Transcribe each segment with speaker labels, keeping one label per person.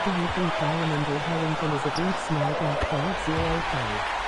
Speaker 1: Do you think Diamond Harrington is a deep snag at 505?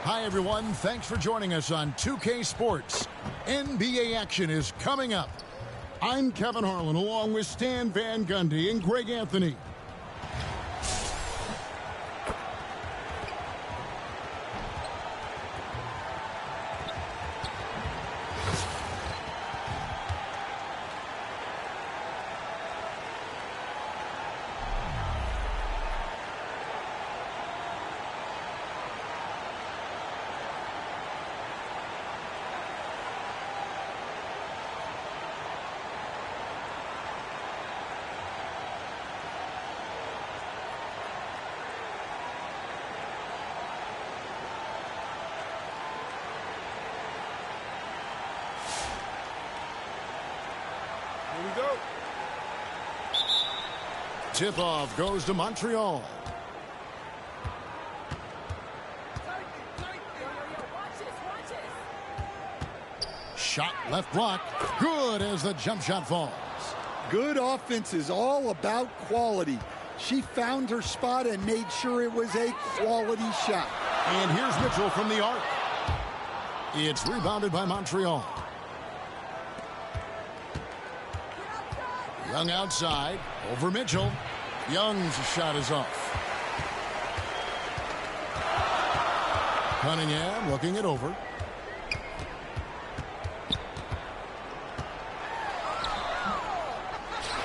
Speaker 2: Hi, everyone. Thanks for joining us on 2K Sports. NBA action is coming up. I'm Kevin Harlan, along with Stan Van Gundy and Greg Anthony.
Speaker 3: Go.
Speaker 2: Tip-off goes to Montreal. Shot left block. Good as the jump shot falls.
Speaker 3: Good offense is all about quality. She found her spot and made sure it was a quality shot.
Speaker 2: And here's Mitchell from the arc. It's rebounded by Montreal. Young outside, over Mitchell. Young's shot is off. Cunningham looking it over.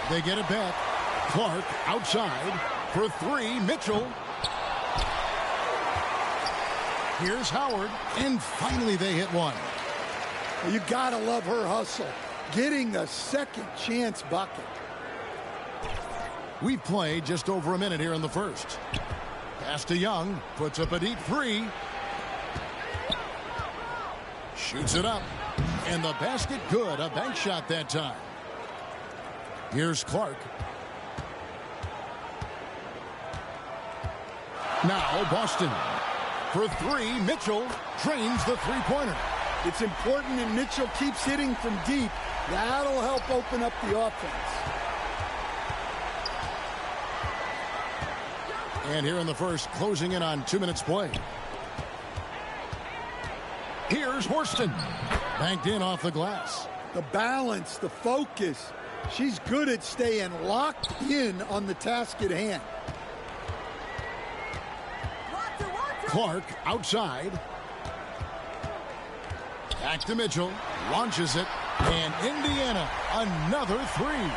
Speaker 2: They get it back. Clark outside for three. Mitchell. Here's Howard, and finally they hit one.
Speaker 3: You gotta love her hustle. Getting the second chance bucket.
Speaker 2: We've played just over a minute here in the first. Pass to Young, puts up a deep three. Shoots it up, and the basket good. A bank shot that time. Here's Clark. Now Boston. For three, Mitchell drains the three-pointer.
Speaker 3: It's important that Mitchell keeps hitting from deep. That'll help open up the offense.
Speaker 2: And here in the first, closing in on 2 minutes play. Here's Horston. Banked in off the glass.
Speaker 3: The balance, the focus. She's good at staying locked in on the task at hand.
Speaker 2: Clark outside. Back to Mitchell. Launches it. And Indiana, another three.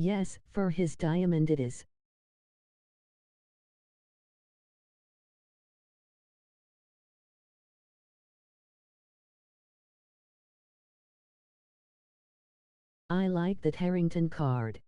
Speaker 1: Yes, for his diamond it is. I like that Harrington card.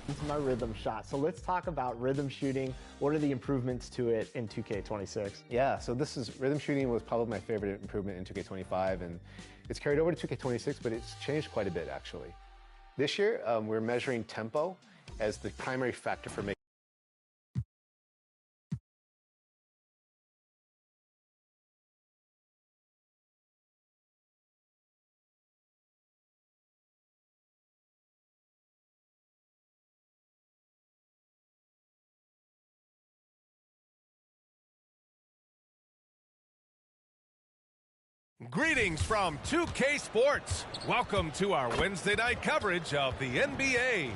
Speaker 4: Into my rhythm shot. So let's talk about rhythm shooting. What are the improvements to it in 2K26?
Speaker 5: Yeah, so rhythm shooting was probably my favorite improvement in 2K25, and it's carried over to 2K26, but it's changed quite a bit actually. This year, we're measuring tempo as the primary factor for making.
Speaker 6: Greetings from 2K Sports. Welcome to our Wednesday night coverage of the NBA.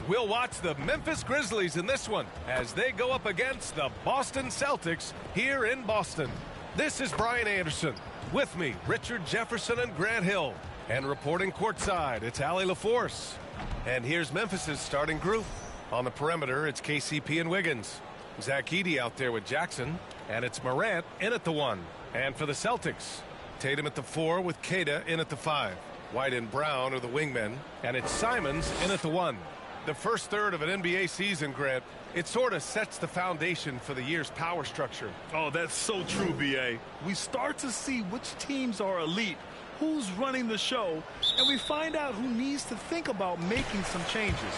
Speaker 6: We'll watch the Memphis Grizzlies in this one as they go up against the Boston Celtics here in Boston. This is Brian Anderson. With me, Richard Jefferson and Grant Hill. And reporting courtside, it's Allie LaForce. And here's Memphis's starting group. On the perimeter, it's KCP and Wiggins. Zach Edey out there with Jackson. And it's Morant in at the 1. And for the Celtics, Tatum at the 4 with Queta in at the 5. White and Brown are the wingmen, and it's Simons in at the 1. The first third of an NBA season, Grant, it sort of sets the foundation for the year's power structure.
Speaker 7: Oh, that's so true, B.A. We start to see which teams are elite, who's running the show, and we find out who needs to think about making some changes.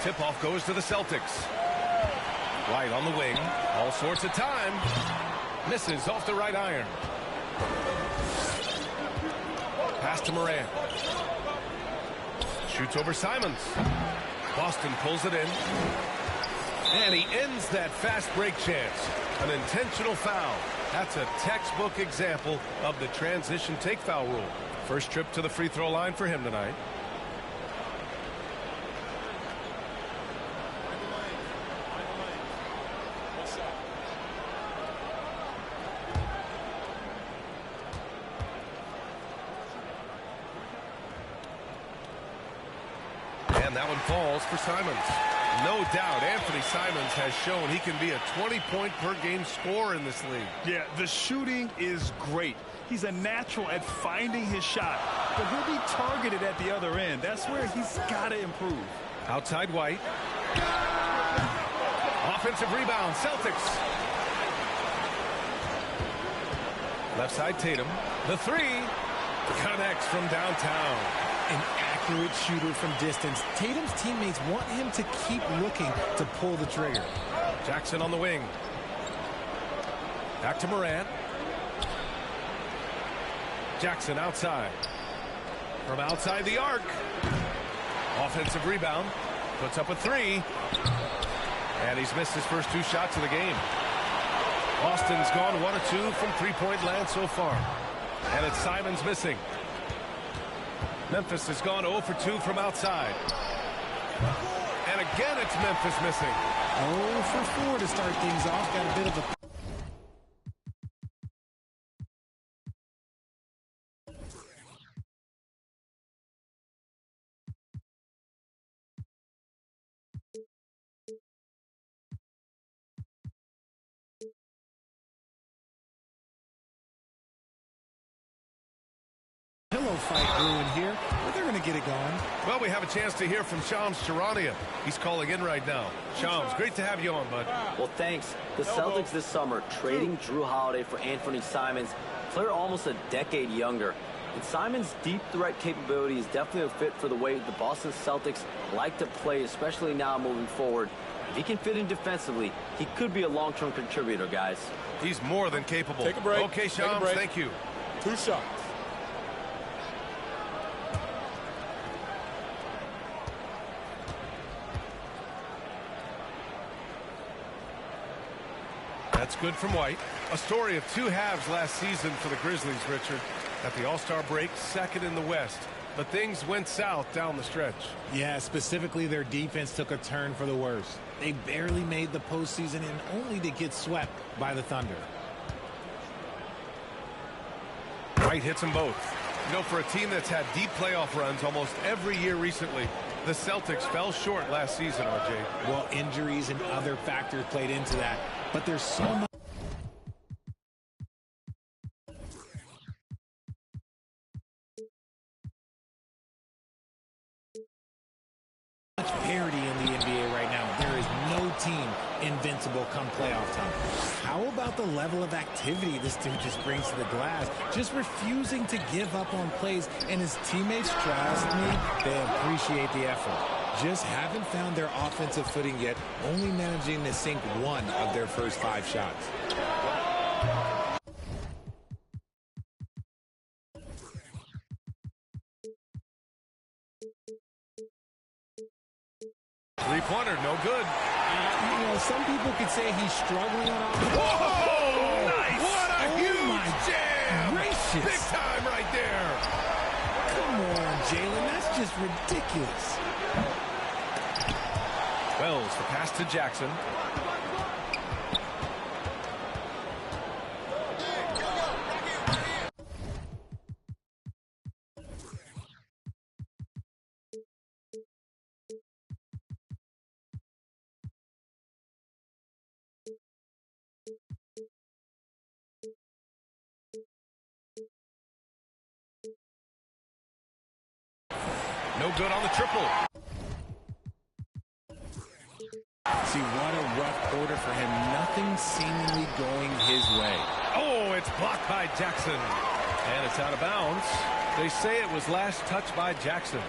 Speaker 6: Tip-off goes to the Celtics. White on the wing, all sorts of time. Misses off the right iron. Pass to Morant. Shoots over Simons. Boston pulls it in. And he ends that fast break chance. An intentional foul. That's a textbook example of the transition take foul rule. First trip to the free throw line for him tonight. And that one falls for Simons. No doubt Anthony Simons has shown he can be a 20-point-per-game scorer in this league.
Speaker 7: Yeah, the shooting is great. He's a natural at finding his shot, but he'll be targeted at the other end. That's where he's got to improve.
Speaker 6: Outside White. Offensive rebound, Celtics. Left side Tatum. The 3 connects from downtown.
Speaker 8: An accurate shooter from distance. Tatum's teammates want him to keep looking to pull the trigger.
Speaker 6: Jackson on the wing. Back to Morant. Jackson outside. From outside the arc. Offensive rebound. Puts up a 3. And he's missed his first 2 shots of the game. Boston's gone 1 of 2 from three-point land so far. And it's Simons missing. Memphis has gone 0 for 2 from outside. And again, it's Memphis missing.
Speaker 8: 0 for 4 to start things off. Got a bit of a... pillow fight brewing here, but they're going to get it going.
Speaker 6: Well, we have a chance to hear from Shams Charania. He's calling in right now. Shams, great to have you on, bud.
Speaker 9: Well, thanks. The Celtics this summer trading Drew Holiday for Anthony Simons, player almost a decade younger. And Simons' deep threat capability is definitely a fit for the way the Boston Celtics like to play, especially now moving forward. If he can fit in defensively, he could be a long-term contributor, guys.
Speaker 6: He's more than capable.
Speaker 3: Take a break.
Speaker 6: Okay, Shams, thank you.
Speaker 3: 2 shots.
Speaker 6: That's good from White. A story of 2 halves last season for the Grizzlies, Richard. At the All-Star break, second in the West. but things went south down the stretch.
Speaker 8: Yeah, specifically their defense took a turn for the worse. They barely made the postseason and only to get swept by the Thunder.
Speaker 6: Right hits them both. You know, for a team that's had deep playoff runs almost every year recently, the Celtics fell short last season, RJ.
Speaker 8: Well, injuries and other factors played into that, but there's so much parity in the NBA right now. There is no team invincible come playoff time. How about the level of activity this dude just brings to the glass? Just refusing to give up on plays, and his teammates, trust me, they appreciate the effort. Just haven't found their offensive footing yet, only managing to sink one of their first 5 shots.
Speaker 6: Three-pointer, no good.
Speaker 8: You know, some people could say he's struggling on offense.
Speaker 6: Whoa! Nice! What a huge jam!
Speaker 8: Gracious.
Speaker 6: Big time right there.
Speaker 8: Come on, Jalen. That's just ridiculous.
Speaker 6: Wells, the pass to Jackson. No good on the triple.
Speaker 8: See, what a rough quarter for him. Nothing seemingly going his way.
Speaker 6: Oh, it's blocked by Jackson. And it's out of bounds. They say it was last touched by Jackson.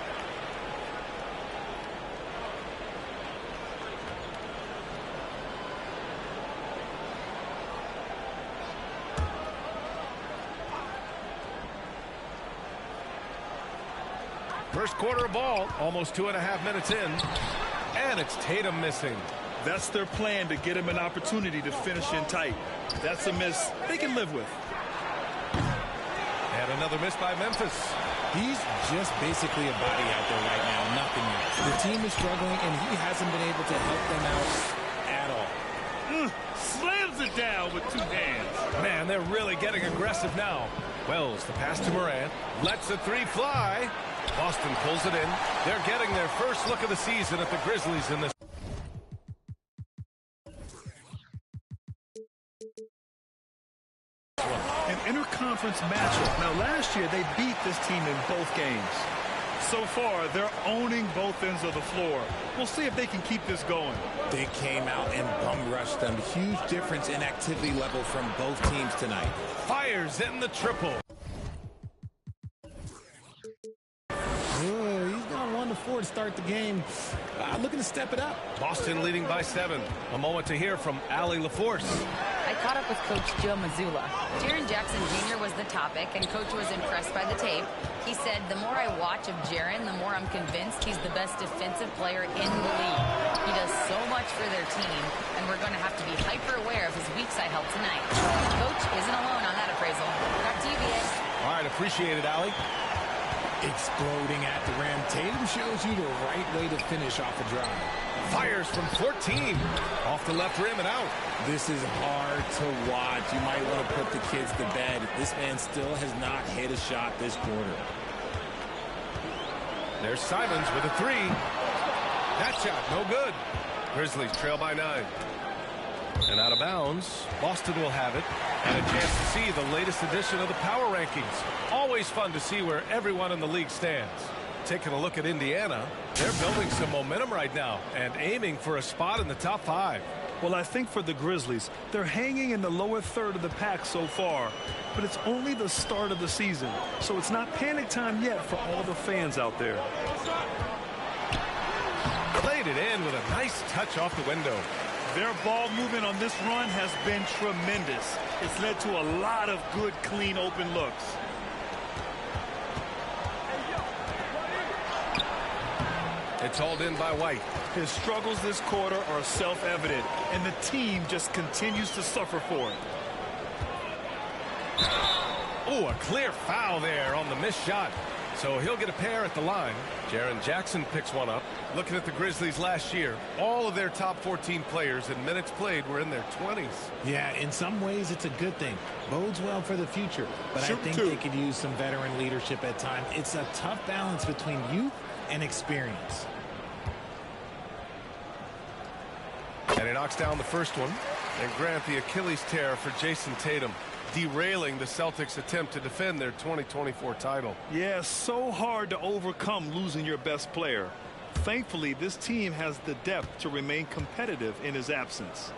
Speaker 6: First quarter of ball, almost 2.5 minutes in. And it's Tatum missing.
Speaker 7: That's their plan, to get him an opportunity to finish in tight. That's a miss they can live with.
Speaker 6: And another miss by Memphis.
Speaker 8: He's just basically a body out there right now, nothing else. The team is struggling, and he hasn't been able to help them out at all.
Speaker 7: Slams it down with 2 hands.
Speaker 6: Man, they're really getting aggressive now. Wells, the pass to Morant, lets the 3 fly. Boston pulls it in. They're getting their first look of the season at the Grizzlies in this.
Speaker 7: An interconference matchup. Now, last year, they beat this team in both games. So far, they're owning both ends of the floor. We'll see if they can keep this going.
Speaker 8: They came out and bum rushed them. Huge difference in activity level from both teams tonight.
Speaker 6: Fires in the triple.
Speaker 8: He's gone 1-4 to start the game. Looking to step it up.
Speaker 6: Boston leading by 7. A moment to hear from Allie LaForce.
Speaker 10: I caught up with Coach Joe Mazzulla. Jaren Jackson Jr. was the topic, and Coach was impressed by the tape. He said, the more I watch of Jaren, the more I'm convinced he's the best defensive player in the league. He does so much for their team, and we're going to have to be hyper-aware of his weak side help tonight. Coach isn't alone on that appraisal. Back to you, BA.
Speaker 6: All right, appreciate it, Allie.
Speaker 8: Exploding at the rim. Tatum shows you the right way to finish off a drive.
Speaker 6: Fires from 14. Off the left rim and out.
Speaker 8: This is hard to watch. You might want to put the kids to bed. This man still has not hit a shot this quarter.
Speaker 6: There's Simons with a 3. That shot, no good. Grizzlies trail by 9. And out of bounds, Boston will have it. And a chance to see the latest edition of the power rankings. Always fun to see where everyone in the league stands. Taking a look at Indiana, they're building some momentum right now and aiming for a spot in the top 5.
Speaker 7: Well, I think for the Grizzlies, they're hanging in the lower third of the pack so far. But it's only the start of the season, so it's not panic time yet for all the fans out there.
Speaker 6: Played it in with a nice touch off the window.
Speaker 7: Their ball movement on this run has been tremendous. It's led to a lot of good, clean, open looks.
Speaker 6: It's hauled in by White.
Speaker 7: His struggles this quarter are self-evident, and the team just continues to suffer for it.
Speaker 6: Oh, a clear foul there on the missed shot. So he'll get a pair at the line. Jaren Jackson picks one up. Looking at the Grizzlies last year, all of their top 14 players in minutes played were in their 20s.
Speaker 8: Yeah, in some ways it's a good thing. Bodes well for the future. But I think they could use some veteran leadership at times. It's a tough balance between youth and experience.
Speaker 6: And he knocks down the first one. And Grant, the Achilles tear for Jason Tatum, derailing the Celtics' attempt to defend their 2024 title.
Speaker 7: Yeah, so hard to overcome losing your best player. Thankfully, this team has the depth to remain competitive in his absence.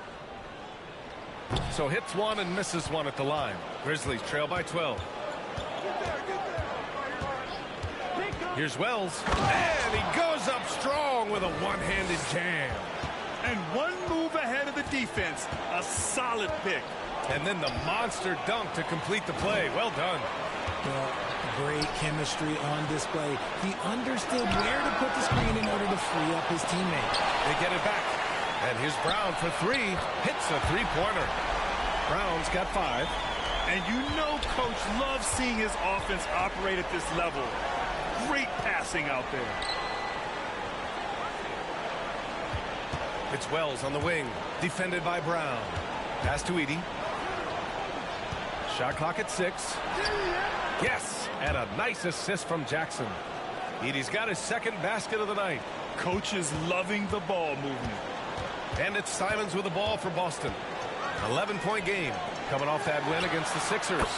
Speaker 6: So hits one and misses one at the line. Grizzlies trail by 12. Here's Wells. And he goes up strong with a one-handed jam.
Speaker 7: And one move ahead of the defense. A solid pick.
Speaker 6: And then the monster dunk to complete the play. Well done.
Speaker 8: Well, great chemistry on display. He understood where to put the screen in order to free up his teammate.
Speaker 6: They get it back. And here's Brown for three. Hits a three-pointer. Brown's got 5.
Speaker 7: And you know Coach loves seeing his offense operate at this level. Great passing out there.
Speaker 6: It's Wells on the wing. Defended by Brown. Pass to Edey. Shot clock at 6. Yes, and a nice assist from Jackson. Edey's got his second basket of the night.
Speaker 7: Coach is loving the ball movement.
Speaker 6: And it's Simons with the ball for Boston. 11-point game coming off that win against the Sixers.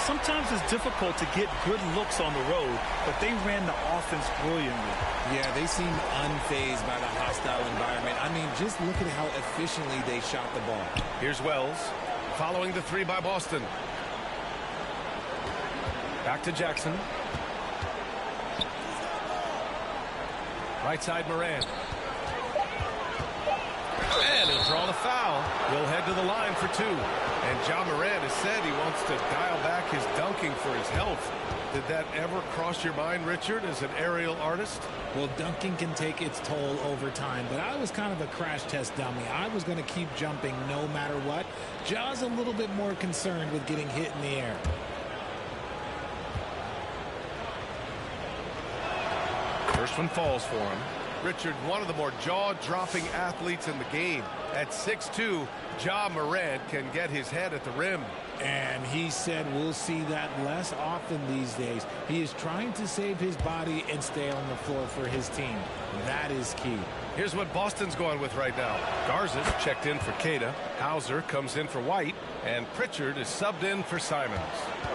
Speaker 7: Sometimes it's difficult to get good looks on the road, but they ran the offense brilliantly.
Speaker 8: Yeah, they seemed unfazed by the hostile environment. I mean, just look at how efficiently they shot the ball.
Speaker 6: Here's Wells following the 3 by Boston. Back to Jackson. Right side Morant. And he'll draw the foul. He'll head to the line for 2. And John Morant has said he wants to dial back his dunking for his health. Did that ever cross your mind, Richard, as an aerial artist?
Speaker 8: Well, dunking can take its toll over time, but I was kind of a crash test dummy. I was going to keep jumping no matter what. Ja's a little bit more concerned with getting hit in the air.
Speaker 6: First one falls for him. Richard, one of the more jaw-dropping athletes in the game. At 6'2", Ja Morant can get his head at the rim.
Speaker 8: And he said we'll see that less often these days. He is trying to save his body and stay on the floor for his team. That is key.
Speaker 6: Here's what Boston's going with right now. Garza's checked in for Queta. Hauser comes in for White. And Pritchard is subbed in for Simons.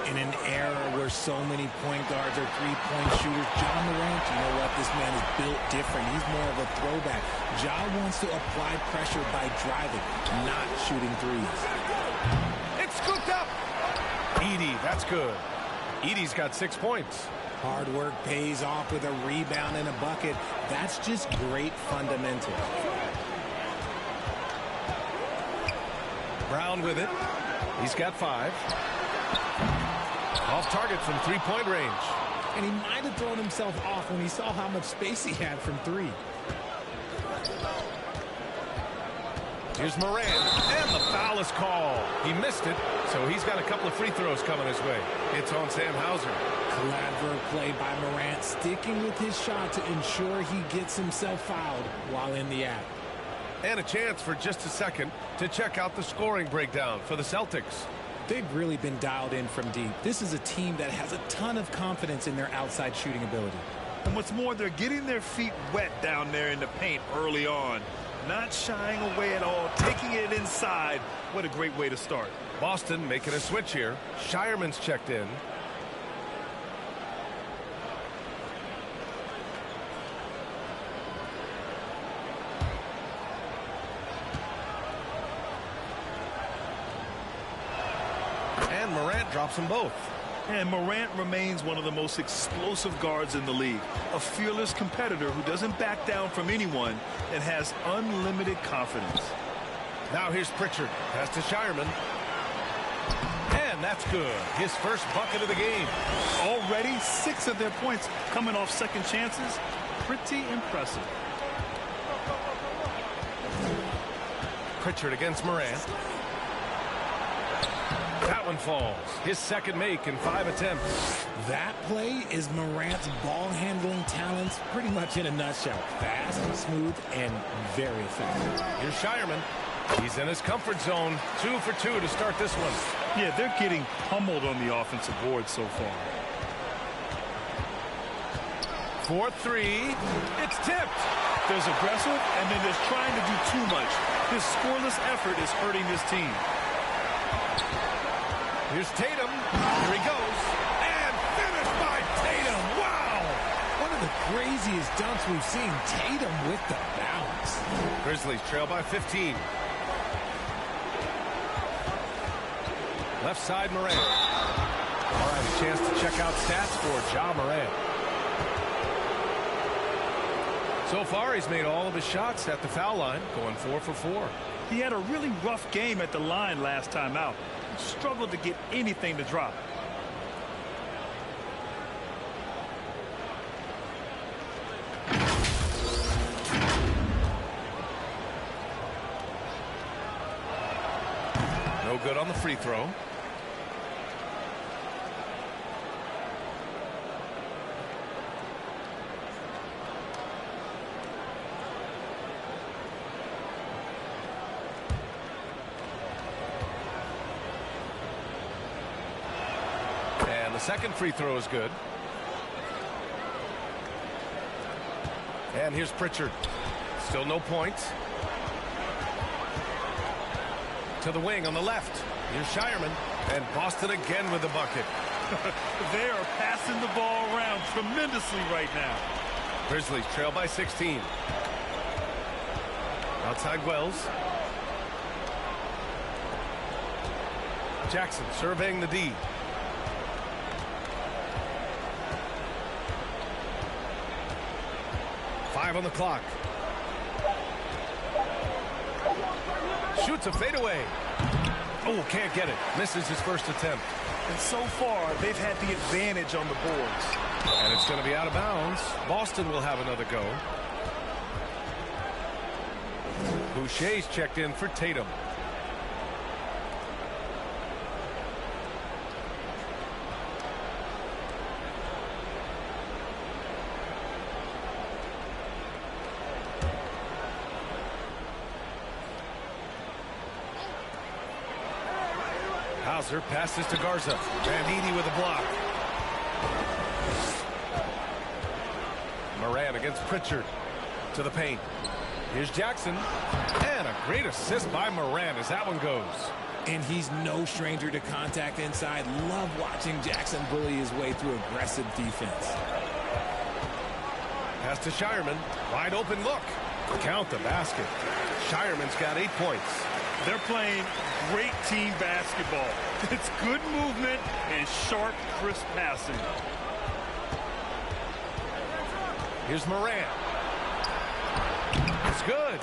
Speaker 8: In an era where so many point guards are three-point shooters, Ja Morant, you know what? This man is built different. He's more of a throwback. Ja wants to apply pressure by driving, not shooting threes.
Speaker 6: It's scooped up. Edey, that's good. Edey's got 6 points.
Speaker 8: Hard work pays off with a rebound and a bucket. That's just great fundamentals.
Speaker 6: Brown with it. He's got 5. Off target from three-point range.
Speaker 8: And he might have thrown himself off when he saw how much space he had from 3.
Speaker 6: Here's Morant, and the foul is called. He missed it, so he's got a couple of free throws coming his way. It's on Sam Hauser.
Speaker 8: Clever play by Morant, sticking with his shot to ensure he gets himself fouled while in the act.
Speaker 6: And a chance for just a second to check out the scoring breakdown for the Celtics.
Speaker 8: They've really been dialed in from deep. This is a team that has a ton of confidence in their outside shooting ability.
Speaker 7: And what's more, they're getting their feet wet down there in the paint early on. Not shying away at all, taking it inside. What a great way to start.
Speaker 6: Boston making a switch here. Shireman's checked in. And Morant drops them both.
Speaker 7: And Morant remains one of the most explosive guards in the league. A fearless competitor who doesn't back down from anyone and has unlimited confidence.
Speaker 6: Now here's Pritchard. Pass to Shireman. And that's good. His first bucket of the game.
Speaker 7: Already 6 of their points coming off second chances. Pretty impressive.
Speaker 6: Pritchard against Morant. That one falls. His second make in 5 attempts.
Speaker 8: That play is Morant's ball handling talents pretty much in a nutshell. Fast, smooth, and very effective.
Speaker 6: Here's Shireman. He's in his comfort zone. 2 for 2 to start this one.
Speaker 7: Yeah, they're getting pummeled on the offensive board so far.
Speaker 6: 4-3. It's tipped.
Speaker 7: There's aggressive, and then there's trying to do too much. This scoreless effort is hurting this team.
Speaker 6: Here's Tatum. Here he goes. And finished by Tatum. Wow!
Speaker 8: One of the craziest dunks we've seen. Tatum with the bounce.
Speaker 6: Grizzlies trail by 15. Left side, Morant. All right, a chance to check out stats for Ja Morant. So far, he's made all of his shots at the foul line, going 4 for 4.
Speaker 7: He had a really rough game at the line last time out. He struggled to get anything to drop.
Speaker 6: No good on the free throw. The second free throw is good. And here's Pritchard. Still no points. To the wing on the left. Here's Shireman. And Boston again with the bucket.
Speaker 7: They are passing the ball around tremendously right now.
Speaker 6: Grizzlies trail by 16. Outside Wells. Jackson surveying the D. On the clock. Shoots a fadeaway. Oh, can't get it. Misses his first attempt.
Speaker 7: And so far, they've had the advantage on the boards.
Speaker 6: And it's going to be out of bounds. Boston will have another go. Boucher's checked in for Tatum. Hauser passes to Garza. Van Edey with a block. Moran against Pritchard. To the paint. Here's Jackson. And a great assist by Moran as that one goes.
Speaker 8: And he's no stranger to contact inside. Love watching Jackson bully his way through aggressive defense.
Speaker 6: Pass to Shireman. Wide open look. Count the basket. Shireman's got 8 points.
Speaker 7: They're playing great team basketball. It's good movement and sharp, crisp passing.
Speaker 6: Here's Moran. It's good.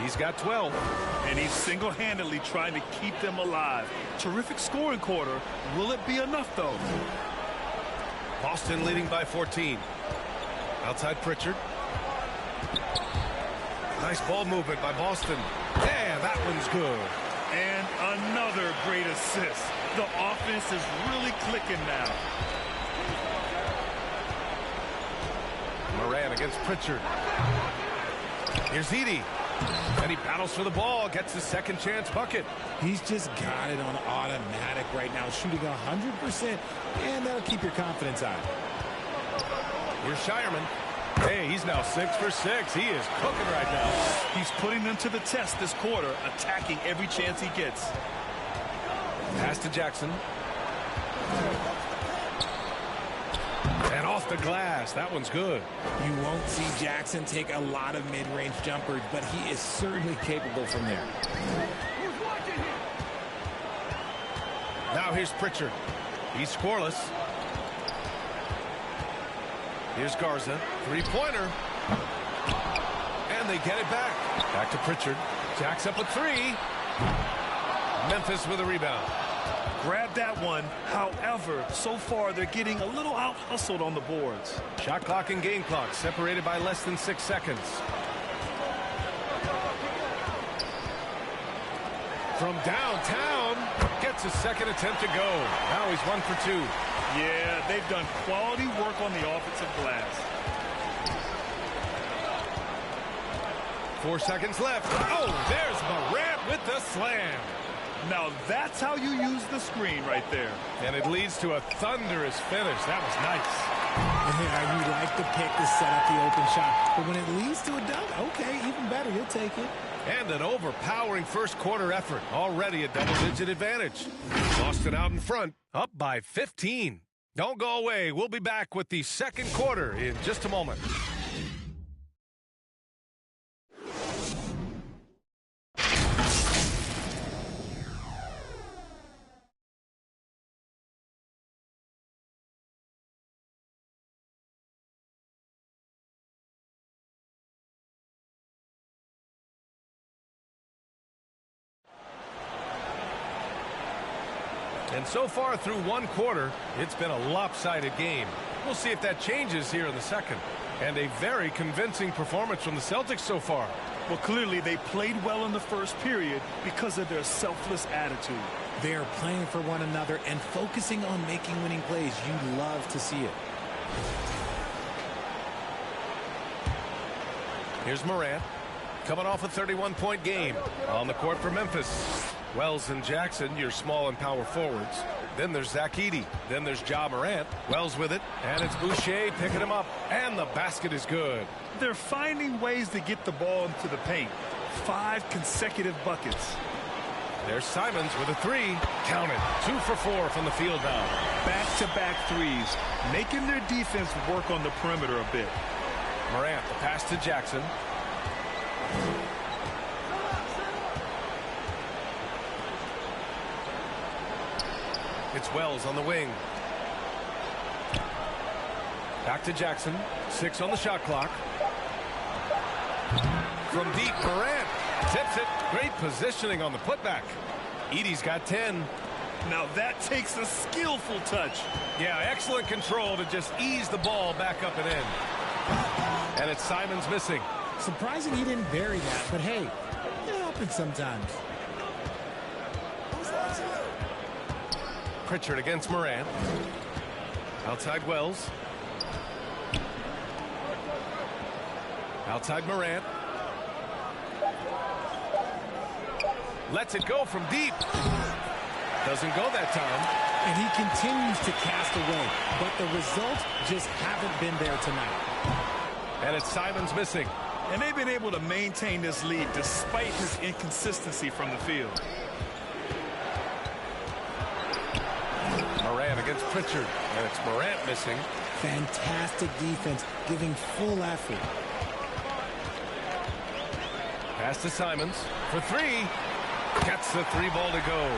Speaker 6: He's got 12.
Speaker 7: And he's single-handedly trying to keep them alive. Terrific scoring quarter. Will it be enough, though?
Speaker 6: Boston leading by 14. Outside Pritchard. Nice ball movement by Boston. And that one's good.
Speaker 7: And another great assist. The offense is really clicking now.
Speaker 6: Moran against Pritchard. Here's Edey. And he battles for the ball, gets his second chance bucket.
Speaker 8: He's just got it on automatic right now, shooting 100%, and that'll keep your confidence high.
Speaker 6: Here's Shireman. Hey, he's now 6 for 6. He is cooking right now.
Speaker 7: He's putting them to the test this quarter, attacking every chance he gets.
Speaker 6: Pass to Jackson. And off the glass. That one's good.
Speaker 8: You won't see Jackson take a lot of mid-range jumpers, but he is certainly capable from there.
Speaker 6: Now here's Pritchard. He's scoreless. Here's Garza. Three-pointer. And they get it back. Back to Pritchard. Jacks up a three. Memphis with a rebound.
Speaker 7: Grab that one. However, so far they're getting a little out-hustled on the boards.
Speaker 6: Shot clock and game clock separated by less than 6 seconds. From downtown, gets lets his second attempt to go. Now he's 1 for 2.
Speaker 7: Yeah, they've done quality work on the offensive glass.
Speaker 6: 4 seconds left. Oh, there's Morant with the slam.
Speaker 7: Now that's how you use the screen right there.
Speaker 6: And it leads to a thunderous finish. That was nice.
Speaker 8: Yeah, you like the pick to set up the open shot. But when it leads to a dunk, okay, even better. You'll take it.
Speaker 6: And an overpowering first quarter effort. Already a double-digit advantage. Boston out in front, up by 15. Don't go away. We'll be back with the second quarter in just a moment. And so far through one quarter, it's been a lopsided game. We'll see if that changes here in the second. And a very convincing performance from the Celtics so far.
Speaker 7: Well, clearly they played well in the first period because of their selfless attitude.
Speaker 8: They are playing for one another and focusing on making winning plays. You love to see it.
Speaker 6: Here's Morant, coming off a 31-point game on the court for Memphis. Wells and Jackson, your small and power forwards. Then there's Zach Edey. Then there's Ja Morant. Wells with it. And it's Boucher picking him up. And the basket is good.
Speaker 7: They're finding ways to get the ball into the paint. 5 consecutive buckets.
Speaker 6: There's Simons with a 3. Count it. 2 for 4 from the field now.
Speaker 7: Back-to-back threes, making their defense work on the perimeter a bit.
Speaker 6: Morant, the pass to Jackson. It's Wells on the wing. Back to Jackson. 6 on the shot clock. From deep, Morant tips it. Great positioning on the putback. Edey's got 10.
Speaker 7: Now that takes a skillful touch.
Speaker 6: Yeah, excellent control to just ease the ball back up and in. And it's Simons missing.
Speaker 8: Surprising he didn't bury that, but hey, it happens sometimes.
Speaker 6: Pritchard against Morant. Outside Wells. Outside Morant. Lets it go from deep. Doesn't go that time.
Speaker 8: And he continues to cast away, but the results just haven't been there tonight.
Speaker 6: And it's Simons missing.
Speaker 7: And they've been able to maintain this lead despite his inconsistency from the field.
Speaker 6: Morant against Pritchard. And it's Morant missing.
Speaker 8: Fantastic defense, giving full effort.
Speaker 6: Pass to Simons for 3. Gets the 3 ball to go.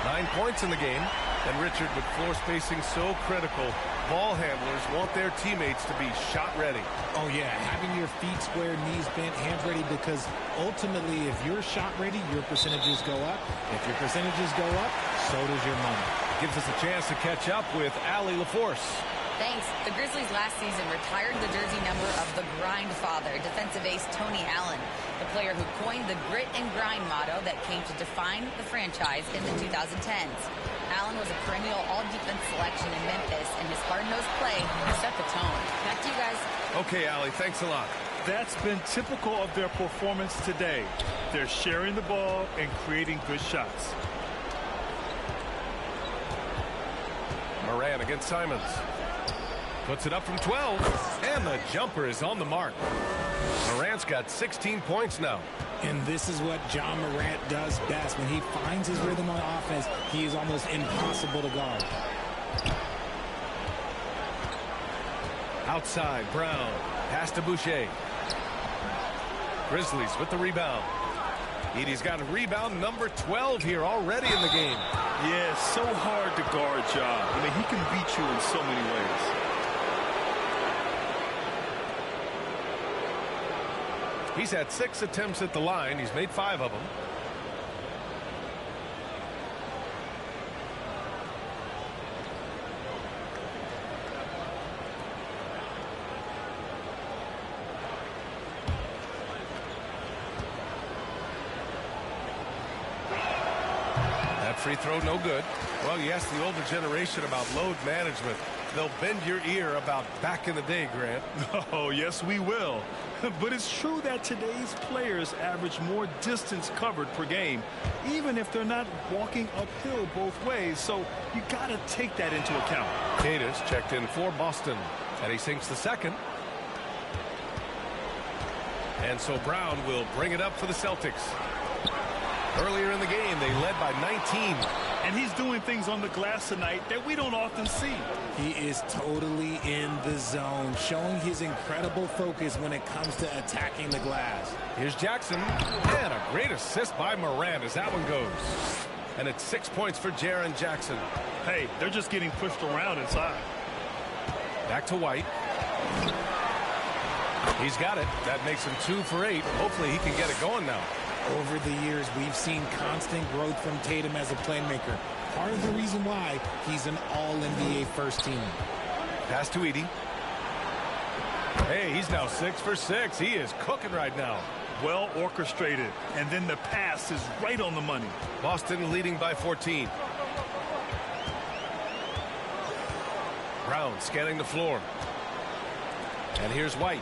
Speaker 6: 9 points in the game. And Richard, with floor spacing so critical, ball handlers want their teammates to be shot ready.
Speaker 8: Oh, yeah, having your feet square, knees bent, hands ready, because ultimately, if you're shot ready, your percentages go up. If your percentages go up, so does your money.
Speaker 6: Gives us a chance to catch up with Allie LaForce.
Speaker 10: Thanks. The Grizzlies last season retired the jersey number of the grind father, defensive ace Tony Allen, the player who coined the grit and grind motto that came to define the franchise in the 2010s. Allen was a perennial all-defense selection in Memphis, and his hard-nosed play set the tone. Back to you guys.
Speaker 6: Okay, Allie, thanks a lot.
Speaker 7: That's been typical of their performance today. They're sharing the ball and creating good shots.
Speaker 6: Morant against Simons. Puts it up from 12, and the jumper is on the mark. Morant's got 16 points now.
Speaker 8: And this is what Ja Morant does best. When he finds his rhythm on offense, he is almost impossible to guard.
Speaker 6: Outside, Brown. Pass to Boucher. Grizzlies with the rebound. Edey's got a rebound number 12 here already in the game.
Speaker 7: Yeah, it's so hard to guard Ja. I mean, he can beat you in so many ways.
Speaker 6: He's had 6 attempts at the line. He's made 5 of them. free throw, no good. Well, you ask the older generation about load management. They'll bend your ear about back in the day, Grant.
Speaker 7: Oh, yes, we will. But it's true that today's players average more distance covered per game, even if they're not walking uphill both ways. So you got to take that into account.
Speaker 6: Cadis checked in for Boston, and he sinks the second. And so Brown will bring it up for the Celtics. Earlier in the game, they led by 19.
Speaker 7: And he's doing things on the glass tonight that we don't often see.
Speaker 8: He is totally in the zone, showing his incredible focus when it comes to attacking the glass.
Speaker 6: Here's Jackson, and a great assist by Morant as that one goes. And it's 6 points for Jaren Jackson.
Speaker 7: Hey, they're just getting pushed around inside.
Speaker 6: Back to White. He's got it. That makes him 2 for 8. Hopefully he can get it going now.
Speaker 8: Over the years, we've seen constant growth from Tatum as a playmaker. Part of the reason why he's an all-NBA first team.
Speaker 6: Pass to Edey. Hey, he's now 6 for 6. He is cooking right now.
Speaker 7: Well orchestrated. And then the pass is right on the money.
Speaker 6: Boston leading by 14. Brown scanning the floor. And here's White.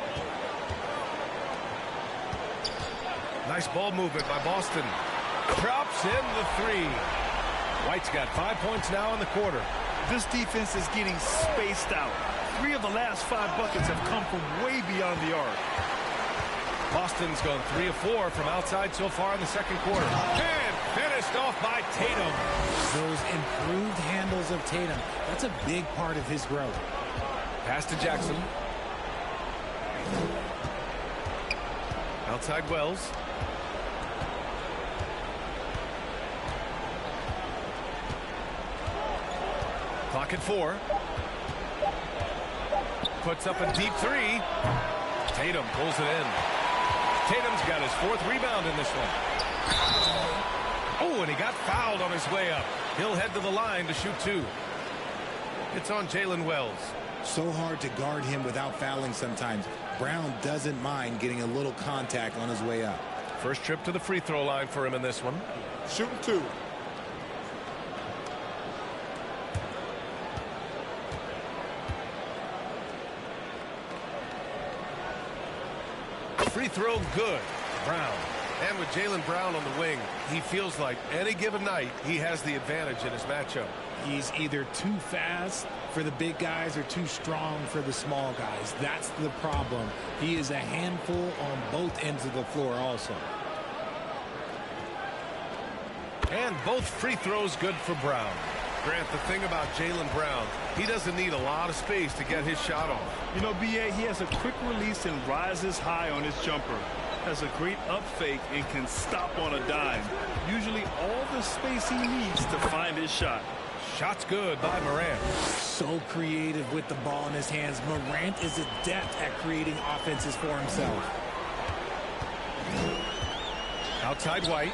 Speaker 6: Nice ball movement by Boston. Drops in the 3. White's got 5 points now in the quarter.
Speaker 7: This defense is getting spaced out. 3 of the last 5 buckets have come from way beyond the arc.
Speaker 6: Boston's gone 3 of 4 from outside so far in the second quarter. And finished off by Tatum.
Speaker 8: Those improved handles of Tatum, that's a big part of his growth.
Speaker 6: Pass to Jackson. Outside Wells. Clock at 4. Puts up a deep 3. Tatum pulls it in. Tatum's got his 4th rebound in this one. Oh, and he got fouled on his way up. He'll head to the line to shoot 2. It's on Jalen Wells.
Speaker 8: So hard to guard him without fouling sometimes. Brown doesn't mind getting a little contact on his way up.
Speaker 6: First trip to the free throw line for him in this one.
Speaker 3: Shooting 2.
Speaker 6: Free throw good. Brown. And with Jaylen Brown on the wing, he feels like any given night he has the advantage in his matchup.
Speaker 8: He's either too fast for the big guys or too strong for the small guys. That's the problem. He is a handful on both ends of the floor also.
Speaker 6: And both free throws good for Brown. Grant, the thing about Jaylen Brown, he doesn't need a lot of space to get his shot off.
Speaker 7: You know, B.A., he has a quick release and rises high on his jumper. Has a great up fake and can stop on a dime. Usually all the space he needs to find his shot.
Speaker 6: Shot's good by Morant.
Speaker 8: So creative with the ball in his hands. Morant is adept at creating offenses for himself.
Speaker 6: Outside White.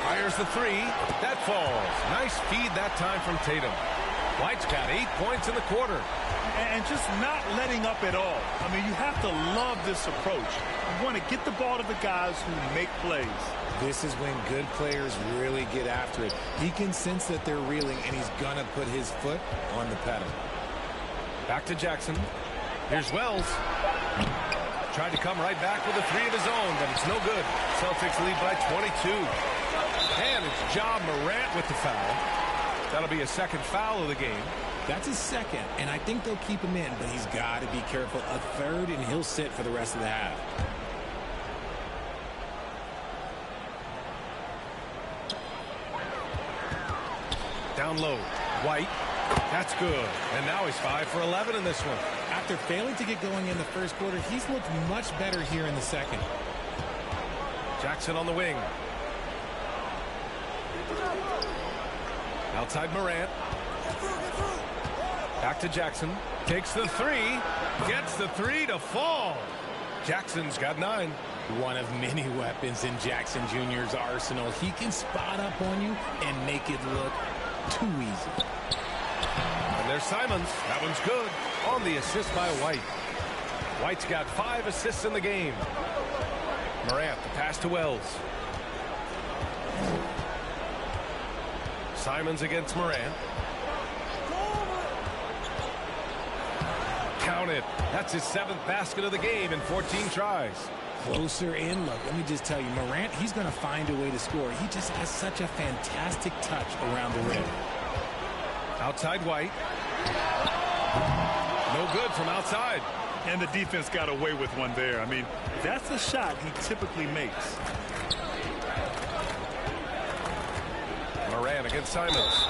Speaker 6: Fires the 3. That falls. Nice feed that time from Tatum. White's got 8 points in the quarter.
Speaker 7: And just not letting up at all. I mean, you have to love this approach. You want to get the ball to the guys who make plays.
Speaker 8: This is when good players really get after it. He can sense that they're reeling, and he's going to put his foot on the pedal.
Speaker 6: Back to Jackson. Here's Wells. Tried to come right back with a 3 of his own, but it's no good. Celtics lead by 22. And it's Ja Morant with the foul. That'll be a second foul of the game.
Speaker 8: That's his second, and I think they'll keep him in, but he's got to be careful. A third, and he'll sit for the rest of the half.
Speaker 6: Down low. White. That's good. And now he's 5 for 11 in this one.
Speaker 8: After failing to get going in the first quarter, he's looked much better here in the second.
Speaker 6: Jackson on the wing. Outside Morant. Back to Jackson. Takes the 3. Gets the 3 to fall. Jackson's got 9.
Speaker 8: One of many weapons in Jackson Jr.'s arsenal. He can spot up on you and make it look too easy.
Speaker 6: And there's Simons. That one's good. On the assist by White. White's got 5 assists in the game. Morant, the pass to Wells. Simons against Morant. Count it. That's his 7th basket of the game in 14 tries.
Speaker 8: Closer in. Look, let me just tell you, Morant, he's going to find a way to score. He just has such a fantastic touch around the rim.
Speaker 6: Outside White. No good from outside.
Speaker 7: And the defense got away with one there. I mean, that's a shot he typically makes.
Speaker 6: Morant against Simons.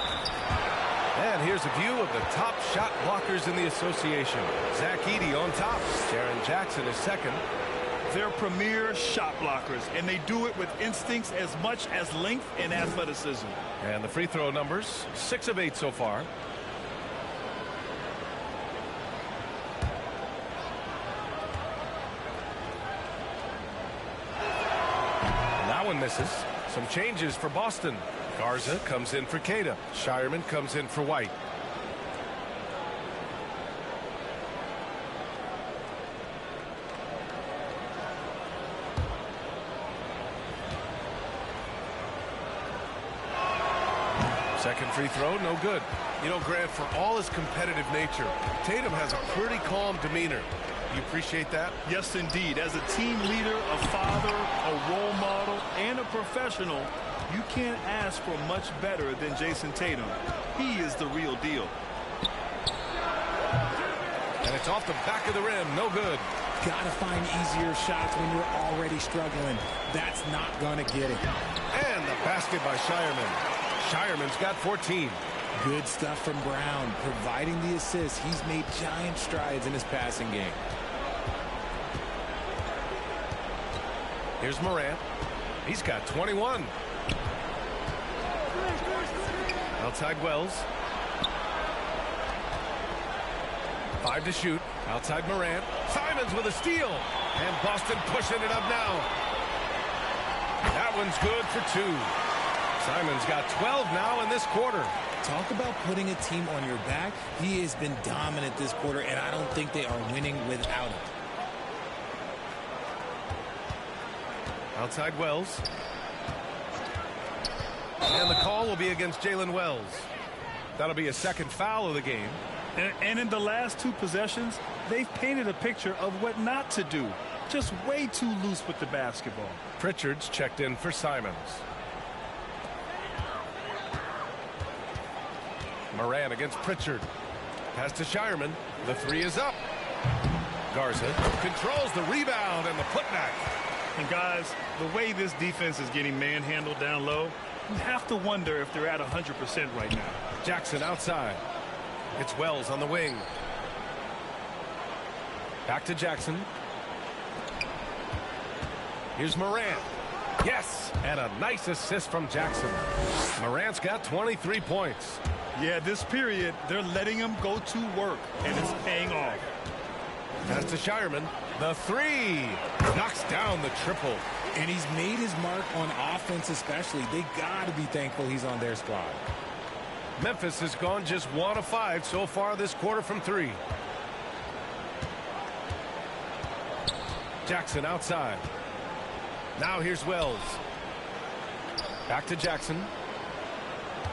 Speaker 6: And here's a view of the top shot blockers in the association. Zach Edey on top. Jaren Jackson is second.
Speaker 7: They're premier shot blockers, and they do it with instincts as much as length and athleticism.
Speaker 6: And the free throw numbers, 6 of 8 so far. That one misses. Some changes for Boston. Garza comes in for Cada. Shireman comes in for White. Second free throw, no good. You know, Grant, for all his competitive nature, Tatum has a pretty calm demeanor. You appreciate that?
Speaker 7: Yes, indeed. As a team leader, a father, a role model, and a professional, you can't ask for much better than Jason Tatum. He is the real deal.
Speaker 6: And it's off the back of the rim, no good.
Speaker 8: Gotta find easier shots when you're already struggling. That's not gonna get it.
Speaker 6: And the basket by Shireman. Shireman's got 14.
Speaker 8: Good stuff from Brown, providing the assist. He's made giant strides in his passing game.
Speaker 6: Here's Morant. He's got 21. Outside Wells. 5 to shoot. Outside Morant. Simons with a steal. And Boston pushing it up now. That one's good for 2. Simons got 12 now in this quarter.
Speaker 8: Talk about putting a team on your back. He has been dominant this quarter, and I don't think they are winning without him.
Speaker 6: Outside Wells. And the call will be against Jalen Wells. That'll be a second foul of the game.
Speaker 7: And in the last 2 possessions, they've painted a picture of what not to do. Just way too loose with the basketball.
Speaker 6: Pritchard's checked in for Simons. Morant against Pritchard. Pass to Shireman. The 3 is up. Garza controls the rebound and the putback.
Speaker 7: And guys, the way this defense is getting manhandled down low, you have to wonder if they're at 100% right now.
Speaker 6: Jackson outside. It's Wells on the wing. Back to Jackson. Here's Morant. Yes, and a nice assist from Jackson. Morant's got 23 points.
Speaker 7: Yeah, this period, they're letting him go to work, and it's paying off.
Speaker 6: Pass to Shireman. The 3 knocks down the triple.
Speaker 8: And he's made his mark on offense especially. They got to be thankful he's on their squad.
Speaker 6: Memphis has gone just 1 of 5 so far this quarter from 3. Jackson outside. Now here's Wells. Back to Jackson.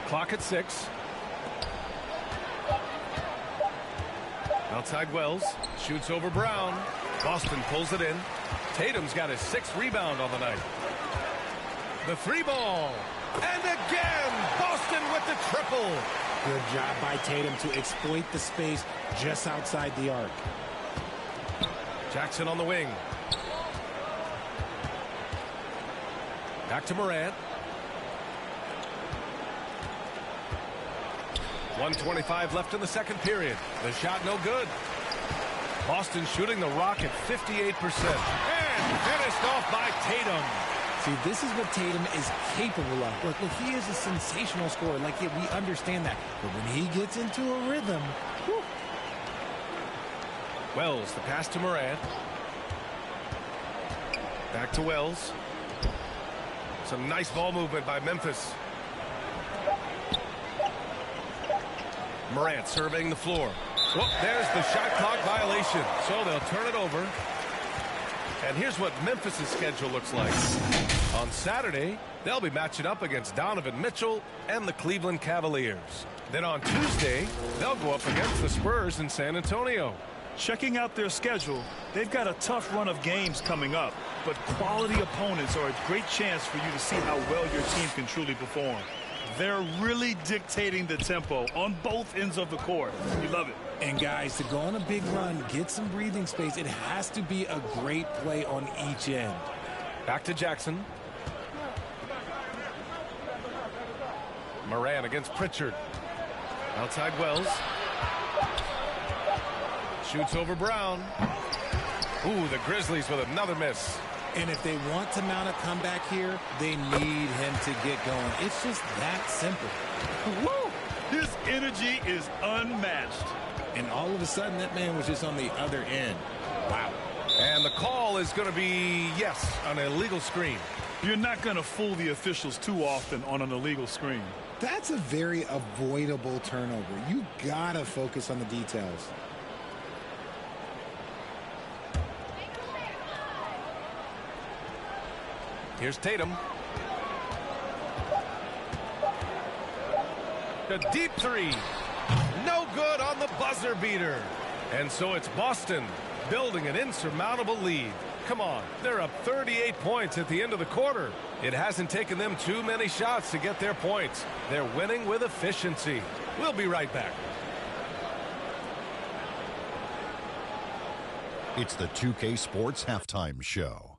Speaker 6: Clock at 6. Outside Wells. Shoots over Brown. Boston pulls it in. Tatum's got his 6th rebound on the night. The 3 ball. And again, Boston with the triple.
Speaker 8: Good job by Tatum to exploit the space just outside the arc.
Speaker 6: Jackson on the wing. Back to Morant. 1:25 left in the second period. The shot no good. Boston shooting the rock at 58%. And finished off by Tatum.
Speaker 8: See, this is what Tatum is capable of. Look, he is a sensational scorer. Like, yeah, we understand that. But when he gets into a rhythm, whew.
Speaker 6: Wells, the pass to Morant. Back to Wells. Some nice ball movement by Memphis. Morant surveying the floor. Whoop, there's the shot clock violation. So they'll turn it over. And here's what Memphis' schedule looks like. On Saturday, They'll be matching up against Donovan Mitchell and the Cleveland Cavaliers. Then on Tuesday, they'll go up against the Spurs in San Antonio.
Speaker 7: Checking out their schedule, they've got a tough run of games coming up, but quality opponents are a great chance for you to see how well your team can truly perform. They're really dictating the tempo on both ends of the court. You love it.
Speaker 8: And guys, to go on a big run, get some breathing space, it has to be a great play on each end.
Speaker 6: Back to Jackson. Moran against Pritchard. Outside Wells. Shoots over Brown. Ooh, the Grizzlies with another miss.
Speaker 8: And if they want to mount a comeback here, they need him to get going. It's just that simple.
Speaker 7: Woo! His energy is unmatched.
Speaker 8: And all of a sudden, that man was just on the other end. Wow.
Speaker 6: And the call is going to be, yes, an illegal screen.
Speaker 7: You're not going to fool the officials too often on an illegal screen.
Speaker 8: That's a very avoidable turnover. You got to focus on the details.
Speaker 6: Here's Tatum. The deep three. No good on the buzzer beater. And so it's Boston building an insurmountable lead. Come on, they're up 38 points at the end of the quarter. It hasn't taken them too many shots to get their points. They're winning with efficiency. We'll be right back.
Speaker 11: It's the 2K Sports Halftime Show.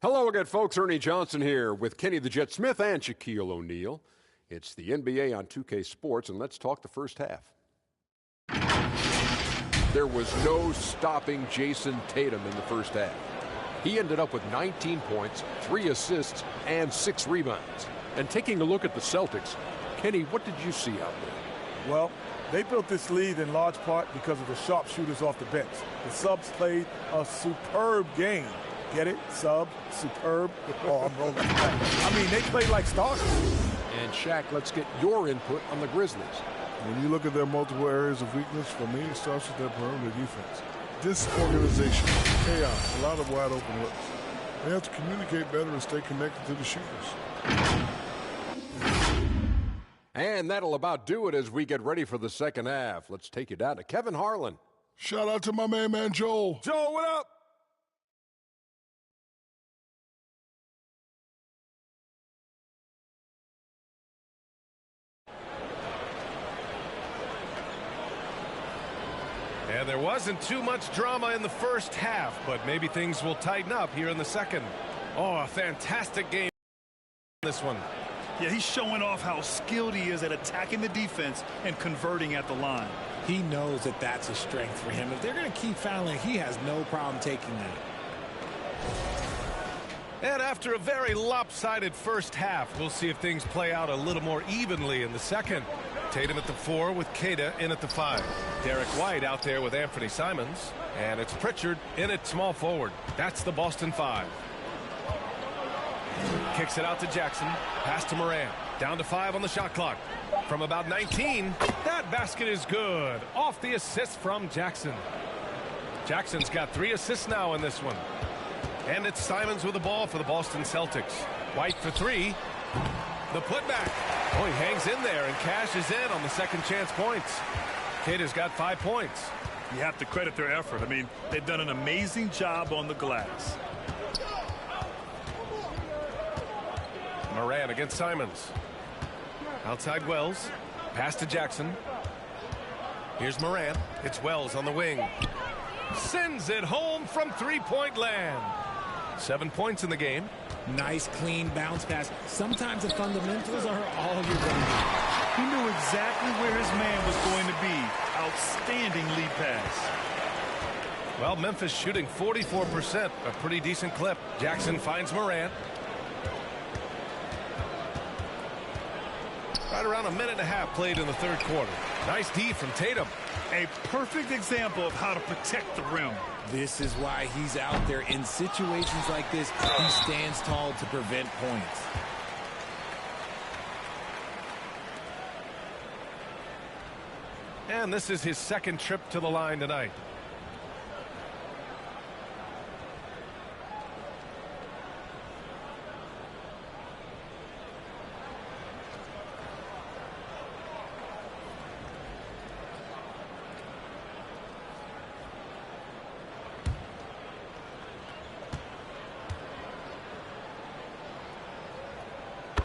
Speaker 12: Hello again, folks. Ernie Johnson here with Kenny the Jet Smith and Shaquille O'Neal. It's the NBA on 2K Sports, and let's talk the first half. There was no stopping Jason Tatum in the first half. He ended up with 19 points, 3 assists, and 6 rebounds. And taking a look at the Celtics, Kenny, what did you see out there?
Speaker 13: Well, they built this lead in large part because of the sharpshooters off the bench. The subs played a superb game. Get it? Sub, superb. Oh, I'm rolling. I mean, they played like starters.
Speaker 12: And Shaq, let's get your input on the Grizzlies.
Speaker 14: When you look at their multiple areas of weakness, for me, it starts with their perimeter defense. Disorganization, chaos, a lot of wide open looks. They have to communicate better and stay connected to the shooters.
Speaker 12: And that'll about do it as we get ready for the second half. Let's take you down to Kevin Harlan.
Speaker 14: Shout out to my man Joel.
Speaker 12: Joel, what up?
Speaker 6: And there wasn't too much drama in the first half, but maybe things will tighten up here in the second. Oh, a fantastic game this one.
Speaker 7: Yeah, he's showing off how skilled he is at attacking the defense and converting at the line.
Speaker 8: He knows that that's a strength for him. If they're going to keep fouling, he has no problem taking that.
Speaker 6: And after a very lopsided first half, we'll see if things play out a little more evenly in the second. Tatum at the 4 with Queta in at the 5. Derek White out there with Anthony Simons. And it's Pritchard in at small forward. That's the Boston 5. Kicks it out to Jackson. Pass to Moran. Down to 5 on the shot clock. From about 19, that basket is good. Off the assist from Jackson. Jackson's got 3 assists now in this one. And it's Simons with the ball for the Boston Celtics. White for 3. The putback. Oh, he hangs in there and cashes in on the second chance points. Queta's got 5 points.
Speaker 7: You have to credit their effort. I mean, they've done an amazing job on the glass.
Speaker 6: Moran against Simons. Outside Wells. Pass to Jackson. Here's Moran. It's Wells on the wing. Sends it home from three-point land. 7 points in the game.
Speaker 8: Nice, clean bounce pass. Sometimes the fundamentals are all you're going to need.
Speaker 7: He knew exactly where his man was going to be. Outstanding lead pass.
Speaker 6: Well, Memphis shooting 44%, a pretty decent clip. Jackson finds Moran. Right around a minute and a half played in the third quarter. Nice D from Tatum.
Speaker 7: A perfect example of how to protect the rim.
Speaker 8: This is why he's out there in situations like this. He stands tall to prevent points.
Speaker 6: And this is his second trip to the line tonight.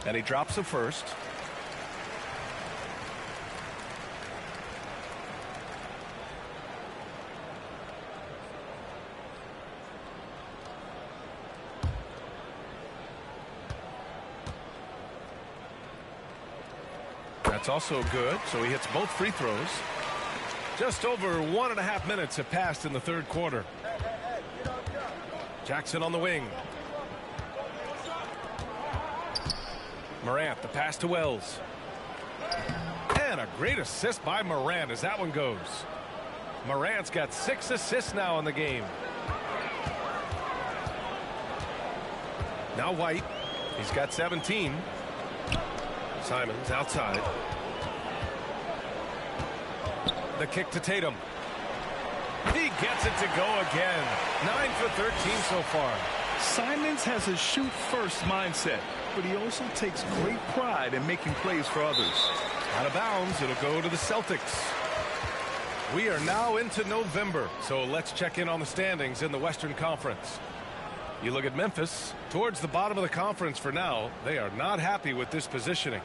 Speaker 6: And he drops a first. That's also good, so he hits both free throws. Just over 1.5 minutes have passed in the third quarter. Jackson on the wing. Morant, the pass to Wells. And a great assist by Morant as that one goes. Morant's got 6 assists now in the game. Now White. He's got 17. Simons outside. The kick to Tatum. He gets it to go again. 9 for 13 so far.
Speaker 7: Simons has a shoot-first mindset, but he also takes great pride in making plays for others.
Speaker 6: Out of bounds, it'll go to the Celtics. We are now into November, so let's check in on the standings in the Western Conference. You look at Memphis, towards the bottom of the conference for now. They are not happy with this positioning.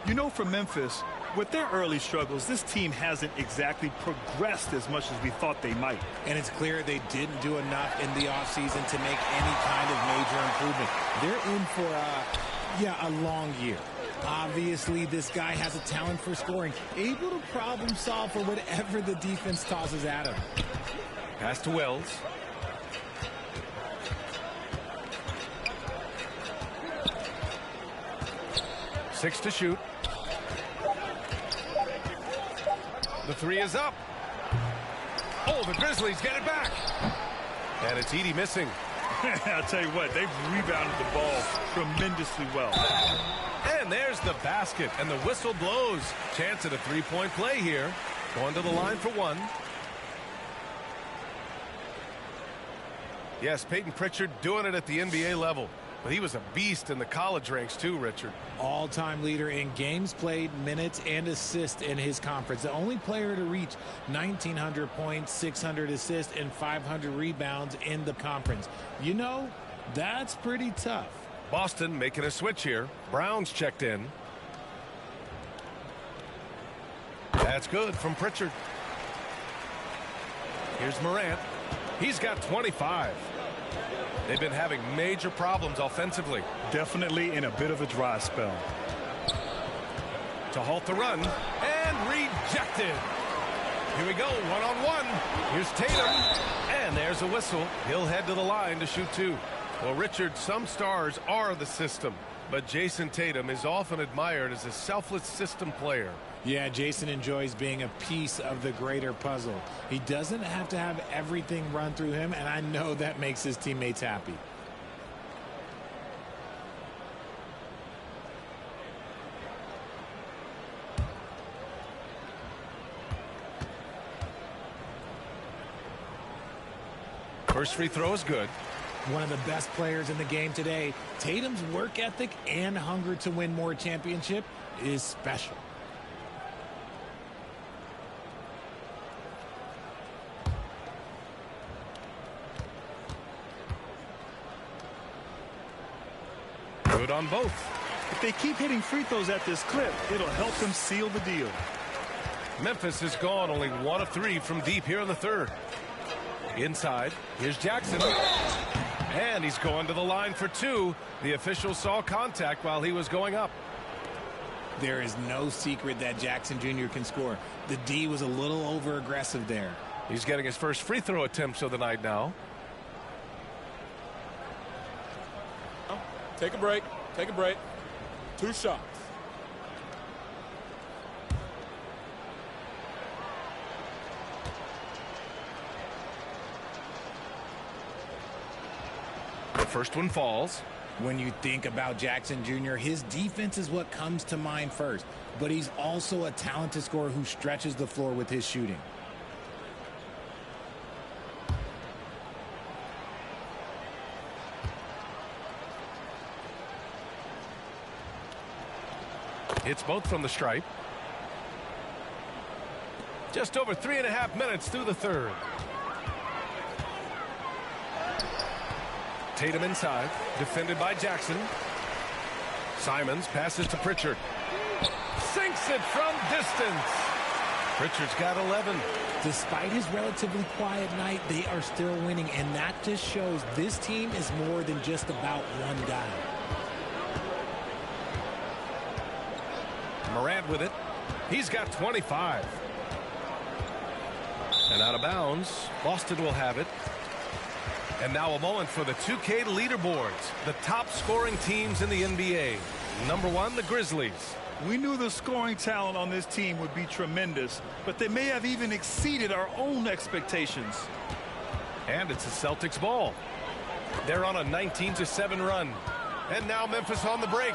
Speaker 7: You know, for Memphis, with their early struggles, this team hasn't exactly progressed as much as we thought they might.
Speaker 8: And it's clear they didn't do enough in the offseason to make any kind of major improvement. They're in for a long year. Obviously, this guy has a talent for scoring, able to problem solve for whatever the defense tosses at him.
Speaker 6: Pass to Wells. Six to shoot. The three is up. Oh, the Grizzlies get it back. And it's Edey missing.
Speaker 7: I'll tell you what, they've rebounded the ball tremendously well.
Speaker 6: And there's the basket, and the whistle blows. Chance at a three-point play here. Going to the line for one. Yes, Peyton Pritchard doing it at the NBA level. But he was a beast in the college ranks too, Richard.
Speaker 8: All-time leader in games played, minutes, and assists in his conference. The only player to reach 1,900 points, 600 assists, and 500 rebounds in the conference. You know, that's pretty tough.
Speaker 6: Boston making a switch here. Brown's checked in. That's good from Pritchard. Here's Morant. He's got 25. They've been having major problems offensively.
Speaker 7: Definitely in a bit of a dry spell.
Speaker 6: To halt the run. And rejected. Here we go, one-on-one. Here's Tatum. And there's a whistle. He'll head to the line to shoot two. Well, Richard, some stars are the system. But Jason Tatum is often admired as a selfless system player.
Speaker 8: Yeah, Jason enjoys being a piece of the greater puzzle. He doesn't have to have everything run through him, and I know that makes his teammates happy.
Speaker 6: First free throw is good.
Speaker 8: One of the best players in the game today. Tatum's work ethic and hunger to win more championship is special.
Speaker 6: Good on both.
Speaker 7: If they keep hitting free throws at this clip, it'll help them seal the deal.
Speaker 6: Memphis has gone only 1 of 3 from deep here in the third. Inside, here's Jackson. And he's going to the line for two. The official saw contact while he was going up.
Speaker 8: There is no secret that Jackson Jr. can score. The D was a little over-aggressive there.
Speaker 6: He's getting his first free throw attempts of the night now.
Speaker 15: Take a break. Take a break. 2 shots.
Speaker 6: The first one falls.
Speaker 8: When you think about Jackson Jr., his defense is what comes to mind first. But he's also a talented scorer who stretches the floor with his shooting.
Speaker 6: Hits both from the stripe. Just over 3.5 minutes through the third. Tatum inside, defended by Jackson. Simons passes to Pritchard. Sinks it from distance. Pritchard's got 11.
Speaker 8: Despite his relatively quiet night, they are still winning, and that just shows this team is more than just about one guy.
Speaker 6: Morant with it. He's got 25. And out of bounds, Boston will have it. And now a moment for the 2K leaderboards. The top scoring teams in the NBA. Number 1, the Grizzlies.
Speaker 7: We knew the scoring talent on this team would be tremendous, but they may have even exceeded our own expectations.
Speaker 6: And it's the Celtics ball. They're on a 19-7 run. And now Memphis on the break.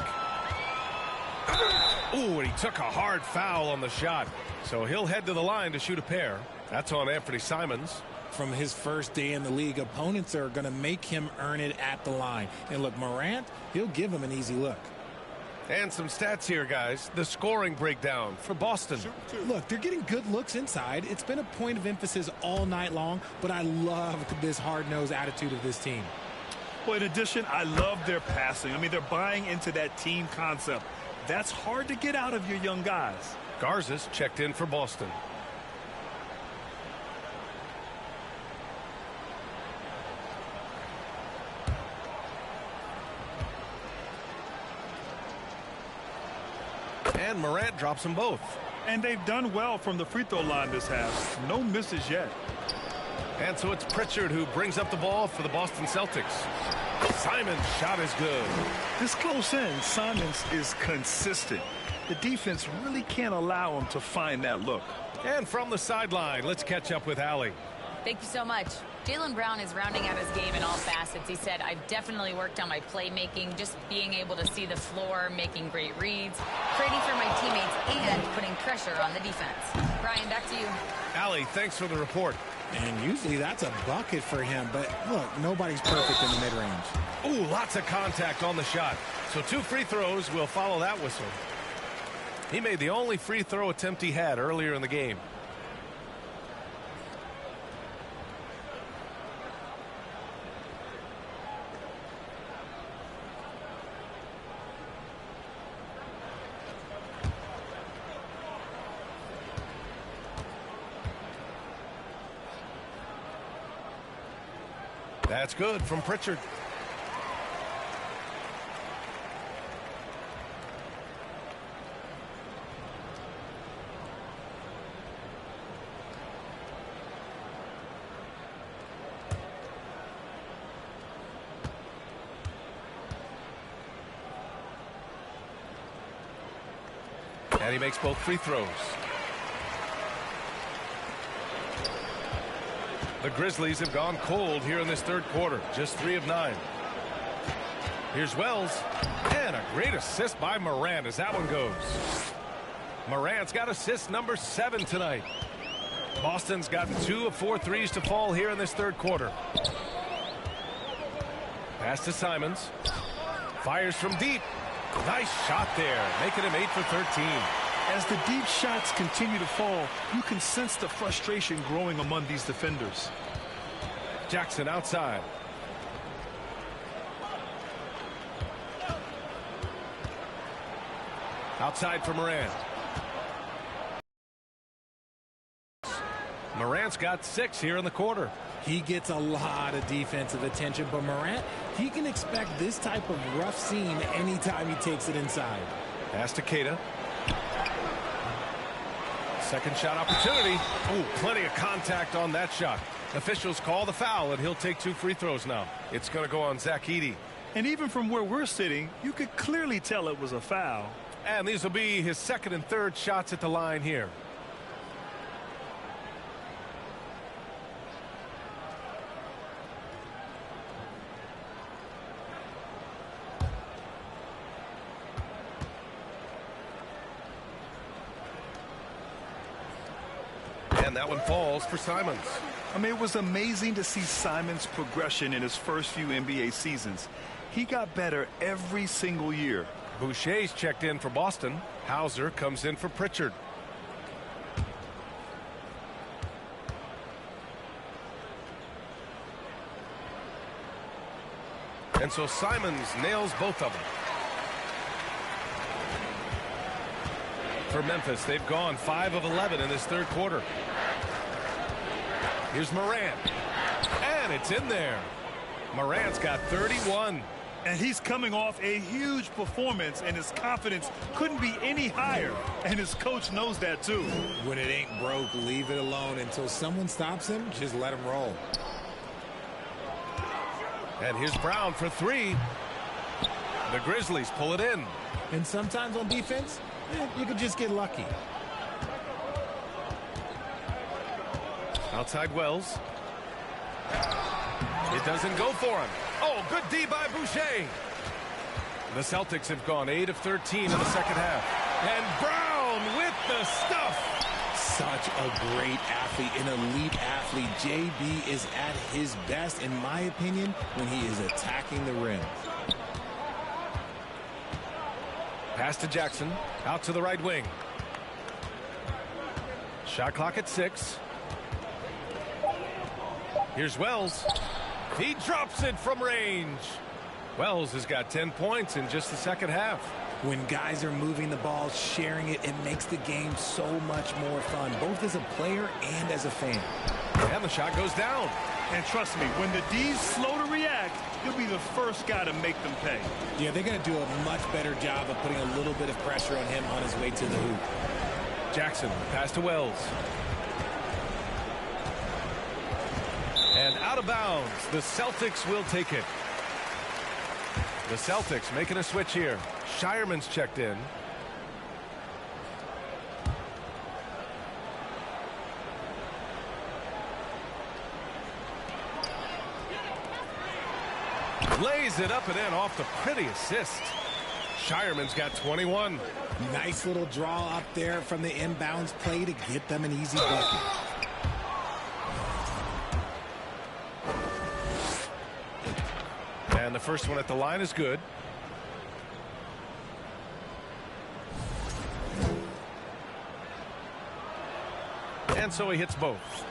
Speaker 6: Ooh, and he took a hard foul on the shot. So he'll head to the line to shoot a pair. That's on Anthony Simons.
Speaker 8: From his first day in the league, opponents are going to make him earn it at the line. And look, Morant, he'll give him an easy look.
Speaker 6: And some stats here, guys. The scoring breakdown for Boston.
Speaker 8: Look, they're getting good looks inside. It's been a point of emphasis all night long, but I love this hard-nosed attitude of this team.
Speaker 7: Well, in addition, I love their passing. I mean, they're buying into that team concept. That's hard to get out of your young guys.
Speaker 6: Garza's checked in for Boston. And Morant drops them both.
Speaker 7: And they've done well from the free throw line this half. No misses yet.
Speaker 6: And so it's Pritchard who brings up the ball for the Boston Celtics. Simons' shot is good.
Speaker 7: This close in, Simons is consistent. The defense really can't allow him to find that look.
Speaker 6: And from the sideline, let's catch up with Allie.
Speaker 10: Thank you so much. Jaylen Brown is rounding out his game in all facets. He said, I've definitely worked on my playmaking, just being able to see the floor, making great reads, creating for my teammates, and putting pressure on the defense. Brian, back to you.
Speaker 6: Allie, thanks for the report.
Speaker 8: And usually that's a bucket for him, but look, nobody's perfect in the mid-range.
Speaker 6: Ooh, lots of contact on the shot. So 2 free throws will follow that whistle. He made the only free throw attempt he had earlier in the game. That's good from Pritchard. And he makes both free throws. The Grizzlies have gone cold here in this third quarter. Just 3 of 9. Here's Wells. And a great assist by Morant as that one goes. Morant's got assist number 7 tonight. Boston's gotten 2 of 4 threes to fall here in this third quarter. Pass to Simons. Fires from deep. Nice shot there, making him 8 for 13.
Speaker 7: As the deep shots continue to fall, you can sense the frustration growing among these defenders.
Speaker 6: Jackson outside. Outside for Morant. Morant's got 6 here in the quarter.
Speaker 8: He gets a lot of defensive attention, but Morant, he can expect this type of rough scene anytime he takes it inside.
Speaker 6: Pass to Keita. Second shot opportunity. Oh, plenty of contact on that shot. Officials call the foul, and he'll take 2 free throws now. It's going to go on Zach Edey.
Speaker 7: And even from where we're sitting, you could clearly tell it was a foul.
Speaker 6: And these will be his second and third shots at the line here. And that one falls for Simons.
Speaker 7: I mean, it was amazing to see Simons' progression in his first few NBA seasons. He got better every single year.
Speaker 6: Boucher's checked in for Boston. Hauser comes in for Pritchard. And so Simons nails both of them. For Memphis, they've gone 5 of 11 in this third quarter. Here's Morant. And it's in there. Morant's got 31.
Speaker 7: And he's coming off a huge performance, and his confidence couldn't be any higher. And his coach knows that, too.
Speaker 8: When it ain't broke, leave it alone. Until someone stops him, just let him roll.
Speaker 6: And here's Brown for 3. The Grizzlies pull it in.
Speaker 8: And sometimes on defense, you could just get lucky.
Speaker 6: Outside Wells. It doesn't go for him. Oh, good D by Boucher. The Celtics have gone 8 of 13 in the second half. And Brown with the stuff.
Speaker 8: Such a great athlete, an elite athlete. JB is at his best, in my opinion, when he is attacking the rim.
Speaker 6: Pass to Jackson. Out to the right wing. Shot clock at 6. Here's Wells. He drops it from range. Wells has got 10 points in just the second half.
Speaker 8: When guys are moving the ball, sharing it, it makes the game so much more fun, both as a player and as a fan.
Speaker 6: And the shot goes down.
Speaker 7: And trust me, when the D's slow to react, he'll be the first guy to make them pay.
Speaker 8: Yeah, they're going to do a much better job of putting a little bit of pressure on him on his way to the hoop.
Speaker 6: Jackson, pass to Wells. And out of bounds, the Celtics will take it. The Celtics making a switch here. Shireman's checked in. Lays it up and in off the pretty assist. Shireman's got 21.
Speaker 8: Nice little draw up there from the inbounds play to get them an easy bucket.
Speaker 6: And the first one at the line is good. And so he hits both.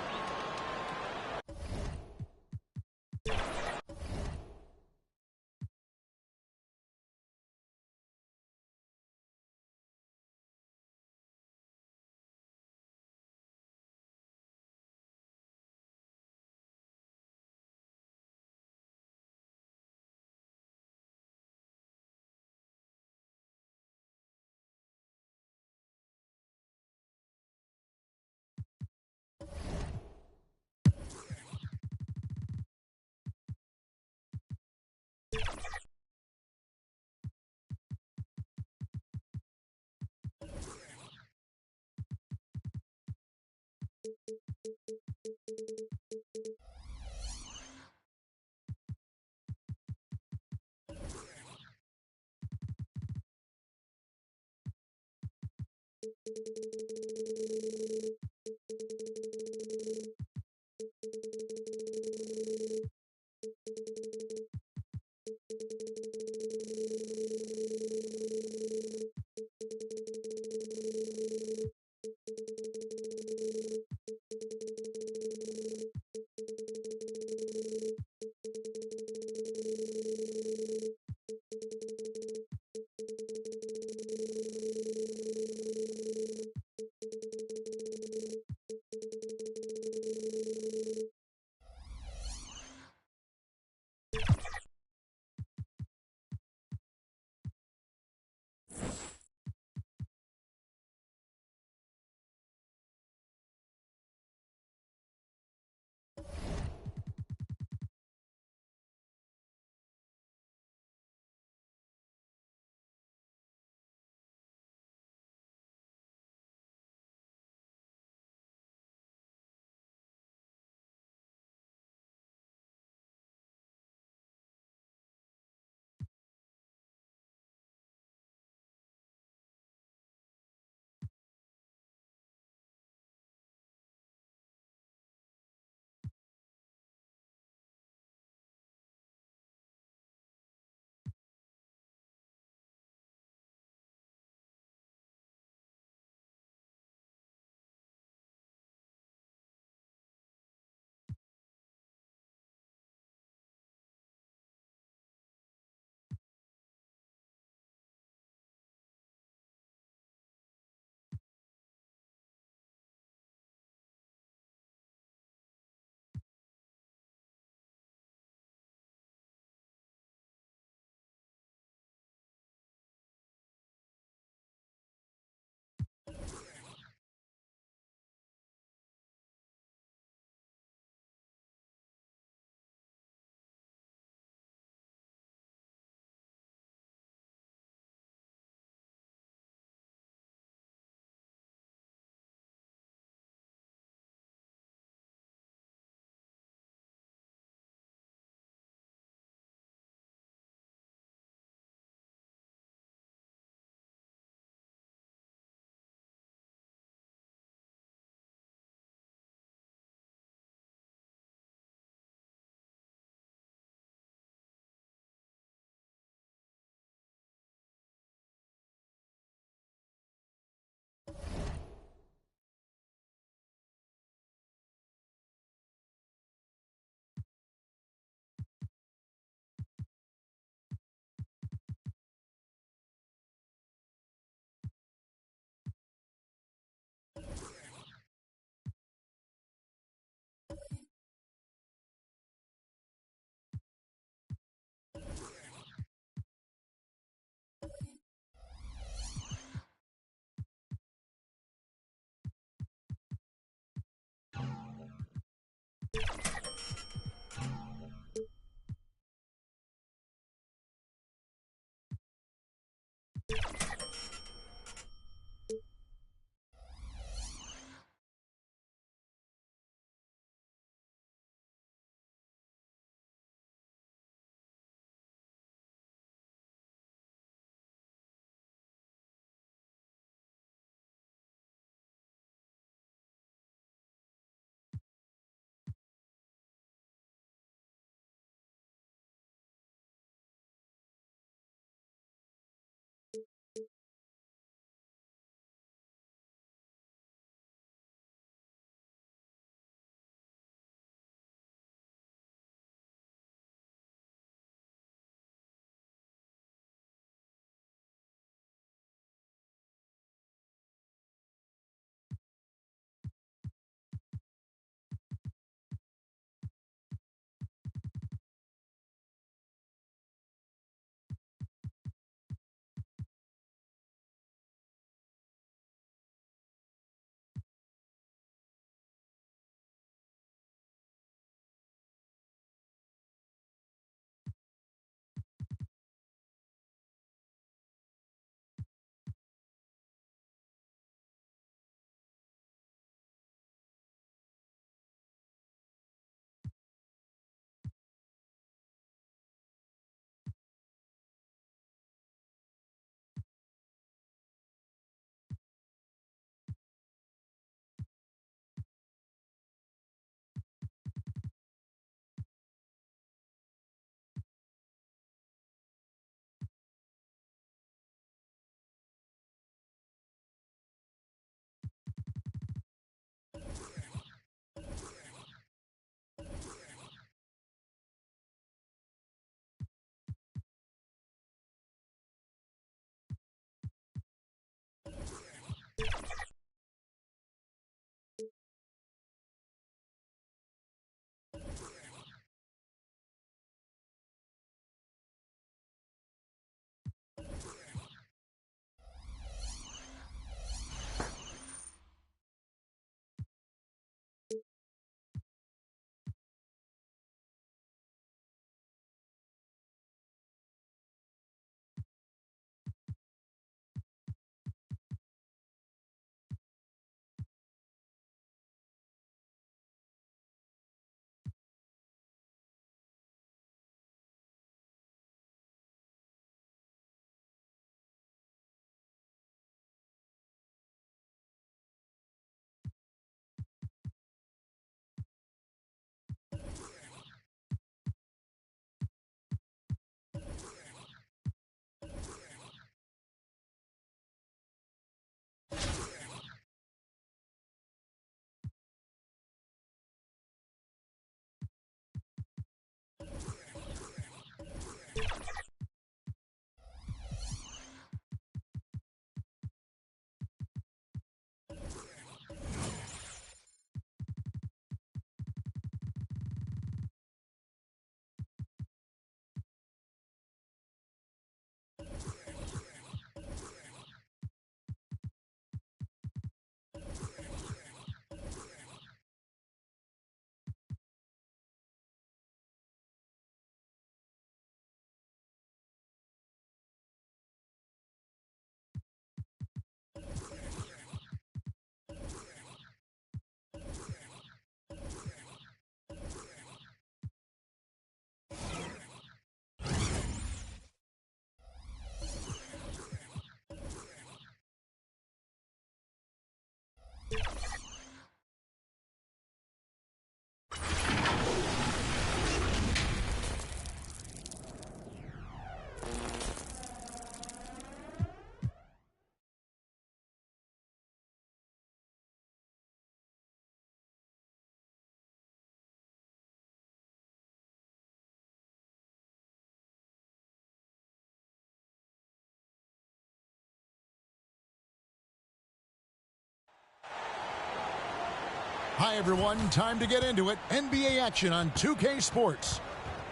Speaker 2: Hi, everyone. Time to get into it. NBA action on 2K Sports.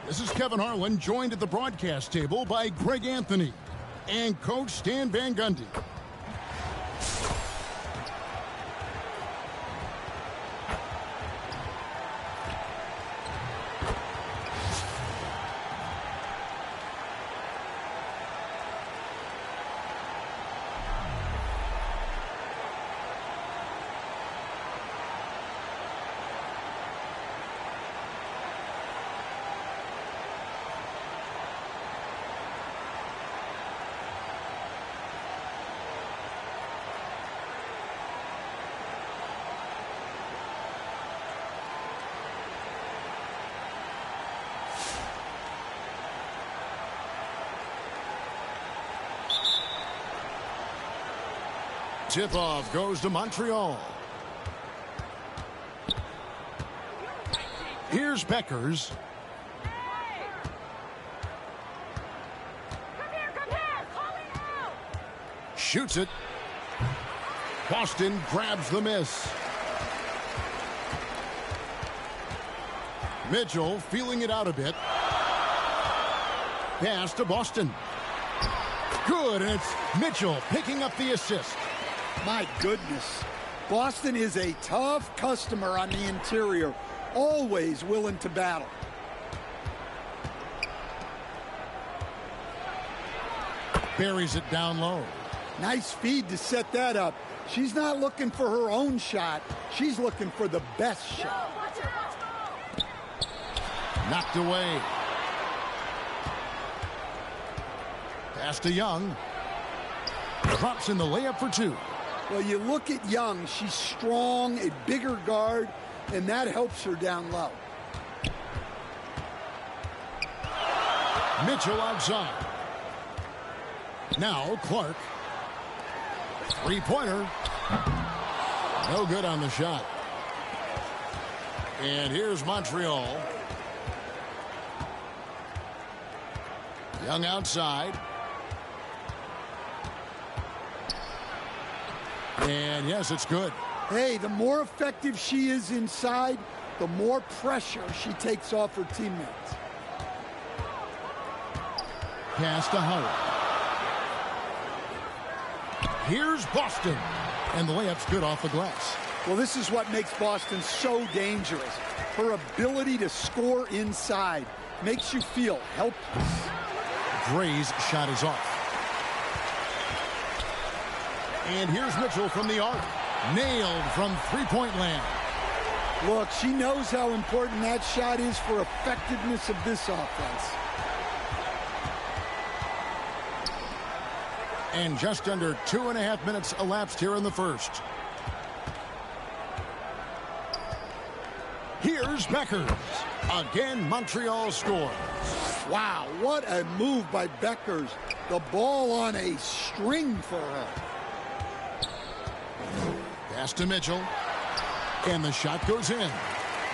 Speaker 2: This is Kevin Harlan, joined at the broadcast table by Greg Anthony and Coach Stan Van Gundy. Tip-off goes to Montreal. Here's Beckers. Shoots it. Boston grabs the miss. Mitchell feeling it out a bit. Pass to Boston. Good, and it's Mitchell picking up the assist.
Speaker 3: My goodness. Boston is a tough customer on the interior, always willing to battle.
Speaker 2: Buries it down low.
Speaker 3: Nice feed to set that up. She's not looking for her own shot. She's looking for the best shot.
Speaker 2: Knocked away. Pass to Young. Drops in the layup for two.
Speaker 3: Well, you look at Young. She's strong, a bigger guard, and that helps her down low.
Speaker 2: Mitchell outside. Now Clark. Three-pointer. No good on the shot. And here's Montreal. Young outside. And yes, it's good.
Speaker 3: Hey, the more effective she is inside, the more pressure she takes off her teammates.
Speaker 2: Pass to Howard. Here's Boston. And the layup's good off the glass.
Speaker 3: Well, this is what makes Boston so dangerous. Her ability to score inside makes you feel helpless.
Speaker 2: Gray's shot is off. And here's Mitchell from the arc. Nailed from three-point land.
Speaker 3: Look, she knows how important that shot is for effectiveness of this offense.
Speaker 2: And just under 2.5 minutes elapsed here in the first. Here's Beckers. Again, Montreal scores.
Speaker 3: Wow, what a move by Beckers. The ball on a string for her.
Speaker 2: Pass to Mitchell. And the shot goes in.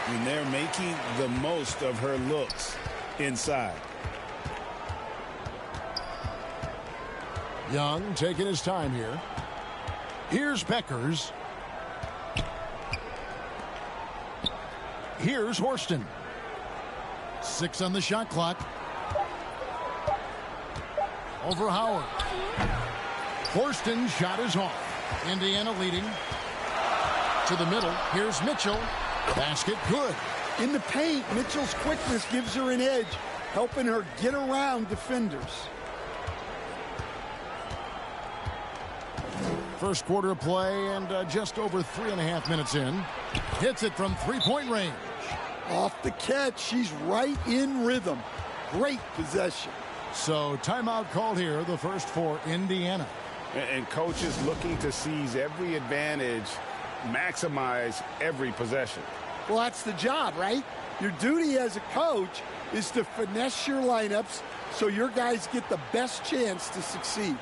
Speaker 16: And they're making the most of her looks inside.
Speaker 2: Young taking his time here. Here's Beckers. Here's Horston. 6 on the shot clock. Over Howard. Horston's shot is off. Indiana leading. To the middle. Here's Mitchell. Basket good.
Speaker 3: In the paint, Mitchell's quickness gives her an edge, helping her get around defenders.
Speaker 2: First quarter of play and just over 3.5 minutes in. Hits it from three-point range.
Speaker 3: Off the catch, she's right in rhythm. Great possession.
Speaker 2: So timeout called here, the first for Indiana.
Speaker 16: And coach is looking to seize every advantage, maximize every possession.
Speaker 3: Well, that's the job, right? Your duty as a coach is to finesse your lineups so your guys get the best chance to succeed.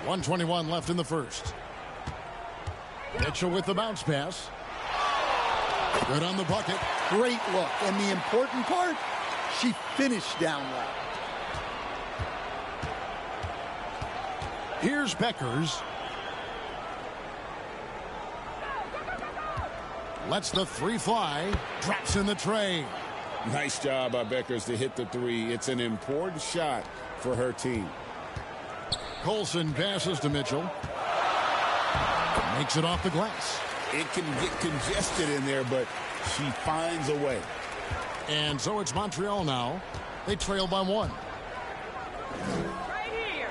Speaker 2: .121 left in the first. Mitchell with the bounce pass. Good on the bucket.
Speaker 3: Great look. And the important part, she finished down low.
Speaker 2: Here's Beckers. Lets the three fly. Drops in the tray.
Speaker 16: Nice job by Beckers to hit the three. It's an important shot for her team.
Speaker 2: Colson passes to Mitchell. Makes it off the glass.
Speaker 16: It can get congested in there, but she finds a way.
Speaker 2: And so it's Montreal now. They trail by 1.
Speaker 17: Right here.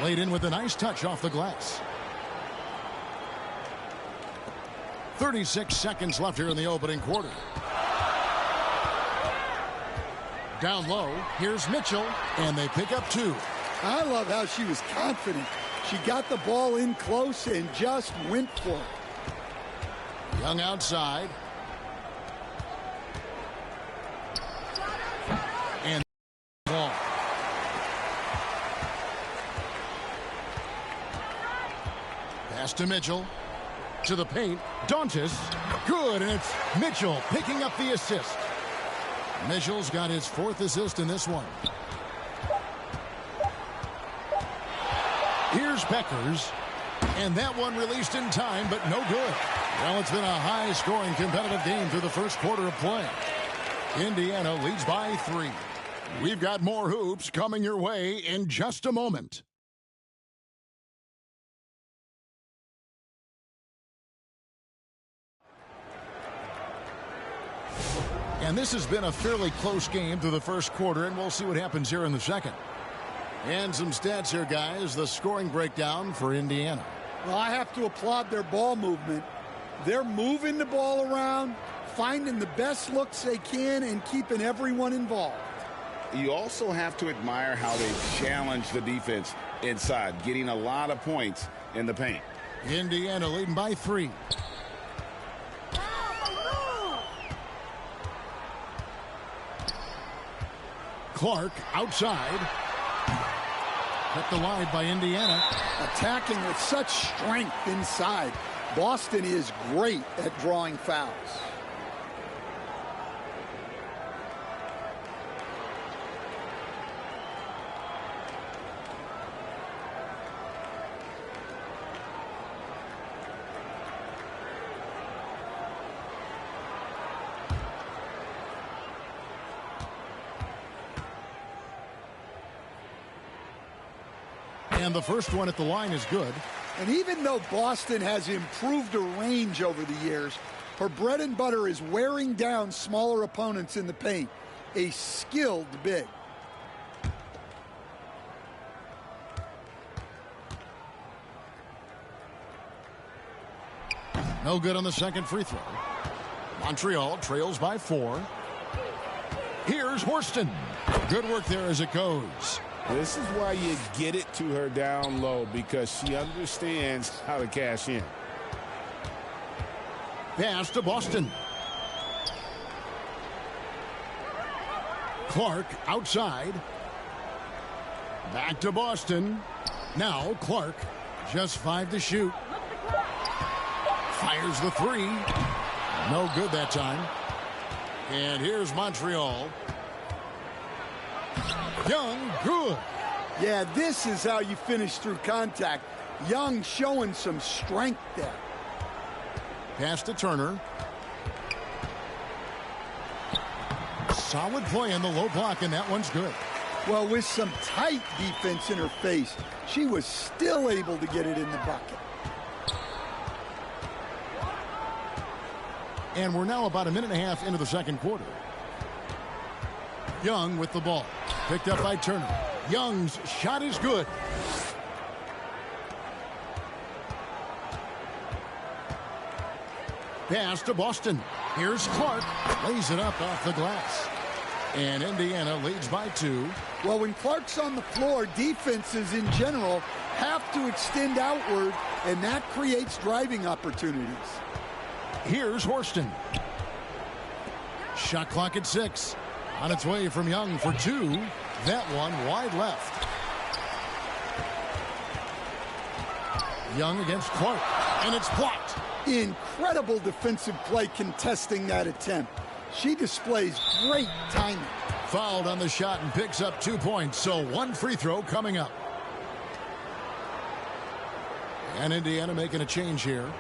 Speaker 2: Laid in with a nice touch off the glass. 36 seconds left here in the opening quarter. Down low, here's Mitchell, and they pick up 2.
Speaker 3: I love how she was confident. She got the ball in close and just went for it.
Speaker 2: Young outside. And ball. Pass to Mitchell. To the paint. Dantas. Good, and it's Mitchell picking up the assist. Mitchell's got his 4th assist in this one. Here's Beckers. And that one released in time, but no good. Well, it's been a high-scoring competitive game through the first quarter of play. Indiana leads by 3. We've got more hoops coming your way in just a moment. And this has been a fairly close game through the first quarter, and we'll see what happens here in the second. And some stats here, guys. The scoring breakdown for Indiana.
Speaker 3: Well, I have to applaud their ball movement. They're moving the ball around, finding the best looks they can, and keeping everyone involved.
Speaker 16: You also have to admire how they challenge the defense inside, getting a lot of points in the paint.
Speaker 2: Indiana leading by 3. Clark outside. Cut the line by Indiana.
Speaker 3: Attacking with such strength inside. Boston is great at drawing fouls.
Speaker 2: And the first one at the line is good.
Speaker 3: And even though Boston has improved her range over the years, her bread and butter is wearing down smaller opponents in the paint. A skilled big.
Speaker 2: No good on the second free throw. Montreal trails by 4. Here's Horston. Good work there as it goes.
Speaker 16: This is why you get it to her down low, because she understands how to cash in.
Speaker 2: Pass to Boston. Clark outside. Back to Boston. Now Clark, just 5 to shoot. Fires the 3. No good that time. And here's Montreal. Young, good.
Speaker 3: Yeah, this is how you finish through contact. Young showing some strength there.
Speaker 2: Pass to Turner. Solid play in the low block, and that one's good.
Speaker 3: Well, with some tight defense in her face, she was still able to get it in the bucket.
Speaker 2: And we're now about a minute and a half into the second quarter. Young with the ball. Picked up by Turner. Young's shot is good. Pass to Boston. Here's Clark. Lays it up off the glass. And Indiana leads by 2.
Speaker 3: Well, when Clark's on the floor, defenses in general have to extend outward, and that creates driving opportunities.
Speaker 2: Here's Horston. Shot clock at 6. On its way from Young for 2. That one wide left. Young against Clark. And it's blocked.
Speaker 3: Incredible defensive play contesting that attempt. She displays great timing.
Speaker 2: Fouled on the shot and picks up 2 points. So 1 free throw coming up. And Indiana making a change here.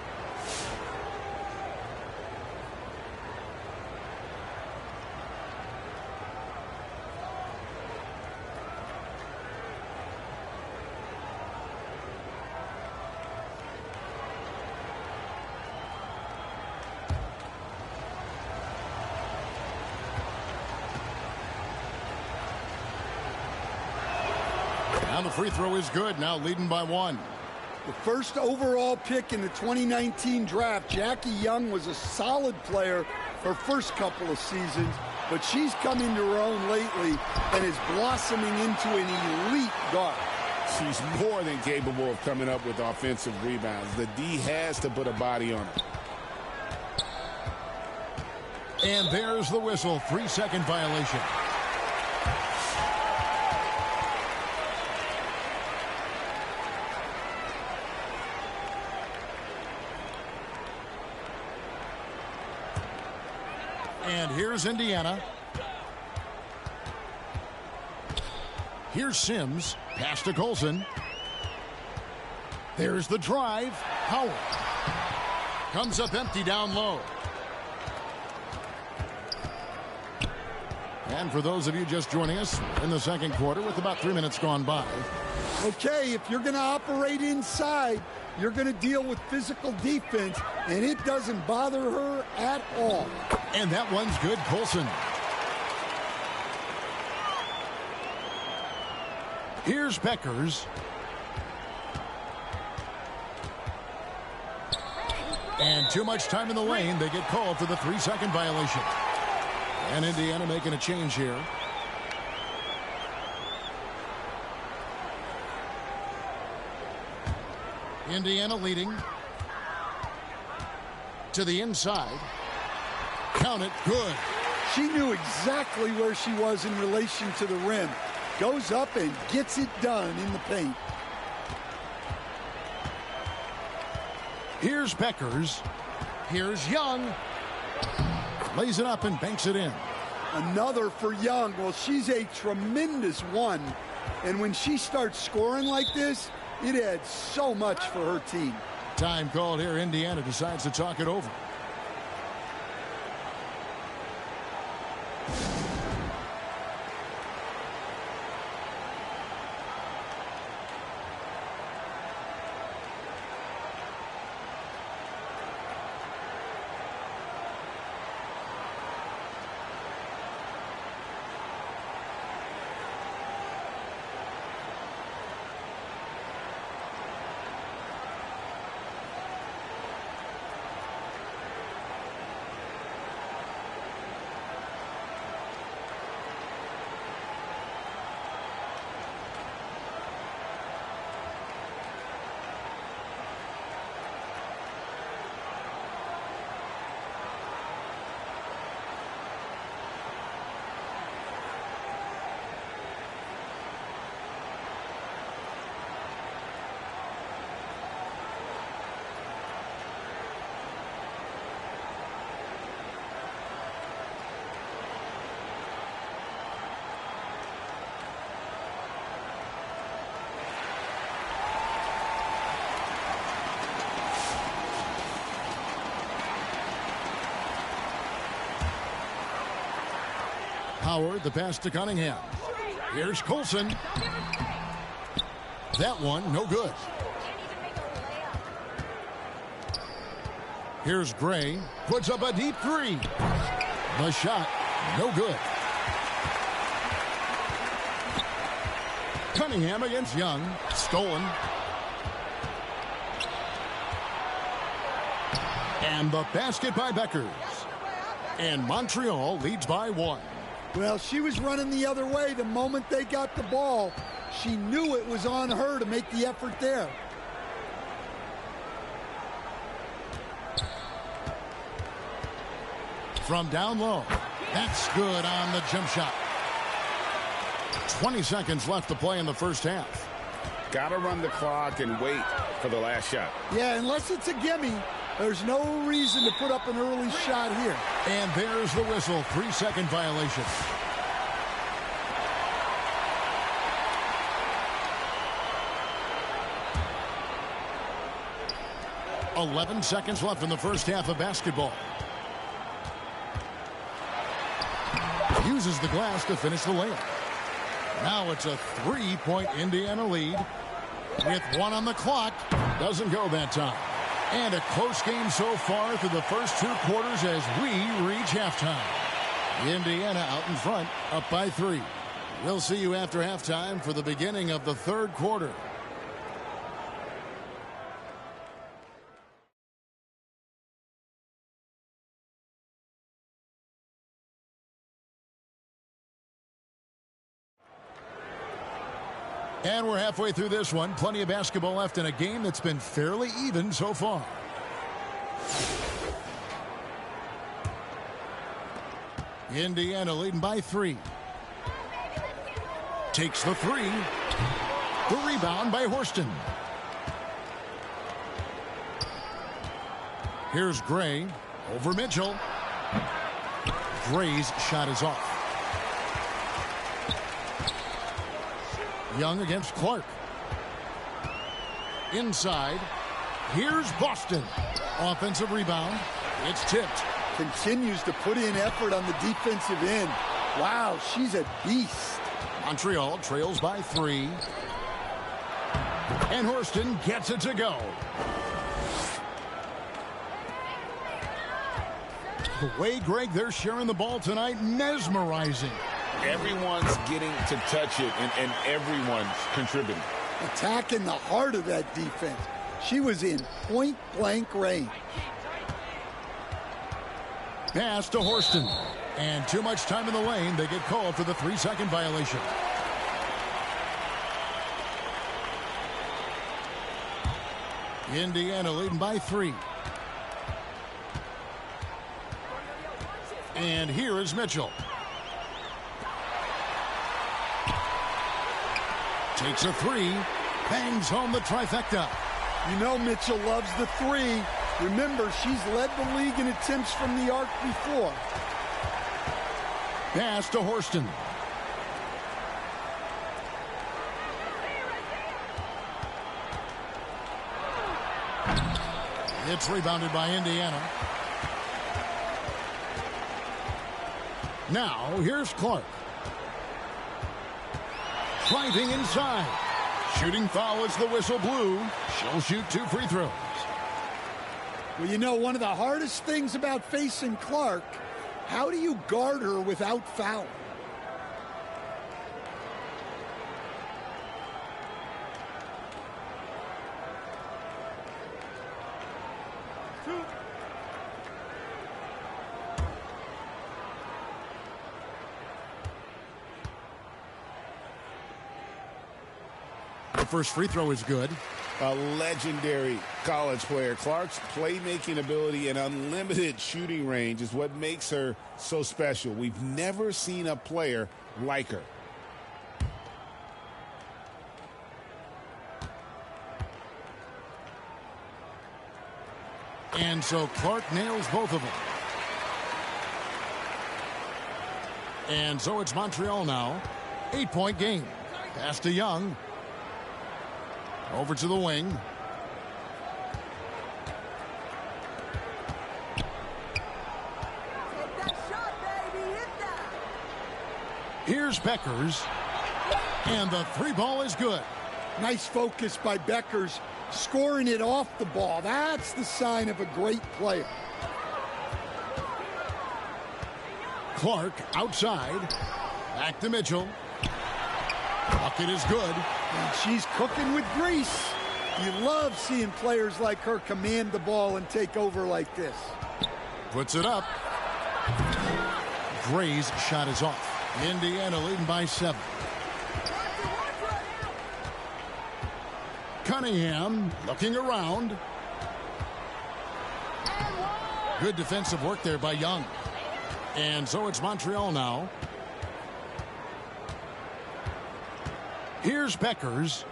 Speaker 2: And the free throw is good, now leading by 1.
Speaker 3: The first overall pick in the 2019 draft, Jackie Young was a solid player her first couple of seasons, but she's come into her own lately and is blossoming into an elite guard.
Speaker 16: She's more than capable of coming up with offensive rebounds. The D has to put a body on her.
Speaker 2: And there's the whistle, 3-second violation. And here's Indiana. Here's Sims. Pass to Colson. There's the drive. Howard. Comes up empty down low. And for those of you just joining us in the second quarter with about 3 minutes gone by.
Speaker 3: Okay, if you're going to operate inside, you're going to deal with physical defense, and it doesn't bother her at all.
Speaker 2: And that one's good, Colson. Here's Beckers. And too much time in the lane. They get called for the 3-second violation. And Indiana making a change here. Indiana leading. To the inside. Count it. Good.
Speaker 3: She knew exactly where she was in relation to the rim. Goes up and gets it done in the paint.
Speaker 2: Here's Beckers. Here's Young. Lays it up and banks it in.
Speaker 3: Another for Young. Well, she's a tremendous one. And when she starts scoring like this, it adds so much for her team.
Speaker 2: Time called here. Indiana decides to talk it over. Howard, the pass to Cunningham. Here's Colson. That one, no good. Here's Gray. Puts up a deep three. The shot, no good. Cunningham against Young. Stolen. And the basket by Beckers. And Montreal leads by 1.
Speaker 3: Well, she was running the other way the moment they got the ball. She knew it was on her to make the effort there.
Speaker 2: From down low. That's good on the jump shot. 20 seconds left to play in the first half.
Speaker 16: Got to run the clock and wait for the last shot.
Speaker 3: Yeah, unless it's a gimme, there's no reason to put up an early shot here.
Speaker 2: And there's the whistle. 3-second violation. "11 seconds left in the first half of basketball. Uses the glass to finish the layup. Now it's a 3-point Indiana lead. With 1 on the clock. Doesn't go that time. And a close game so far through the first 2 quarters as we reach halftime. Indiana out in front, up by 3. We'll see you after halftime for the beginning of the third quarter. And we're halfway through this one. Plenty of basketball left in a game that's been fairly even so far. Indiana leading by 3. Takes the 3. The rebound by Horston. Here's Gray over Mitchell. Gray's shot is off. Young against Clark. Inside. Here's Boston. Offensive rebound. It's tipped.
Speaker 3: Continues to put in effort on the defensive end. Wow, she's a beast.
Speaker 2: Montreal trails by 3. And Horston gets it to go. The way, Greg, they're sharing the ball tonight, mesmerizing.
Speaker 16: Everyone's getting to touch it, and everyone's contributing.
Speaker 3: Attacking the heart of that defense. She was in point-blank range.
Speaker 2: Pass to Horston. And too much time in the lane. They get called for the 3-second violation. Indiana leading by 3. And here is Mitchell. Takes a 3. Bangs home the trifecta.
Speaker 3: You know Mitchell loves the 3. Remember, she's led the league in attempts from the arc before.
Speaker 2: Pass to Horston. It's rebounded by Indiana. Now, here's Clark. Driving inside. Shooting foul as the whistle blew. She'll shoot 2 free throws.
Speaker 3: Well, you know, one of the hardest things about facing Clark, how do you guard her without fouling?
Speaker 2: The first free throw is good.
Speaker 16: A legendary college player. Clark's playmaking ability and unlimited shooting range is what makes her so special. We've never seen a player like her.
Speaker 2: And so Clark nails both of them. And so it's Montreal now. 8-point game. Pass to Young. Over to the wing.
Speaker 17: Take that shot, baby. Hit that.
Speaker 2: Here's Beckers. And the 3 ball is good.
Speaker 3: Nice focus by Beckers. Scoring it off the ball. That's the sign of a great player.
Speaker 2: Clark outside. Back to Mitchell. Bucket is good.
Speaker 3: And she's cooking with grease. You love seeing players like her command the ball and take over like this.
Speaker 2: Puts it up. Gray's shot is off. Indiana leading by 7. Cunningham looking around. Good defensive work there by Young. And so it's Montreal now. Here's Beckers.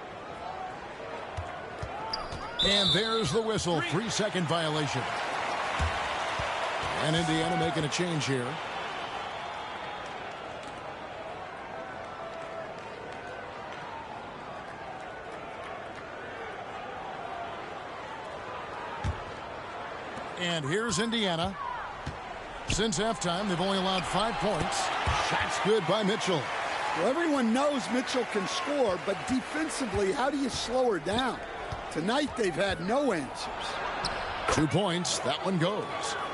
Speaker 2: And there's the whistle. 3-second violation. And Indiana making a change here. And here's Indiana. Since halftime, they've only allowed 5 points. Shots good by Mitchell.
Speaker 3: Well, everyone knows Mitchell can score, but defensively, how do you slow her down? Tonight, they've had no answers.
Speaker 2: 2 points. That one goes.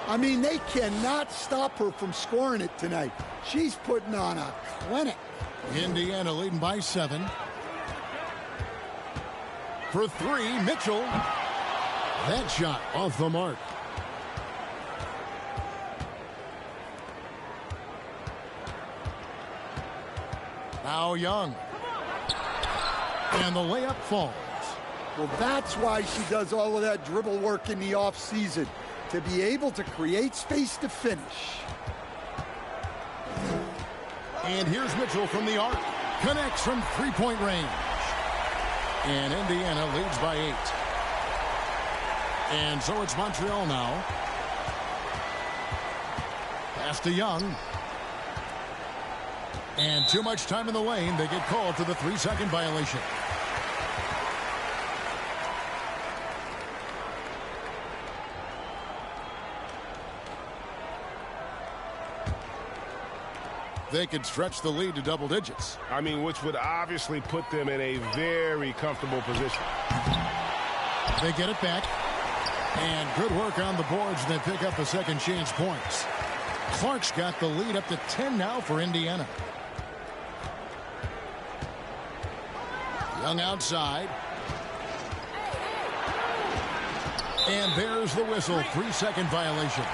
Speaker 3: I mean, they cannot stop her from scoring it tonight. She's putting on a clinic.
Speaker 2: Indiana leading by 7. For 3, Mitchell. That shot off the mark. Now Young. And the layup falls.
Speaker 3: Well, that's why she does all of that dribble work in the offseason, to be able to create space to finish.
Speaker 2: And here's Mitchell from the arc. Connects from 3-point range. And Indiana leads by 8. And so it's Montreal now. Pass to Young. And too much time in the lane. They get called for the 3-second violation. they could stretch the lead to double digits.
Speaker 18: I mean, which would obviously put them in a very comfortable position.
Speaker 2: They get it back. And good work on the boards, and they pick up the second chance points. Clark's got the lead up to 10 now for Indiana. Young outside. And there's the whistle. 3-second violation.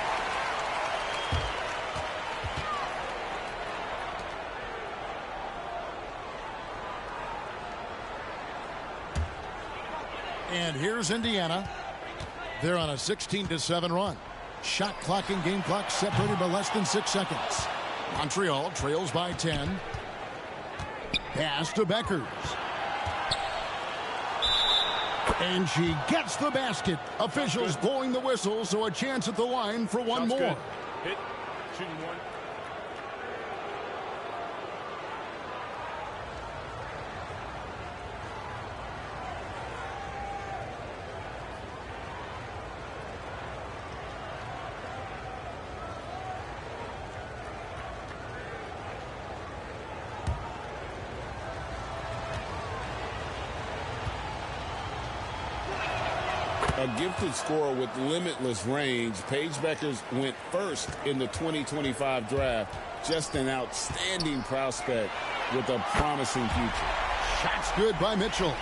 Speaker 2: And here's Indiana. They're on a 16-7 run. Shot clock and game clock separated by less than 6 seconds. Montreal trails by 10. Pass to Beckers. And she gets the basket. Officials blowing the whistle, so a chance at the line for one more.
Speaker 18: Good. Hit. Shooting one.
Speaker 16: A gifted scorer with limitless range, Paige Beckers went first in the 2025 draft. Just an outstanding prospect with a promising future.
Speaker 2: Shots good by Mitchell.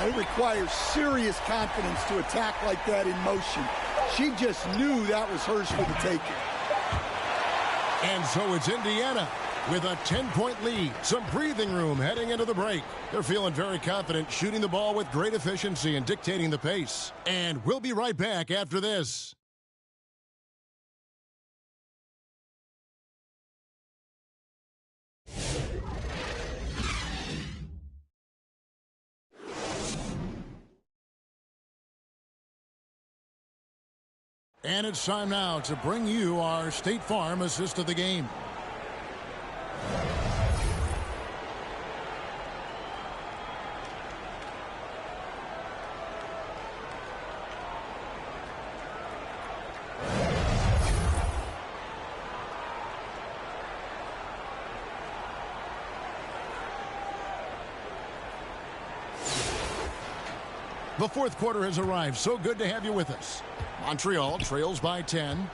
Speaker 3: It requires serious confidence to attack like that in motion. She just knew that was hers for the taking.
Speaker 2: And so it's Indiana with a 10-point lead. Some breathing room heading into the break. They're feeling very confident, shooting the ball with great efficiency and dictating the pace. And we'll be right back after this. And it's time now to bring you our State Farm assist of the game. The fourth quarter has arrived. So good to have you with us. Montreal trails by 10.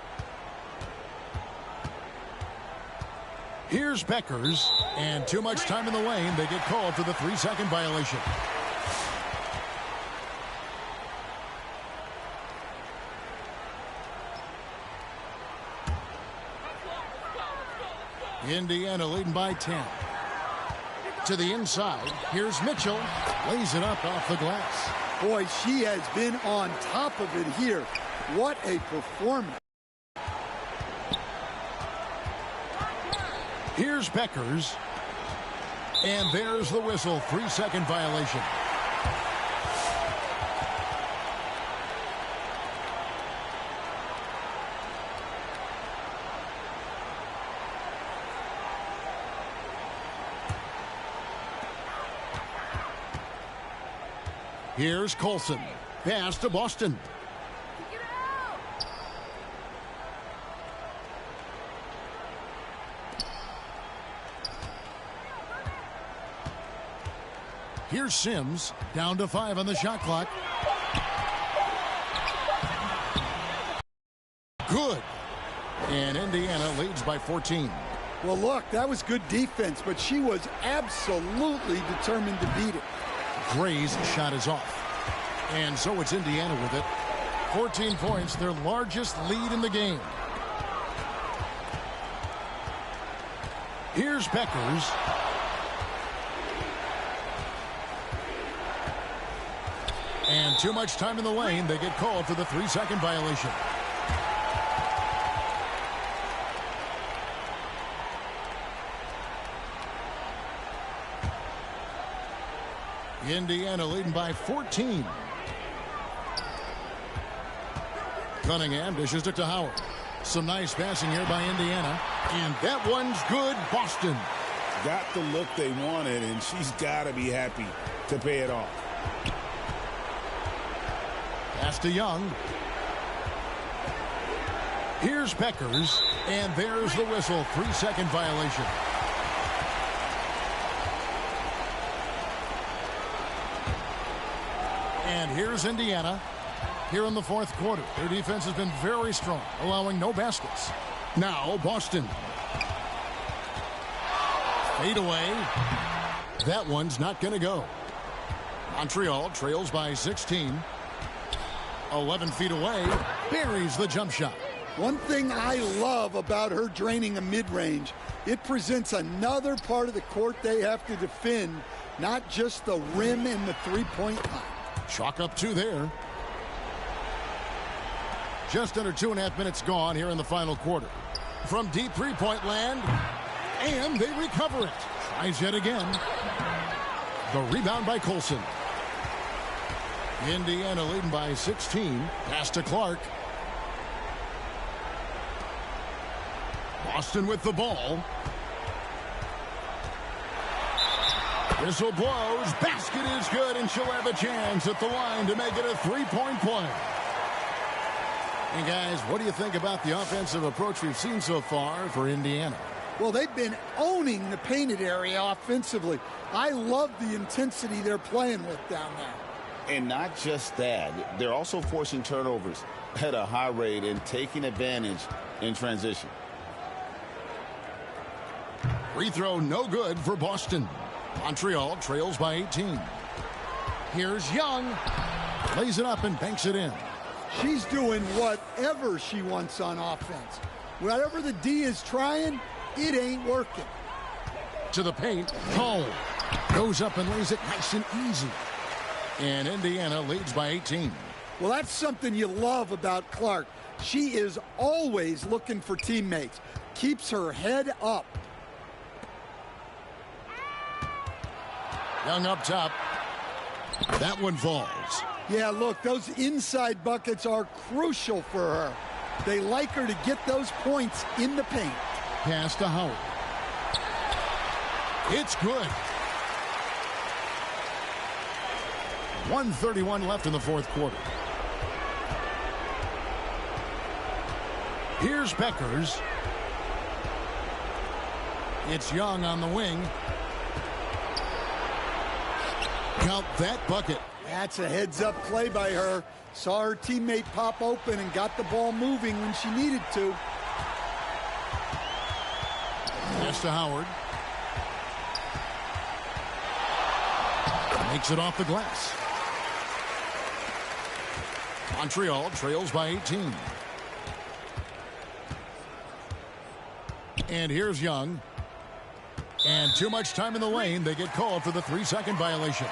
Speaker 2: Here's Beckers, and too much time in the lane. They get called for the 3-second violation. Indiana leading by 10. To the inside, here's Mitchell. Lays it up off the glass.
Speaker 3: Boy, she has been on top of it here. What a performance.
Speaker 2: Here's Beckers. And there's the whistle. 3-second violation. Here's Colson. Pass to Boston. Here's Sims. Down to 5 on the shot clock. Good. And Indiana leads by 14.
Speaker 3: Well, look, that was good defense, but she was absolutely determined to beat it.
Speaker 2: Gray's shot is off. And so it's Indiana with it. 14 points, their largest lead in the game. Here's Beckers. And too much time in the lane. They get called for the 3-second violation. Indiana leading by 14. Cunningham dishes it to Howard. Some nice passing here by Indiana. And that one's good. Boston.
Speaker 16: Got the look they wanted, and she's got to be happy to pay it off.
Speaker 2: Pass to Young. Here's Beckers. And there's the whistle. 3-second violation. here's Indiana. Here in the fourth quarter, their defense has been very strong, allowing no baskets. Now Boston. Fade away. That one's not going to go. Montreal trails by 16. 11 feet away. Buries the jump shot.
Speaker 3: One thing I love about her draining a mid-range, it presents another part of the court they have to defend, not just the rim and the three-point line.
Speaker 2: Chalk up 2 there. Just under 2.5 minutes gone here in the final quarter. From deep three-point land, and they recover it. Tries yet again. The rebound by Colson. Indiana leading by 16. Pass to Clark. Boston with the ball. Whistle blows. Basket is good, and she'll have a chance at the line to make it a three-point play. And guys, what do you think about the offensive approach we've seen so far for Indiana?
Speaker 3: Well, they've been owning the painted area offensively. I love the intensity they're playing with down there.
Speaker 16: And not just that, they're also forcing turnovers at a high rate and taking advantage in transition.
Speaker 2: Free throw no good for Boston. Montreal trails by 18. Here's Young. Lays it up and banks it in.
Speaker 3: She's doing whatever she wants on offense. Whatever the D is trying, it ain't working.
Speaker 2: To the paint. Cole goes up and lays it nice and easy. And Indiana leads by 18.
Speaker 3: Well, that's something you love about Clark. She is always looking for teammates. Keeps her head up.
Speaker 2: Young up top. That one falls.
Speaker 3: Yeah, look, those inside buckets are crucial for her. They like her to get those points in the paint.
Speaker 2: Pass to Howard. It's good. 1:31 left in the fourth quarter. Here's Beckers. It's Young on the wing. Count that bucket.
Speaker 3: That's a heads-up play by her. Saw her teammate pop open and got the ball moving when she needed to.
Speaker 2: Pass to Howard. Makes it off the glass. Montreal trails by 18. And here's Young. And too much time in the lane. They get called for the 3-second violation.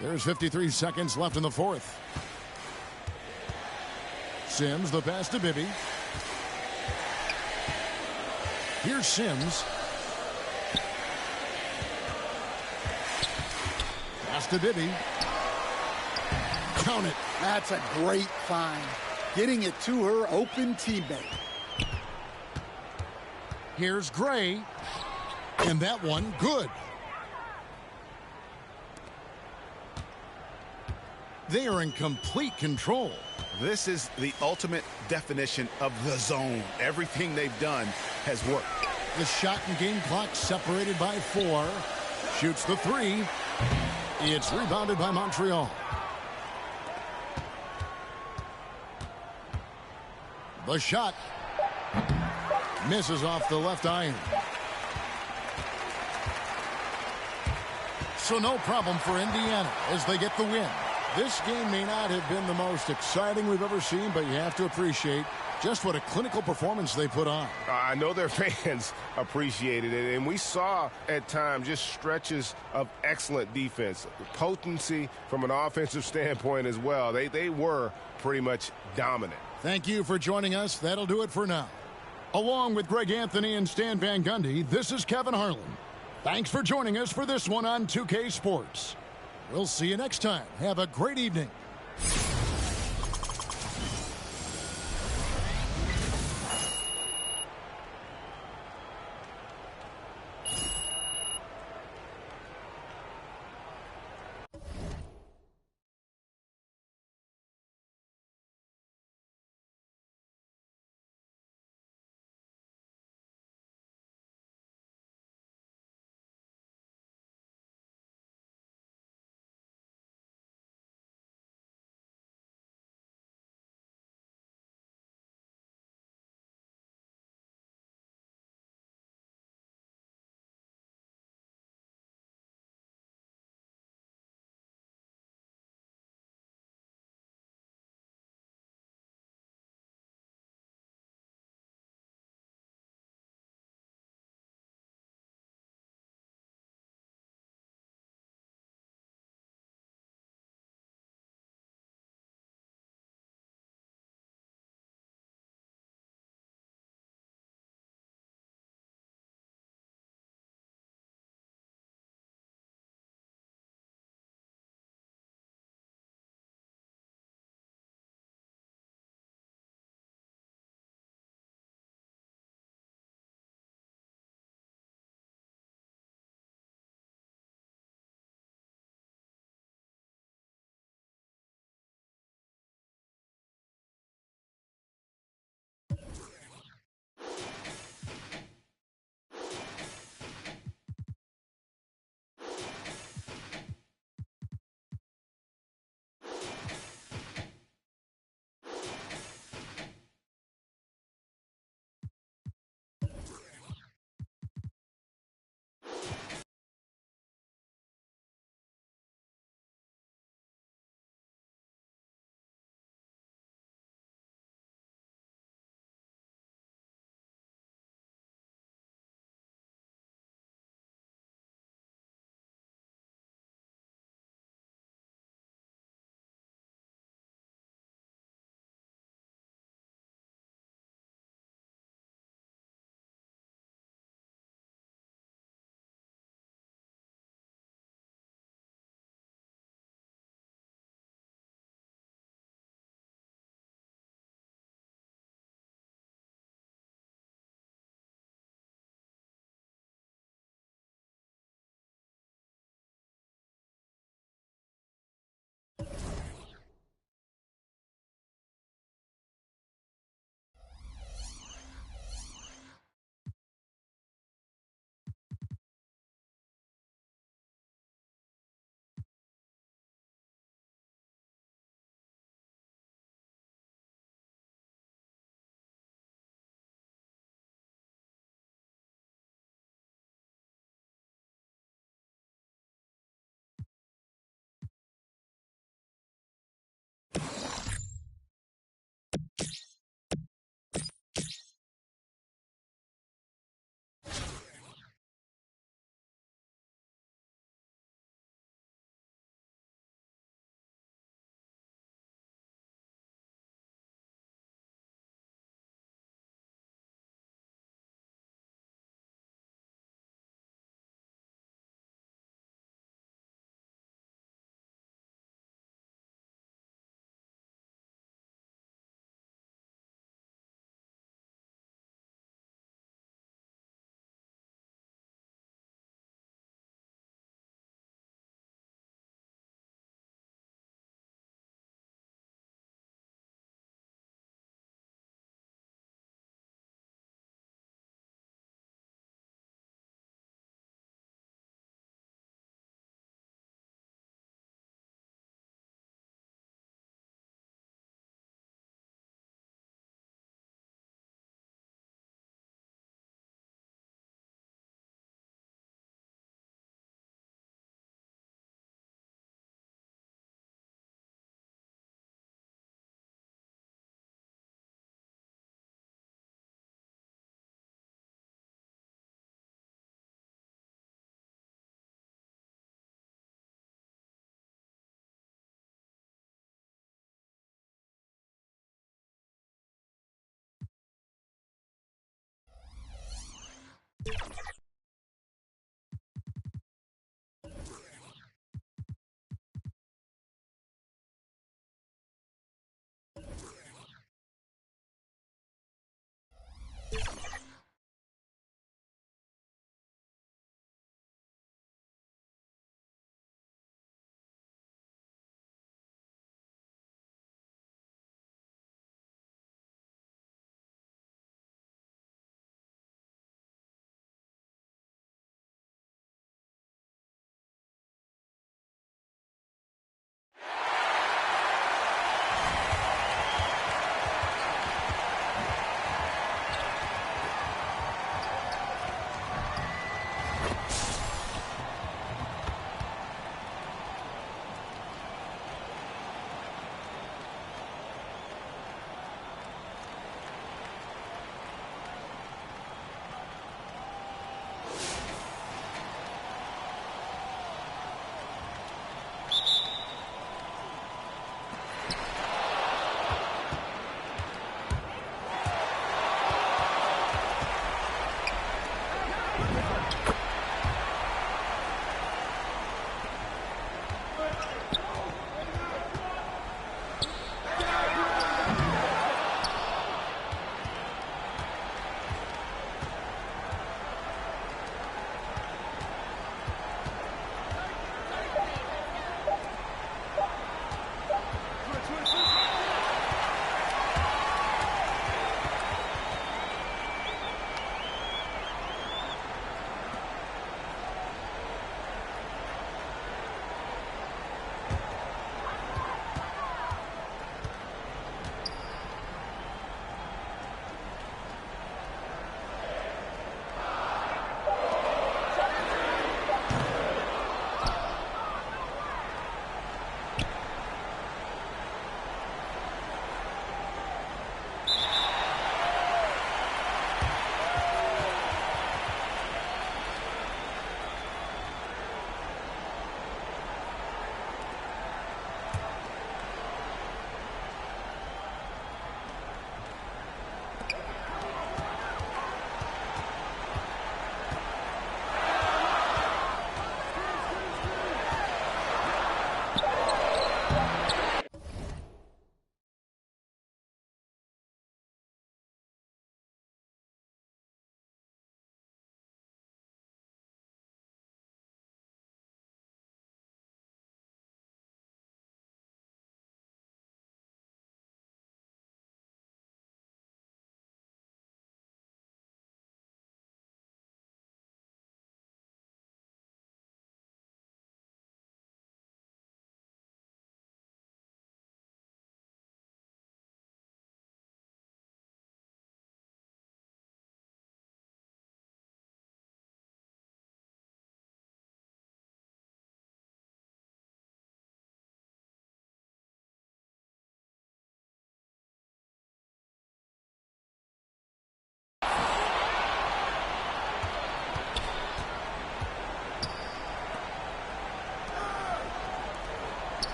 Speaker 2: There's 53 seconds left in the fourth. Sims, the pass to Bibby. Here's Sims. Pass to Bibby. Count it.
Speaker 3: That's a great find. Getting it to her open teammate.
Speaker 2: Here's Gray. And that one, good. They are in complete control.
Speaker 18: This is the ultimate definition of the zone. Everything they've done has worked.
Speaker 2: The shot and game clock separated by 4. Shoots the 3. It's rebounded by Montreal. The shot misses off the left iron. So no problem for Indiana as they get the win. This game may not have been the most exciting we've ever seen, but you have to appreciate just what a clinical performance they put on.
Speaker 18: I know their fans appreciated it, and we saw at times just stretches of excellent defense, potency from an offensive standpoint as well. They were pretty much dominant.
Speaker 2: Thank you for joining us. That'll do it for now. Along with Greg Anthony and Stan Van Gundy, this is Kevin Harlan. Thanks for joining us for this one on 2K Sports. We'll see you next time. Have a great evening.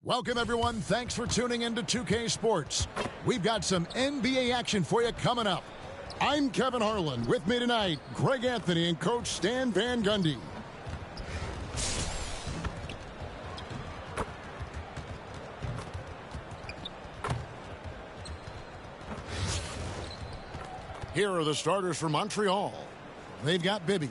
Speaker 2: Welcome, everyone. Thanks for tuning in to 2K Sports. We've got some NBA action for you coming up. I'm Kevin Harlan. With me tonight, Greg Anthony and Coach Stan Van Gundy. Here are the starters for Montreal. They've got Bibby.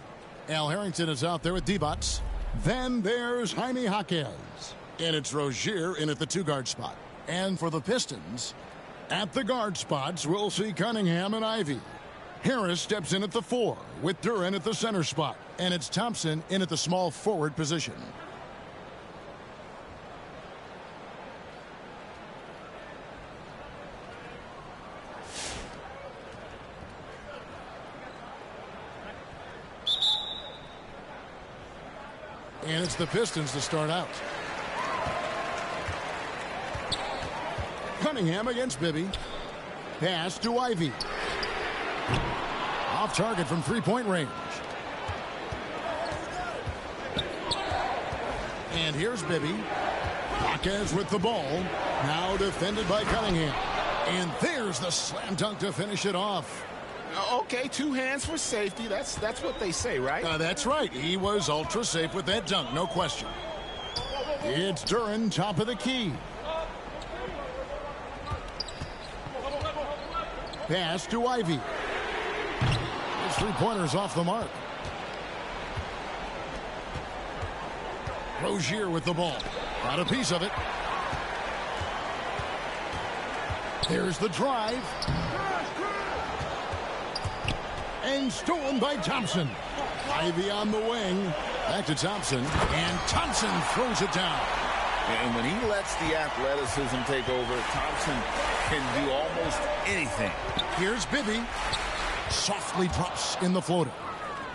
Speaker 2: Al Harrington is out there with D-Bots. Then there's Jaime Jaquez. And it's Rozier in at the two-guard spot. And for the Pistons, at the guard spots, we'll see Cunningham and Ivy. Harris steps in at the 4, with Duran at the center spot. And it's Thompson in at the small forward position. And it's the Pistons to start out. Cunningham against Bibby. Pass to Ivy. Off target from three-point range. And here's Bibby. Blocked Jaquez with the ball. Now defended by Cunningham. And there's the slam dunk to finish it off.
Speaker 16: Okay, 2 hands for safety. That's what they say, right?
Speaker 2: That's right. He was ultra safe with that dunk, no question. It's Duren, top of the key. Pass to Ivy. His 3-pointer's off the mark. Rozier with the ball. Got a piece of it. There's the drive. And stolen by Thompson. Ivy on the wing. Back to Thompson. And Thompson throws it down.
Speaker 16: And when he lets the athleticism take over, Thompson can do almost anything.
Speaker 2: Here's Bibby. Softly drops in the floater.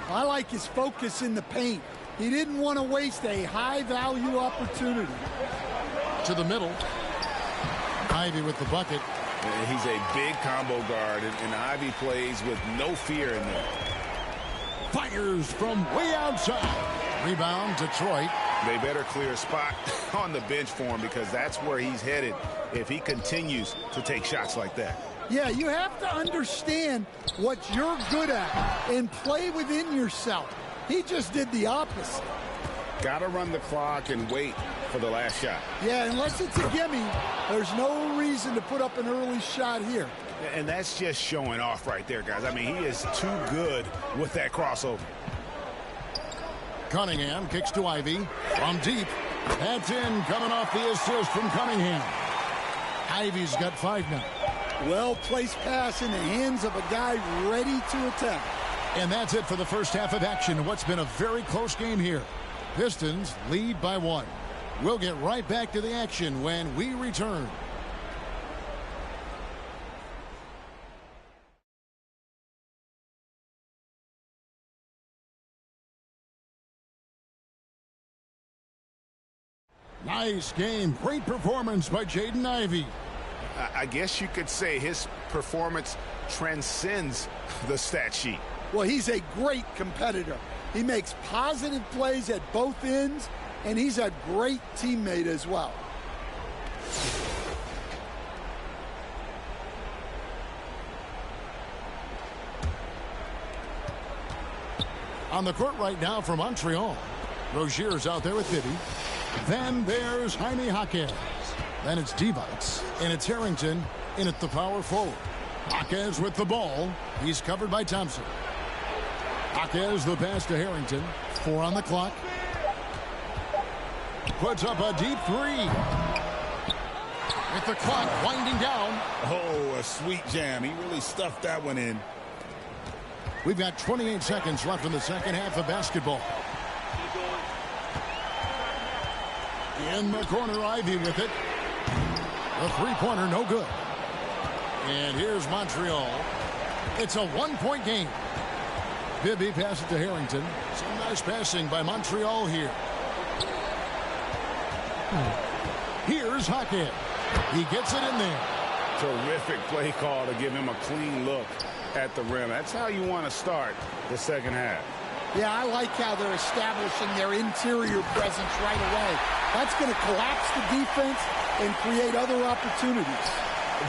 Speaker 3: I like his focus in the paint. He didn't want to waste a high-value opportunity.
Speaker 2: To the middle. Ivy with the bucket.
Speaker 16: He's a big combo guard, and Ivy plays with no fear in there.
Speaker 2: Fires from way outside. Rebound, Detroit.
Speaker 16: They better clear a spot on the bench for him because that's where he's headed if he continues to take shots like that.
Speaker 3: Yeah, you have to understand what you're good at and play within yourself. He just did the opposite.
Speaker 16: Got to run the clock and wait for the last shot.
Speaker 3: Yeah, unless it's a gimme, there's no reason to put up an early shot here.
Speaker 16: And that's just showing off right there, guys. I mean, he is too good with that crossover.
Speaker 2: Cunningham kicks to Ivy from deep. That's in, coming off the assist from Cunningham. Ivy's got 5 now.
Speaker 3: Well-placed pass in the hands of a guy ready to attack.
Speaker 2: And that's it for the first half of action. What's been a very close game here. Pistons lead by 1. We'll get right back to the action when we return. Nice game. Great performance by Jaden Ivey.
Speaker 16: I guess you could say his performance transcends the stat sheet.
Speaker 3: Well, he's a great competitor. He makes positive plays at both ends, and he's a great teammate as well.
Speaker 2: On the court right now for Montreal. Rozier's out there with Bibby. Then there's Jaime Jaquez. Then it's Divac, and it's Harrington in at the power forward. Jaquez with the ball. He's covered by Thompson. Jaquez the pass to Harrington. 4 on the clock. Puts up a deep 3. With the clock winding down.
Speaker 16: Oh, a sweet jam. He really stuffed that one in.
Speaker 2: We've got 28 seconds left in the second half of basketball. In the corner, Ivy with it. The 3-pointer, no good. And here's Montreal. It's a 1-point game. Bibby passes it to Harrington. Some nice passing by Montreal here. Here's Jaquez. He gets it in there.
Speaker 16: Terrific play call to give him a clean look at the rim. That's how you want to start the second half.
Speaker 3: Yeah, I like how they're establishing their interior presence right away. That's going to collapse the defense and create other opportunities.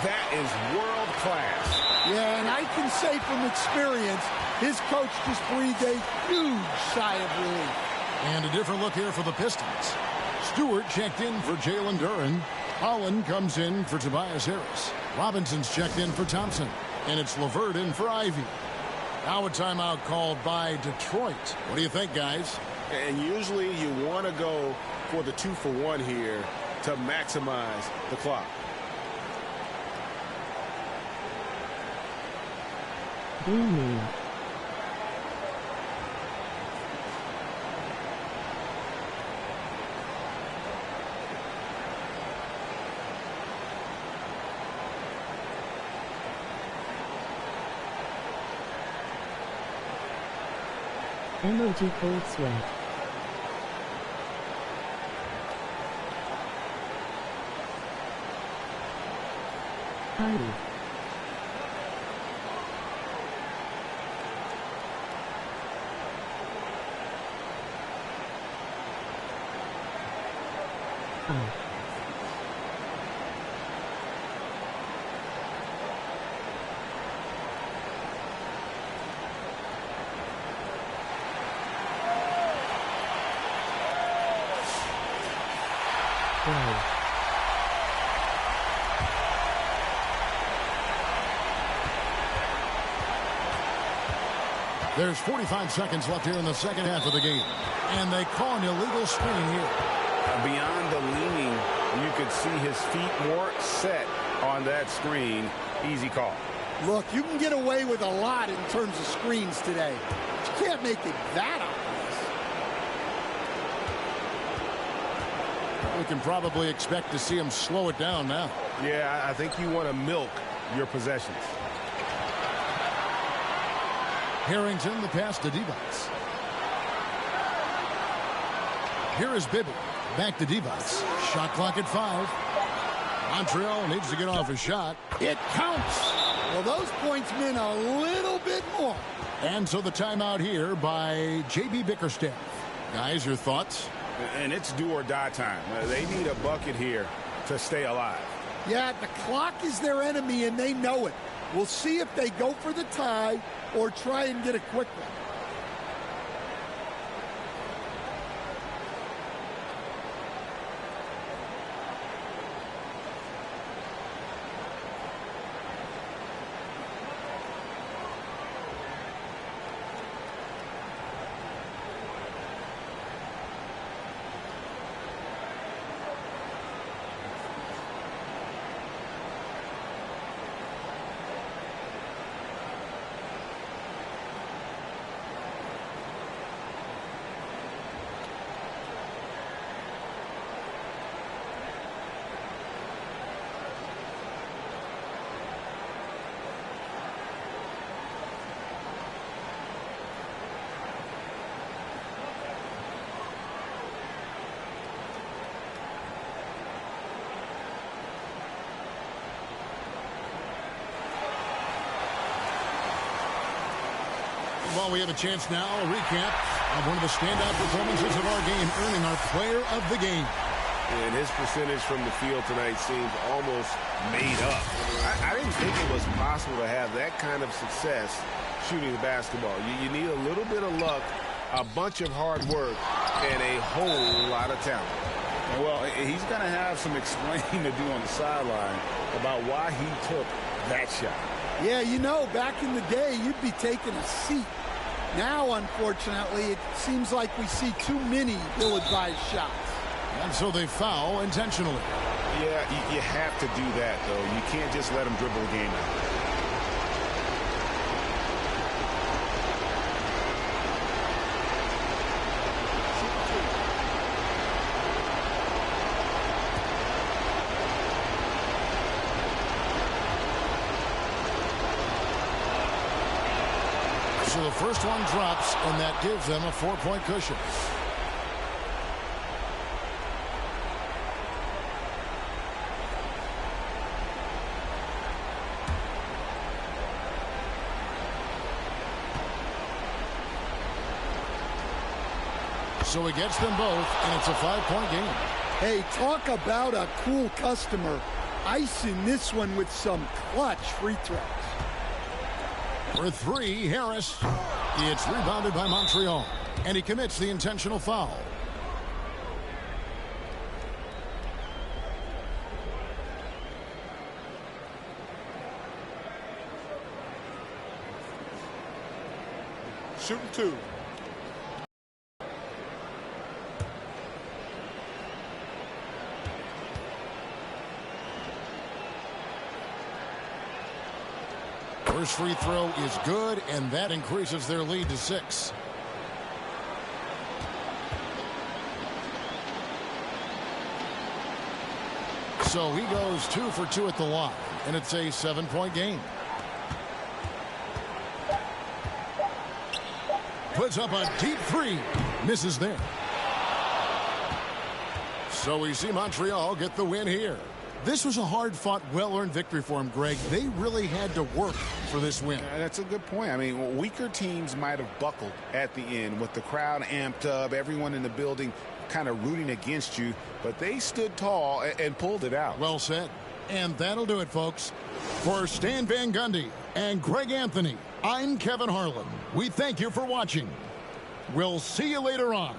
Speaker 16: That is world class.
Speaker 3: Yeah, and I can say from experience, his coach just breathed a huge sigh of relief.
Speaker 2: And a different look here for the Pistons. Stewart checked in for Jalen Duren. Holland comes in for Tobias Harris. Robinson's checked in for Thompson. And it's LeVert in for Ivy. Now a timeout called by Detroit. What do you think, guys?
Speaker 18: And usually you want to go for the 2-for-1 here to maximize the clock.
Speaker 1: Blue. Emoji cold sweat. Heidi. play.
Speaker 2: There's 45 seconds left here in the second half of the game. And they call an illegal screen here.
Speaker 16: Beyond the leaning, you could see his feet more set on that screen. Easy call.
Speaker 3: Look, you can get away with a lot in terms of screens today. You can't make it that obvious.
Speaker 2: We can probably expect to see him slow it down now.
Speaker 18: Yeah, I think you want to milk your possessions.
Speaker 2: Harrington, the pass to Divac. Here is Bibby. Back to Divac. Shot clock at 5. Montreal needs to get off a shot. It counts.
Speaker 3: Well, those points mean a little bit more.
Speaker 2: And so the timeout here by J.B. Bickerstaff. Guys, your thoughts?
Speaker 16: And it's do or die time. They need a bucket here to stay alive.
Speaker 3: Yeah, the clock is their enemy, and they know it. We'll see if they go for the tie or try and get a quick one.
Speaker 2: Well, we have a chance now, a recap of one of the standout performances of our game, earning our player of the game.
Speaker 18: And his percentage from the field tonight seems almost made up. I didn't think it was possible to have that kind of success shooting the basketball. You need a little bit of luck, a bunch of hard work, and a whole lot of talent.
Speaker 16: Well, he's going to have some explaining to do on the sideline about why he took that shot.
Speaker 3: Yeah, you know, back in the day, you'd be taking a seat. Now, unfortunately, it seems like we see too many ill-advised shots.
Speaker 2: And so they foul intentionally.
Speaker 16: Yeah, you have to do that, though. You can't just let them dribble the game out.
Speaker 2: So the first one drops, and that gives them a 4-point cushion. So he gets them both, and it's a 5-point game.
Speaker 3: Hey, talk about a cool customer. Icing this one with some clutch free throws.
Speaker 2: For 3, Harris. It's rebounded by Montreal, and he commits the intentional foul.
Speaker 15: Shooting 2.
Speaker 2: First free throw is good, and that increases their lead to 6. So he goes 2 for 2 at the line, and it's a 7-point game. Puts up a deep 3. Misses there. So we see Montreal get the win here. This was a hard-fought, well-earned victory for him, Greg. They really had to work for this win.
Speaker 16: That's a good point. I mean, weaker teams might have buckled at the end with the crowd amped up, everyone in the building kind of rooting against you, but they stood tall and pulled it out.
Speaker 2: Well said. And that'll do it, folks. For Stan Van Gundy and Greg Anthony, I'm Kevin Harlan. We thank you for watching. We'll see you later on.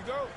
Speaker 7: go.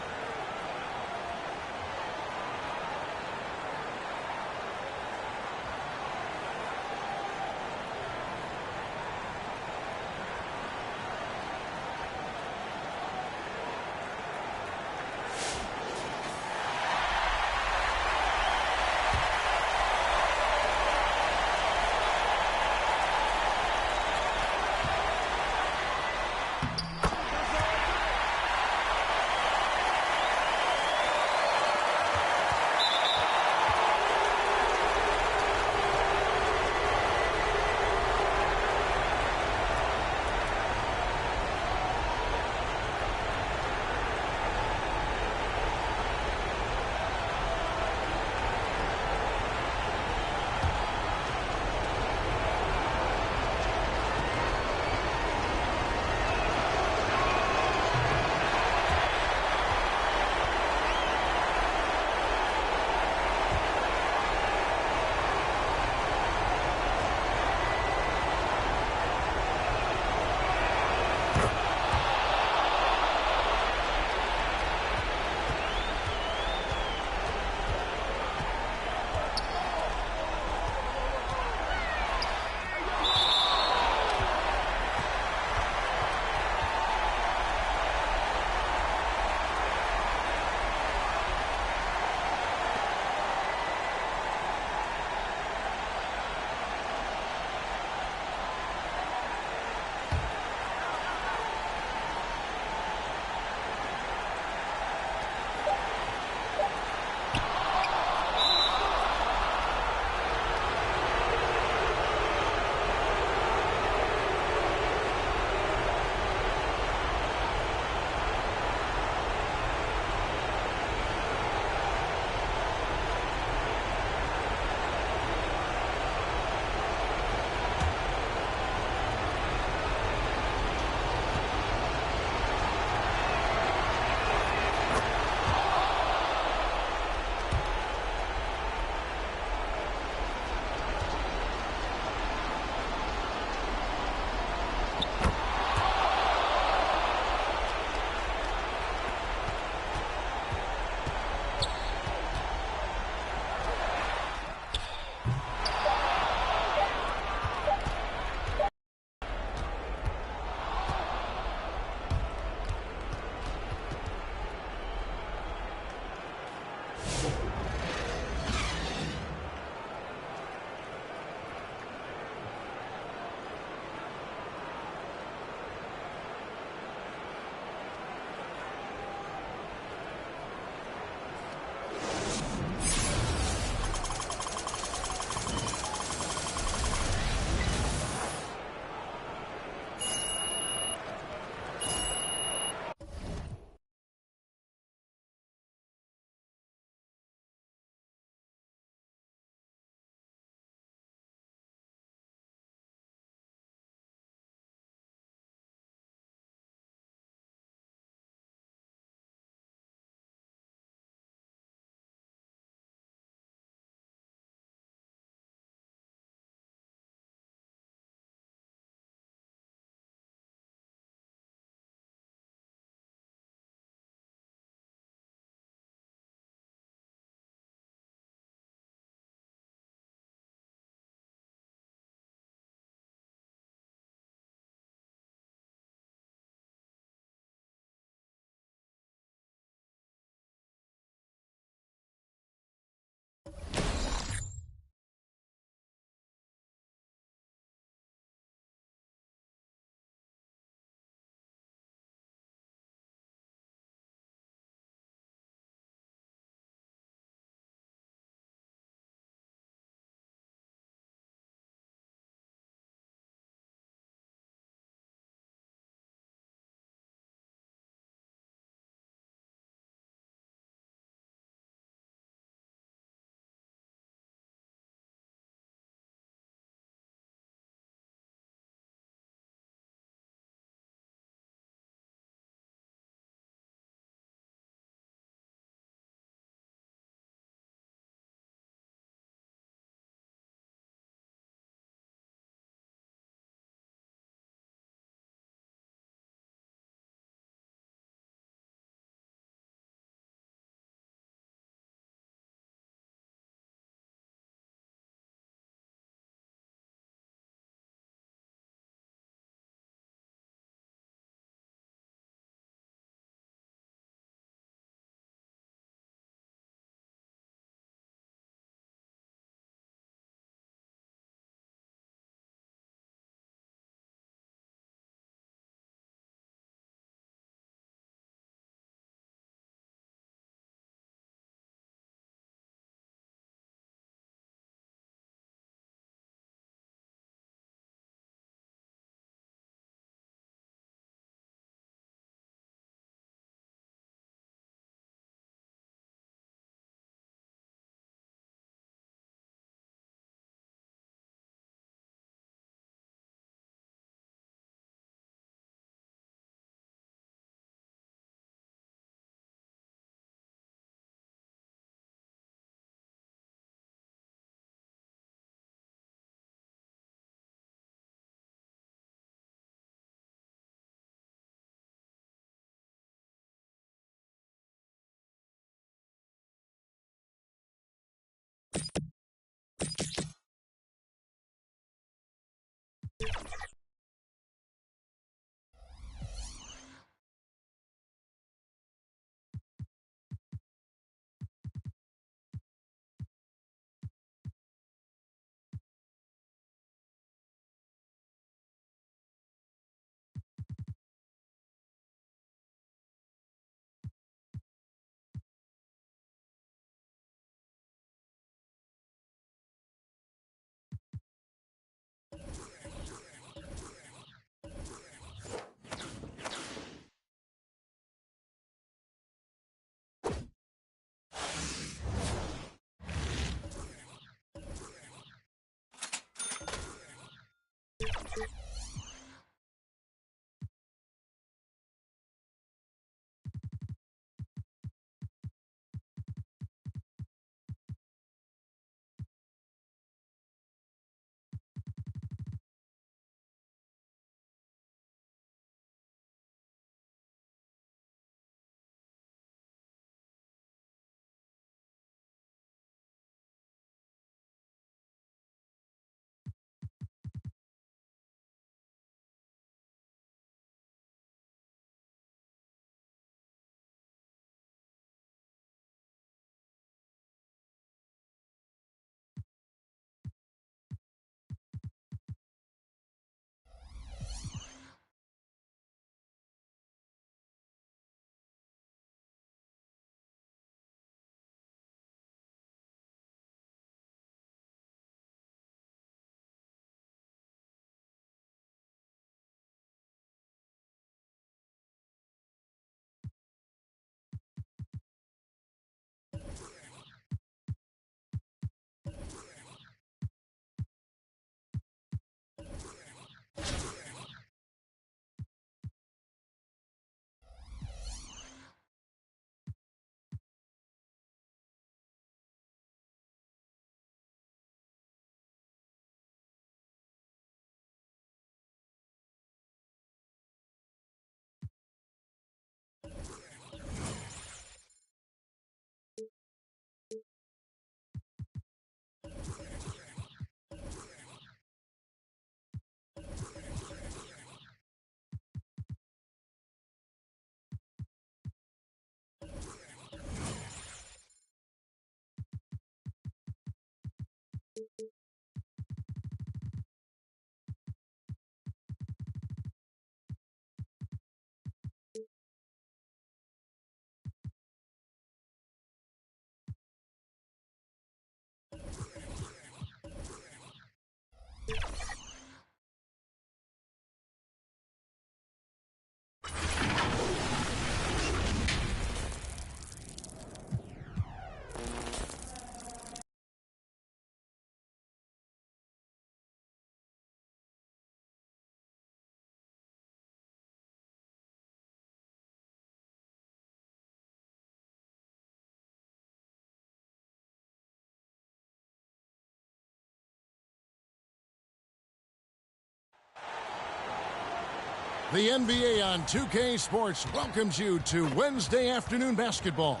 Speaker 2: The NBA on 2K Sports welcomes you to Wednesday afternoon basketball.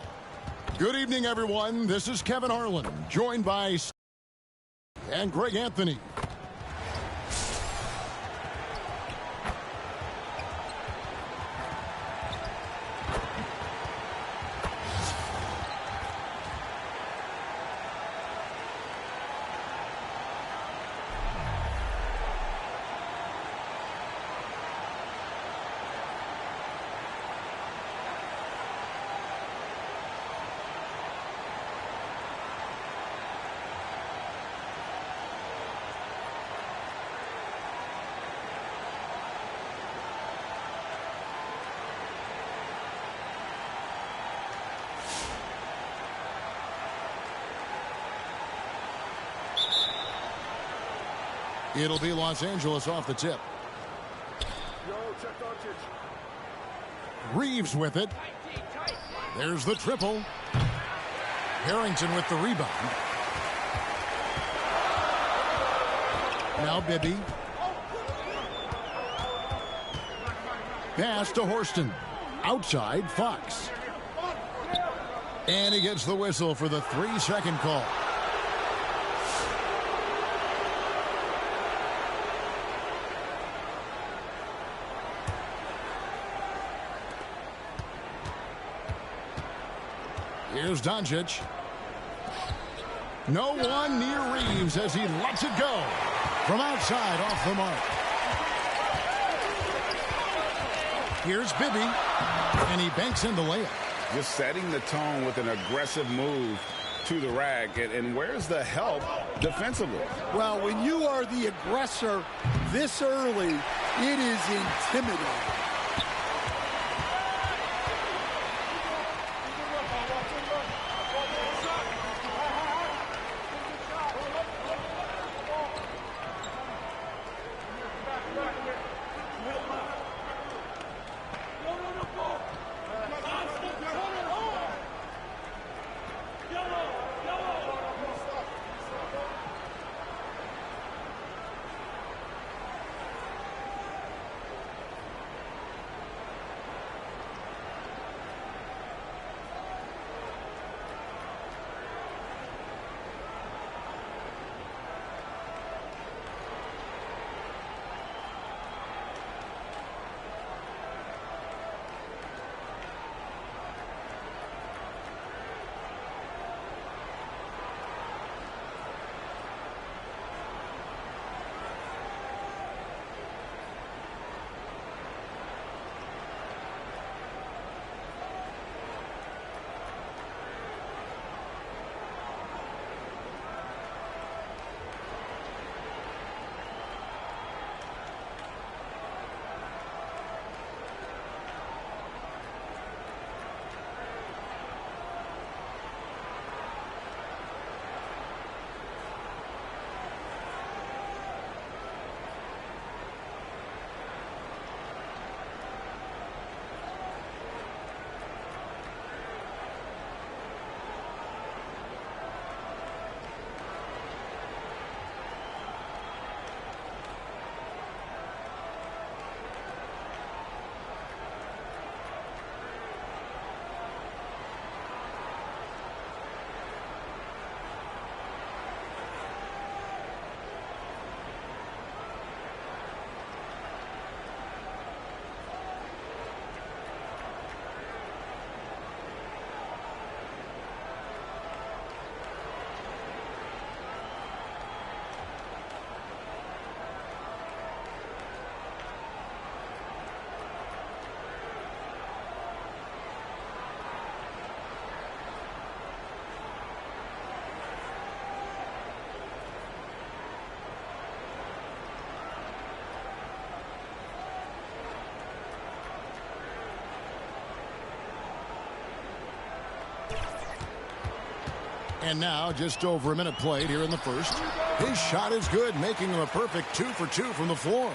Speaker 2: Good evening, everyone. This is Kevin Harlan, joined by and Greg Anthony. It'll be Los Angeles off the tip. Reeves with it. There's the triple. Harrington with the rebound. Now Bibby. Pass to Horston. Outside, Fox. And he gets the whistle for the 3-second call. Here's Doncic. No one near Reeves as he lets it go. From outside, off the mark. Here's Bibby, and he banks in the layup.
Speaker 16: Just setting the tone with an aggressive move to the rack. And where's the help defensively?
Speaker 3: Well, when you are the aggressor this early, it is intimidating.
Speaker 2: And now, just over a minute played here in the first. His shot is good, making him a perfect 2 for 2 from the floor.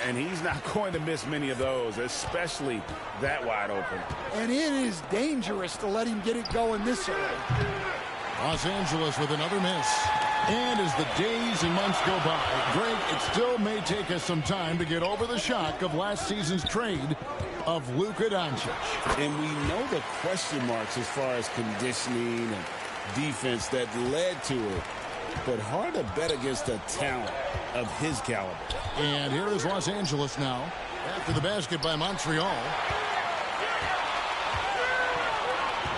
Speaker 16: And he's not going to miss many of those, especially that wide open.
Speaker 3: And it is dangerous to let him get it going this early.
Speaker 2: Los Angeles with another miss. And as the days and months go by, Greg, it still may take us some time to get over the shock of last season's trade of Luka Doncic.
Speaker 16: And we know the question marks as far as conditioning and defense that led to it, but hard to bet against a talent of his caliber.
Speaker 2: And here is Los Angeles now after the basket by Montreal.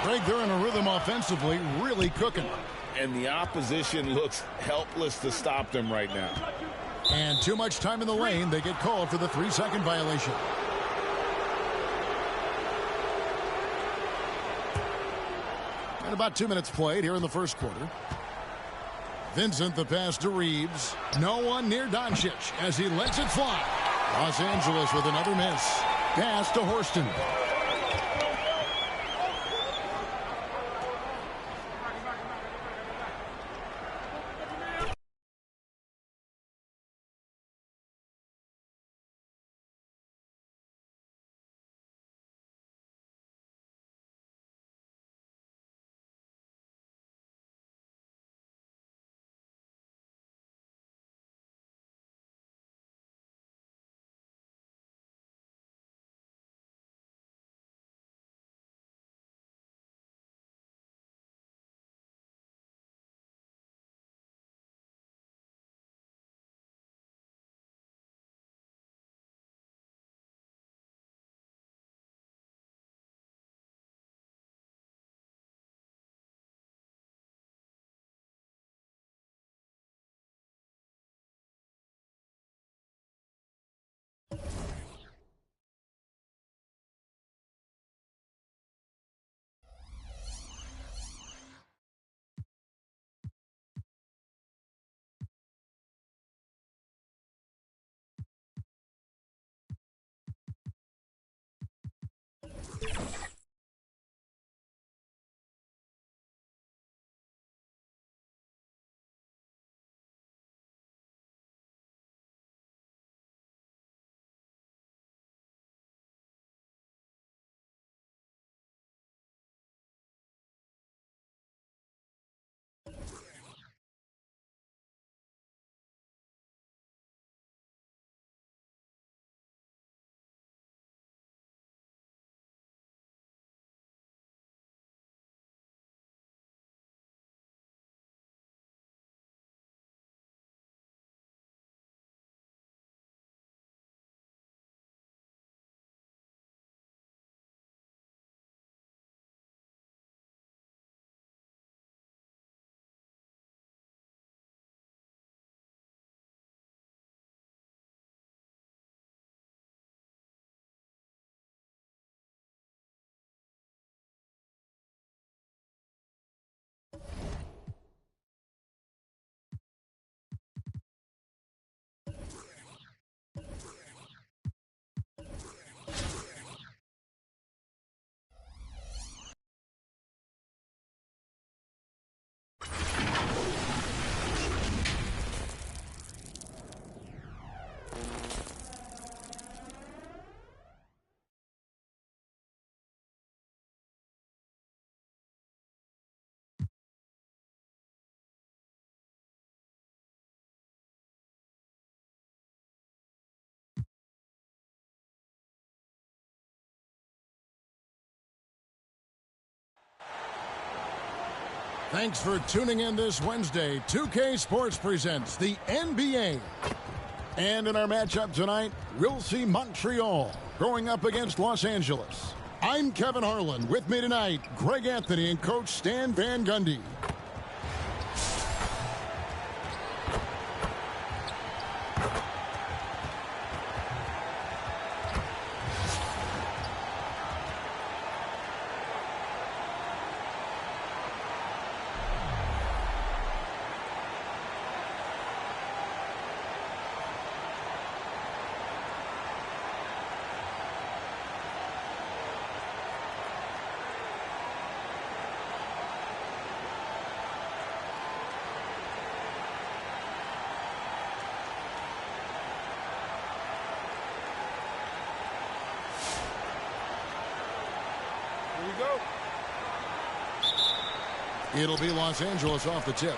Speaker 2: Greg, they're in a rhythm offensively, really cooking.
Speaker 16: And the opposition looks helpless to stop them right now.
Speaker 2: And too much time in the lane. They get called for the 3-second violation. And about 2 minutes played here in the first quarter. Vincent, the pass to Reeves. No one near Doncic as he lets it fly. Los Angeles with another miss. Pass to Horston. Thanks for tuning in this Wednesday. 2K Sports presents the NBA. And in our matchup tonight, we'll see Montreal going up against Los Angeles. I'm Kevin Harlan. With me tonight, Greg Anthony and Coach Stan Van Gundy. It'll be Los Angeles off the tip.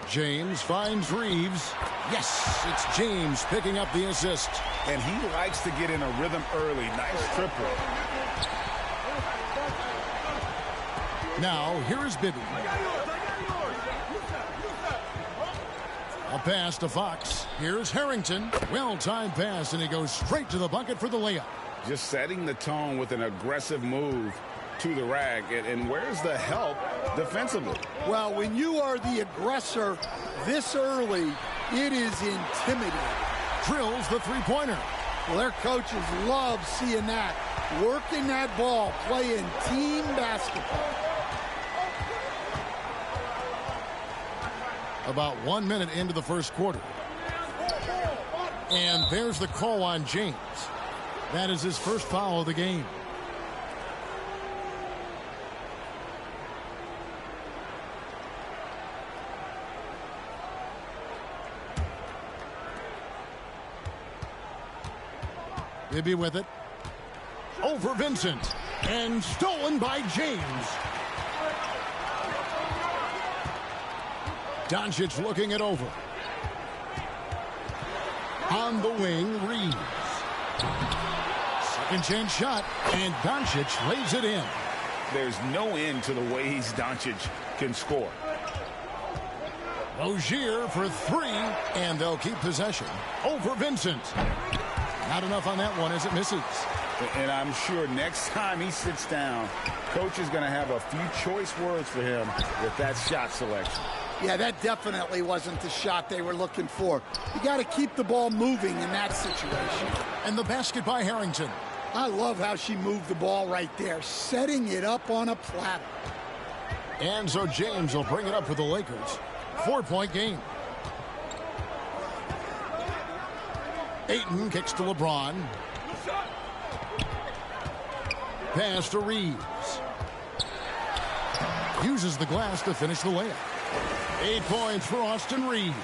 Speaker 2: James finds Reeves. Yes, it's James picking up the assist.
Speaker 16: And he likes to get in a rhythm early. Nice triple.
Speaker 2: Now, here is Bibby. A pass to Fox. Here's Harrington. Well-timed pass, and he goes straight to the bucket for the layup.
Speaker 16: Just setting the tone with an aggressive move to the rack. And where's the help defensively?
Speaker 3: Well, when you are the aggressor this early, it is intimidating.
Speaker 2: Drills the three-pointer.
Speaker 3: Well, their coaches love seeing that. Working that ball, playing team basketball.
Speaker 2: About 1 minute into the first quarter. And there's the call on James. That is his first foul of the game. Bibby with it. Over Vincent. And stolen by James. Doncic looking it over. On the wing, Reeves. Second chance shot, and Doncic lays it in.
Speaker 16: There's no end to the ways Doncic can score.
Speaker 2: Rozier for three, and they'll keep possession. Over Vincent. Not enough on that one as it misses.
Speaker 16: And I'm sure next time he sits down, coach is going to have a few choice words for him with that shot selection.
Speaker 3: Yeah, that definitely wasn't the shot they were looking for. You got to keep the ball moving in that situation.
Speaker 2: And the basket by Harrington.
Speaker 3: I love how she moved the ball right there, setting it up on a platter.
Speaker 2: And so James will bring it up for the Lakers. 4-point game. Ayton kicks to LeBron. Pass to Reeves. Uses the glass to finish the layup. 8 points for Austin Reeves.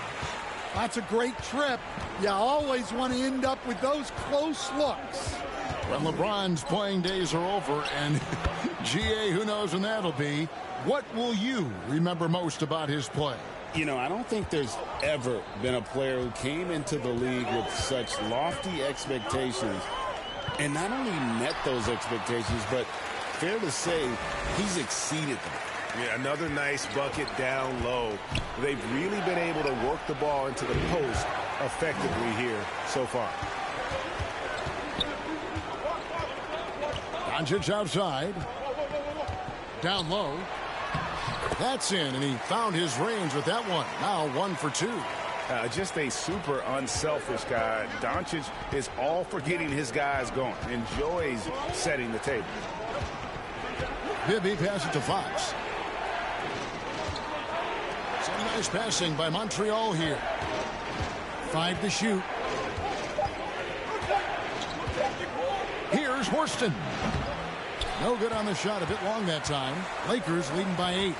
Speaker 3: That's a great trip. You always want to end up with those close looks.
Speaker 2: When LeBron's playing days are over, and GA, who knows when that'll be, what will you remember most about his play?
Speaker 16: You know, I don't think there's ever been a player who came into the league with such lofty expectations and not only met those expectations, but fair to say he's exceeded them.
Speaker 18: Yeah, another nice bucket down low. They've really been able to work the ball into the post effectively here so far.
Speaker 2: Doncic outside. Down low. That's in, and he found his range with that one. Now 1 for 2.
Speaker 18: Just a super unselfish guy. Doncic is all for getting his guys going. Enjoys setting the table.
Speaker 2: Bibby passes to Fox. Some nice passing by Montreal here. 5 to shoot. Here's Horston. No good on the shot, a bit long that time. Lakers leading by 8.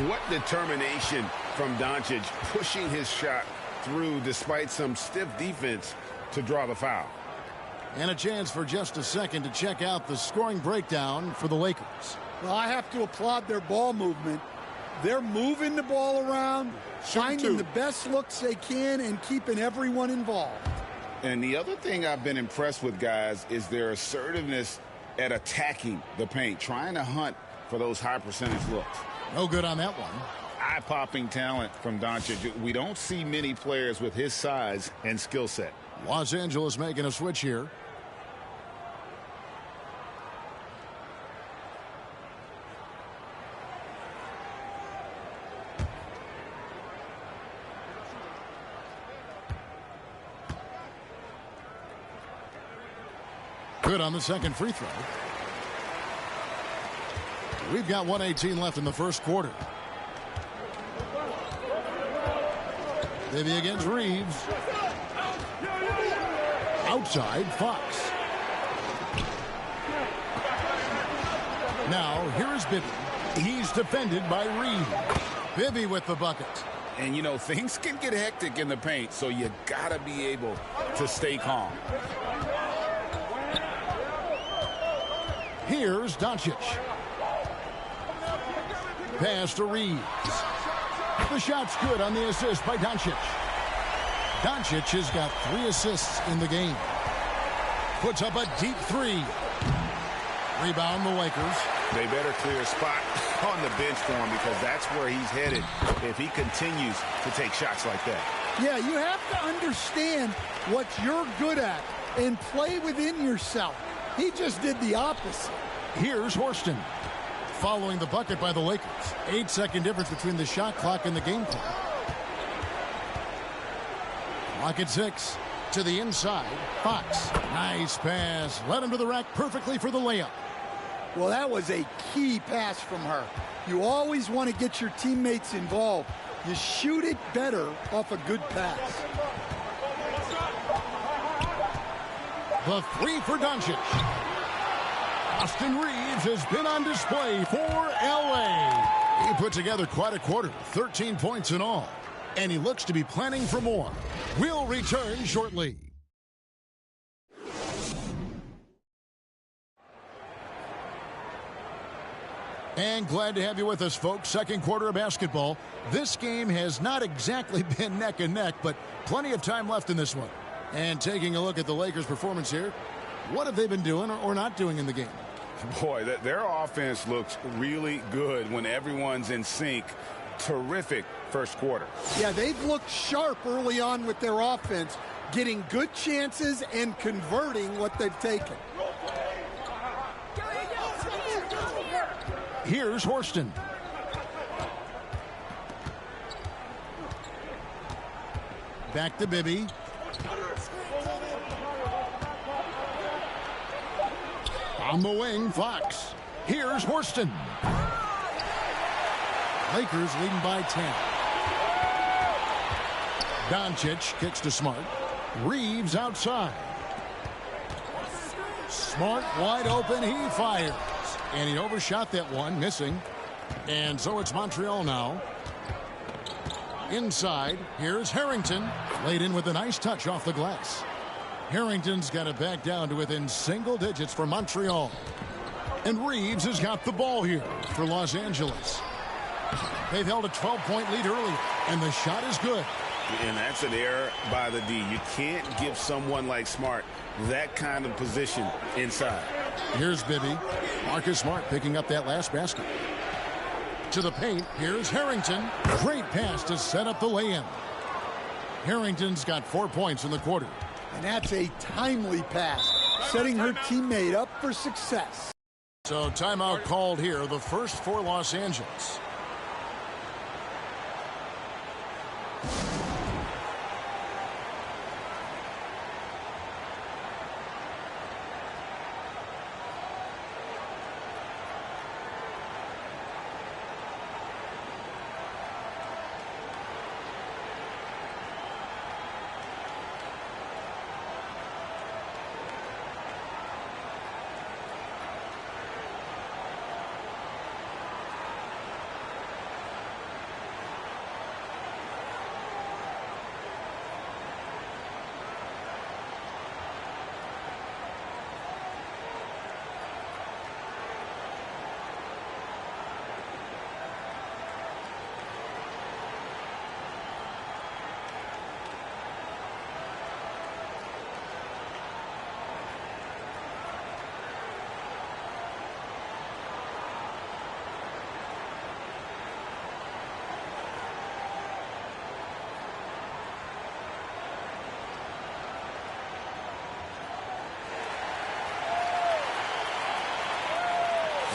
Speaker 16: What determination from Doncic, pushing his shot through despite some stiff defense to draw the foul.
Speaker 2: And a chance for just a second to check out the scoring breakdown for the Lakers.
Speaker 3: Well, I have to applaud their ball movement. They're moving the ball around, finding the best looks they can, and keeping everyone involved.
Speaker 16: And the other thing I've been impressed with, guys, is their assertiveness at attacking the paint, trying to hunt for those high percentage looks.
Speaker 2: No good on that one.
Speaker 16: Eye-popping talent from Doncic. We don't see many players with his size and skill set.
Speaker 2: Los Angeles making a switch here. Good on the second free throw. We've got 1:18 left in the first quarter. Bibby against Reeves. Outside, Fox. Now, here is Bibby. He's defended by Reeves. Bibby with the bucket.
Speaker 16: And, you know, things can get hectic in the paint, so you got to be able to stay calm.
Speaker 2: Here's Doncic. Pass to Reeves. The shot's good on the assist by Doncic. Doncic has got 3 assists in the game. Puts up a deep 3. Rebound the Lakers.
Speaker 16: They better clear a spot on the bench for him because that's where he's headed if he continues to take shots like that.
Speaker 3: Yeah, you have to understand what you're good at and play within yourself. He just did the opposite.
Speaker 2: Here's Horston. Following the bucket by the Lakers. 8-second difference between the shot clock and the game clock. Clock at 6. To the inside. Fox. Nice pass. Led him to the rack perfectly for the layup.
Speaker 3: Well, that was a key pass from her. You always want to get your teammates involved. You shoot it better off a good pass.
Speaker 2: The 3 for Doncic. Austin Reeves has been on display for LA. He put together quite a quarter, 13 points in all. And he looks to be planning for more. We'll return shortly. And glad to have you with us, folks. Second quarter of basketball. This game has not exactly been neck and neck, but plenty of time left in this one. And taking a look at the Lakers' performance here, what have they been doing or not doing in the game?
Speaker 16: Boy, their offense looks really good when everyone's in sync. Terrific first quarter.
Speaker 3: Yeah, they've looked sharp early on with their offense, getting good chances and converting what they've taken.
Speaker 2: Here's Horston. Back to Bibby. On the wing, Fox. Here's Horston. Lakers leading by 10. Doncic kicks to Smart. Reeves outside. Smart wide open. He fires. And he overshot that one, missing. And so it's Montreal now. Inside, here's Harrington. Laid in with a nice touch off the glass. Harrington's got it back down to within single digits for Montreal. And Reeves has got the ball here for Los Angeles. They've held a 12-point lead earlier, and the shot is good.
Speaker 16: And that's an error by the D. You can't give someone like Smart that kind of position inside.
Speaker 2: Here's Bibby. Marcus Smart picking up that last basket. To the paint, here's Harrington. Great pass to set up the lay-in. Harrington's got 4 points in the quarter.
Speaker 3: And that's a timely pass, setting her teammate up for success.
Speaker 2: So timeout called here, the first for Los Angeles.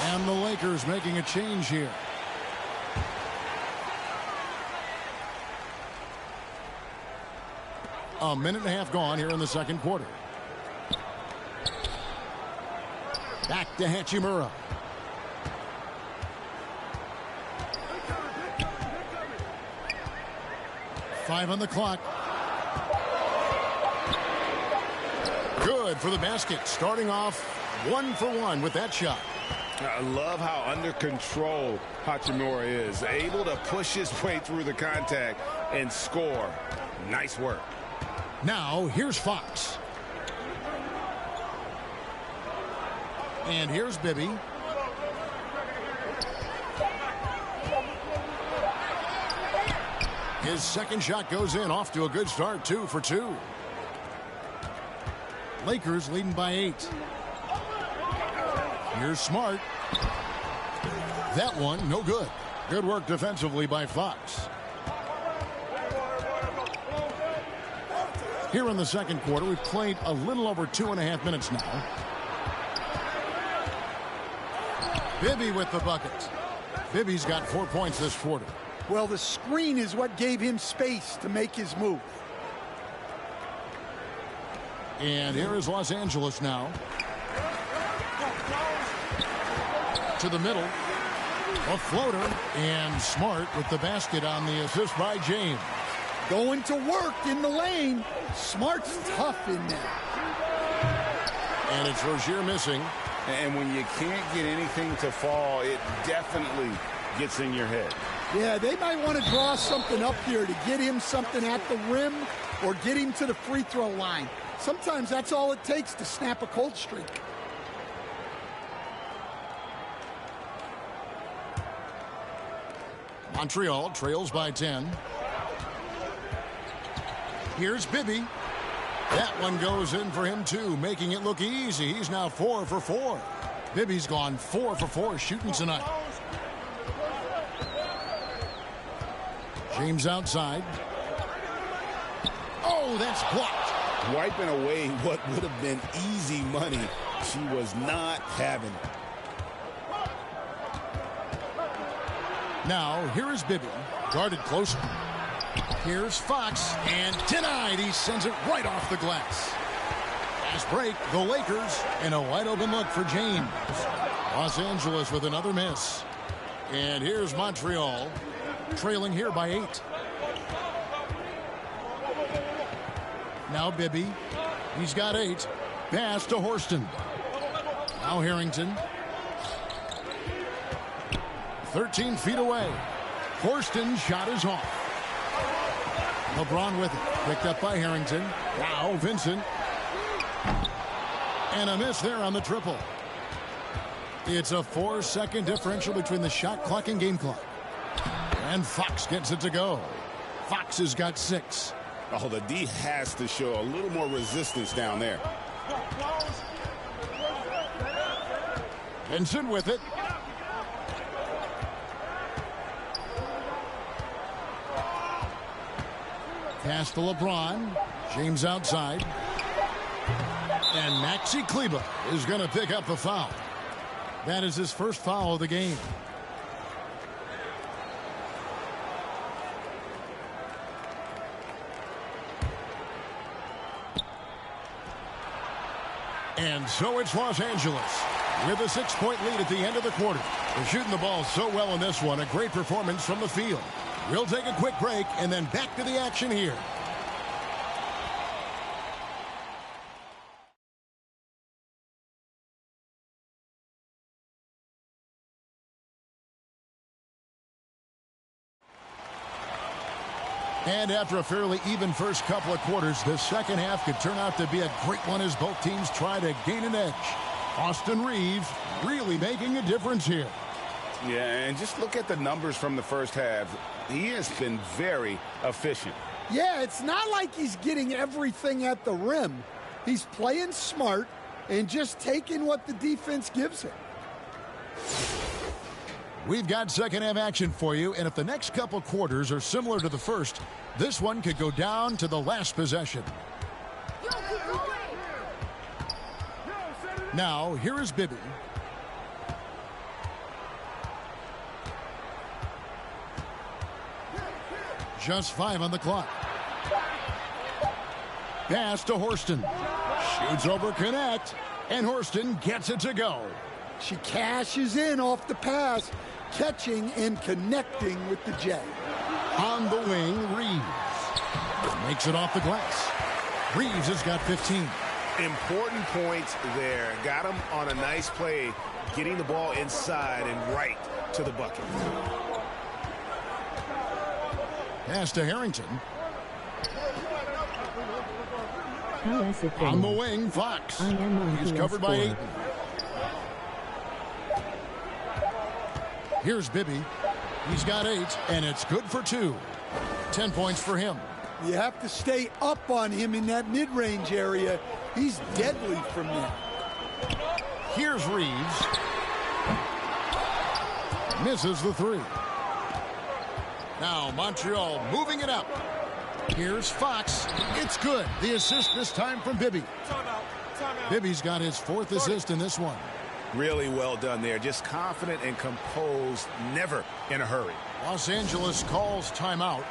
Speaker 2: And the Lakers making a change here. A minute and a half gone here in the second quarter. Back to Hachimura. Five on the clock. Good for the basket. Starting off 1 for 1 with that shot.
Speaker 16: I love how under control Hachimura is. Able to push his way through the contact and score. Nice work.
Speaker 2: Now, here's Fox. And here's Bibby. His second shot goes in, off to a good start, 2 for 2. Lakers leading by 8. Here's Smart. That one, no good. Good work defensively by Fox. Here in the second quarter, we've played a little over 2.5 minutes now. Bibby with the bucket. Bibby's got 4 points this quarter.
Speaker 3: Well, the screen is what gave him space to make his move.
Speaker 2: And here is Los Angeles now. To the middle. A floater. And Smart with the basket on the assist by James.
Speaker 3: Going to work in the lane. Smart's tough in there.
Speaker 2: And it's Rozier missing.
Speaker 16: And when you can't get anything to fall, it definitely gets in your head.
Speaker 3: Yeah, they might want to draw something up here to get him something at the rim or get him to the free throw line. Sometimes that's all it takes to snap a cold streak.
Speaker 2: Montreal trails by 10. Here's Bibby. That one goes in for him too, making it look easy. He's now 4 for 4. Bibby's gone 4 for 4 shooting tonight. James outside. Oh, that's blocked.
Speaker 16: Wiping away what would have been easy money. She was not having it.
Speaker 2: Now, here is Bibby, guarded closer. Here's Fox, and denied. He sends it right off the glass. Fast break, the Lakers, and a wide open look for James. Los Angeles with another miss. And here's Montreal, trailing here by 8. Now Bibby. He's got 8. Pass to Horston. Now Harrington. 13 feet away. Horston shot is off. LeBron with it. Picked up by Harrington. Now Vincent. And a miss there on the triple. It's a 4-second differential between the shot clock and game clock. And Fox gets it to go. Fox has got 6.
Speaker 16: Oh, the D has to show a little more resistance down there.
Speaker 2: Vincent with it. Pass to LeBron. James outside. And Maxi Kleba is going to pick up the foul. That is his first foul of the game. And so it's Los Angeles with a 6-point lead at the end of the quarter. They're shooting the ball so well in this one. A great performance from the field. We'll take a quick break and then back to the action here. And after a fairly even first couple of quarters, the second half could turn out to be a great one as both teams try to gain an edge. Austin Reeves really making a difference here.
Speaker 16: Yeah, and just look at the numbers from the first half. He has been very efficient.
Speaker 3: Yeah, it's not like he's getting everything at the rim. He's playing smart and just taking what the defense gives him.
Speaker 2: We've got second half action for you, and if the next couple quarters are similar to the first, this one could go down to the last possession. Now, here is Bibby. Just 5 on the clock. Pass to Horston. Shoots over Connect, and Horston gets it to go.
Speaker 3: She cashes in off the pass, catching and connecting with the J.
Speaker 2: On the wing, Reeves makes it off the glass. Reeves has got 15.
Speaker 18: Important points there. Got him on a nice play, getting the ball inside and right to the bucket.
Speaker 2: Pass to Harrington. On the wing, Fox. He's covered by 8. Here's Bibby. He's got 8, and it's good for 2. 10 points for him.
Speaker 3: You have to stay up on him in that mid-range area. He's deadly from there.
Speaker 2: Here's Reeves. Misses the 3. Now Montreal moving it up. Here's Fox. It's good. The assist this time from Bibby. Bibby's got his 4th assist in this one.
Speaker 18: Really well done there. Just confident and composed, never in a hurry.
Speaker 2: Los Angeles calls timeout.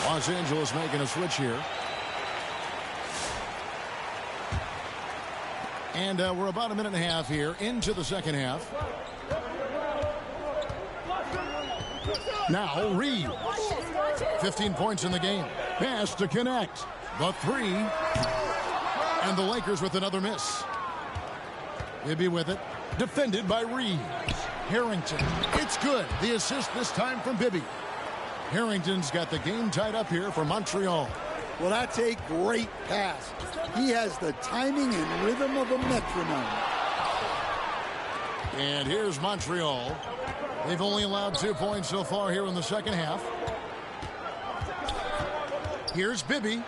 Speaker 2: Los Angeles making a switch here. And we're about a minute and a half here into the second half. Now Reeves. 15 points in the game. Pass to Connect. The 3. And the Lakers with another miss. Bibby with it. Defended by Reeves. Harrington. It's good. The assist this time from Bibby. Harrington's got the game tied up here for Montreal.
Speaker 3: Well, that's a great pass. He has the timing and rhythm of a metronome.
Speaker 2: And here's Montreal. They've only allowed 2 points so far here in the second half. Here's Bibby.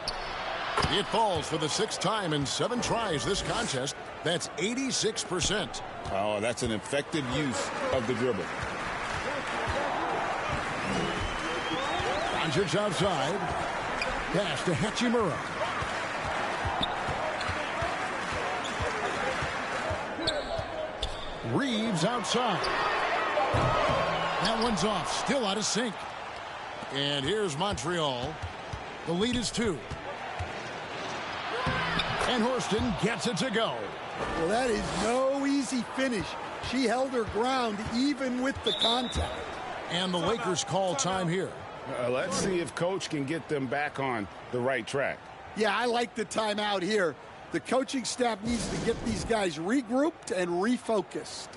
Speaker 2: It falls for the 6th time in 7 tries this contest. That's 86%.
Speaker 16: Oh, that's an effective use of the dribble.
Speaker 2: Doncic outside. Pass to Hachimura. Reeves outside. That one's off. Still out of sync. And here's Montreal. The lead is 2. And Horston gets it to go.
Speaker 3: Well, that is no easy finish. She held her ground even with the contact.
Speaker 2: And the Lakers call time here.
Speaker 16: Let's see if Coach can get them back on the right track.
Speaker 3: Yeah, I like the timeout here. The coaching staff needs to get these guys regrouped and refocused.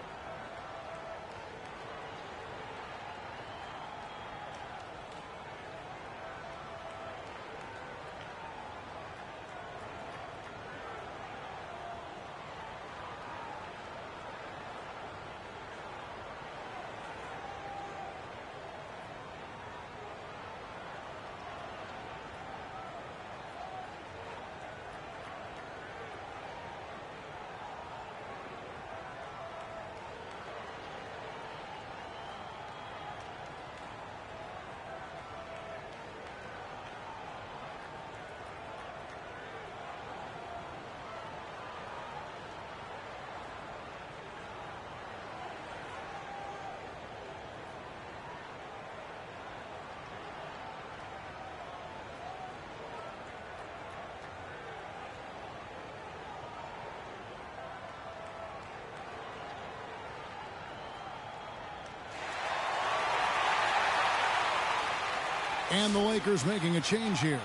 Speaker 2: And the Lakers making a change here.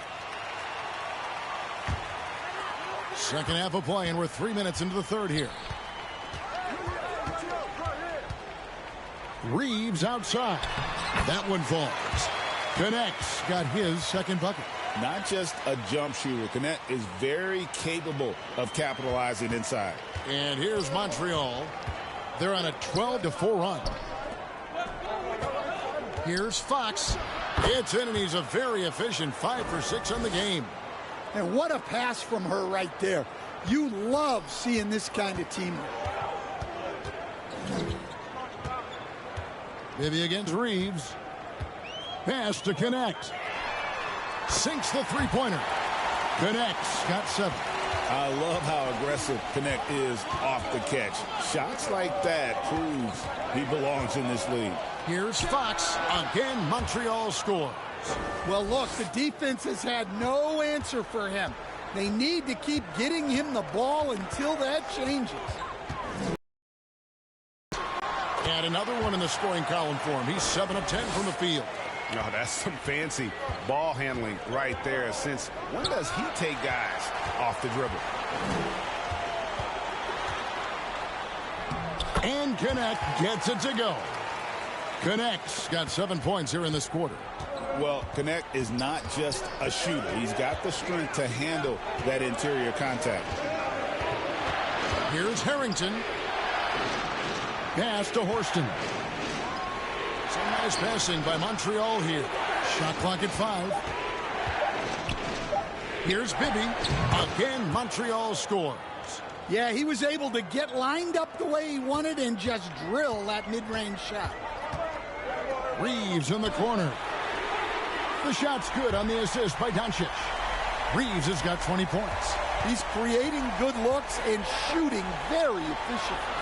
Speaker 2: Second half of play, and we're 3 minutes into the third here. Reeves outside. That one falls. Connects. Got his second bucket.
Speaker 16: Not just a jump shooter. Connect is very capable of capitalizing inside.
Speaker 2: And here's Montreal. They're on a 12-4 run. Here's Fox. It's in, and he's a very efficient 5 for 6 on the game.
Speaker 3: And what a pass from her right there. You love seeing this kind of teamwork.
Speaker 2: Bibby against Reeves. Pass to Connect. Sinks the three-pointer. Connects. Got 7.
Speaker 16: I love how aggressive Connect is off the catch. Shots like that proves he belongs in this league.
Speaker 2: Here's Fox. Again, Montreal scores.
Speaker 3: Well, look, the defense has had no answer for him. They need to keep getting him the ball until that changes.
Speaker 2: And another one in the scoring column for him. He's 7 of 10 from the field.
Speaker 18: Oh, that's some fancy ball handling right there. Since when does he take guys off the dribble?
Speaker 2: And Connect gets it to go. Connect's got 7 points here in this quarter.
Speaker 16: Well, Connect is not just a shooter. He's got the strength to handle that interior contact.
Speaker 2: Here's Harrington. Pass to Horston. Some nice passing by Montreal here. Shot clock at 5. Here's Bibby. Again, Montreal scores.
Speaker 3: Yeah, he was able to get lined up the way he wanted and just drill that mid-range shot.
Speaker 2: Reeves in the corner. The shot's good on the assist by Doncic. Reeves has got 20 points.
Speaker 3: He's creating good looks and shooting very efficiently.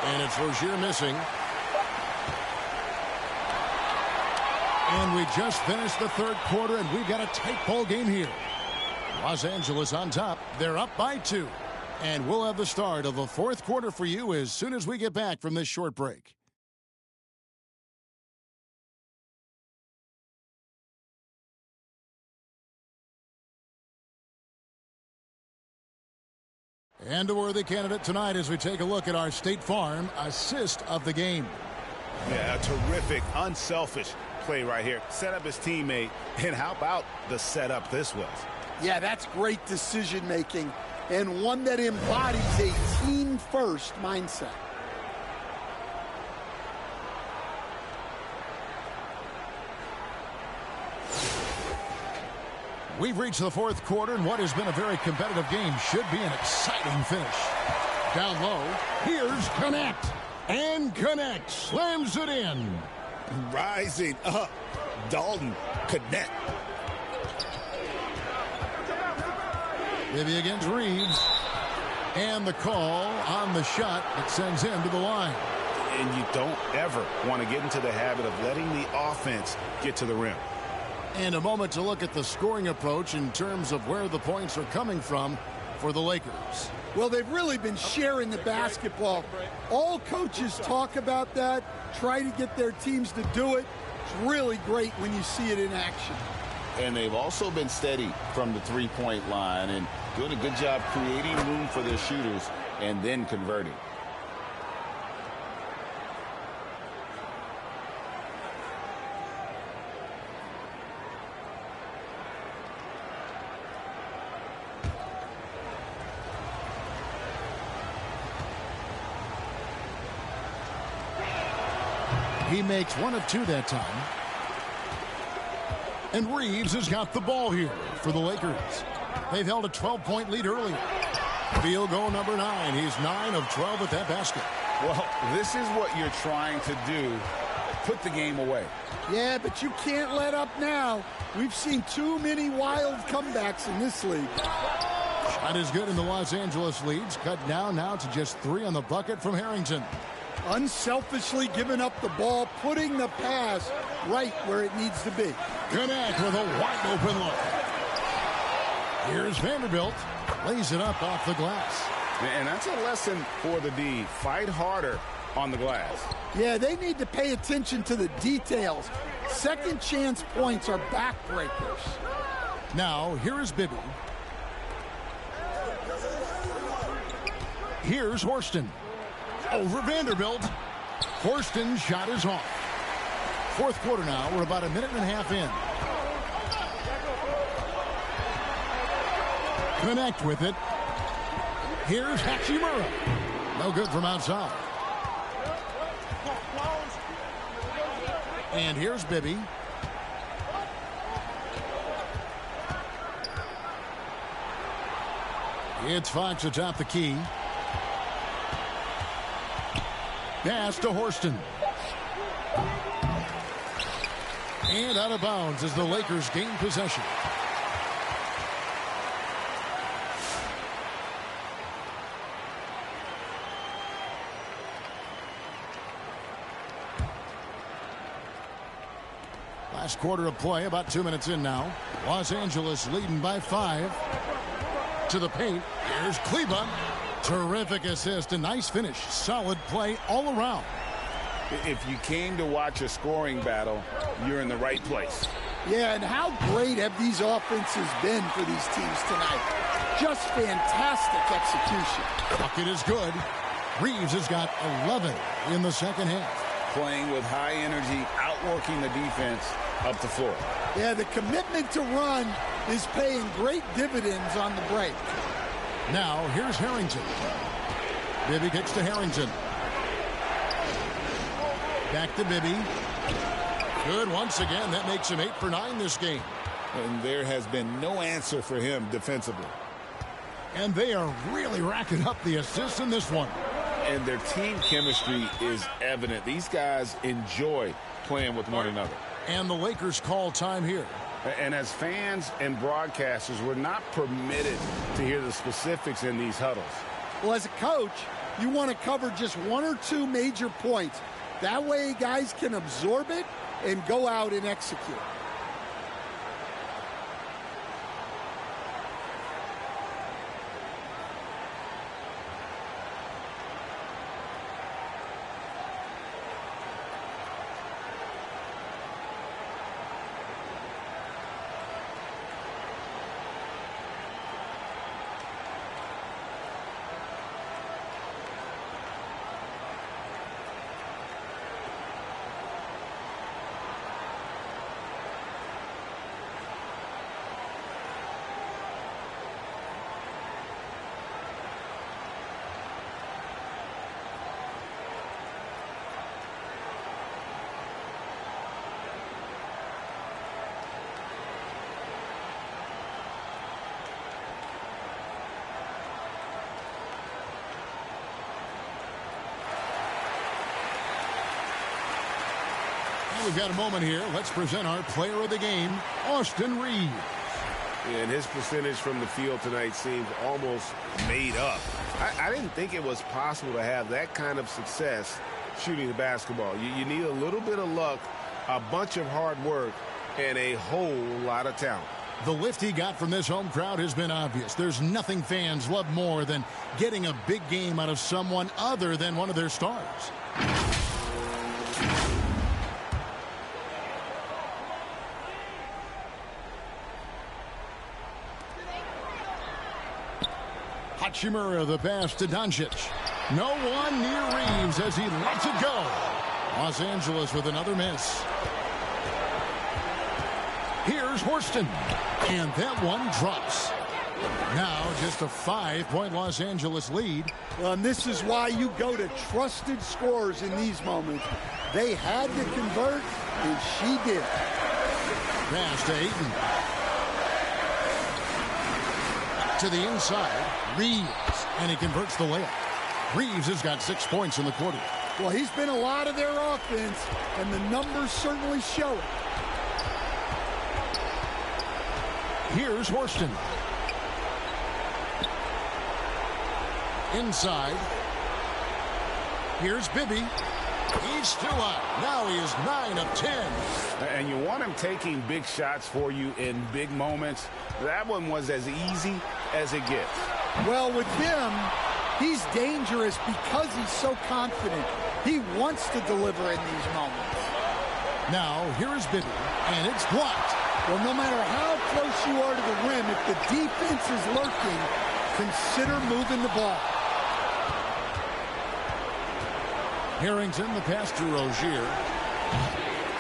Speaker 2: And it's Rozier missing. And we just finished the third quarter, and we've got a tight ball game here. Los Angeles on top. They're up by 2. And we'll have the start of the fourth quarter for you as soon as we get back from this short break. And a worthy candidate tonight as we take a look at our State Farm assist of the game.
Speaker 16: Yeah, a terrific, unselfish play right here. Set up his teammate, and how about the setup this was?
Speaker 3: Yeah, that's great decision making and one that embodies a team-first mindset.
Speaker 2: We've reached the fourth quarter, and what has been a very competitive game should be an exciting finish. Down low, here's Connect. And Connect slams it in.
Speaker 16: Rising up, Dalton Connect.
Speaker 2: Bibby against Reeves. And the call on the shot that sends him to the line.
Speaker 16: And you don't ever want to get into the habit of letting the offense get to the rim.
Speaker 2: And a moment to look at the scoring approach in terms of where the points are coming from for the Lakers.
Speaker 3: Well, they've really been sharing the basketball. All coaches talk about that, try to get their teams to do it. It's really great when you see it in action.
Speaker 16: And they've also been steady from the three-point line and doing a good job creating room for their shooters and then converting.
Speaker 2: He makes one of two that time. And Reeves has got the ball here for the Lakers. They've held a 12-point lead earlier. Field goal number 9. He's 9 of 12 at that basket.
Speaker 16: Well, this is what you're trying to do. Put the game away.
Speaker 3: Yeah, but you can't let up now. We've seen too many wild comebacks in this league.
Speaker 2: Shot is good in the Los Angeles leads. Cut down now to just 3 on the bucket from Harrington.
Speaker 3: Unselfishly giving up the ball, putting the pass right where it needs to be.
Speaker 2: Connect with a wide open look. Here's Vanderbilt. Lays it up off the glass.
Speaker 16: And that's a lesson for the D. Fight harder on the glass.
Speaker 3: Yeah, they need to pay attention to the details. Second chance points are backbreakers.
Speaker 2: Now, here is Bibby. Here's Horston. Over Vanderbilt. Horston's shot is off. Fourth quarter now. We're about a minute and a half in. Connect with it. Here's Hachimura. No good from outside. And here's Bibby. It's Fox atop the key. Pass to Horston. And out of bounds as the Lakers gain possession. Last quarter of play, about 2 minutes in now. Los Angeles leading by 5. To the paint. Here's Kleba. Terrific assist, a nice finish. Solid play all around.
Speaker 16: If you came to watch a scoring battle, you're in the right place.
Speaker 3: Yeah, and how great have these offenses been for these teams tonight? Just fantastic execution.
Speaker 2: Bucket is good. Reeves has got 11 in the second half.
Speaker 16: Playing with high energy, outworking the defense up the floor.
Speaker 3: Yeah, the commitment to run is paying great dividends on the break.
Speaker 2: Now, here's Harrington. Bibby kicks to Harrington. Back to Bibby. Good once again. That makes him 8 for 9 this game.
Speaker 16: And there has been no answer for him defensively.
Speaker 2: And they are really racking up the assists in this one.
Speaker 16: And their team chemistry is evident. These guys enjoy playing with one another.
Speaker 2: And the Lakers call time here.
Speaker 16: And as fans and broadcasters, we're not permitted to hear the specifics in these huddles.
Speaker 3: Well, as a coach, you want to cover just 1 or 2 major points. That way guys can absorb it and go out and execute.
Speaker 2: we've got a moment here. Let's present our player of the game, Austin Reeves.
Speaker 18: And his percentage from the field tonight seems almost made up. I didn't think it was possible to have that kind of success shooting the basketball. You need a little bit of luck, a bunch of hard work, and a whole lot of talent.
Speaker 2: The lift he got from this home crowd has been obvious. There's nothing fans love more than getting a big game out of someone other than one of their stars. Hachimura, the pass to Doncic. No one near Reeves as he lets it go. Los Angeles with another miss. Here's Horston. And that one drops. Now just a 5-point Los Angeles lead.
Speaker 3: Well, and this is why you go to trusted scorers in these moments. They had to convert, and she did.
Speaker 2: Pass to Ayton. To the inside, Reeves, and he converts the layup. Reeves has got 6 points in the quarter.
Speaker 3: Well, he's been a lot of their offense, and the numbers certainly show it.
Speaker 2: Here's Horston. Inside. Here's Bibby. He's still out. Now he is 9 of 10.
Speaker 16: And you want him taking big shots for you in big moments. That one was as easy as it gets.
Speaker 3: Well, with him, he's dangerous because he's so confident. He wants to deliver in these moments.
Speaker 2: Now, here is Bibby, and it's blocked.
Speaker 3: Well, no matter how close you are to the rim, if the defense is lurking, consider moving the ball.
Speaker 2: Harrington, the pass to Rozier.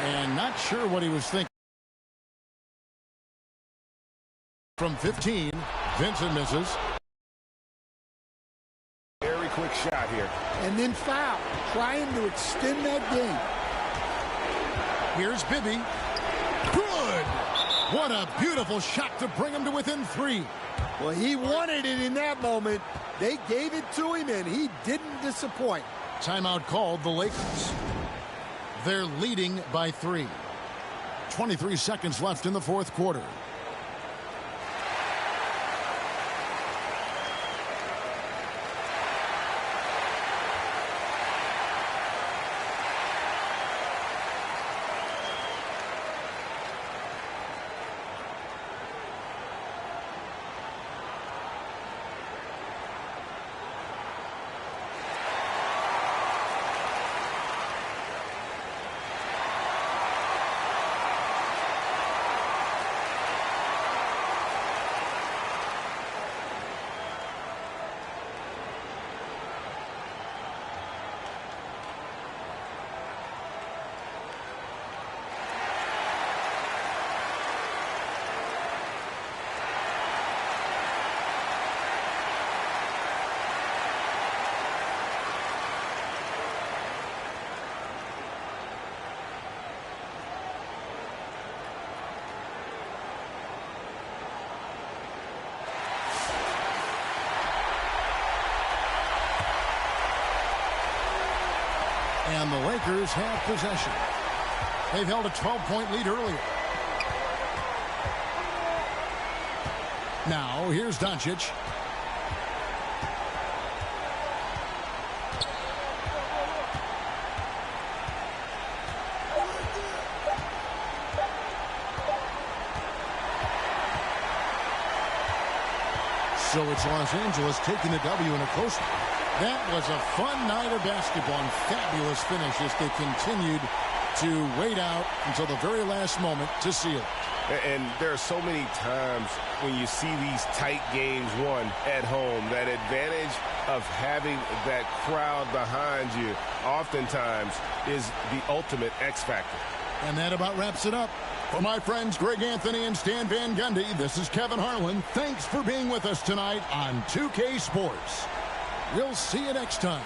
Speaker 2: And not sure what he was thinking. From 15, Vincent misses.
Speaker 16: Very quick shot here.
Speaker 3: And then foul, trying to extend that game.
Speaker 2: Here's Bibby. Good! What a beautiful shot to bring him to within 3.
Speaker 3: Well, he wanted it in that moment. They gave it to him, and he didn't disappoint.
Speaker 2: Timeout called the Lakers. They're leading by 3. 23 seconds left in the fourth quarter. And the Lakers have possession. They've held a 12-point lead earlier. Now, here's Doncic. So it's Los Angeles taking the W in a close one. That was a fun night of basketball and fabulous finish as they continued to wait out until the very last moment to seal it.
Speaker 18: And there are so many times when you see these tight games won at home, that advantage of having that crowd behind you oftentimes is the ultimate X factor.
Speaker 2: And that about wraps it up. For my friends Greg Anthony and Stan Van Gundy, this is Kevin Harlan. Thanks for being with us tonight on 2K Sports. We'll see you next time.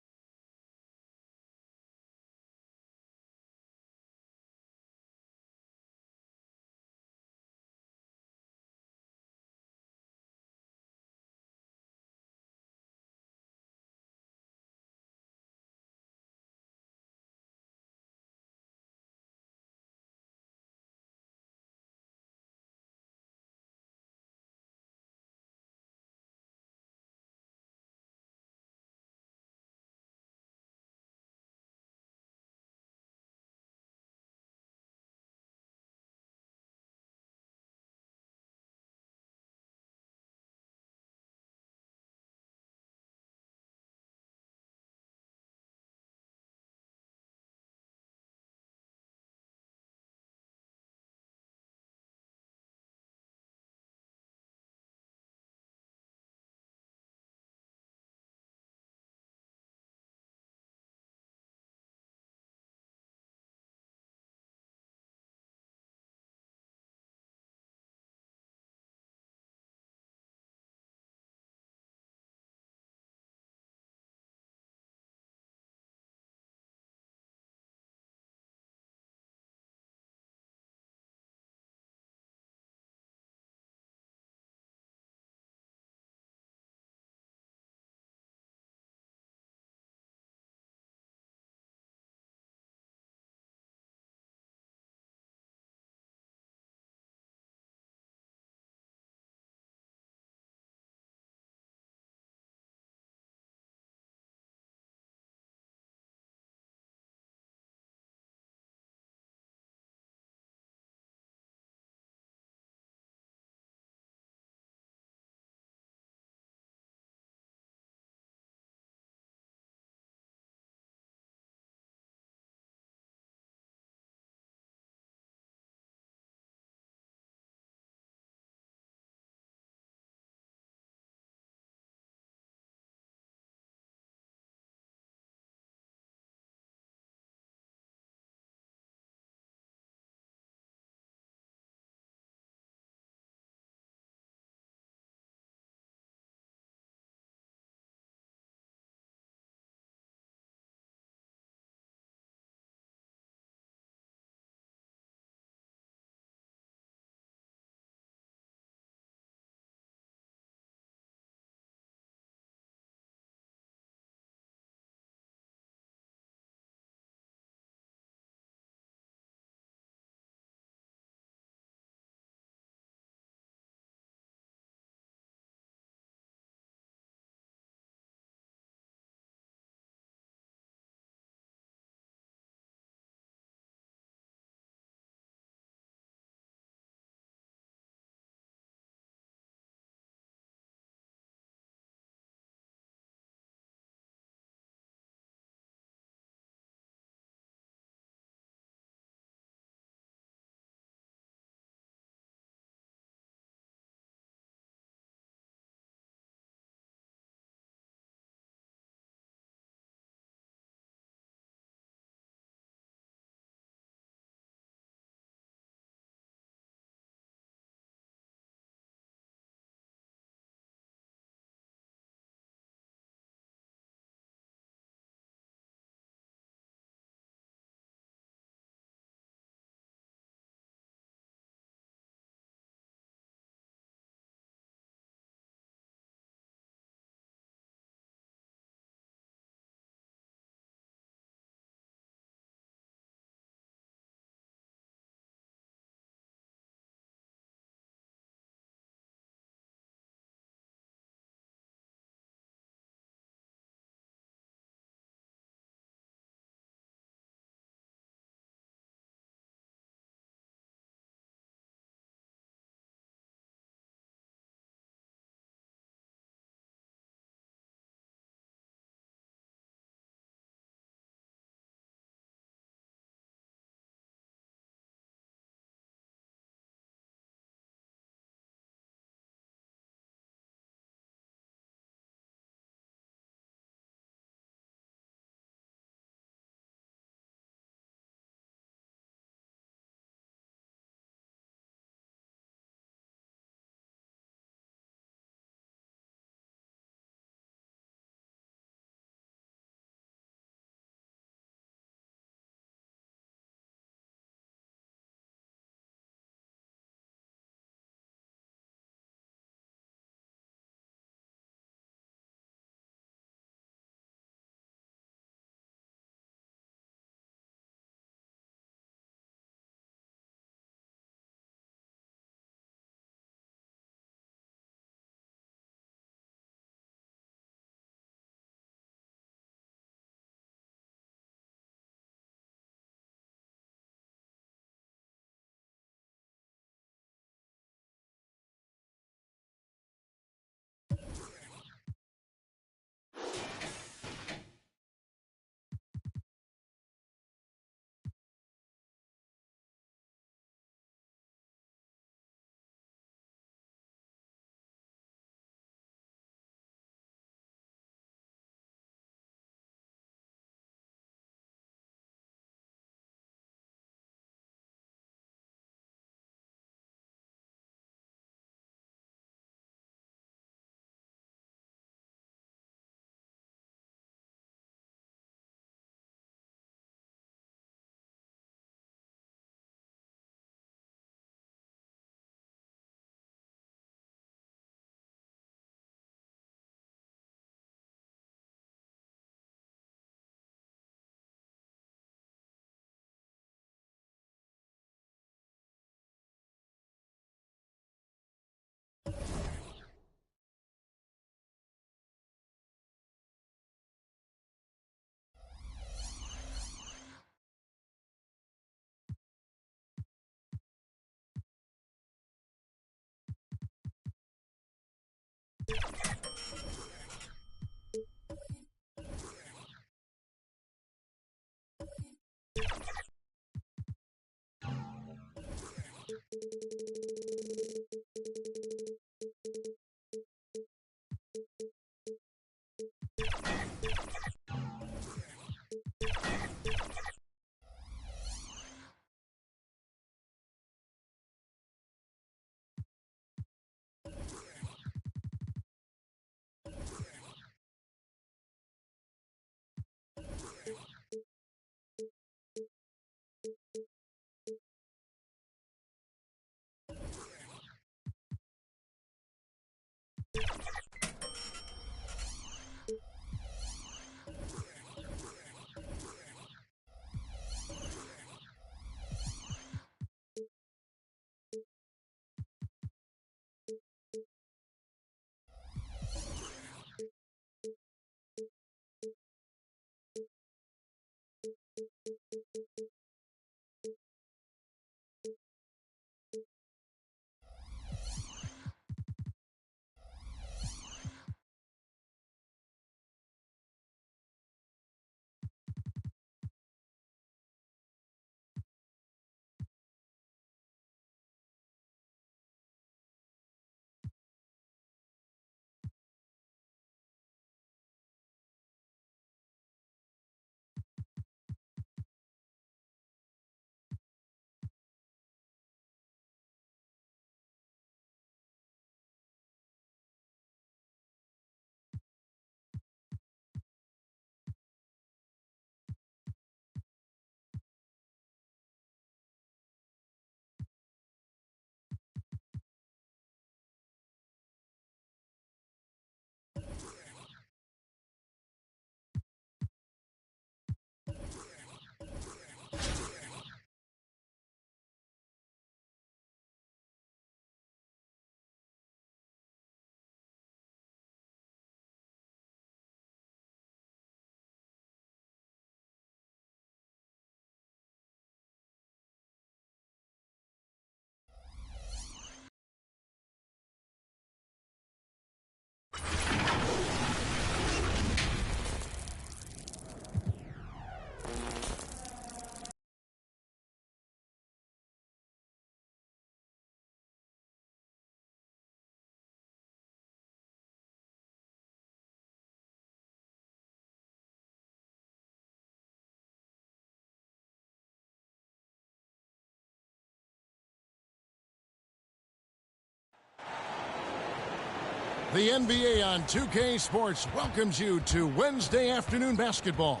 Speaker 2: The NBA on 2K Sports welcomes you to Wednesday afternoon basketball.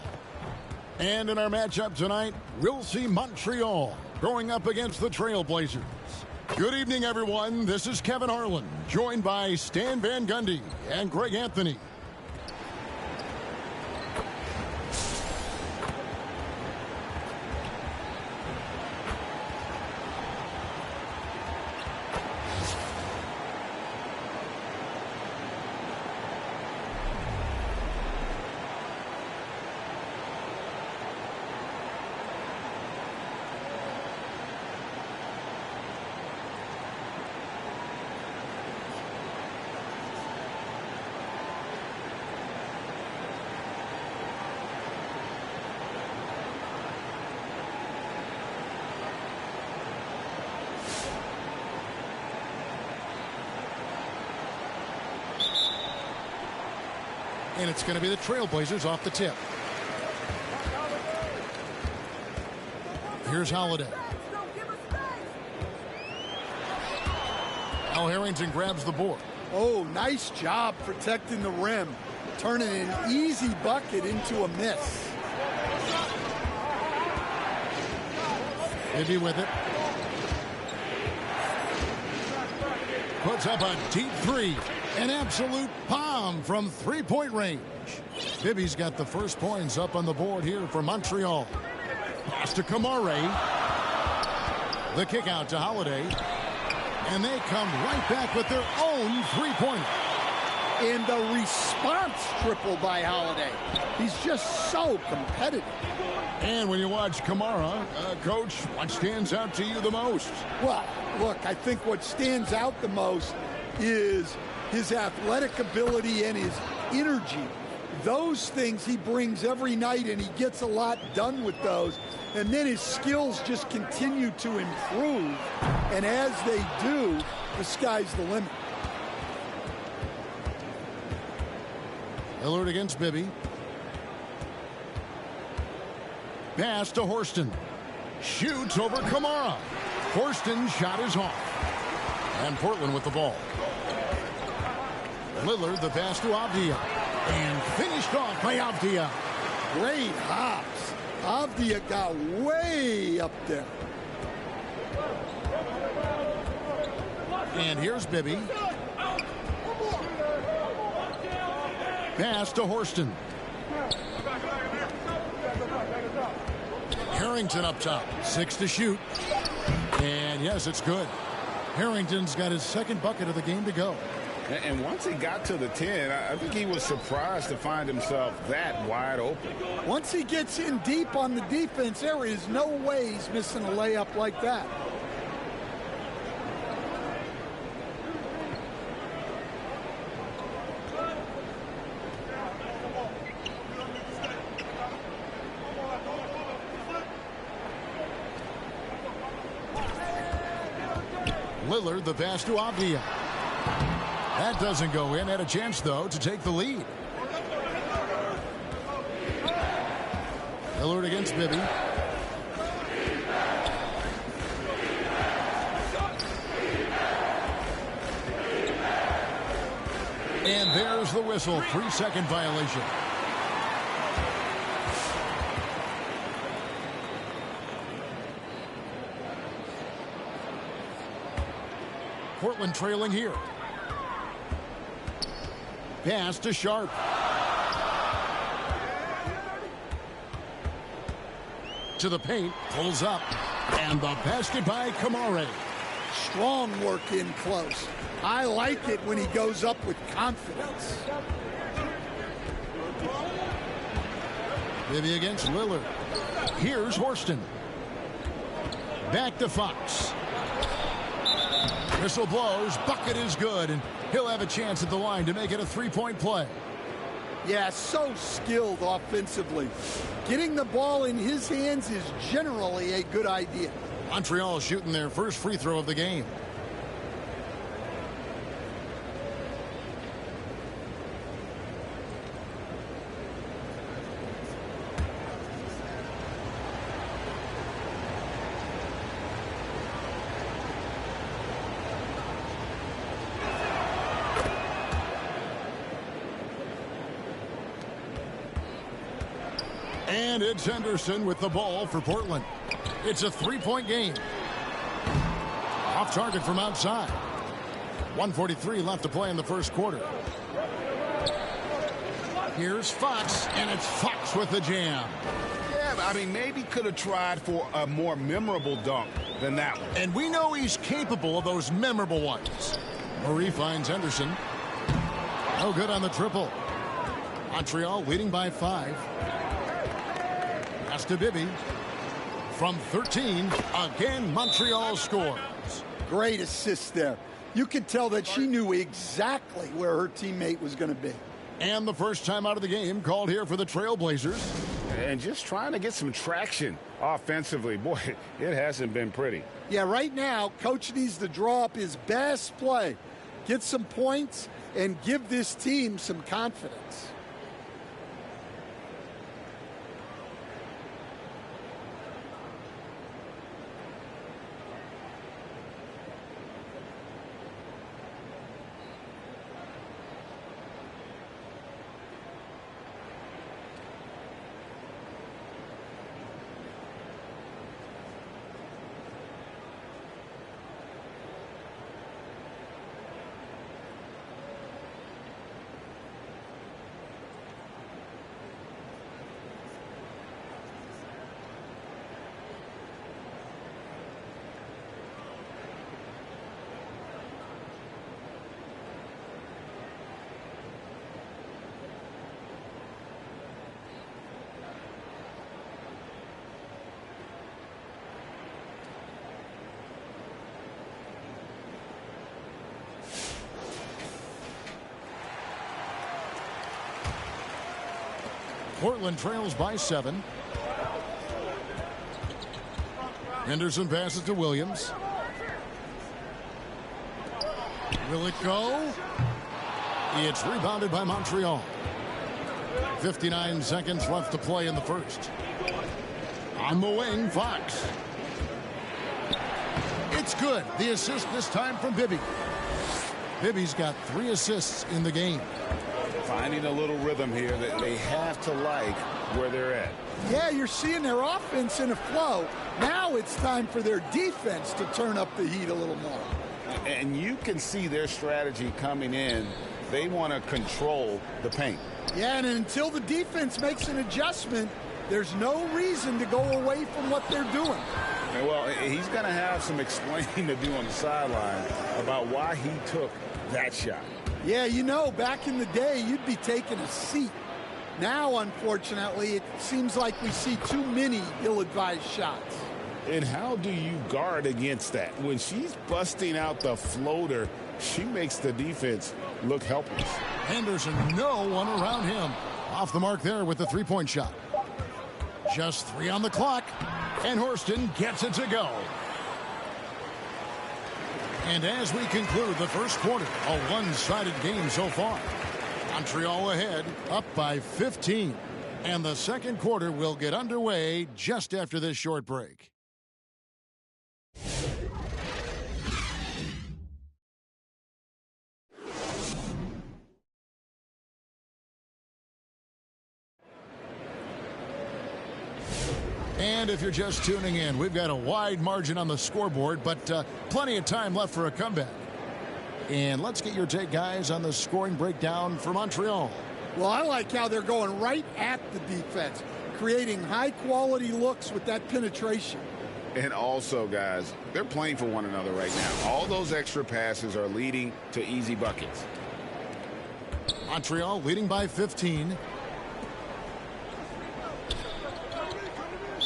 Speaker 2: And in our matchup tonight, we'll see Montreal going up against the Trailblazers. Good evening, everyone. This is Kevin Harlan, joined by Stan Van Gundy and Greg Anthony. And it's going to be the Trailblazers off the tip. Here's Holiday. Al Harrington grabs the board.
Speaker 3: Oh, nice job protecting the rim. Turning an easy bucket into a miss.
Speaker 2: Bibby with it. Puts up a deep three. An absolute bomb from three-point range. Bibby's got the first points up on the board here for Montreal. Pass to Kamare. The kick out to Holiday. And they come right back with their own three-pointer.
Speaker 3: And the response triple by Holiday. He's just so competitive.
Speaker 2: And when you watch Kamara, Coach, what stands out to you the most?
Speaker 3: Well, look, I think what stands out the most is his athletic ability and his energy. Those things he brings every night, and he gets a lot done with those. And then his skills just continue to improve. And as they do, the sky's the limit.
Speaker 2: Lillard against Bibby. Pass to Horston. Shoots over Kamara. Horston's shot is off. And Portland with the ball. Lillard, the pass to Avdia. And finished off by Avdia.
Speaker 3: Great hops. Avdia got way up there.
Speaker 2: And here's Bibby. Pass to Horston. Harrington up top. 6 to shoot. And yes, it's good. Harrington's got his second bucket of the game to go.
Speaker 16: And once he got to the 10, I think he was surprised to find himself that wide open.
Speaker 3: Once he gets in deep on the defense, there is no way he's missing a layup like that.
Speaker 2: Lillard, the pass to Avdia. That doesn't go in. Had a chance, though, to take the lead. Lillard against Bibby. And there's the whistle. 3-second violation. Portland trailing here. Pass to Sharp. To the paint, pulls up, and the basket by Kamara.
Speaker 3: Strong work in close. I like it when he goes up with confidence.
Speaker 2: Bibby against Lillard. Here's Horston. Back to Fox. Whistle blows. Bucket is good, and he'll have a chance at the line to make it a three-point play.
Speaker 3: Yeah, so skilled offensively. Getting the ball in his hands is generally a good idea.
Speaker 2: Montreal shooting their first free throw of the game. And it's Henderson with the ball for Portland. It's a three-point game. Off target from outside. 1:43 left to play in the first quarter. Here's Fox, and it's Fox with the jam.
Speaker 16: Yeah, I mean, maybe could have tried for a more memorable dunk than that one.
Speaker 2: And we know he's capable of those memorable ones. Murray finds Henderson. No good on the triple. Montreal leading by 5. Pass to Bibby. From 13, again, Montreal scores.
Speaker 3: Great assist there. You could tell that she knew exactly where her teammate was going to be.
Speaker 2: And the first time out of the game called here for the Trailblazers.
Speaker 16: And just trying to get some traction offensively. Boy, it hasn't been pretty.
Speaker 3: Yeah, right now, Coach needs to draw up his best play, get some points, and give this team some confidence.
Speaker 2: Portland trails by 7. Henderson passes to Williams. Will it go? It's rebounded by Montreal. 59 seconds left to play in the first. On the wing, Fox. It's good. The assist this time from Bibby. Bibby's got 3 assists in the game.
Speaker 16: Finding a little rhythm here that they have to like where they're at.
Speaker 3: Yeah, you're seeing their offense in a flow. Now it's time for their defense to turn up the heat a little more.
Speaker 16: And you can see their strategy coming in. They want to control the paint.
Speaker 3: Yeah, and until the defense makes an adjustment, there's no reason to go away from what they're doing.
Speaker 16: Well, he's going to have some explaining to do on the sideline about why he took that shot.
Speaker 3: Yeah, you know, back in the day, you'd be taking a seat. Now, unfortunately, it seems like we see too many ill-advised shots.
Speaker 16: And how do you guard against that? When she's busting out the floater, she makes the defense look helpless.
Speaker 2: Henderson, no one around him. Off the mark there with the three-point shot. Just 3 on the clock, and Horston gets it to go. And as we conclude the first quarter, a one-sided game so far. Montreal ahead, up by 15. And the second quarter will get underway just after this short break. And if you're just tuning in, we've got a wide margin on the scoreboard, but plenty of time left for a comeback. And let's get your take, guys, on the scoring breakdown for Montreal.
Speaker 3: Well, I like how they're going right at the defense, creating high-quality looks with that penetration.
Speaker 16: And also, guys, they're playing for one another right now. All those extra passes are leading to easy buckets.
Speaker 2: Montreal leading by 15.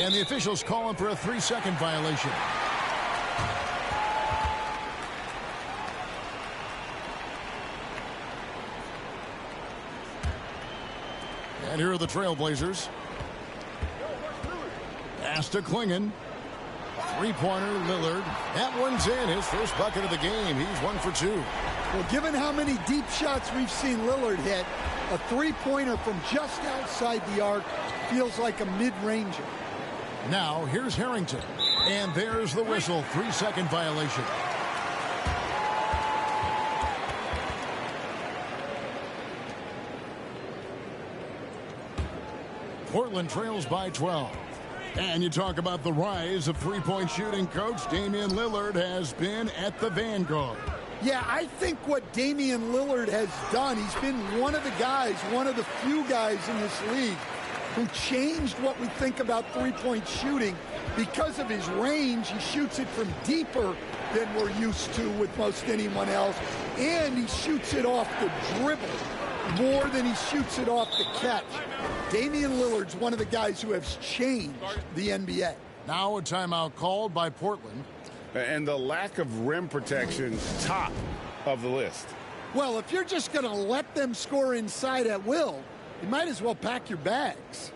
Speaker 2: And the officials calling for a 3-second violation. And here are the Trailblazers. Pass to Klingon. Three-pointer, Lillard. That one's in. His first bucket of the game. He's 1 for 2.
Speaker 3: Well, given how many deep shots we've seen Lillard hit, a three-pointer from just outside the arc feels like a mid-ranger.
Speaker 2: Now, here's Harrington. And there's the whistle. 3-second violation. Portland trails by 12. And you talk about the rise of three-point shooting, Coach. Damian Lillard has been at the vanguard.
Speaker 3: Yeah, I think what Damian Lillard has done, he's been one of the guys, one of the few guys in this league who changed what we think about three-point shooting. Because of his range, he shoots it from deeper than we're used to with most anyone else. And he shoots it off the dribble more than he shoots it off the catch. Damian Lillard's one of the guys who has changed the NBA.
Speaker 2: Now a timeout called by Portland.
Speaker 16: And the lack of rim protection, top of the list.
Speaker 3: Well, if you're just going to let them score inside at will, you might as well pack your bags.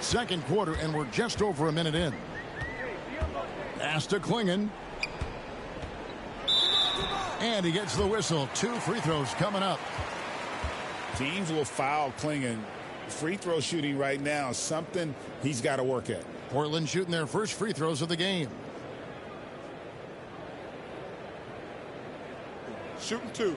Speaker 2: Second quarter, and we're just over a minute in. Pass to Klingon. And he gets the whistle. 2 free throws coming up.
Speaker 16: Teams will foul Klingon. Free throw shooting right now, something he's got to work at.
Speaker 2: Portland shooting their first free throws of the game.
Speaker 15: Shooting 2.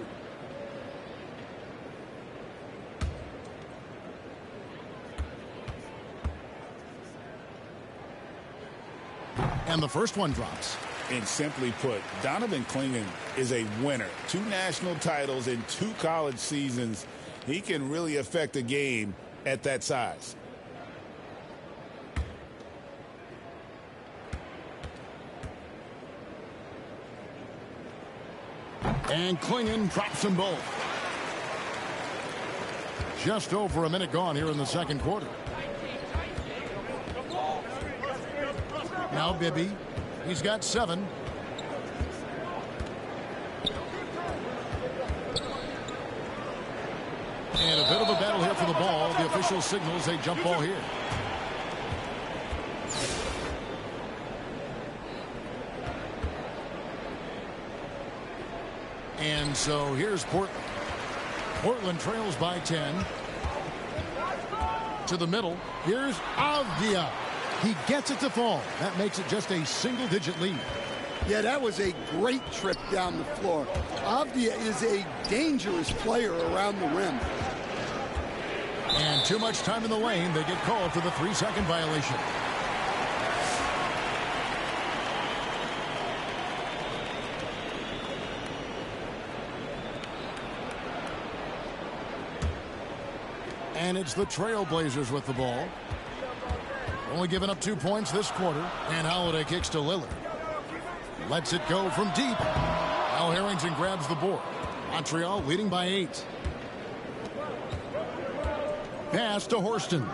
Speaker 2: And the first one drops.
Speaker 16: And simply put, Donovan Klingon is a winner. 2 national titles in 2 college seasons. He can really affect a game at that size.
Speaker 2: And Klingon drops them both. Just over a minute gone here in the second quarter. Now Bibby. He's got 7. And a bit of a battle here for the ball. The official signals a jump ball here. And so here's Portland. Portland trails by 10. To the middle. Here's Avdia. He gets it to fall. That makes it just a single-digit lead.
Speaker 3: Yeah, that was a great trip down the floor. Avdia is a dangerous player around the rim.
Speaker 2: And too much time in the lane. They get called for the 3-second violation. And it's the Trailblazers with the ball. Only giving up 2 points this quarter. And Holiday kicks to Lillard. Lets it go from deep. Al Harrington grabs the board. Montreal leading by 8. Pass to Horston.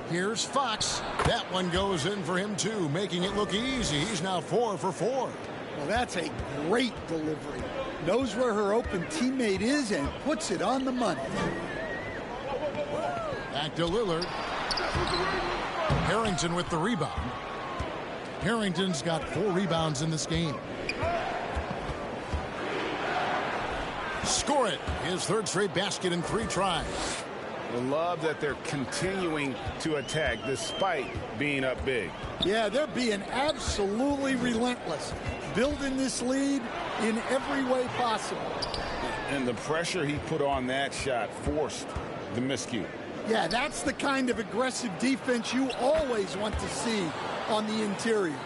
Speaker 2: Here's Fox. That one goes in for him too, making it look easy. He's now 4 for 4.
Speaker 3: Well, that's a great delivery. Knows where her open teammate is and puts it on the money.
Speaker 2: Back to Lillard. Harrington with the rebound. Harrington's got 4 rebounds in this game. Score it. His 3rd straight basket in 3 tries.
Speaker 18: I love that they're continuing to attack despite being up big.
Speaker 3: Yeah, they're being absolutely relentless. Building this lead in every way possible.
Speaker 16: And the pressure he put on that shot forced the miscue.
Speaker 3: Yeah, that's the kind of aggressive defense you always want to see on the interior.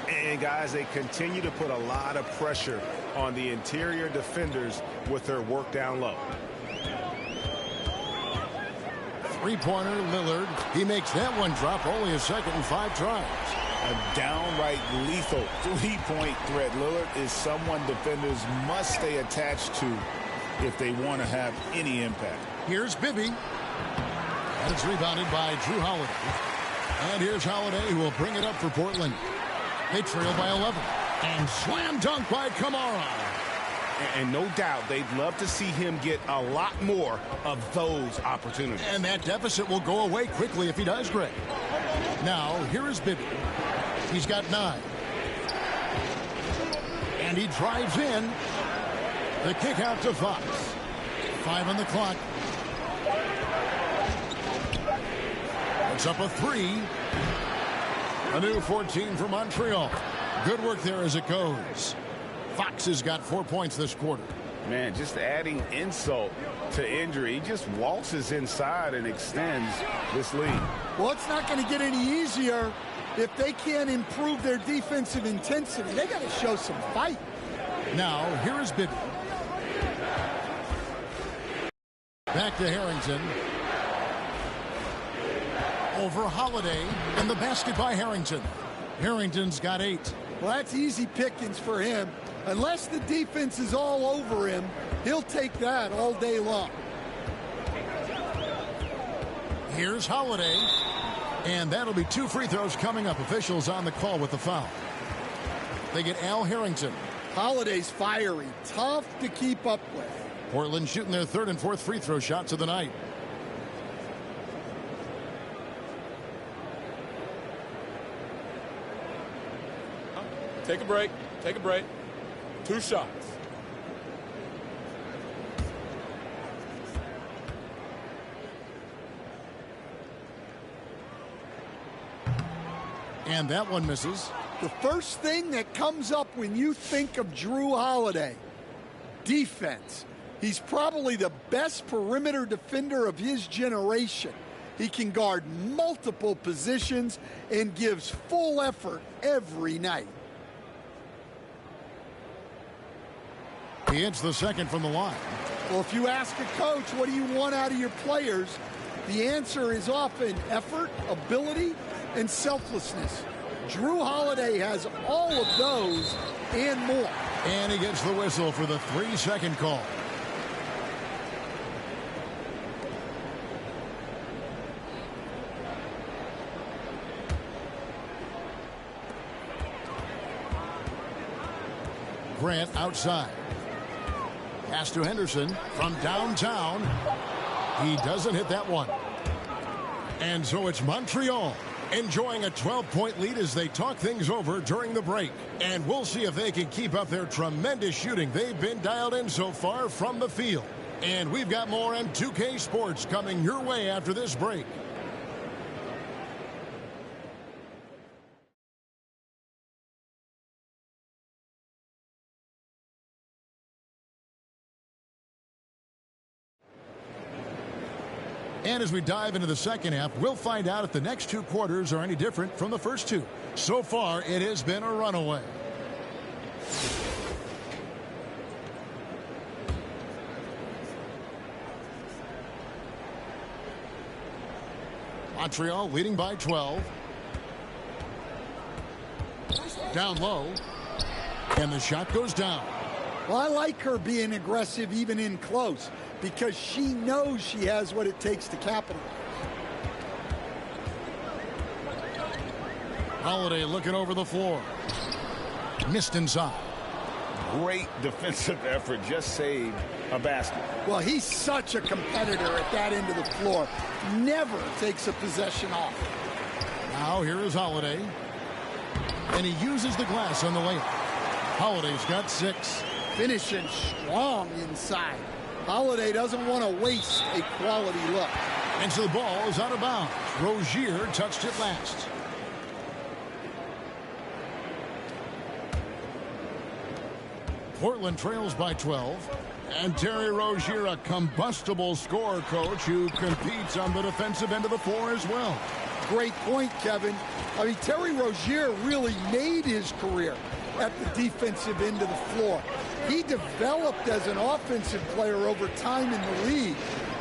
Speaker 18: And guys, they continue to put a lot of pressure on the interior defenders with their work down low.
Speaker 2: 3-pointer Lillard. He makes that one drop. Only a second and 5 tries.
Speaker 16: A downright lethal 3-point threat. Lillard is someone defenders must stay attached to if they want to have any impact.
Speaker 2: Here's Bibby. And it's rebounded by Drew Holiday. And here's Holiday, who will bring it up for Portland. They trail by 11. And slam dunk by Kamara.
Speaker 18: And no doubt they'd love to see him get a lot more of those opportunities.
Speaker 2: And that deficit will go away quickly if he does, Greg. Now, here is Bibby. He's got 9. And he drives in. The kick out to Fox. 5 on the clock. It's up a 3. A new 14 for Montreal. Good work there as it goes. Fox has got 4 points this quarter.
Speaker 18: Man, just adding insult to injury. He just waltzes inside and extends this lead.
Speaker 3: Well, it's not going to get any easier if they can't improve their defensive intensity. They got to show some fight.
Speaker 2: Now, here is Bibby. Back to Harrington. Over Holiday, and the basket by Harrington. Harrington's got 8.
Speaker 3: Well, that's easy pickings for him. Unless the defense is all over him, he'll take that all day long.
Speaker 2: Here's Holiday. And that'll be 2 free throws coming up. Officials on the call with the foul. They get Al Harrington.
Speaker 3: Holiday's fiery. Tough to keep up with.
Speaker 2: Portland shooting their 3rd and 4th free throw shots of the night.
Speaker 15: Take a break. Take a break. 2 shots.
Speaker 2: And that one misses.
Speaker 3: The first thing that comes up when you think of Drew Holiday, defense. He's probably the best perimeter defender of his generation. He can guard multiple positions and gives full effort every night.
Speaker 2: He hits the second from the line.
Speaker 3: Well, if you ask a coach, what do you want out of your players? The answer is often effort, ability, and selflessness. Drew Holiday has all of those and more.
Speaker 2: And he gets the whistle for the 3-second call. Grant outside. Pass to Henderson from downtown. He doesn't hit that one. And so it's Montreal enjoying a 12-point lead as they talk things over during the break. And we'll see if they can keep up their tremendous shooting they've been dialed in so far from the field. And we've got more on 2K Sports coming your way after this break. And as we dive into the second half, we'll find out if the next 2 quarters are any different from the first 2. So far, it has been a runaway. Montreal leading by 12. Down low. And the shot goes down.
Speaker 3: Well, I like her being aggressive even in close because she knows she has what it takes to capitalize.
Speaker 2: Holiday looking over the floor. Missed inside.
Speaker 16: Great defensive effort. Just saved a basket.
Speaker 3: Well, he's such a competitor at that end of the floor. Never takes a possession off.
Speaker 2: Now here is Holiday. And he uses the glass on the layup. Holiday's got 6.
Speaker 3: Finishing strong inside. Holiday doesn't want to waste a quality look.
Speaker 2: And so the ball is out of bounds. Rozier touched it last. Portland trails by 12. And Terry Rozier, a combustible scorer, coach, who competes on the defensive end of the floor as well.
Speaker 3: Great point, Kevin. I mean, Terry Rozier really made his career at the defensive end of the floor. He developed as an offensive player over time in the league,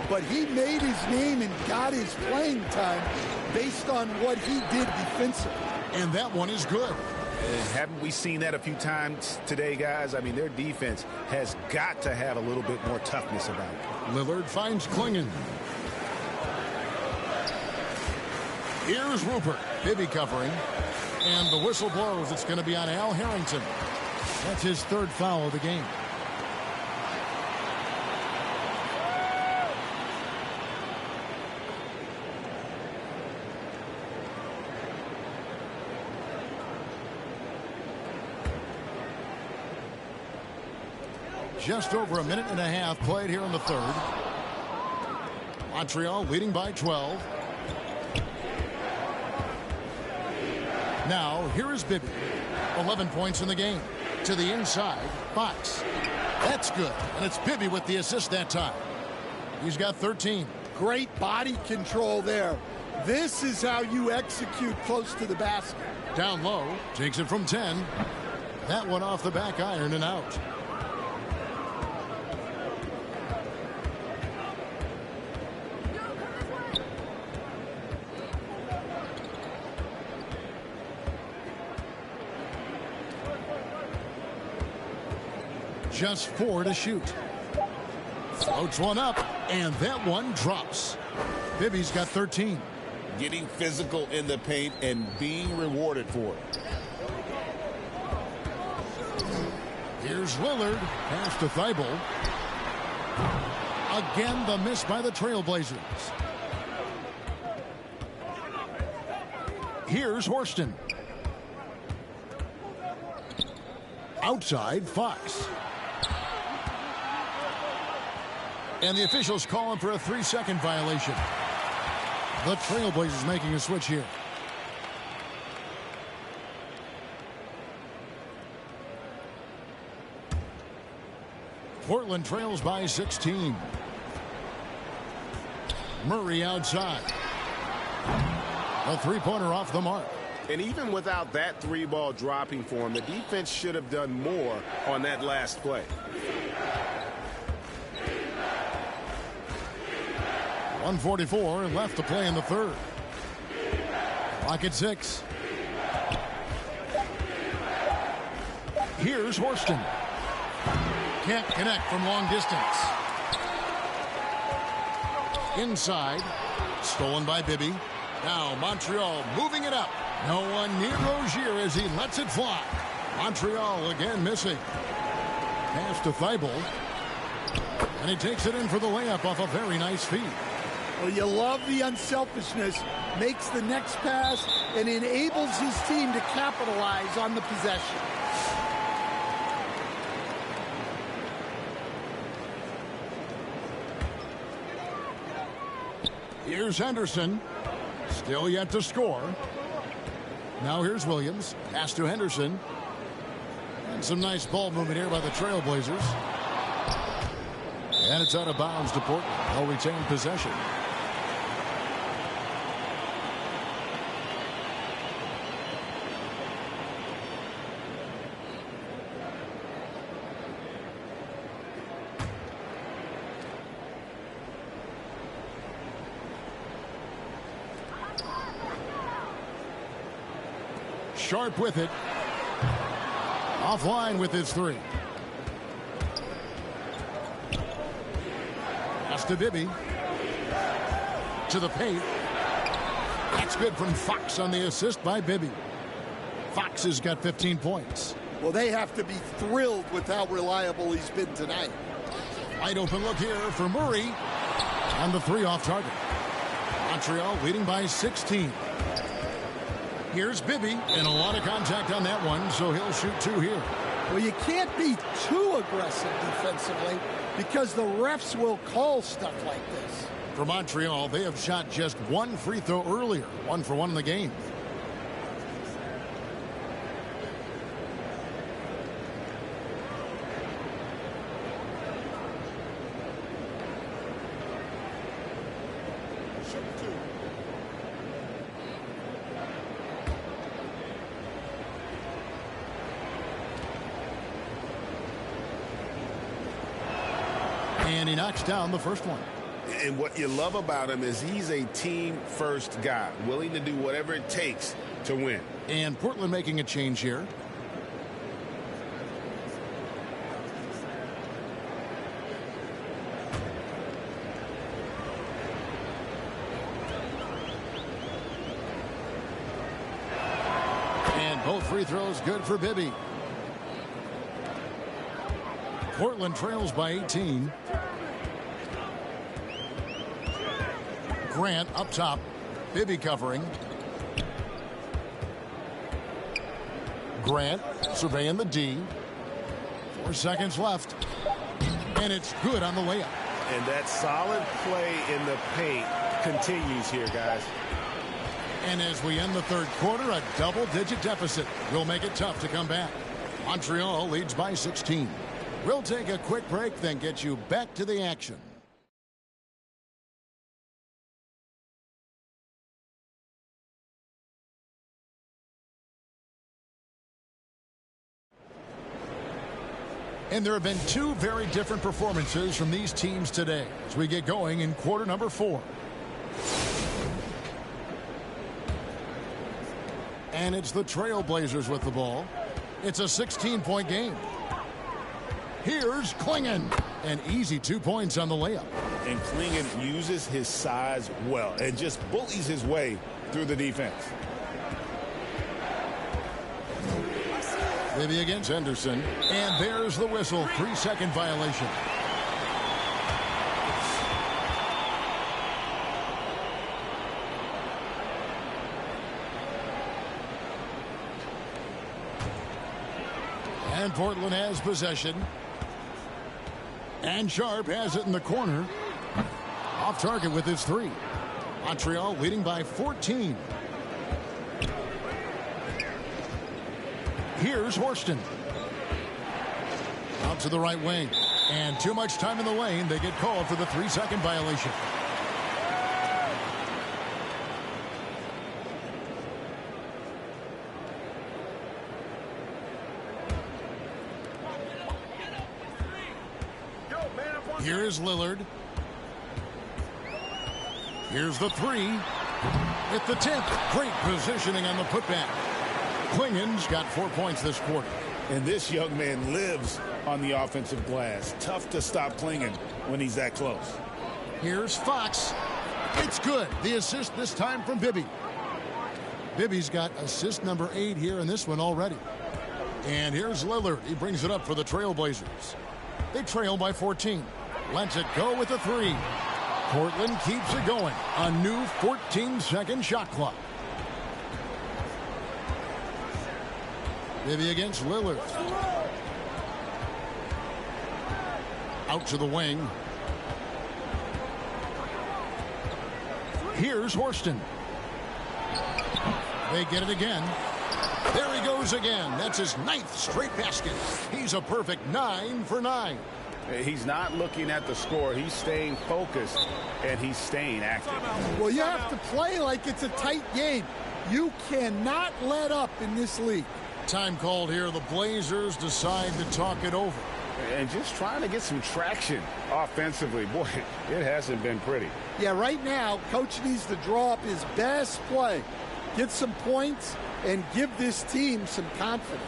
Speaker 3: but he made his name and got his playing time based on what he did defensively.
Speaker 2: And that one is good.
Speaker 8: And haven't we seen that a few times today, guys? I mean, their defense has got to have a little bit more toughness about it.
Speaker 2: Lillard finds Klingon. Here's Rupert. Bibby covering. And the whistle blows. It's going to be on Al Harrington. That's his 3rd foul of the game. Just over a minute and a half played here in the 3rd. Montreal leading by 12. Now, here is Bibby. 11 points in the game. To the inside, Fox. That's good. And it's Bibby with the assist that time. He's got 13.
Speaker 3: Great body control there. This is how you execute close to the basket.
Speaker 2: Down low, takes it from 10. That one off the back iron and out. Just 4 to shoot. Floats one up, and that one drops. Bibby's got 13.
Speaker 16: Getting physical in the paint and being rewarded for it.
Speaker 2: Here's Lillard. Pass to Thibault. Again, the miss by the Trailblazers. Here's Horston. outside Fox. And the officials calling for a 3-second violation. The Trailblazers making a switch here. Portland trails by 16. Murray outside. A three-pointer off the mark.
Speaker 18: And even without that three-ball dropping for him, the defense should have done more on that last play.
Speaker 2: .144 left to play in the third. Clock at 6. Here's Horston. Can't connect from long distance. Inside. Stolen by Bibby. Now Montreal moving it up. No one near Rozier as he lets it fly. Montreal again missing. Pass to Thibault. And he takes it in for the layup off a very nice feed.
Speaker 3: Well, you love the unselfishness. Makes the next pass and enables his team to capitalize on the possession.
Speaker 2: Here's Henderson. Still yet to score. Now here's Williams. Pass to Henderson. And some nice ball movement here by the Trailblazers. And it's out of bounds to Portland. They'll retain possession. Sharp with it. Offline with his three. Pass to Bibby. To the paint. That's good from Fox on the assist by Bibby. Fox has got 15 points.
Speaker 3: Well, they have to be thrilled with how reliable he's been tonight.
Speaker 2: Wide open look here for Murray. And the three off target. Montreal leading by 16. Here's Bibby, and a lot of contact on that one, so he'll shoot two here.
Speaker 3: Well, you can't be too aggressive defensively because the refs will call stuff like this.
Speaker 2: For Montreal, they have shot just one free throw earlier, 1 for 1 in the game. And he knocks down the first one.
Speaker 18: And what you love about him is he's a team-first guy, willing to do whatever it takes to win.
Speaker 2: And Portland making a change here. And both free throws good for Bibby. Portland trails by 18. Grant up top. Bibby covering. Grant surveying the D. 4 seconds left. And it's good on the layup.
Speaker 18: And that solid play in the paint continues here, guys.
Speaker 2: And as we end the third quarter, a double-digit deficit will make it tough to come back. Montreal leads by 16. We'll take a quick break, then get you back to the action. And there have been two very different performances from these teams today as we get going in quarter number 4. And it's the Trailblazers with the ball. It's a 16-point game. Here's Klingon. An easy 2 points on the layup.
Speaker 16: And Klingon uses his size well and just bullies his way through the defense.
Speaker 2: Maybe against Henderson. And there's the whistle. 3-second violation. And Portland has possession. And Sharp has it in the corner. Off target with his 3. Montreal leading by 14. Here's Horston. Out to the right wing. And too much time in the lane. They get called for the 3-second violation. Here's Lillard. Here's the 3. At the 10th. Great positioning on the putback. Klingen's got 4 points this quarter.
Speaker 16: And this young man lives on the offensive glass. Tough to stop Klingen when he's that close.
Speaker 2: Here's Fox. It's good. The assist this time from Bibby. Bibby's got assist number 8 here in this one already. And here's Lillard. He brings it up for the Trailblazers. They trail by 14. Lets it go with a 3. Portland keeps it going. A new 14-second shot clock. Bibby against Lillard. Out to the wing. Here's Horston. They get it again. There he goes again. That's his 9th straight basket. He's a perfect 9 for 9.
Speaker 16: He's not looking at the score. He's staying focused, and he's staying active.
Speaker 3: Well, you have to play like it's a tight game. You cannot let up in this league.
Speaker 2: Time called here. The Blazers decide to talk it over.
Speaker 16: And just trying to get some traction offensively. Boy, it hasn't been pretty.
Speaker 3: Yeah, right now, Coach needs to draw up his best play. Get some points and give this team some confidence.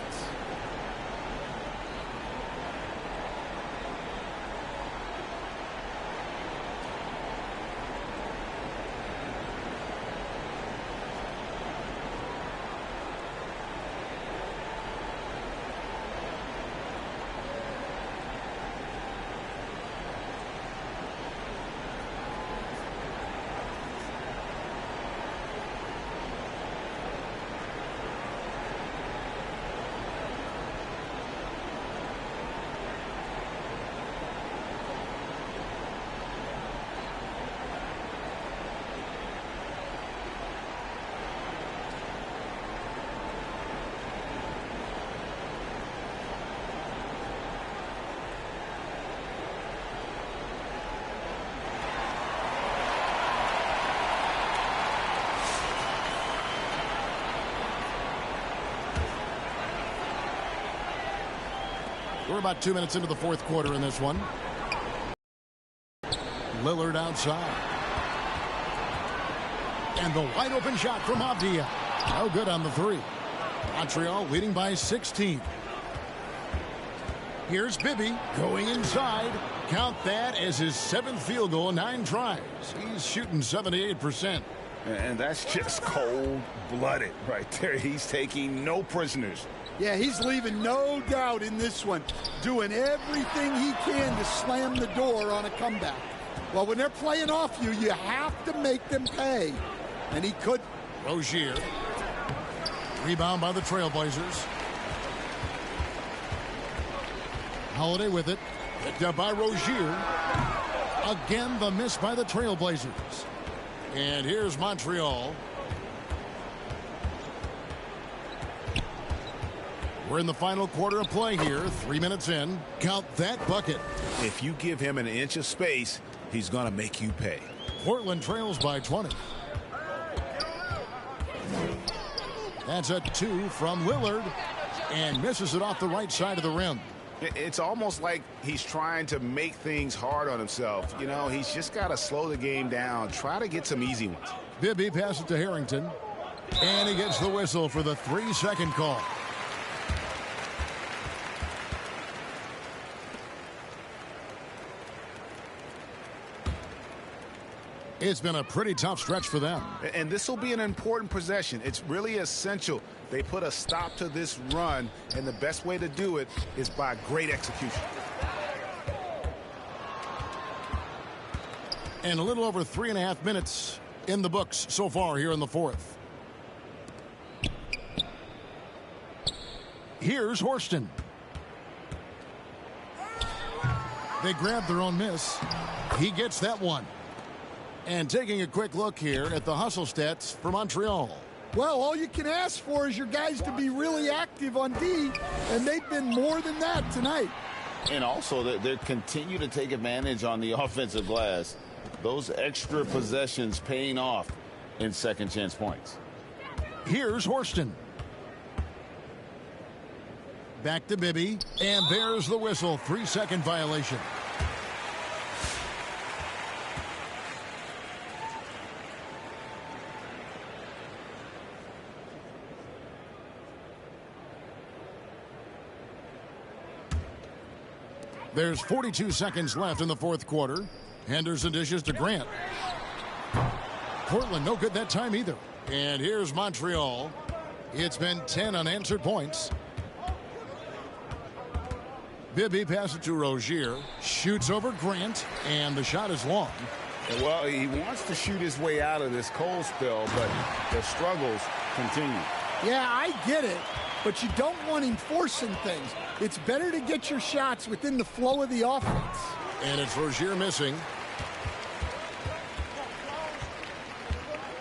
Speaker 2: We're about 2 minutes into the fourth quarter in this one. Lillard outside. And the wide open shot from Avdia. No good on the 3. Montreal leading by 16. Here's Bibby going inside. Count that as his 7th field goal, 9 tries. He's shooting 78%.
Speaker 16: And that's just cold-blooded right there. He's taking no prisoners.
Speaker 3: Yeah, he's leaving no doubt in this one. Doing everything he can to slam the door on a comeback. Well, when they're playing off you, you have to make them pay. And he could.
Speaker 2: Rozier. Rebound by the Trailblazers. Holiday with it. Picked up by Rozier. Again, the miss by the Trailblazers. And here's Montreal. We're in the final quarter of play here. 3 minutes in. Count that bucket.
Speaker 16: If you give him an inch of space, he's going to make you pay.
Speaker 2: Portland trails by 20. That's a 2 from Lillard. And misses it off the right side of the rim.
Speaker 16: It's almost like he's trying to make things hard on himself. You know, he's just got to slow the game down. Try to get some easy ones.
Speaker 2: Bibby passes to Harrington. And he gets the whistle for the 3-second call. It's been a pretty tough stretch for them.
Speaker 16: And this will be an important possession. It's really essential they put a stop to this run, and the best way to do it is by great execution.
Speaker 2: And a little over 3.5 minutes in the books so far here in the fourth. Here's Horston. They grab their own miss. He gets that one. And taking a quick look here at the hustle stats for Montreal.
Speaker 3: Well, all you can ask for is your guys to be really active on D, and they've been more than that tonight.
Speaker 16: And also, they continue to take advantage on the offensive glass. Those extra possessions paying off in second chance points.
Speaker 2: Here's Horston. Back to Bibby, and there's the whistle. 3-second violation. There's 42 seconds left in the fourth quarter. Henderson dishes to Grant. Portland no good that time either. And here's Montreal. It's been 10 unanswered points. Bibby passes it to Rozier. Shoots over Grant. And the shot is long.
Speaker 16: Well, he wants to shoot his way out of this cold spell, but the struggles continue.
Speaker 3: Yeah, I get it. But you don't want him forcing things. It's better to get your shots within the flow of the offense.
Speaker 2: And it's Rozier missing.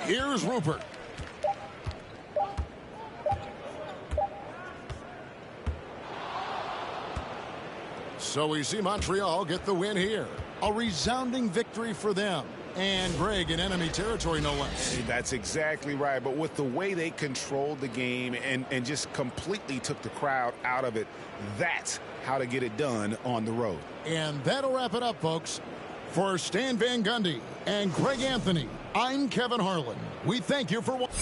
Speaker 2: Here's Rupert. So we see Montreal get the win here. A resounding victory for them. And Greg in enemy territory, no less.
Speaker 18: That's exactly right. But with the way they controlled the game and just completely took the crowd out of it, that's how to get it done on the road.
Speaker 2: And that'll wrap it up, folks. For Stan Van Gundy and Greg Anthony, I'm Kevin Harlan. We thank you for watching.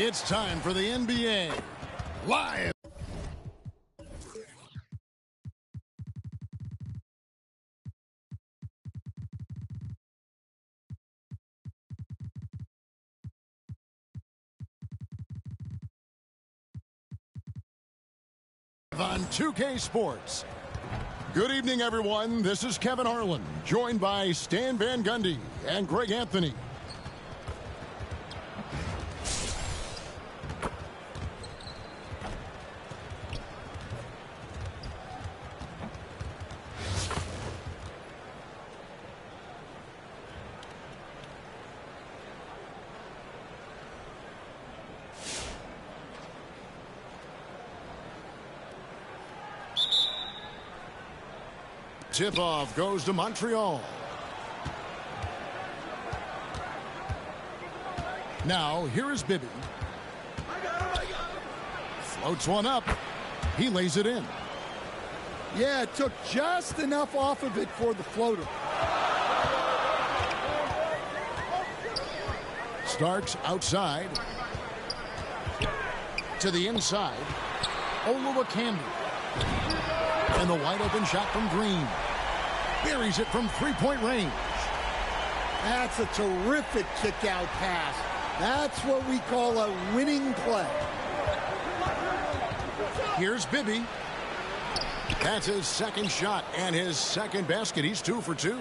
Speaker 2: It's time for the NBA Live. On 2K Sports. Good evening, everyone. This is Kevin Harlan, joined by Stan Van Gundy and Greg Anthony. Tip-off goes to Montreal. Now, here is Bibby. Floats one up. He lays it in.
Speaker 3: Yeah, it took just enough off of it for the floater.
Speaker 2: Starks outside. To the inside. Olowokandi. And the wide open shot from Green. Buries it from three-point range.
Speaker 3: That's a terrific kick-out pass. That's what we call a winning play.
Speaker 2: Here's Bibby. That's his second shot and his second basket. He's 2 for 2.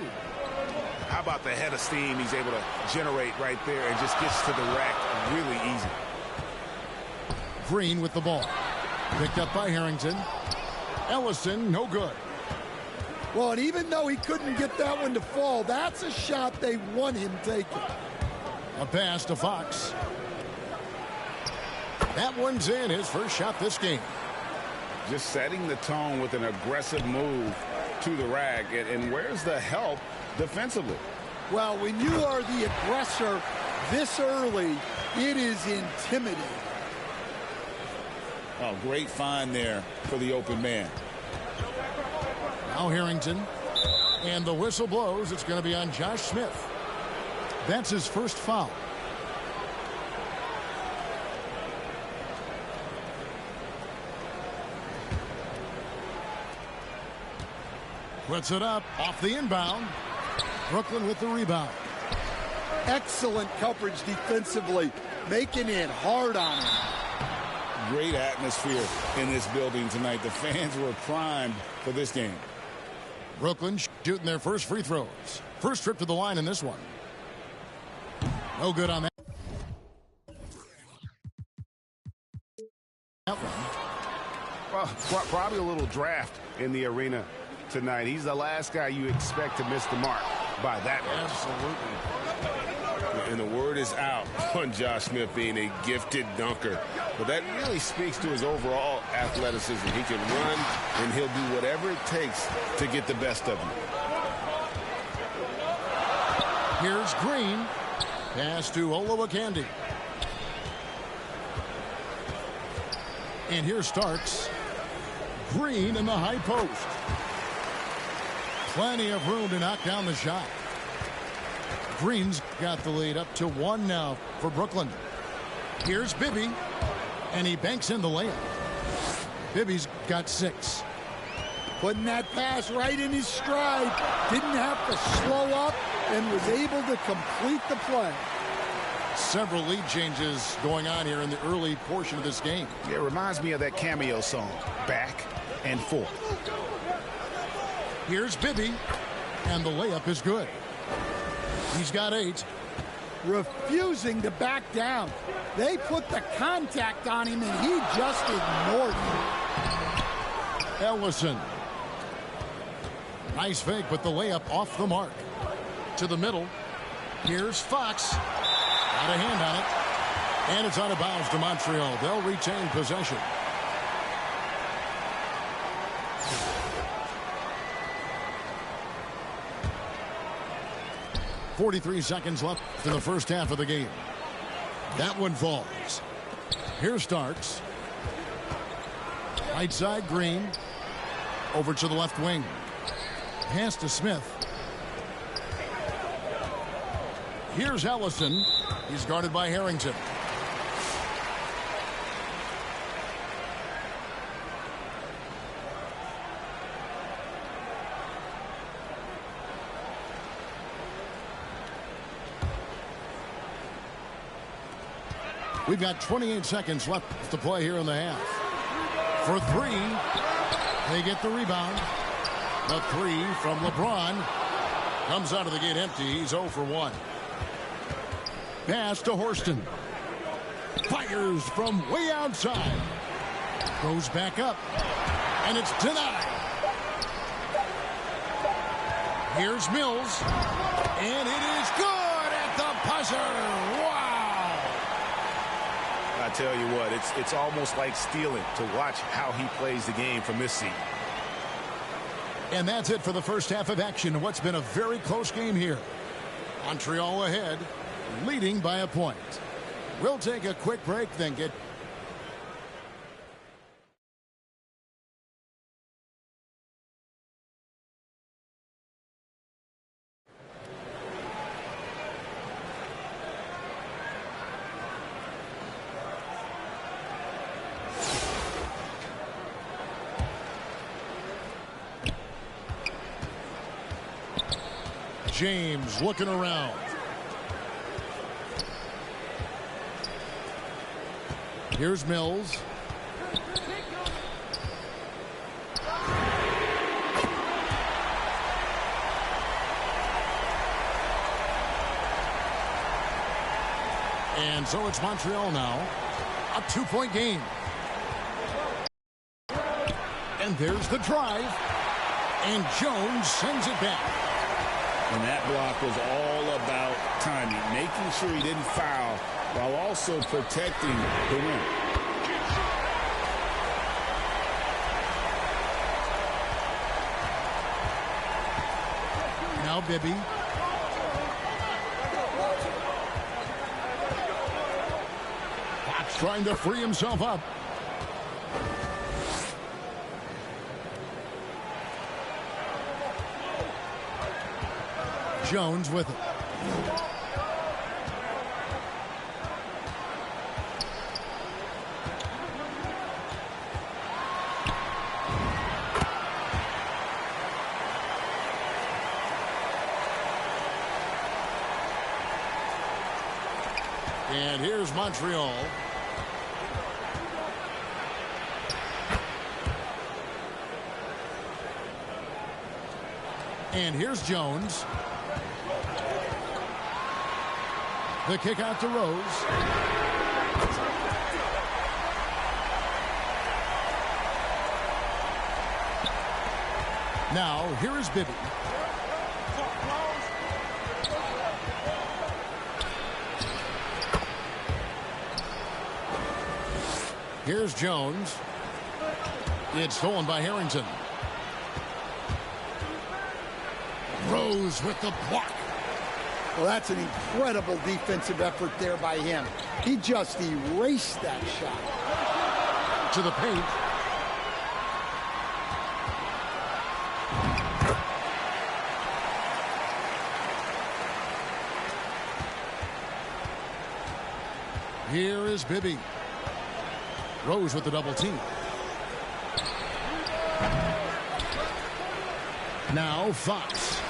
Speaker 18: How about the head of steam he's able to generate right there and just gets to the rack really easy.
Speaker 2: Green with the ball. Picked up by Harrington. Ellison, no good.
Speaker 3: Well, and even though he couldn't get that one to fall, that's a shot they want him taking.
Speaker 2: A pass to Fox. That one's in, his first shot this game.
Speaker 16: Just setting the tone with an aggressive move to the rack. And where's the help defensively?
Speaker 3: Well, when you are the aggressor this early, it is intimidating.
Speaker 16: Oh, great find there for the open man.
Speaker 2: Now Harrington. And the whistle blows. It's going to be on Josh Smith. That's his first foul. Puts it up off the inbound. Brooklyn with the rebound.
Speaker 3: Excellent coverage defensively, making it hard on him.
Speaker 16: Great atmosphere in this building tonight. The fans were primed for this game.
Speaker 2: Brooklyn shooting their first free throws. First trip to the line in this one. No good on that.
Speaker 18: Well, probably a little draft in the arena tonight. He's the last guy you expect to miss the mark by that much.
Speaker 2: Absolutely.
Speaker 16: And the word is out on Josh Smith being a gifted dunker. But that really speaks to his overall athleticism. He can run, and he'll do whatever it takes to get the best of you.
Speaker 2: Here's Green. Pass to Olowokandi. And here's Starks. Green in the high post. Plenty of room to knock down the shot. Green's got the lead up to 1 now for Brooklyn. Here's Bibby. And he banks in the layup. Bibby's got 6.
Speaker 3: Putting that pass right in his stride. Didn't have to slow up and was able to complete the play.
Speaker 2: Several lead changes going on here in the early portion of this game.
Speaker 8: It reminds me of that Cameo song, Back and Forth.
Speaker 2: Here's Bibby, and the layup is good. He's got 8.
Speaker 3: Refusing to back down. They put the contact on him, and he just ignored it.
Speaker 2: Ellison. Nice fake, but the layup off the mark. To the middle. Here's Fox. Got a hand on it. And it's out of bounds to Montreal. They'll retain possession. 43 seconds left in the first half of the game. That one falls. Here Starks. Right side, Green. Over to the left wing. Pass to Smith. Here's Ellison. He's guarded by Harrington. We've got 28 seconds left to play here in the half. For three, they get the rebound. The three from LeBron comes out of the gate empty. He's 0 for 1. Pass to Horston. Fires from way outside. Goes back up. And it's denied. Here's Mills. And it is good at the buzzer. Wow.
Speaker 18: I tell you what, it's almost like stealing to watch how he plays the game from this seat.
Speaker 2: And that's it for the first half of action. What's been a very close game here. Montreal ahead, leading by a point. We'll take a quick break, then get... James looking around. Here's Mills. And so it's Montreal now. A 2-point game. And there's the drive. And Jones sends it back.
Speaker 16: And that block was all about timing, making sure he didn't foul while also protecting the rim.
Speaker 2: Now Bibby. Fox trying to free himself up. Jones with it. And here's Montreal. And here's Jones. The kick out to Rose. Now, here is Bibby. Here's Jones. It's stolen by Harrington. Rose with the block.
Speaker 3: Well, that's an incredible defensive effort there by him. He just erased that shot.
Speaker 2: To the paint. Here is Bibby. Rose with the double team. Now Fox.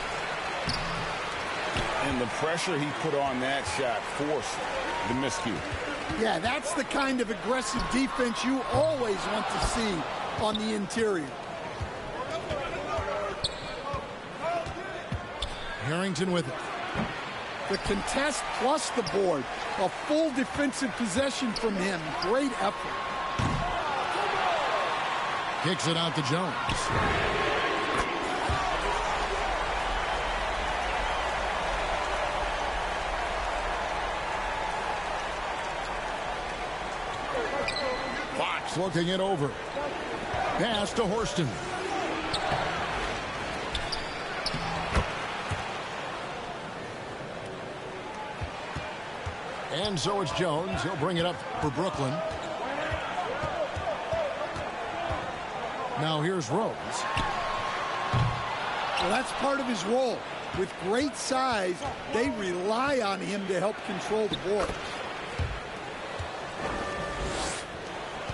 Speaker 16: And the pressure he put on that shot forced the miscue.
Speaker 3: Yeah, that's the kind of aggressive defense you always want to see on the interior.
Speaker 2: Harrington with it.
Speaker 3: The contest plus the board. A full defensive possession from him. Great effort.
Speaker 2: Kicks it out to Jones. Fox looking it over. Pass to Horston. And so it's Jones. He'll bring it up for Brooklyn. Now here's Rose.
Speaker 3: Well, that's part of his role. With great size, they rely on him to help control the board.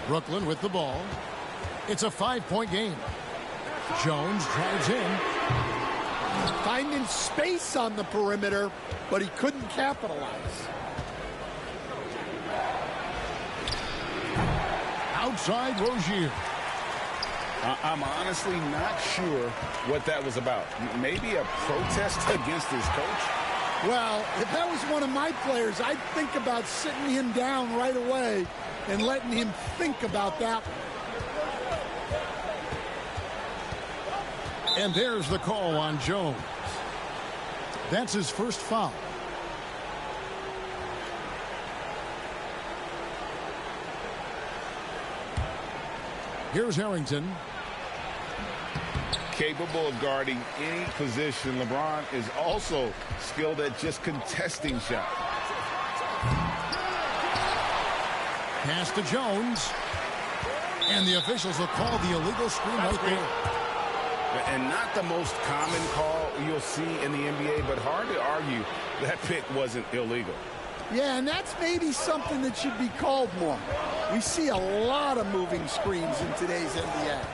Speaker 2: Brooklyn with the ball. It's a 5-point game. Jones drives in.
Speaker 3: Finding space on the perimeter, but he couldn't capitalize.
Speaker 2: Outside Rozier.
Speaker 16: I'm honestly not sure what that was about. Maybe a protest against his coach?
Speaker 3: Well, if that was one of my players, I'd think about sitting him down right away and letting him think about that one.
Speaker 2: And there's the call on Jones. That's his first foul. Here's Harrington.
Speaker 16: Capable of guarding any position. LeBron is also skilled at just contesting shots.
Speaker 2: Pass to Jones. And the officials will call the illegal screen right there.
Speaker 16: And not the most common call you'll see in the NBA, but hard to argue that pick wasn't illegal.
Speaker 3: Yeah, and that's maybe something that should be called more. We see a lot of moving screens in today's NBA.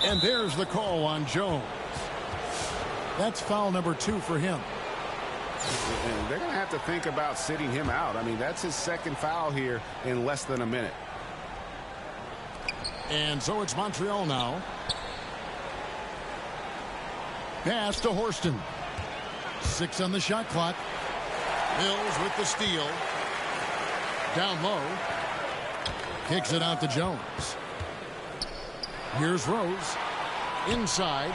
Speaker 2: And there's the call on Jones. That's foul number 2 for him.
Speaker 16: And they're going to have to think about sitting him out. I mean, that's his second foul here in less than a minute.
Speaker 2: And so it's Montreal now. Pass to Horston. 6 on the shot clock. Mills with the steal. Down low. Kicks it out to Jones. Here's Rose. Inside.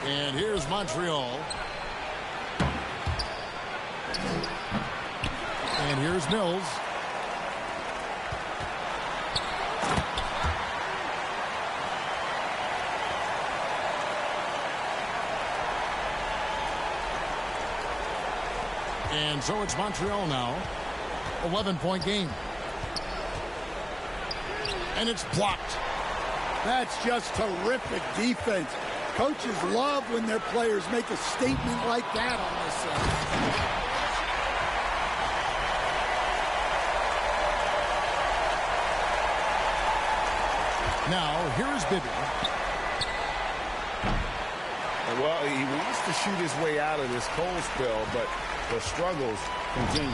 Speaker 2: And here's Montreal. And here's Mills. And so it's Montreal now. 11-point game. And it's blocked.
Speaker 3: That's just terrific defense. Coaches love when their players make a statement like that on this side.
Speaker 2: Now, here's Bibby.
Speaker 16: Well, he wants to shoot his way out of this cold spell, but the struggles continue.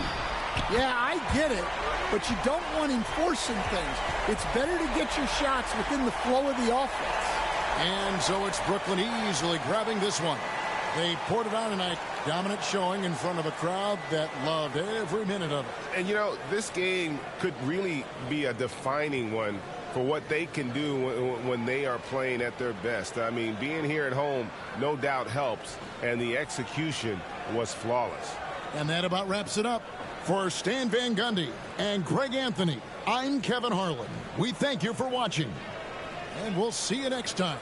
Speaker 3: Yeah, I get it, but you don't want him forcing things. It's better to get your shots within the flow of the offense.
Speaker 2: And so it's Brooklyn easily grabbing this one. They poured it on tonight. Dominant showing in front of a crowd that loved every minute of it.
Speaker 18: And, you know, this game could really be a defining one for what they can do when they are playing at their best. I mean, being here at home no doubt helps, and the execution was flawless.
Speaker 2: And that about wraps it up. For Stan Van Gundy and Greg Anthony, I'm Kevin Harlan. We thank you for watching, and we'll see you next time.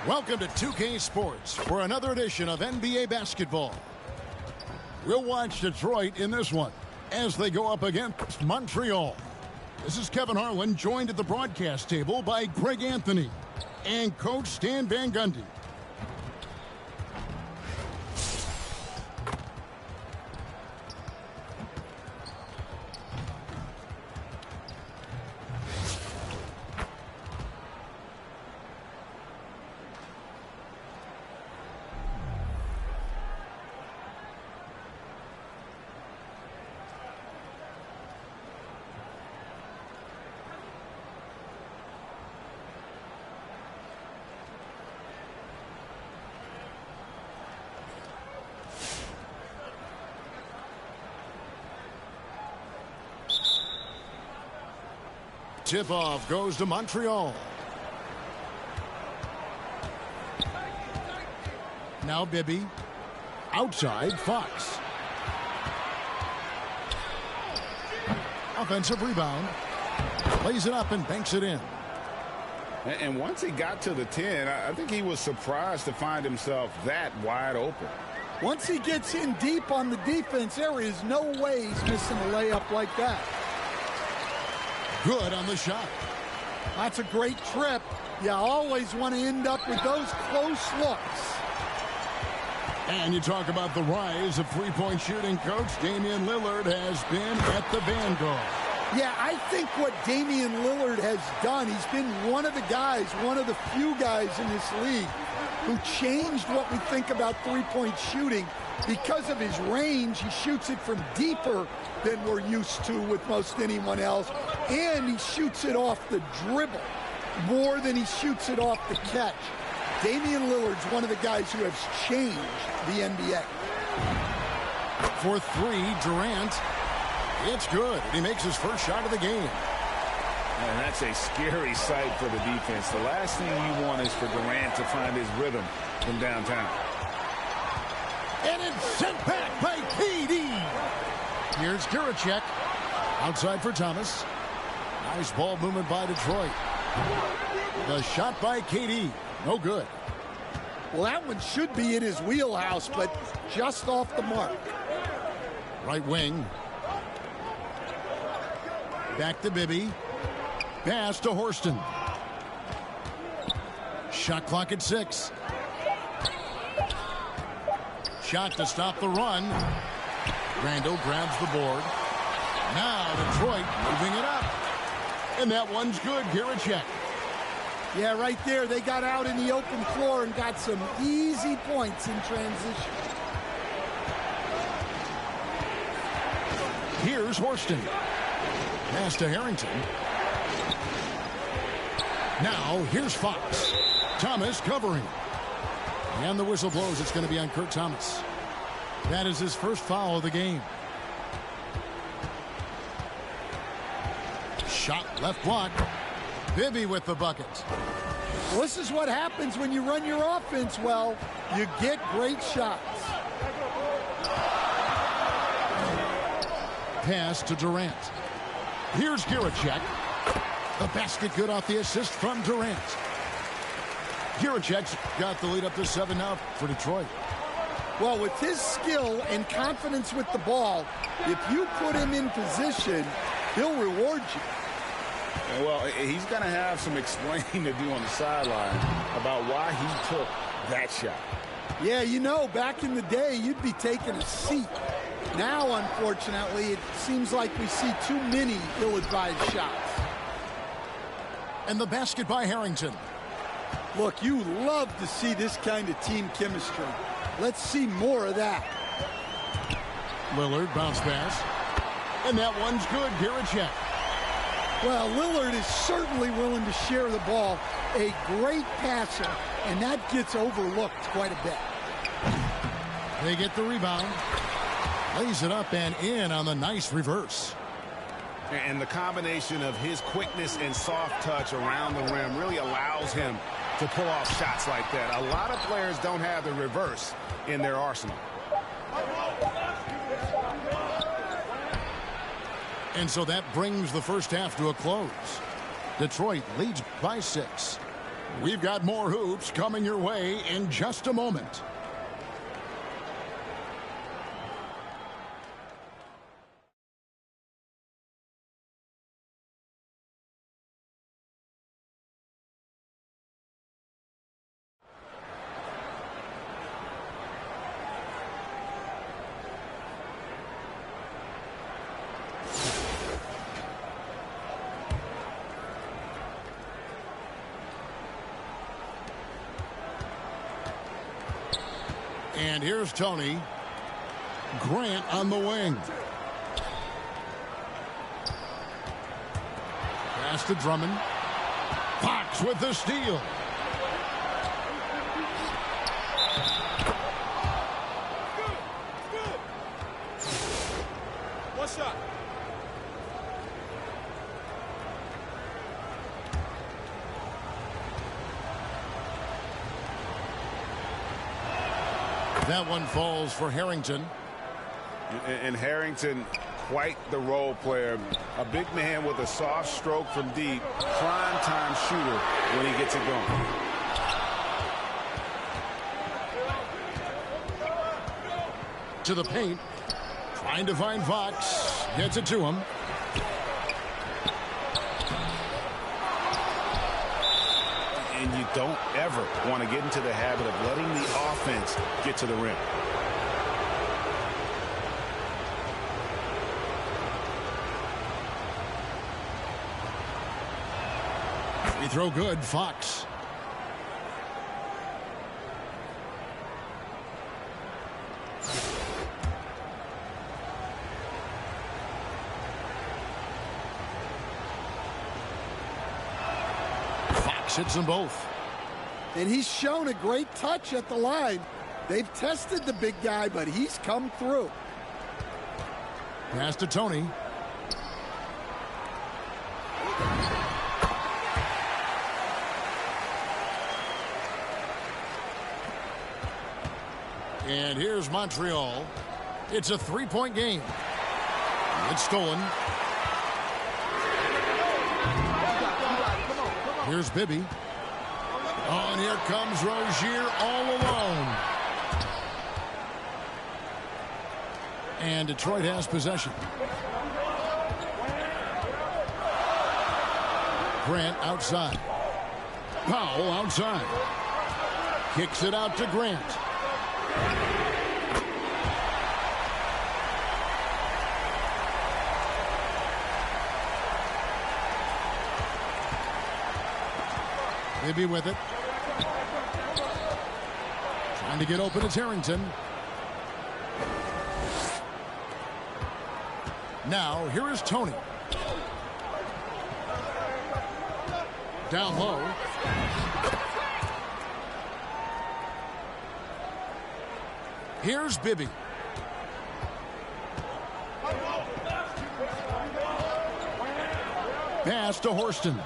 Speaker 2: Welcome to 2K Sports for another edition of NBA basketball. We'll watch Detroit in this one as they go up against Montreal. This is Kevin Harlan, joined at the broadcast table by Greg Anthony and Coach Stan Van Gundy. Tip-off goes to Montreal. Now Bibby. Outside, Fox. Offensive rebound. Plays it up and banks it in.
Speaker 16: And once he got to the 10, I think he was surprised to find himself that wide open.
Speaker 3: Once he gets in deep on the defense, there is no way he's missing a layup like that.
Speaker 2: Good on the shot.
Speaker 3: That's a great trip. You always want to end up with those close looks.
Speaker 2: And you talk about the rise of three-point shooting, Coach. Damian Lillard has been at the vanguard.
Speaker 3: Yeah, I think what Damian Lillard has done, he's been one of the guys, one of the few guys in this league who changed what we think about three-point shooting. Because of his range, he shoots it from deeper than we're used to with most anyone else. And he shoots it off the dribble more than he shoots it off the catch. Damian Lillard's one of the guys who has changed the NBA.
Speaker 2: For three, Durant. It's good. He makes his first shot of the game.
Speaker 16: And that's a scary sight for the defense. The last thing you want is for Durant to find his rhythm from downtown.
Speaker 2: And it's sent back by KD. Here's Giricek. Outside for Thomas. Nice ball movement by Detroit. The shot by KD. No good.
Speaker 3: Well, that one should be in his wheelhouse, but just off the mark.
Speaker 2: Right wing. Back to Bibby. Pass to Horston. Shot clock at 6. Shot to stop the run. Randall grabs the board. Now Detroit moving it up. And that one's good, Giricek.
Speaker 3: Yeah, right there. They got out in the open floor and got some easy points in transition.
Speaker 2: Here's Horston. Pass to Harrington. Now here's Fox. Thomas covering. And the whistle blows. It's going to be on Kurt Thomas. That is his first foul of the game. Shot left block. Bibby with the bucket.
Speaker 3: Well, this is what happens when you run your offense well. You get great shots.
Speaker 2: Pass to Durant. Here's Giricek. The basket good off the assist from Durant. Giricek's got the lead up to 7 now for Detroit.
Speaker 3: Well, with his skill and confidence with the ball, if you put him in position, he'll reward you.
Speaker 16: Well, he's going to have some explaining to do on the sideline about why he took that shot.
Speaker 3: Yeah, you know, back in the day, you'd be taking a seat. Now, unfortunately, it seems like we see too many ill-advised shots.
Speaker 2: And the basket by Harrington.
Speaker 3: Look, you love to see this kind of team chemistry. Let's see more of that.
Speaker 2: Lillard bounce pass. And that one's good, Giricek.
Speaker 3: Well, Lillard is certainly willing to share the ball. A great passer, and that gets overlooked quite a bit.
Speaker 2: They get the rebound. Lays it up and in on the nice reverse.
Speaker 18: And the combination of his quickness and soft touch around the rim really allows him to pull off shots like that. A lot of players don't have the reverse in their arsenal.
Speaker 2: And so that brings the first half to a close. Detroit leads by 6. We've got more hoops coming your way in just a moment. And here's Tony. Grant on the wing. Pass to Drummond. Fox with the steal.
Speaker 15: One shot.
Speaker 2: That one falls for Harrington.
Speaker 16: And Harrington, quite the role player. A big man with a soft stroke from deep. Prime time shooter when he gets it going.
Speaker 2: To the paint. Trying to find Fox. Gets it to him.
Speaker 16: And you don't ever want to get into the habit of letting the offense get to the rim.
Speaker 2: Free throw good, Fox. Hits them both.
Speaker 3: And he's shown a great touch at the line. They've tested the big guy, but he's come through.
Speaker 2: Pass to Tony. And here's Montreal. It's a three-point game. It's stolen. Here's Bibby. Oh, and here comes Rozier all alone. And Detroit has possession. Grant outside. Powell outside. Kicks it out to Grant. Bibby with it. Trying to get open, it's Harrington. Now, here is Tony. Down low. Here's Bibby. Pass to Horston.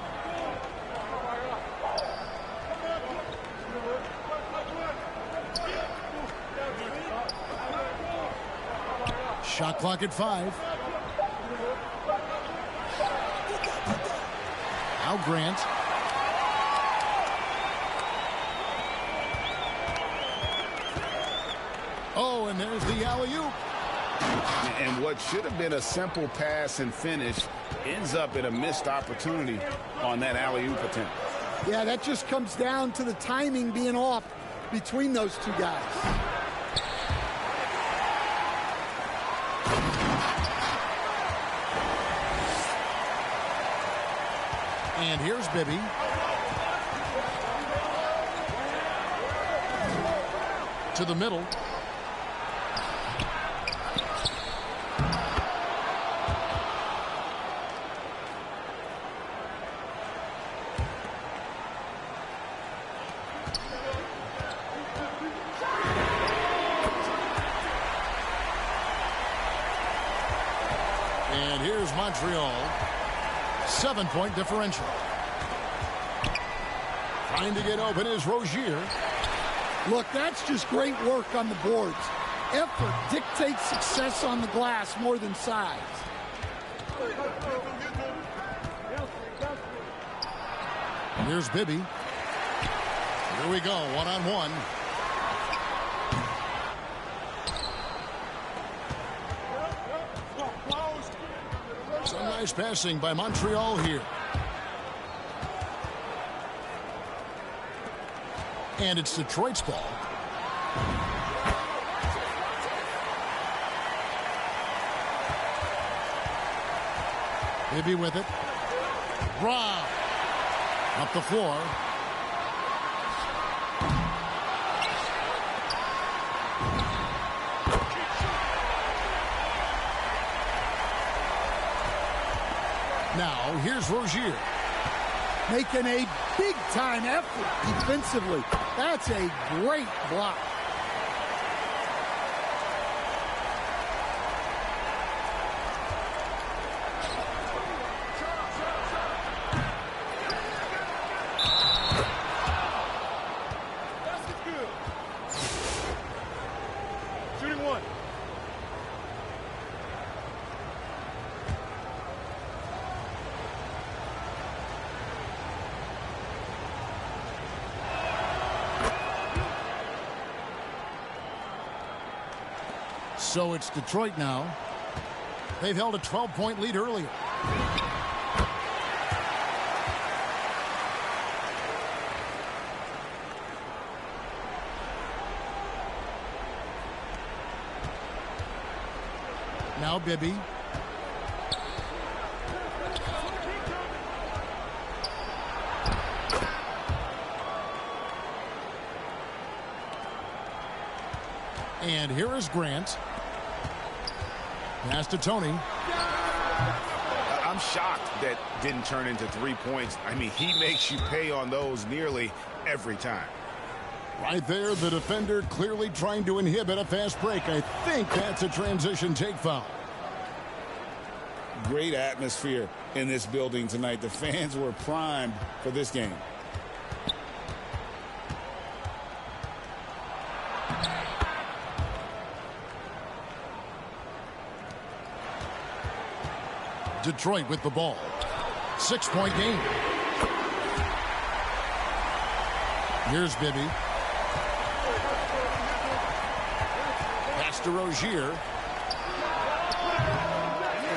Speaker 2: Shot clock at 5. Now Grant. Oh, and there's the alley-oop.
Speaker 16: And what should have been a simple pass and finish ends up in a missed opportunity on that alley-oop attempt.
Speaker 3: Yeah, that just comes down to the timing being off between those two guys.
Speaker 2: And here's Bibby. To the middle. And here's Montreal. 7-point differential. Trying to get open is Rozier.
Speaker 3: Look, that's just great work on the boards. Effort dictates success on the glass more than size.
Speaker 2: Here's Bibby. Here we go, one-on-one. Some nice passing by Montreal here. And it's Detroit's ball. Maybe with it. Brown. Up the floor. Now, here's Rozier.
Speaker 3: Making a big-time effort defensively. That's a great block.
Speaker 13: Shooting one.
Speaker 2: So it's Detroit now. They've held a 12-point lead earlier. Now Bibby. And here is Grant. Pass to Tony.
Speaker 18: I'm shocked that didn't turn into 3 points. I mean, he makes you pay on those nearly every time.
Speaker 2: Right there, the defender clearly trying to inhibit a fast break. I think that's a transition take foul.
Speaker 16: Great atmosphere in this building tonight. The fans were primed for this game.
Speaker 2: Detroit with the ball. 6-point game. Here's Bibby. Pass to Rozier.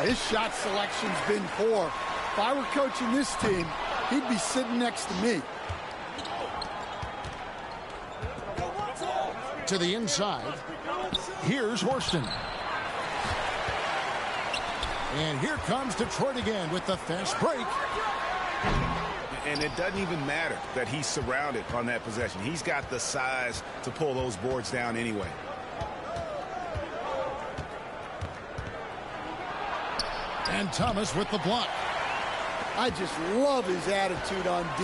Speaker 3: His shot selection's been poor. If I were coaching this team, he'd be sitting next to me.
Speaker 2: To the inside. Here's Horston. And here comes Detroit again with the fast break.
Speaker 18: And it doesn't even matter that he's surrounded on that possession. He's got the size to pull those boards down anyway.
Speaker 2: And Thomas with the block.
Speaker 3: I just love his attitude on D.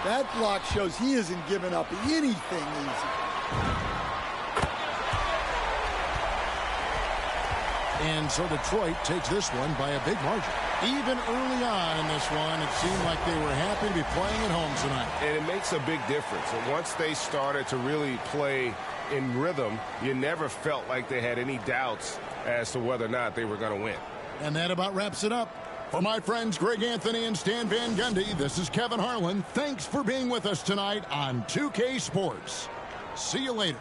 Speaker 3: That block shows he isn't giving up anything easy.
Speaker 2: And so Detroit takes this one by a big margin. Even early on in this one, it seemed like they were happy to be playing at home tonight.
Speaker 18: And it makes a big difference. And once they started to really play in rhythm, you never felt like they had any doubts as to whether or not they were going to win.
Speaker 2: And that about wraps it up. For my friends Greg Anthony and Stan Van Gundy, this is Kevin Harlan. Thanks for being with us tonight on 2K Sports. See you later.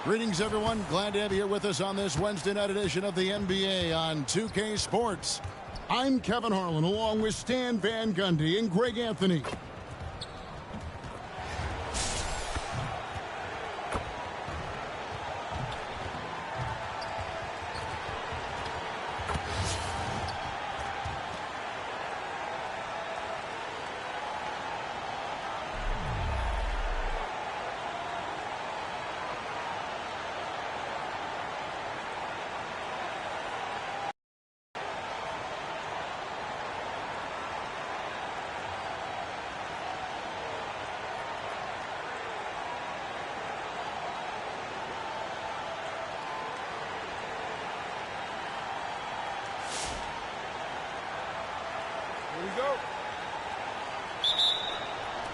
Speaker 2: Greetings, everyone. Glad to have you here with us on this Wednesday night edition of the NBA on 2K Sports. I'm Kevin Harlan, along with Stan Van Gundy and Greg Anthony.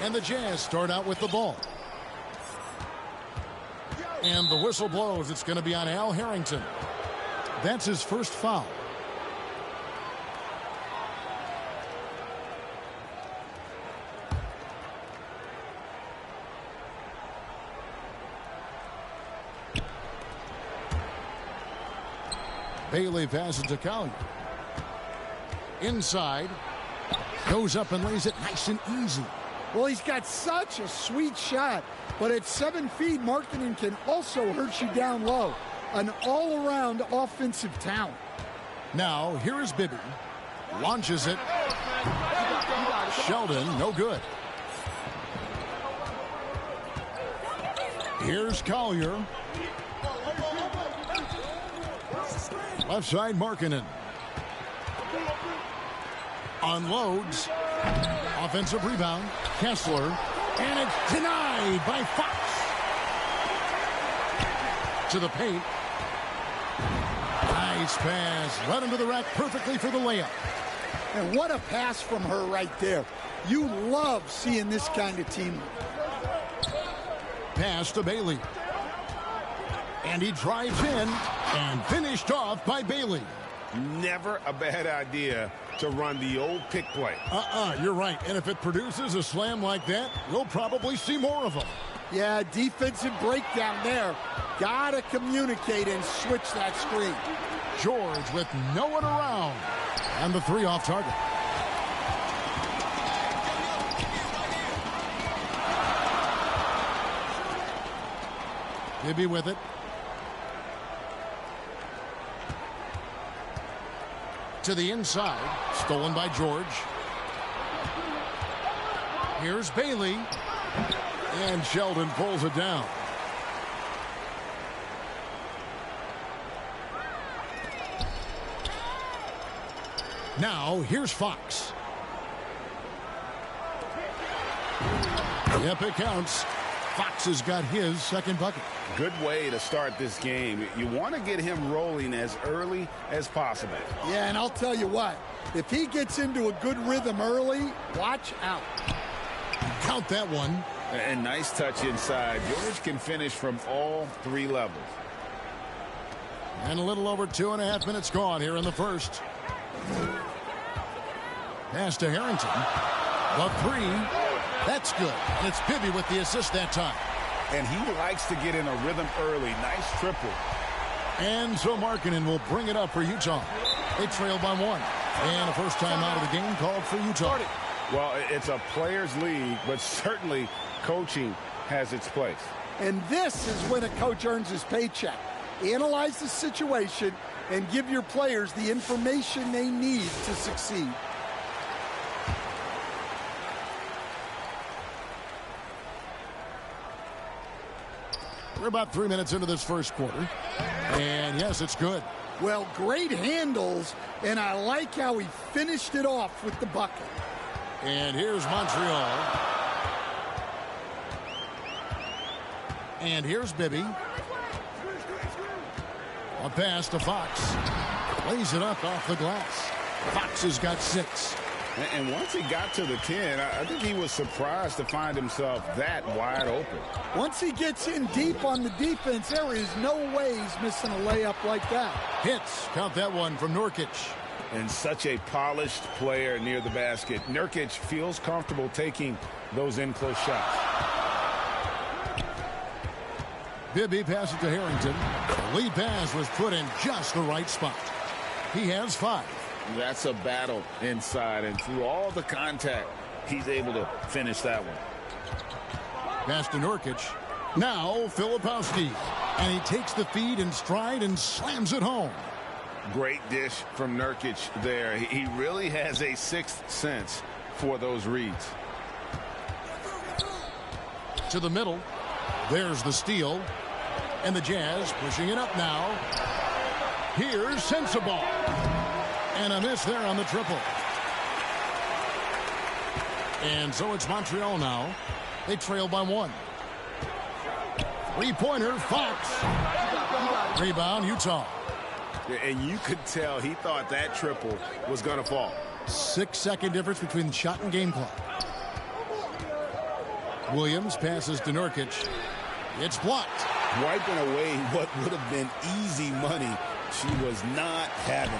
Speaker 2: And the Jazz start out with the ball. And the whistle blows. It's going to be on Al Harrington. That's his first foul. Bailey passes to Collier. Inside. Goes up and lays it nice and easy.
Speaker 3: Well, he's got such a sweet shot, but at 7 feet, Markkanen can also hurt you down low. An all-around offensive talent.
Speaker 2: Now, here is Bibby. Launches it. Sheldon, no good. Here's Collier. Left side, Markkanen. Unloads. Offensive rebound. Kessler. And it's denied by Fox. To the paint. Nice pass. Led him to the rack perfectly for the layup.
Speaker 3: And what a pass from her right there. You love seeing this kind of team.
Speaker 2: Pass to Bailey. And he drives in and finished off by Bailey.
Speaker 18: Never a bad idea to run the old pick play.
Speaker 2: You're right. And if it produces a slam like that, we'll probably see more of them.
Speaker 3: Yeah, defensive breakdown there. Gotta communicate and switch that screen.
Speaker 2: George with no one around. And the three off target. Bibby with it. To the inside. Stolen by George. Here's Bailey. And Sheldon pulls it down. Now, here's Fox. Yep, it counts. Fox has got his second bucket.
Speaker 16: Good way to start this game. You want to get him rolling as early as possible.
Speaker 3: Yeah, and I'll tell you what. If he gets into a good rhythm early, watch out.
Speaker 2: Count that one.
Speaker 16: And nice touch inside. George can finish from all three levels.
Speaker 2: And a little over 2.5 minutes gone here in the first. Pass to Harrington. The three. That's good. And it's Bibby with the assist that time.
Speaker 16: And he likes to get in a rhythm early. Nice triple.
Speaker 2: And so Markkanen will bring it up for Utah. They trail by one. And a first time out of the game called for Utah.
Speaker 16: Well, it's a players' league, but certainly coaching has its place.
Speaker 3: And this is when a coach earns his paycheck. Analyze the situation and give your players the information they need to succeed.
Speaker 2: We're about 3 minutes into this first quarter. And yes, it's good.
Speaker 3: Well, great handles, and I like how he finished it off with the bucket.
Speaker 2: And here's Montreal. And here's Bibby. A pass to Fox. Lays it up off the glass. Fox has got 6.
Speaker 16: And once he got to the 10, I think he was surprised to find himself that wide open.
Speaker 3: Once he gets in deep on the defense, there is no way he's missing a layup like that.
Speaker 2: Hits. Count that one from Nurkic.
Speaker 16: And such a polished player near the basket. Nurkic feels comfortable taking those in-close shots.
Speaker 2: Bibby passes to Harrington. The lead pass was put in just the right spot. He has 5.
Speaker 16: That's a battle inside, and through all the contact, he's able to finish that one.
Speaker 2: Pass to Nurkic. Now Filipowski. And he takes the feed in stride and slams it home.
Speaker 16: Great dish from Nurkic there. He really has a sixth sense for those reads.
Speaker 2: To the middle. There's the steal. And the Jazz pushing it up now. Here's Sensabaugh. And a miss there on the triple. And so it's Montreal now. They trail by 1. Three-pointer, Fox. Rebound, Utah.
Speaker 16: And you could tell he thought that triple was going to fall.
Speaker 2: 6-second difference between the shot and game clock. Williams passes to Nurkic. It's blocked.
Speaker 16: Wiping away what would have been easy money. She was not having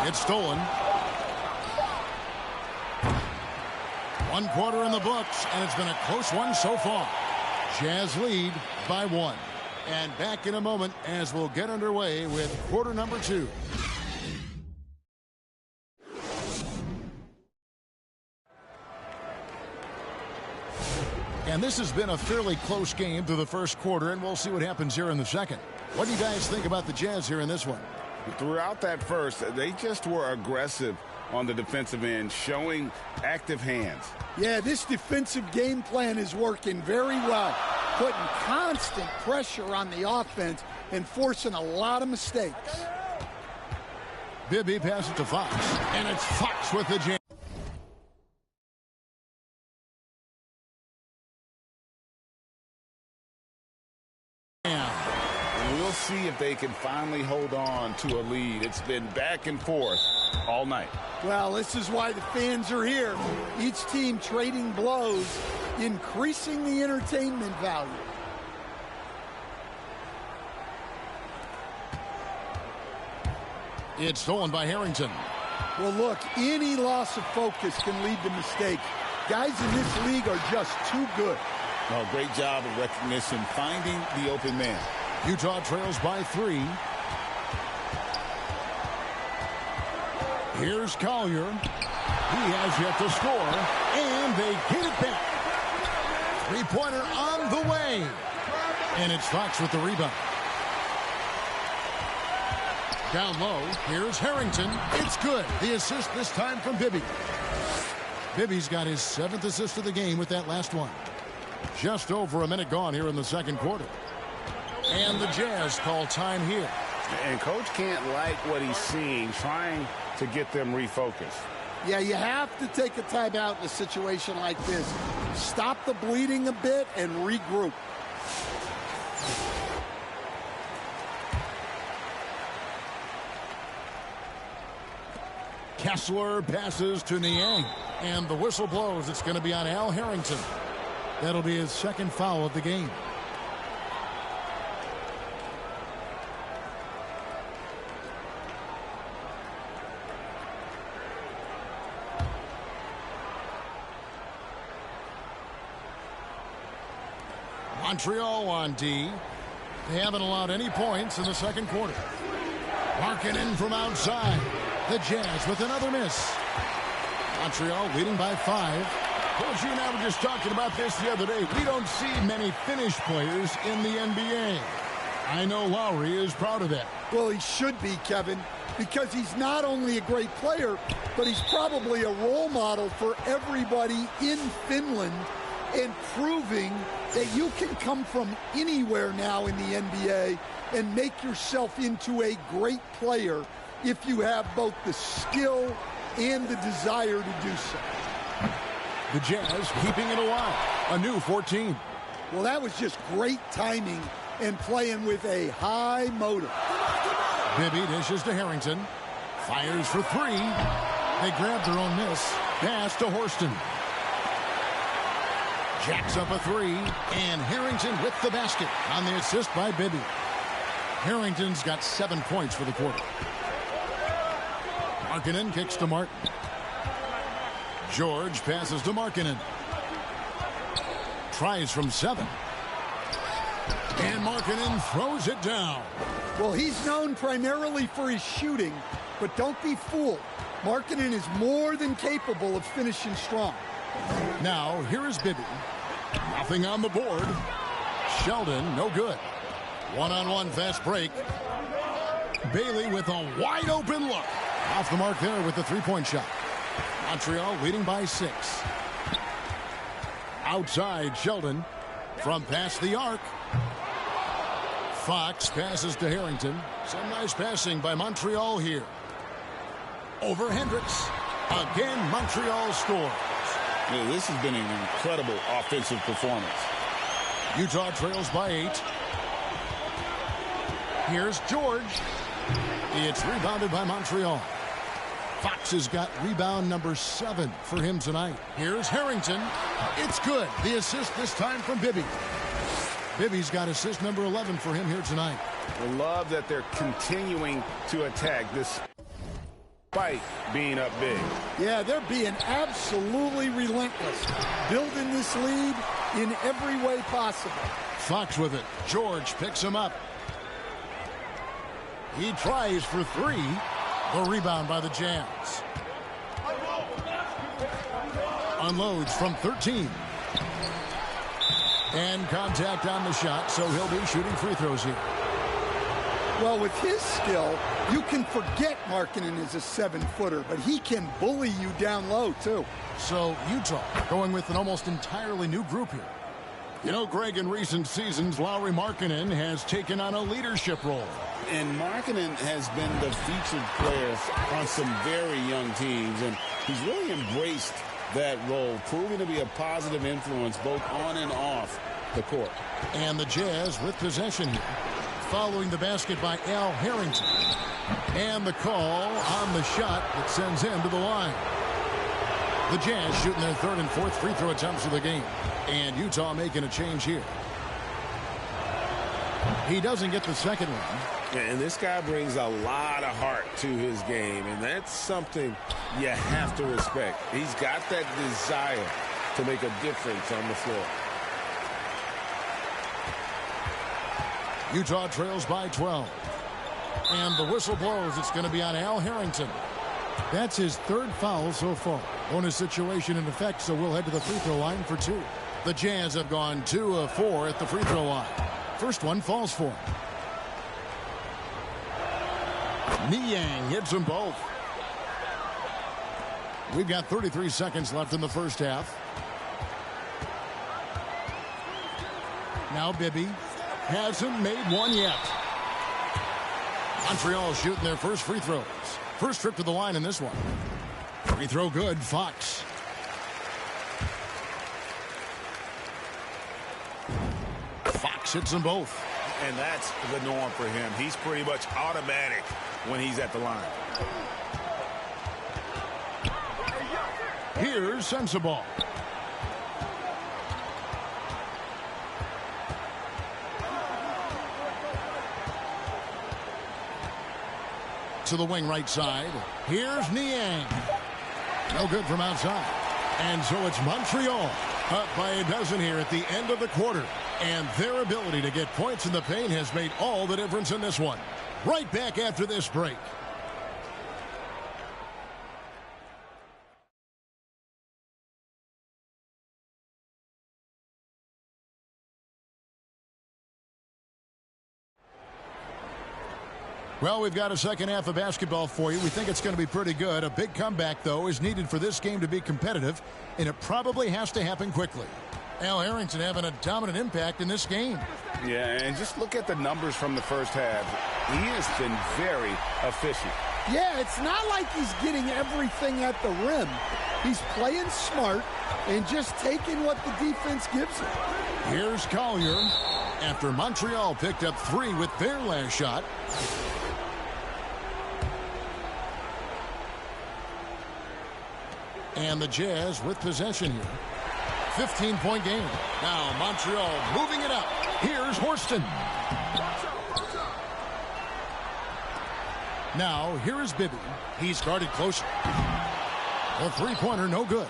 Speaker 2: it. It's stolen. 1 quarter in the books, and it's been a close one so far. Jazz lead by 1. And back in a moment as we'll get underway with quarter number 2. And this has been a fairly close game through the first quarter, and we'll see what happens here in the second. What do you guys think about the Jazz here in this one?
Speaker 16: Throughout that first, they just were aggressive on the defensive end, showing active hands.
Speaker 3: Yeah, this defensive game plan is working very well, putting constant pressure on the offense and forcing a lot of mistakes.
Speaker 2: Bibby passes to Fox, and it's Fox with the jam.
Speaker 16: We'll see if they can finally hold on to a lead. It's been back and forth all night.
Speaker 3: Well, this is why the fans are here. Each team trading blows, increasing the entertainment value.
Speaker 2: It's stolen by Harrington.
Speaker 3: Well, look, any loss of focus can lead to mistakes. Guys in this league are just too good.
Speaker 16: Oh, great job of recognition, finding the open man.
Speaker 2: Utah trails by 3. Here's Collier. He has yet to score, and they get it back. Three-pointer on the way. And it's Fox with the rebound. Down low, here's Harrington. It's good. The assist this time from Bibby. Bibby's got his 7th assist of the game with that last one. Just over a minute gone here in the second quarter. And the Jazz call time here.
Speaker 16: And Coach can't like what he's seeing, trying to get them refocused.
Speaker 3: Yeah, you have to take a timeout in a situation like this. Stop the bleeding a bit and regroup.
Speaker 2: Kessler passes to Niang. And the whistle blows. It's going to be on Al Harrington. That'll be his 2nd foul of the game. Montreal on D. They haven't allowed any points in the second quarter. Markkanen from outside. The Jazz with another miss. Montreal leading by 5. Coach, you and I were just talking about this the other day. We don't see many Finnish players in the NBA. I know Lowry is proud of that.
Speaker 3: Well, he should be, Kevin, because he's not only a great player, but he's probably a role model for everybody in Finland and proving that you can come from anywhere now in the NBA and make yourself into a great player if you have both the skill and the desire to do so.
Speaker 2: The Jazz keeping it alive. A new 14.
Speaker 3: Well, that was just great timing and playing with a high motor.
Speaker 2: Bibby dishes to Harrington. Fires for 3. They grab their own miss. Pass to Horston. Jacks up a 3. And Harrington with the basket on the assist by Bibby. Harrington's got 7 points for the quarter. Markkanen kicks to Martin. George passes to Markkanen. Tries from 7. And Markkanen throws it down.
Speaker 3: Well, he's known primarily for his shooting, but don't be fooled. Markkanen is more than capable of finishing strong.
Speaker 2: Now, here is Bibby. Nothing on the board. Sheldon, no good. One-on-one fast break. Bailey with a wide open look. Off the mark there with the three-point shot. Montreal leading by 6. Outside Sheldon from past the arc. Fox passes to Harrington. Some nice passing by Montreal here. Over Hendricks. Again, Montreal scores.
Speaker 16: Yeah, this has been an incredible offensive performance.
Speaker 2: Utah trails by 8. Here's George. It's rebounded by Montreal. Fox has got rebound number 7 for him tonight. Here's Harrington. It's good. The assist this time from Bibby. Bibby's got assist number 11 for him here tonight.
Speaker 18: I love that they're continuing to attack despite being up big.
Speaker 3: Yeah, they're being absolutely relentless. Building this lead in every way possible.
Speaker 2: Fox with it. George picks him up. He tries for 3. The rebound by the Jazz. Unloads from 13. And contact on the shot, so he'll be shooting free throws here.
Speaker 3: Well, with his skill, you can forget Markkanen is a 7-footer, but he can bully you down low, too.
Speaker 2: So Utah going with an almost entirely new group here. You know, Greg, in recent seasons, Lauri Markkanen has taken on a leadership role.
Speaker 16: And Markkanen has been the featured player on some very young teams, and he's really embraced that role, proving to be a positive influence both on and off the court.
Speaker 2: And the Jazz with possession here, following the basket by Al Harrington. And the call on the shot that sends him to the line. The Jazz shooting their 3rd and 4th free throw attempts of the game. And Utah making a change here. He doesn't get the second one.
Speaker 18: And this guy brings a lot of heart to his game, and that's something you have to respect. He's got that desire to make a difference on the floor.
Speaker 2: Utah trails by 12. And the whistle blows. It's going to be on Al Harrington. That's his 3rd foul so far. Bonus situation in effect, so we'll head to the free throw line for 2. The Jazz have gone 2 of 4 at the free throw line. First one falls for him. Niang hits them both. We've got 33 seconds left in the first half. Now Bibby hasn't made one yet. Montreal shooting their first free throws. First trip to the line in this one. Free throw good, Fox. Fox hits them both.
Speaker 18: And that's the norm for him. He's pretty much automatic when he's at the line.
Speaker 2: Here's Sensabaugh. To the wing right side. Here's Niang. No good from outside. And so it's Montreal up by a dozen here at the end of the quarter. And their ability to get points in the paint has made all the difference in this one. Right back after this break. Well, we've got a second half of basketball for you. We think it's going to be pretty good. A big comeback, though, is needed for this game to be competitive, and it probably has to happen quickly. Al Harrington having a dominant impact in this game.
Speaker 18: Yeah, and just look at the numbers from the first half. He has been very efficient.
Speaker 3: Yeah, it's not like he's getting everything at the rim. He's playing smart and just taking what the defense gives him.
Speaker 2: Here's Collier after Montreal picked up 3 with their last shot. And the Jazz with possession here. 15-point game. Now Montreal moving it up. Here's Horston. Now here is Bibby. He's guarded closer. A three-pointer, no good.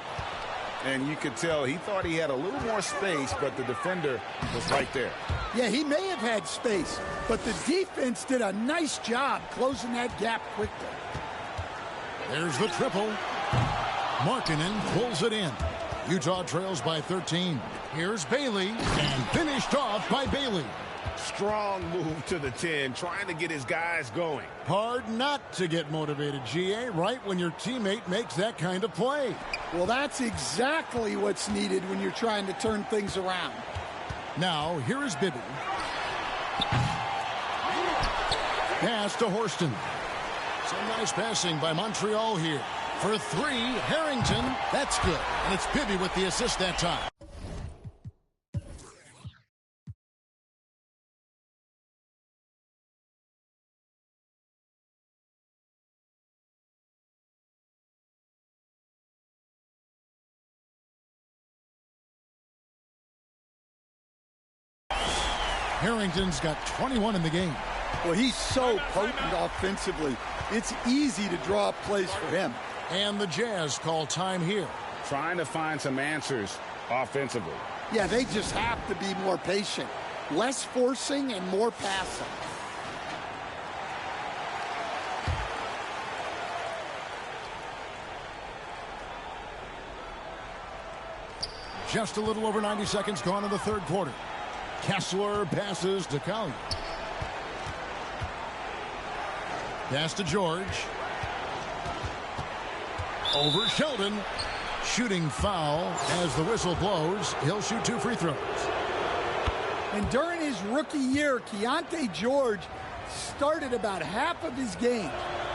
Speaker 16: And you could tell he thought he had a little more space, but the defender was right there.
Speaker 3: Yeah, he may have had space, but the defense did a nice job closing that gap quickly.
Speaker 2: There's the triple. Markkanen pulls it in. Utah trails by 13. Here's Bailey, and finished off by Bailey.
Speaker 18: Strong move to the 10, trying to get his guys going.
Speaker 2: Hard not to get motivated, GA, right when your teammate makes that kind of play.
Speaker 3: Well, that's exactly what's needed when you're trying to turn things around.
Speaker 2: Now, here is Bibby. Pass to Horston. Some nice passing by Montreal here. For three, Harrington. That's good. And it's Bibby with the assist that time. Harrington's got 21 in the game.
Speaker 3: Well, he's so potent offensively. It's easy to draw up plays for him.
Speaker 2: And the Jazz call time here.
Speaker 16: Trying to find some answers offensively.
Speaker 3: Yeah, they just have to be more patient. Less forcing and more passing.
Speaker 2: Just a little over 90 seconds gone in the third quarter. Kessler passes to Collier. Pass to George. Over Sheldon. Shooting foul as the whistle blows. He'll shoot 2 free throws.
Speaker 3: And during his rookie year, Keontae George started about half of his game,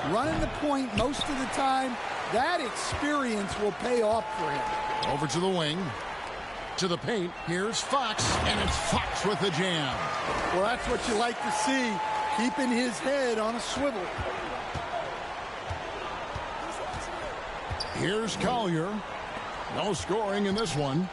Speaker 3: running the point most of the time. That experience will pay off for him.
Speaker 2: Over to the wing. To the paint. Here's Fox, and it's Fox with the jam.
Speaker 3: Well, that's what you like to see, keeping his head on a swivel.
Speaker 2: Here's Collier. No scoring in this one.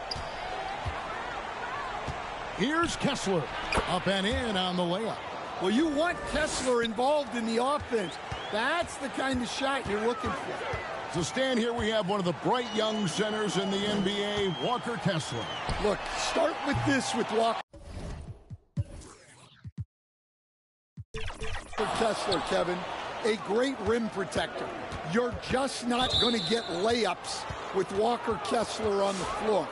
Speaker 2: Here's Kessler. Up and in on the layup.
Speaker 3: Well, you want Kessler involved in the offense. That's the kind of shot you're looking for.
Speaker 2: To stand here, we have one of the bright young centers in the NBA, Walker Kessler.
Speaker 3: Look, start with this with Walker Kessler, Kevin. A great rim protector. You're just not going to get layups with Walker Kessler on the floor.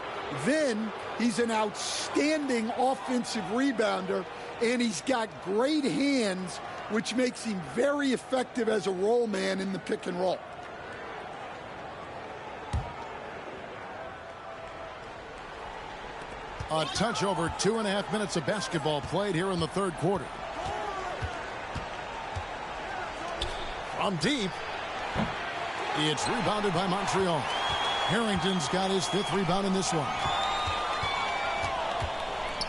Speaker 3: Then he's an outstanding offensive rebounder, and he's got great hands, which makes him very effective as a roll man in the pick and roll.
Speaker 2: A touch over 2.5 minutes of basketball played here in the third quarter. From deep, it's rebounded by Montreal. Harrington's got his 5th rebound in this one.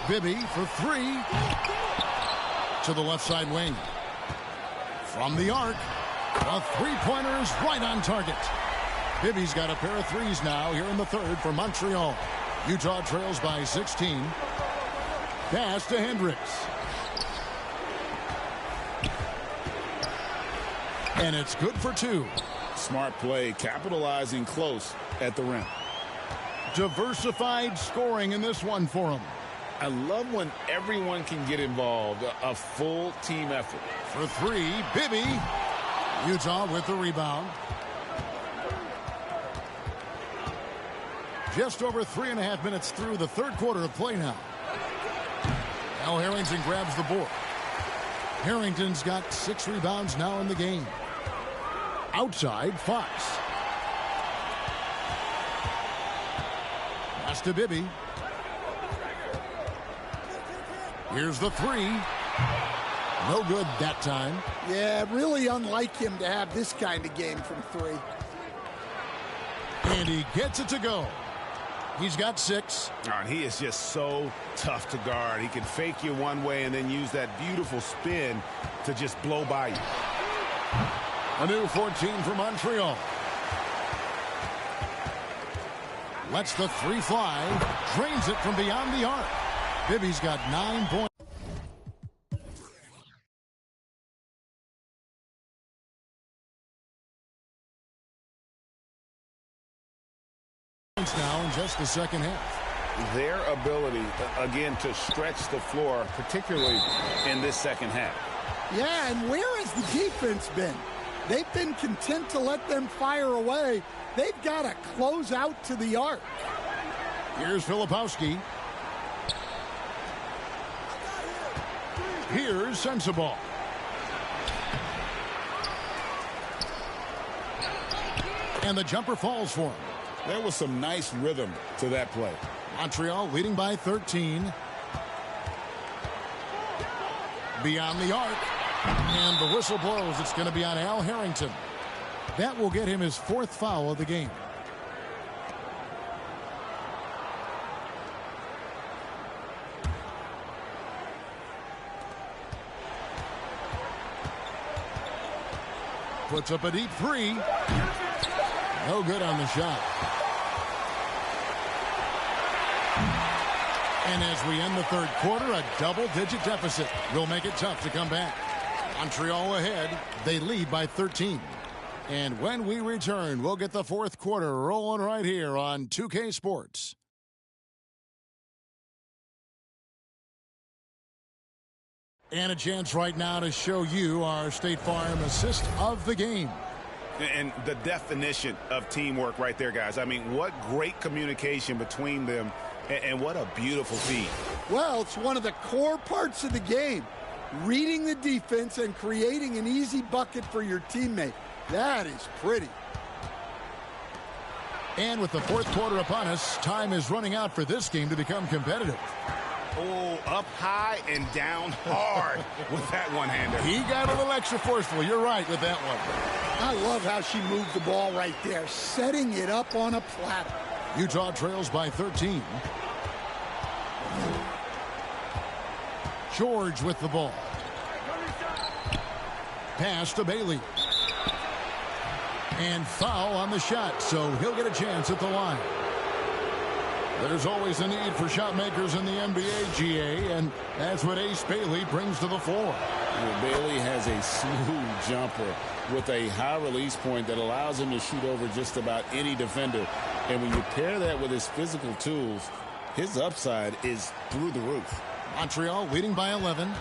Speaker 2: Bibby for 3 to the left side wing. From the arc, a three-pointer is right on target. Bibby's got a pair of threes now here in the third for Montreal. Utah trails by 16. Pass to Hendricks. And it's good for 2.
Speaker 16: Smart play, capitalizing close at the rim.
Speaker 2: Diversified scoring in this one for him.
Speaker 16: I love when everyone can get involved, a full team effort.
Speaker 2: For 3, Bibby. Utah with the rebound. Just over 3.5 minutes through the third quarter of play now. Now Harrington grabs the board. Harrington's got 6 rebounds now in the game. Outside, Fox. Pass to Bibby. Here's the 3. No good that time.
Speaker 3: Yeah, really unlike him to have this kind of game from 3.
Speaker 2: And he gets it to go. He's got 6.
Speaker 18: And he is just so tough to guard. He can fake you one way and then use that beautiful spin to just blow by you.
Speaker 2: A new 14 for Montreal. Lets the 3 fly. Drains it from beyond the arc. Bibby's got 9 points. Now in just the second half.
Speaker 16: Their ability, again, to stretch the floor, particularly in this second half.
Speaker 3: Yeah, and where has the defense been? They've been content to let them fire away. They've got to close out to the arc.
Speaker 2: Here's Filipowski. Here's Sensabaugh. And the jumper falls for him.
Speaker 16: There was some nice rhythm to that play.
Speaker 2: Montreal leading by 13. Beyond the arc. And the whistle blows. It's going to be on Al Harrington. That will get him his 4th foul of the game. Puts up a deep 3. No good on the shot. And as we end the third quarter, a double-digit deficit will make it tough to come back. Montreal ahead. They lead by 13. And when we return, we'll get the fourth quarter rolling right here on 2K Sports. And a chance right now to show you our State Farm assist of the game.
Speaker 16: And the definition of teamwork right there, guys. I mean, what great communication between them, and what a beautiful feed.
Speaker 3: Well, it's one of the core parts of the game. Reading the defense and creating an easy bucket for your teammate. That is pretty.
Speaker 2: And with the fourth quarter upon us, time is running out for this game to become competitive.
Speaker 16: Oh, up high and down hard with that one-hander.
Speaker 2: He got a little extra forceful. You're right with that one.
Speaker 3: I love how she moved the ball right there, setting it up on a platter.
Speaker 2: Utah trails by 13. George with the ball. Pass to Bailey. And foul on the shot, so he'll get a chance at the line. There's always a need for shot makers in the NBA, GA, and that's what Ace Bailey brings to the floor.
Speaker 16: Well, Bailey has a smooth jumper with a high release point that allows him to shoot over just about any defender. And when you pair that with his physical tools, his upside is through the roof.
Speaker 2: Montreal leading by 11.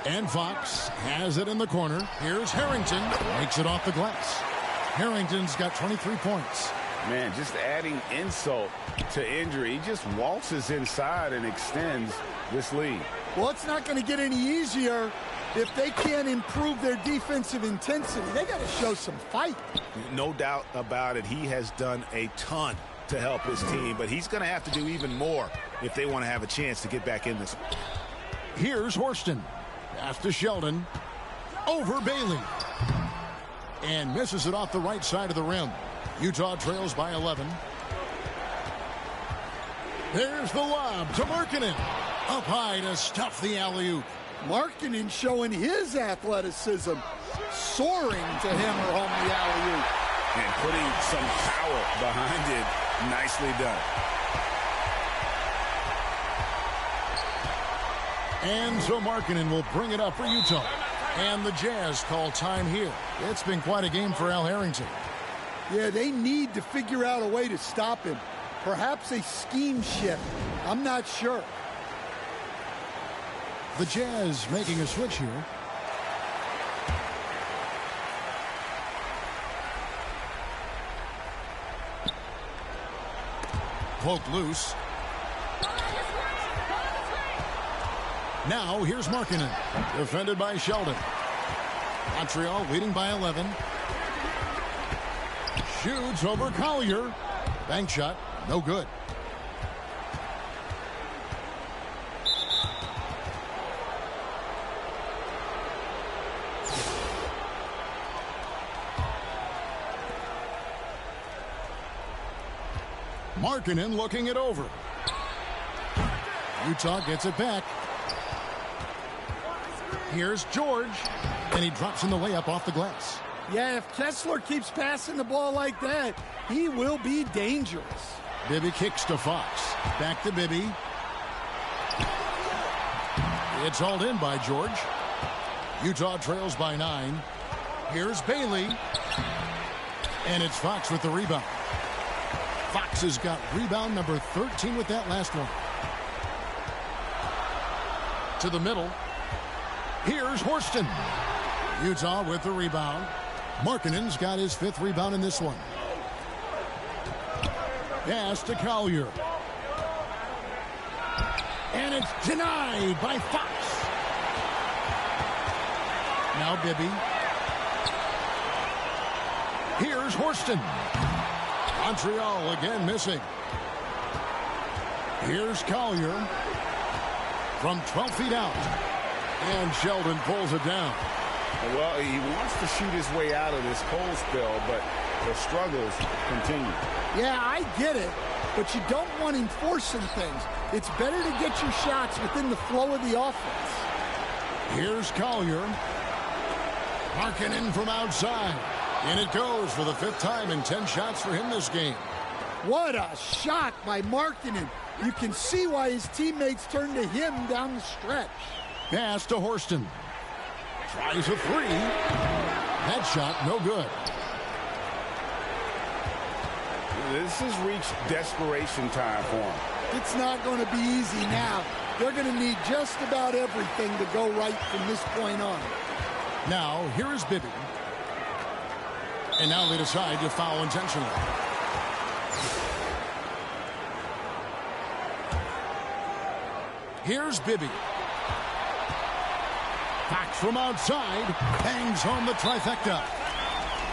Speaker 2: And Fox has it in the corner. Here's Harrington. Makes it off the glass. Harrington's got 23 points.
Speaker 16: Man, just adding insult to injury. He just waltzes inside and extends this lead.
Speaker 3: Well, it's not going to get any easier if they can't improve their defensive intensity. They got to show some fight.
Speaker 16: No doubt about it. He has done a ton to help his team, but he's going to have to do even more if they want to have a chance to get back in this.
Speaker 2: Here's Horston. Pass to Sheldon. Over Bailey. And misses it off the right side of the rim. Utah trails by 11. There's the lob to Markkanen. Up high to stuff the alley-oop.
Speaker 3: Markkanen showing his athleticism. Soaring to hammer home the alley-oop.
Speaker 16: And putting some power behind it. Nicely done.
Speaker 2: And so Markkanen will bring it up for Utah. And the Jazz call time here. It's been quite a game for Al Harrington.
Speaker 3: Yeah, they need to figure out a way to stop him. Perhaps a scheme shift. I'm not sure.
Speaker 2: The Jazz making a switch here. Poked loose. Now here's Markkanen. Defended by Sheldon. Montreal leading by 11. Shoots over Collier. Bank shot. No good. Markkanen looking it over. Utah gets it back. Here's George. And he drops in the layup off the glass.
Speaker 3: Yeah, if Kessler keeps passing the ball like that, he will be dangerous.
Speaker 2: Bibby kicks to Fox. Back to Bibby. It's hauled in by George. Utah trails by 9. Here's Bailey. And it's Fox with the rebound. Fox has got rebound number 13 with that last one. To the middle. Here's Horston. Utah with the rebound. Markkanen's got his 5th rebound in this one. Pass to Collier. And it's denied by Fox. Now Bibby. Here's Horston. Montreal again missing. Here's Collier. From 12 feet out. And Sheldon pulls it down.
Speaker 16: Well, he wants to shoot his way out of this cold spell, but the struggles continue.
Speaker 3: Yeah, I get it, but you don't want him forcing things. It's better to get your shots within the flow of the offense.
Speaker 2: Here's Collier. Markkanen from outside. And it goes for the 5th time in 10 shots for him this game.
Speaker 3: What a shot by Markkanen. You can see why his teammates turn to him down the stretch.
Speaker 2: Pass to Horston. Tries a 3. That shot no good.
Speaker 16: This has reached desperation time for him.
Speaker 3: It's not going to be easy now. They're going to need just about everything to go right from this point on.
Speaker 2: Now, here is Bibby. And now they decide to foul intentionally. Here's Bibby. Fox from outside. Bangs home the trifecta.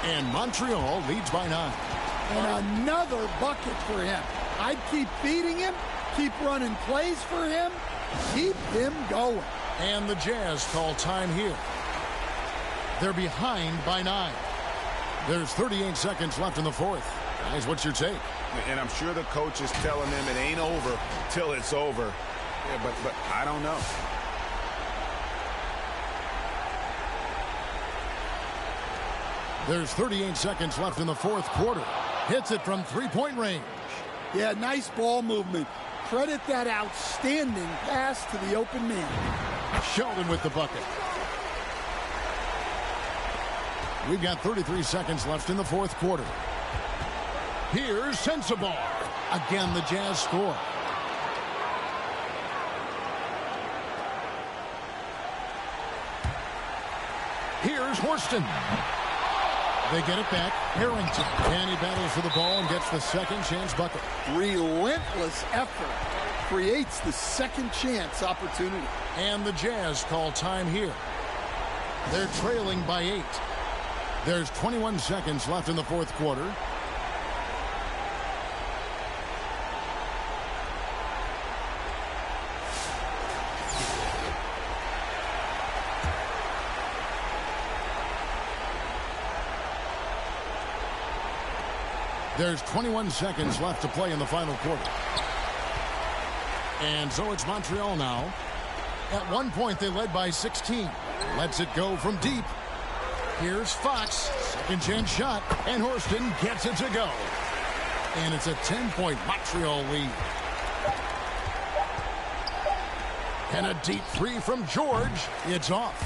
Speaker 2: And Montreal leads by 9.
Speaker 3: And another bucket for him. I'd keep feeding him, keep running plays for him, keep him going.
Speaker 2: And the Jazz call time here. They're behind by 9. There's 38 seconds left in the 4th. Guys, what's your take?
Speaker 18: And I'm sure the coach is telling them it ain't over till it's over. Yeah, but I don't know.
Speaker 2: There's 38 seconds left in the 4th quarter. Hits it from 3-point range.
Speaker 3: Yeah, nice ball movement. Credit that outstanding pass to the open man.
Speaker 2: Sheldon with the bucket. We've got 33 seconds left in the 4th quarter. Here's Sensabaugh. Again, the Jazz score. Here's Horston. They get it back. Harrington. And he battles for the ball and gets the second chance bucket.
Speaker 3: Relentless effort creates the second chance opportunity.
Speaker 2: And the Jazz call time here. They're trailing by 8. There's 21 seconds left in the 4th quarter. There's 21 seconds left to play in the final quarter. And so it's Montreal now. At one point, they led by 16. Lets it go from deep. Here's Fox. Second chance shot. And Horston gets it to go. And it's a 10-point Montreal lead. And a deep 3 from George. It's off.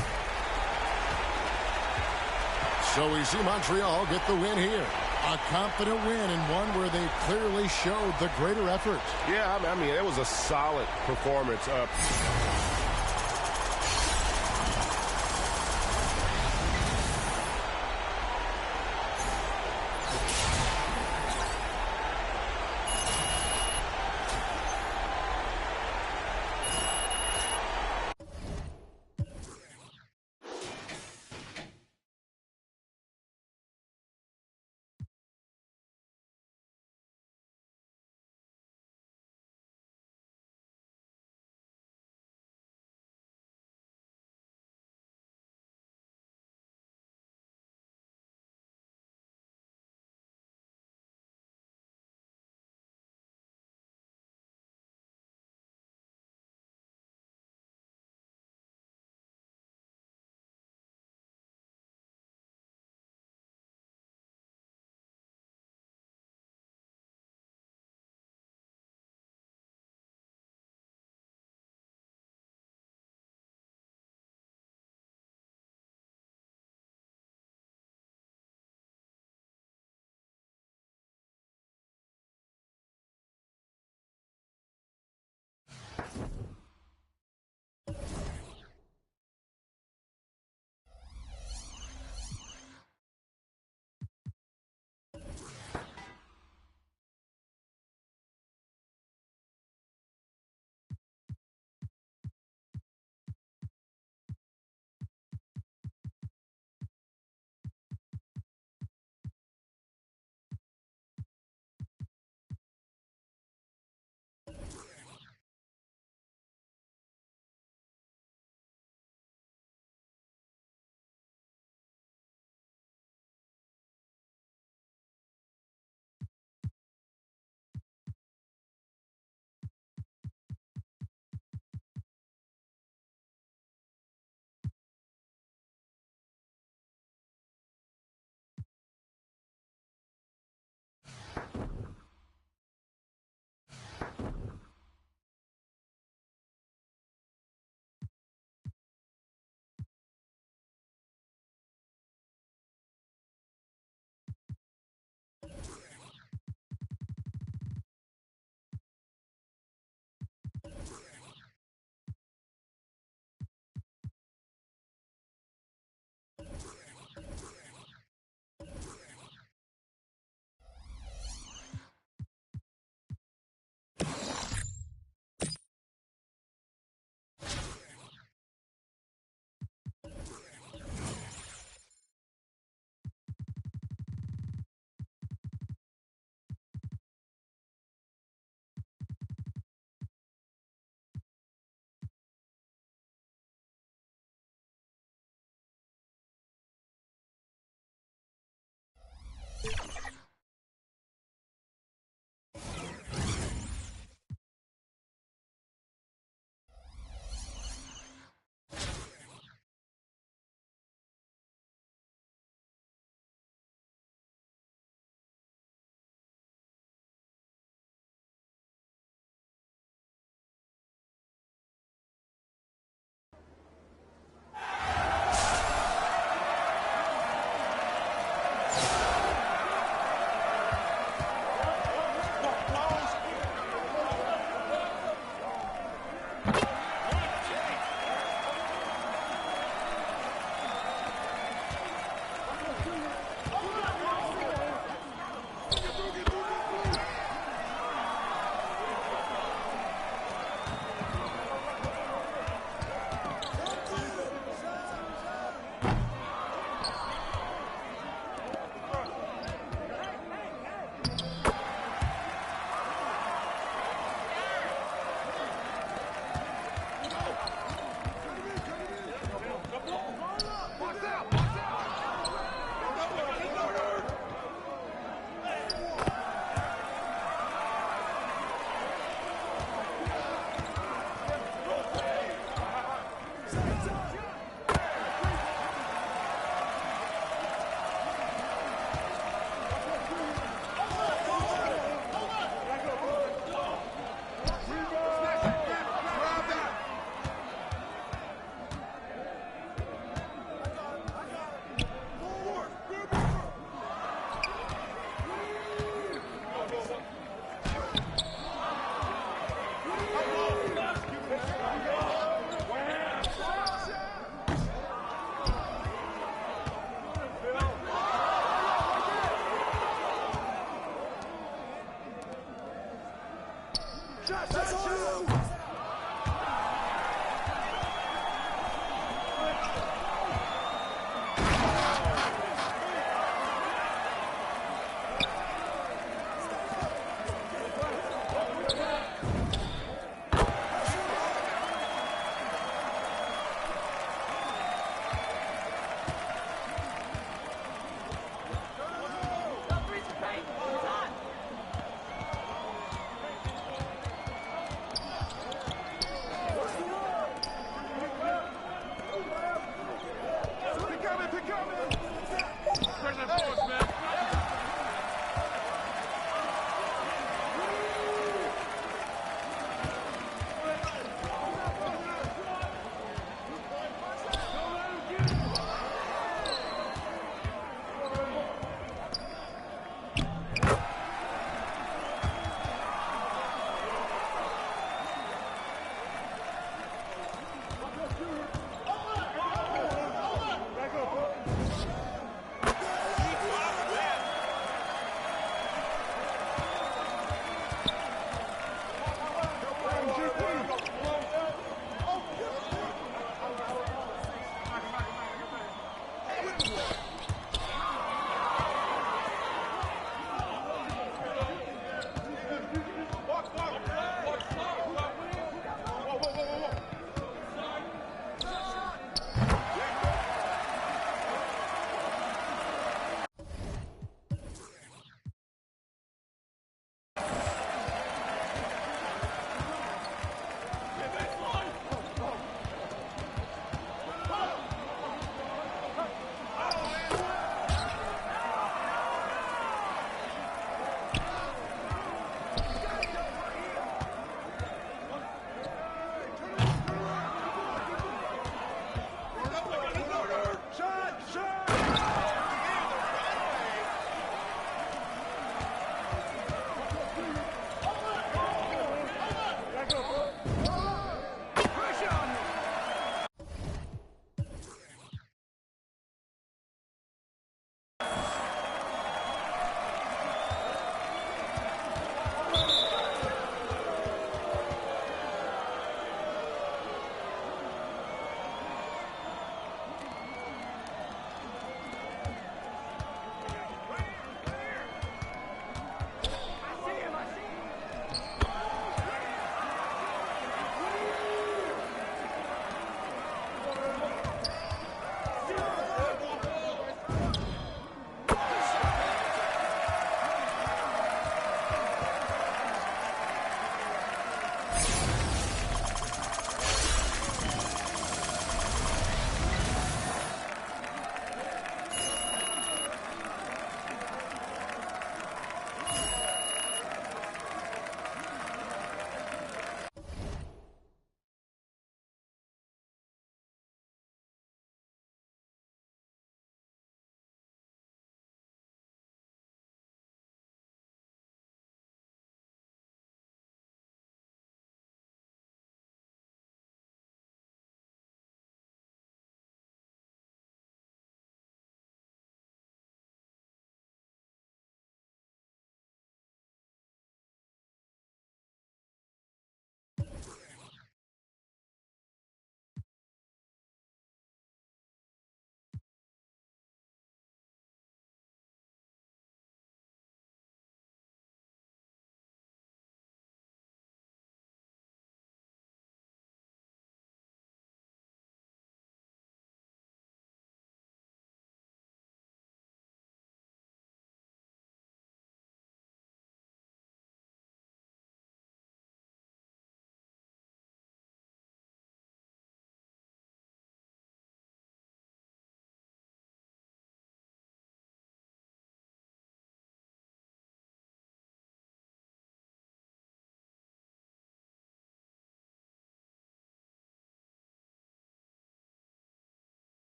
Speaker 2: So we see Montreal get the win here. A confident win and one where they clearly showed the greater effort.
Speaker 18: Yeah, I mean, it was a solid performance.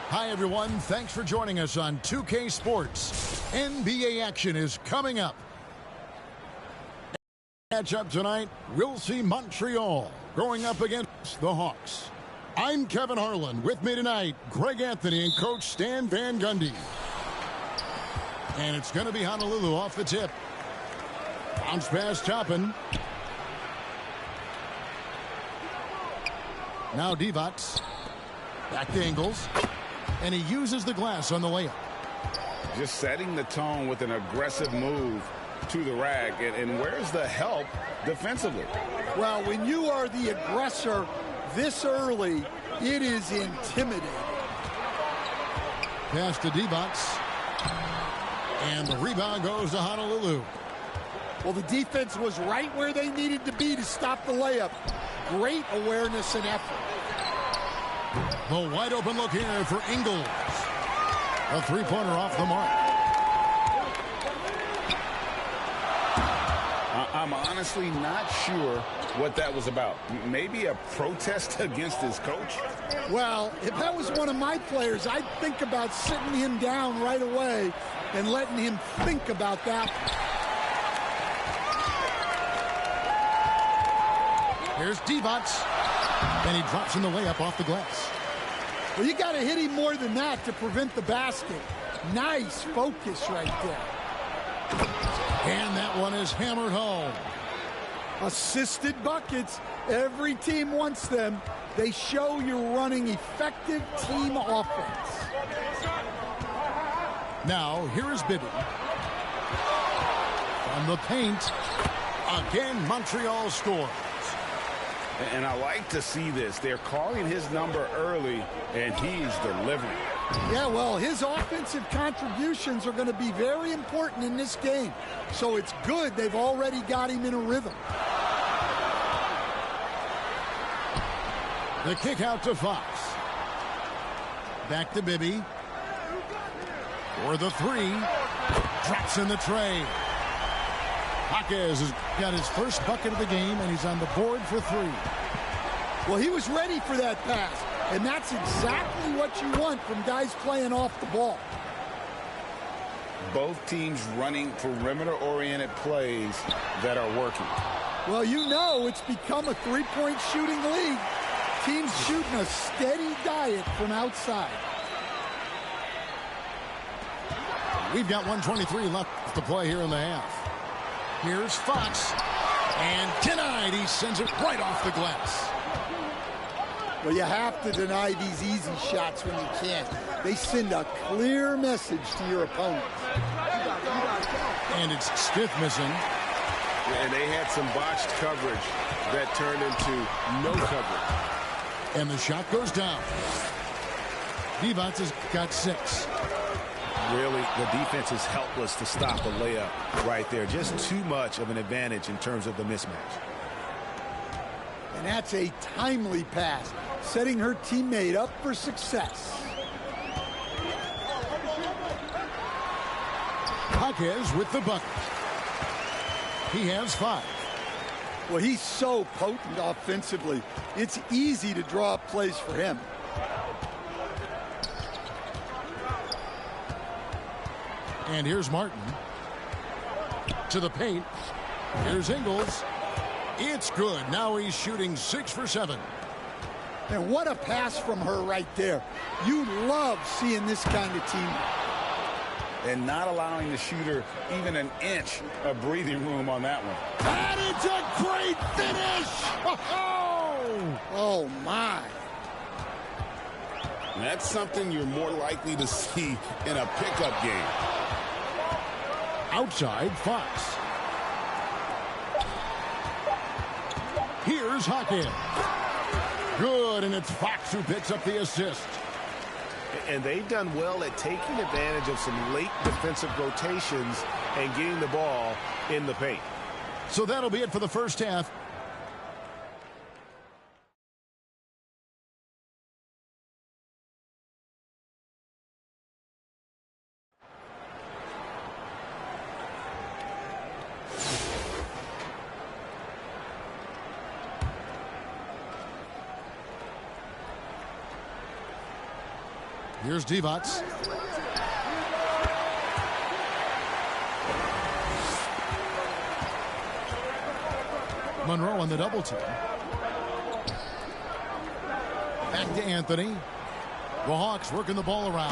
Speaker 2: Hi, everyone. Thanks for joining us on 2K Sports. NBA action is coming up. Matchup tonight, we'll see Montreal going up against the Hawks. I'm Kevin Harlan. With me tonight, Greg Anthony and Coach Stan Van Gundy. And it's going to be Honolulu off the tip. Bounce pass Toppin. Now Divac. Back to Ingles. And he uses the glass on the layup.
Speaker 16: Just setting the tone with an aggressive move to the rack. And where's the help defensively?
Speaker 3: Well, when you are the aggressor this early, it is intimidating.
Speaker 2: Pass to Divac. And the rebound goes to Honolulu.
Speaker 3: Well, the defense was right where they needed to be to stop the layup. Great awareness and effort.
Speaker 2: The wide open look here for Ingles. A three-pointer off the mark.
Speaker 16: I'm honestly not sure what that was about. Maybe a protest against his coach?
Speaker 3: Well, if that was one of my players, I'd think about sitting him down right away and letting him think about that.
Speaker 2: Here's Divac. And he drops in the layup off the glass.
Speaker 3: Well, you got to hit him more than that to prevent the basket. Nice focus right there.
Speaker 2: And that one is hammered home.
Speaker 3: Assisted buckets. Every team wants them. They show you're running effective team offense.
Speaker 2: Now, here is Bibby. From the paint. Again, Montreal scores.
Speaker 16: And I like to see this. They're calling his number early, and he's delivering.
Speaker 3: Yeah, well, his offensive contributions are going to be very important in this game. So it's good they've already got him in a rhythm.
Speaker 2: The kick out to Fox. Back to Bibby. For the three. Drops in the tray. Jaquez has got his first bucket of the game, and he's on the board for three.
Speaker 3: Well, he was ready for that pass, and that's exactly what you want from guys playing off the ball.
Speaker 16: Both teams running perimeter-oriented plays that are working.
Speaker 3: Well, you know it's become a three-point shooting league. Teams shooting a steady diet from outside.
Speaker 2: We've got 1:23 left to play here in the half. Here's Fox, and denied. He sends it right off the glass.
Speaker 3: Well, you have to deny these easy shots when you can. They send a clear message to your opponents.
Speaker 2: And it's Smith missing.
Speaker 18: And they had some botched coverage that turned into no coverage.
Speaker 2: And the shot goes down. Divac has got 6.
Speaker 8: Really, the defense is helpless to stop a layup right there. Just too much of an advantage in terms of the mismatch.
Speaker 3: And that's a timely pass, setting her teammate up for success.
Speaker 2: Jaquez with the bucket. He has 5.
Speaker 3: Well, he's so potent offensively. It's easy to draw up plays for him.
Speaker 2: And here's Martin. To the paint. Here's Ingles. It's good. Now he's shooting 6 for 7.
Speaker 3: And what a pass from her right there. You love seeing this kind of team.
Speaker 16: And not allowing the shooter even an inch of breathing room on that one.
Speaker 3: And it's a great finish! Oh, my.
Speaker 16: That's something you're more likely to see in a pickup game.
Speaker 2: Outside, Fox. Here's Hawkins. Good, and it's Fox who picks up the assist.
Speaker 18: And they've done well at taking advantage of some late defensive rotations and getting the ball in the paint.
Speaker 2: So that'll be it for the first half. Here's Divac. Monroe on the double team. Back to Anthony. The Hawks working the ball around.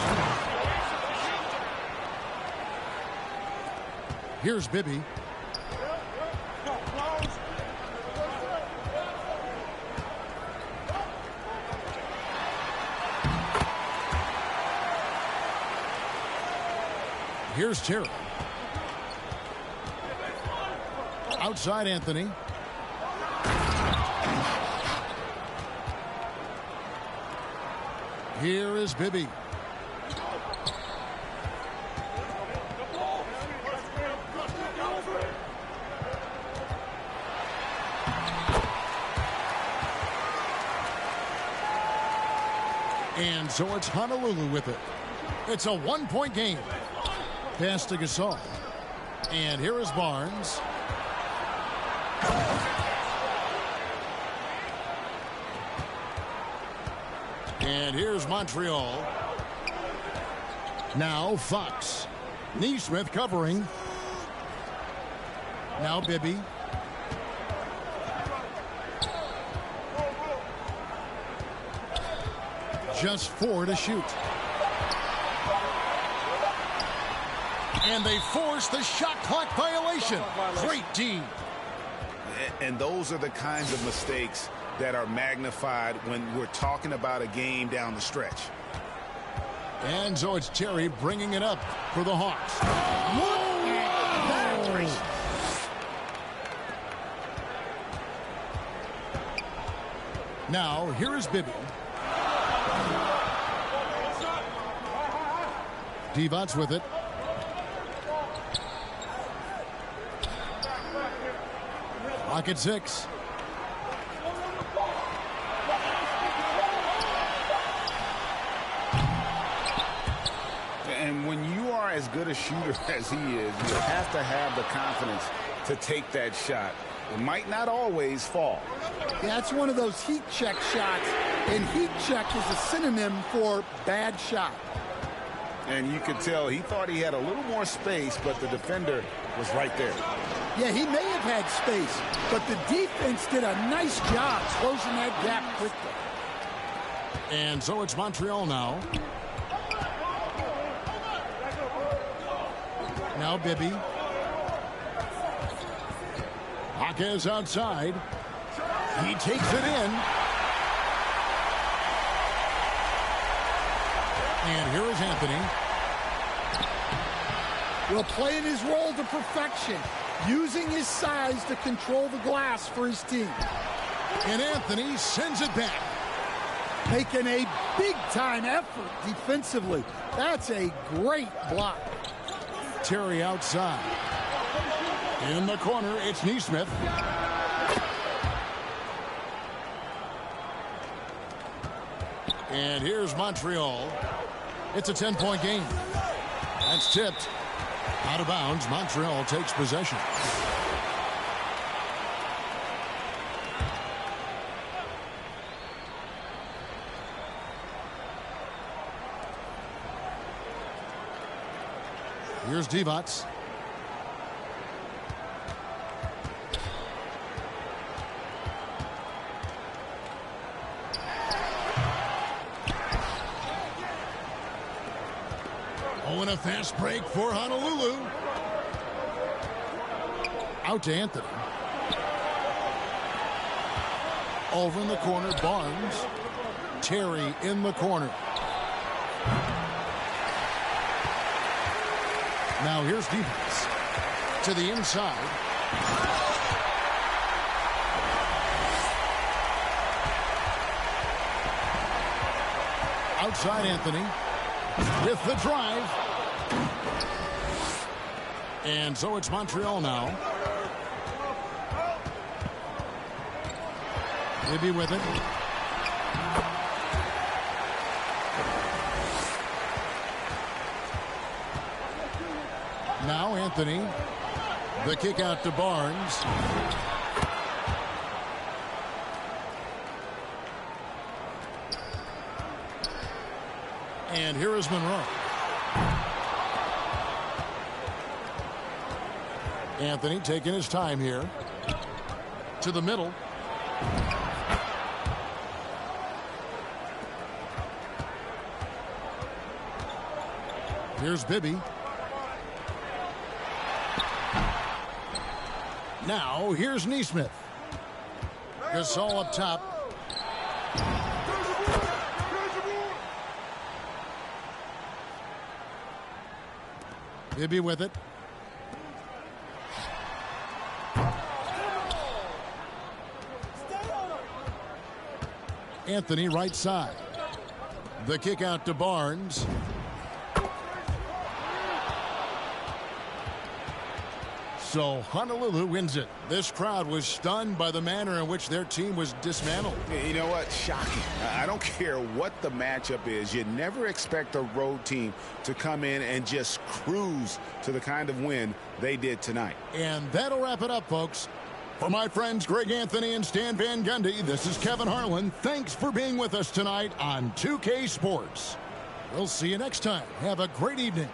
Speaker 2: Here's Bibby. Here's Terry. Outside Anthony. Here is Bibby. And so it's Honolulu with it. It's a 1-point game. Pass to Gasol. And here is Barnes. And here's Montreal. Now Fox. Neesmith covering. Now Bibby. Just 4 to shoot. And they force the shot clock violation. Great D.
Speaker 16: And those are the kinds of mistakes that are magnified when we're talking about a game down the stretch.
Speaker 2: And so it's Terry bringing it up for the Hawks. Now, here is Bibby. Divac with it. Clock at 6.
Speaker 16: And when you are as good a shooter as he is, you have to have the confidence to take that shot. It might not always fall.
Speaker 3: Yeah, it's one of those heat check shots, and heat check is a synonym for bad shot.
Speaker 16: And you could tell he thought he had a little more space, but the defender was right there.
Speaker 3: Yeah, he may have had space, but the defense did a nice job closing that gap quickly.
Speaker 2: And so it's Montreal now. Now Bibby. Jaquez outside. He takes it in. And here is Anthony.
Speaker 3: Well, playing his role to perfection. Using his size to control the glass for his team.
Speaker 2: And Anthony sends it back.
Speaker 3: Making a big-time effort defensively. That's a great block.
Speaker 2: Terry outside. In the corner, it's Neesmith. And here's Montreal. It's a 10-point game. That's tipped. Out of bounds. Montreal takes possession. Here's Divac. Oh, and a fast break for Honolulu. Out to Anthony. Over in the corner, Barnes. Terry in the corner. Now here's Divac to the inside. Outside Anthony with the drive. And so it's Montreal now. Bibby with it. Now Anthony. The kick out to Barnes. And here is Monroe. Anthony taking his time here. To the middle. Here's Bibby. Now, here's Neesmith. Gasol up top. Bibby with it. Anthony right side. The kick out to Barnes. So Honolulu wins it. This crowd was stunned by the manner in which their team was dismantled.
Speaker 16: You know what? Shocking. I don't care what the matchup is. You never expect a road team to come in and just cruise to the kind of win they did tonight.
Speaker 2: And that'll wrap it up, folks. For my friends Greg Anthony and Stan Van Gundy, this is Kevin Harlan. Thanks for being with us tonight on 2K Sports. We'll see you next time. Have a great evening.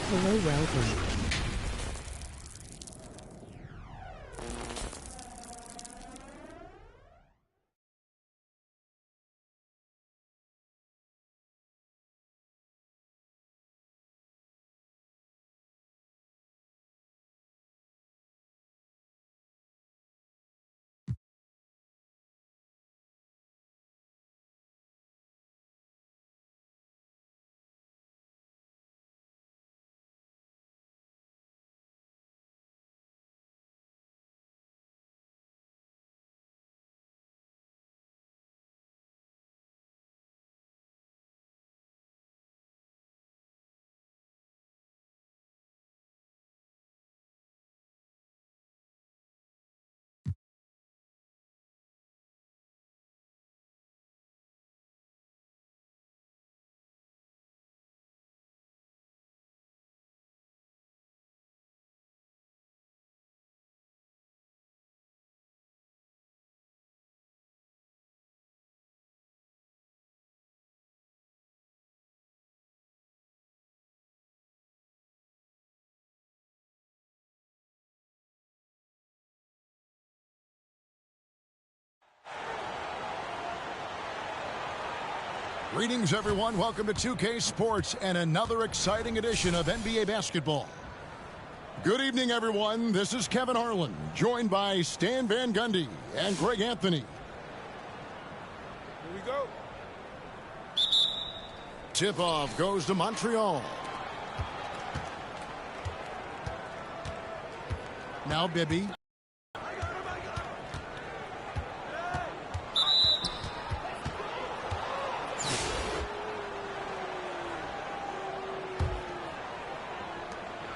Speaker 1: Hello, welcome.
Speaker 2: Greetings, everyone. Welcome to 2K Sports and another exciting edition of NBA basketball. Good evening, everyone. This is Kevin Harlan, joined by Stan Van Gundy and Greg Anthony.
Speaker 15: Here we go.
Speaker 2: Tip-off goes to Montreal. Now Bibby.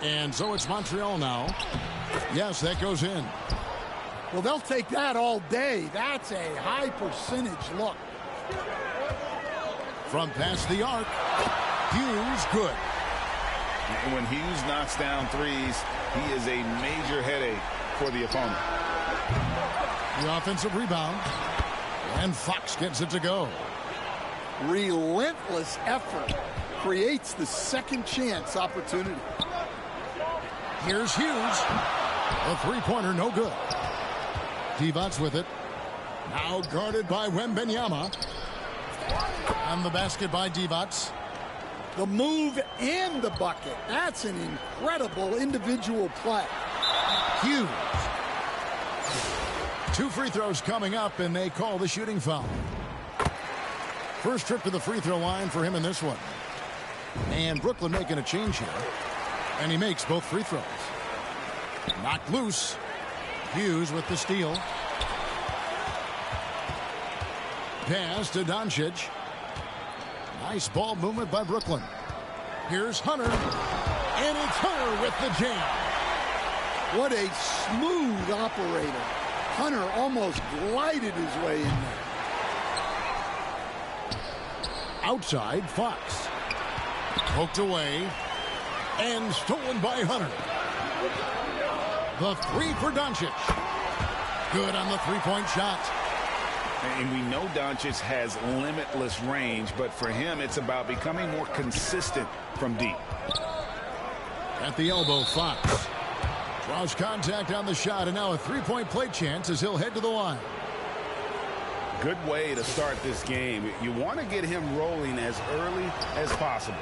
Speaker 2: And so it's Montreal now. Yes, that goes in.
Speaker 3: Well, they'll take that all day. That's a high percentage look.
Speaker 2: From past the arc, Hughes good.
Speaker 16: And when Hughes knocks down threes, he is a major headache for the opponent.
Speaker 2: The offensive rebound. And Fox gets it to go.
Speaker 3: Relentless effort creates the second chance opportunity.
Speaker 2: Here's Hughes. A three-pointer, no good. Divac with it. Now guarded by Wembanyama. And the basket by Divac.
Speaker 3: The move and the bucket. That's an incredible individual play.
Speaker 2: Hughes. 2 free throws coming up, and they call the shooting foul. First trip to the free throw line for him in this one. And Brooklyn making a change here. And he makes both free throws. Knocked loose. Hughes with the steal. Pass to Doncic. Nice ball movement by Brooklyn. Here's Hunter. And it's Hunter with the jam.
Speaker 3: What a smooth operator. Hunter almost glided his way in there.
Speaker 2: Outside, Fox. Poked away. And stolen by Hunter. The three for Doncic. Good on the three-point shot.
Speaker 16: And we know Doncic has limitless range, but for him, it's about becoming more consistent from deep.
Speaker 2: At the elbow, Fox. Draws contact on the shot, and now a three-point play chance as he'll head to the line.
Speaker 16: Good way to start this game. You want to get him rolling as early as possible.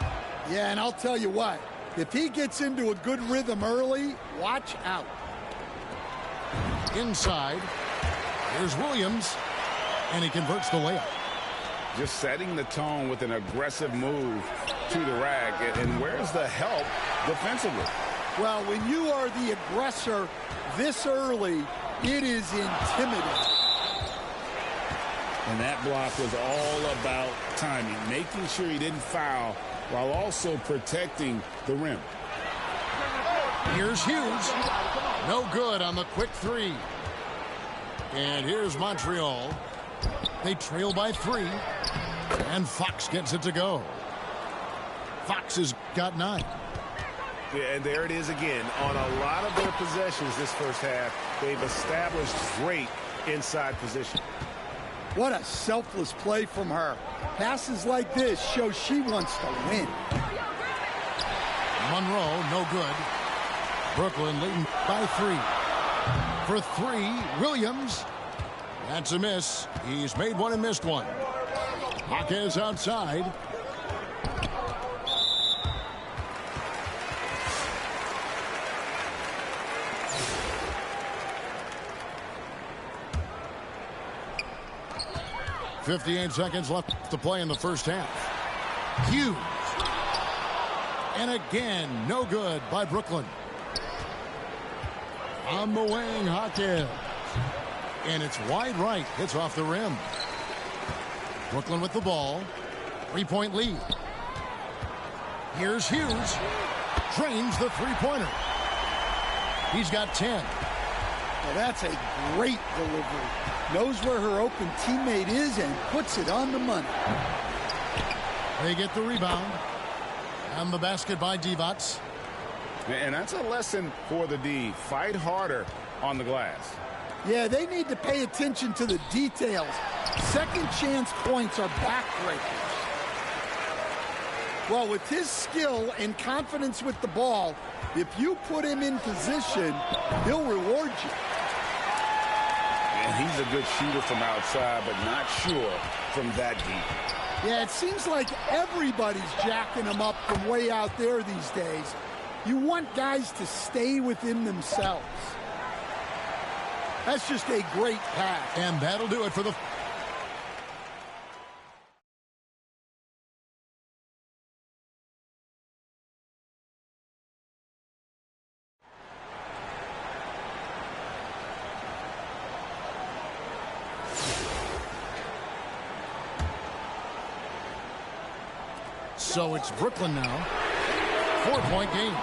Speaker 3: Yeah, and I'll tell you what. If he gets into a good rhythm early, watch out.
Speaker 2: Inside. Here's Williams. And he converts the layup.
Speaker 16: Just setting the tone with an aggressive move to the rack. And where's the help defensively?
Speaker 3: Well, when you are the aggressor this early, it is intimidating.
Speaker 16: And that block was all about timing, making sure he didn't foul while also protecting the rim.
Speaker 2: Here's Hughes. No good on the quick three. And here's Montreal. They trail by 3. And Fox gets it to go. Fox has got 9.
Speaker 18: Yeah, and there it is again. On a lot of their possessions this first half, they've established great inside position.
Speaker 3: What a selfless play from her. Passes like this show she wants to win.
Speaker 2: Monroe, no good. Brooklyn leading by 3. For 3, Williams. That's a miss. He's made one and missed one. Jaquez outside. .58 seconds left to play in the first half. Hughes. And again, no good by Brooklyn. On the wing, Jaquez. And it's wide right. Hits off the rim. Brooklyn with the ball. 3-point lead. Here's Hughes. Drains the three-pointer. He's got 10.
Speaker 3: Well, that's a great delivery. Knows where her open teammate is and puts it on the money.
Speaker 2: They get the rebound. And the basket by Divac.
Speaker 16: And that's a lesson for the D. Fight harder on the glass.
Speaker 3: Yeah, they need to pay attention to the details. Second chance points are backbreakers. Well, with his skill and confidence with the ball, if you put him in position, he'll reward you.
Speaker 16: And he's a good shooter from outside, but not sure from that deep.
Speaker 3: Yeah, it seems like everybody's jacking him up from way out there these days. You want guys to stay within themselves. That's just a great pass.
Speaker 2: And that'll do it for the... So it's Brooklyn now. 4-point game.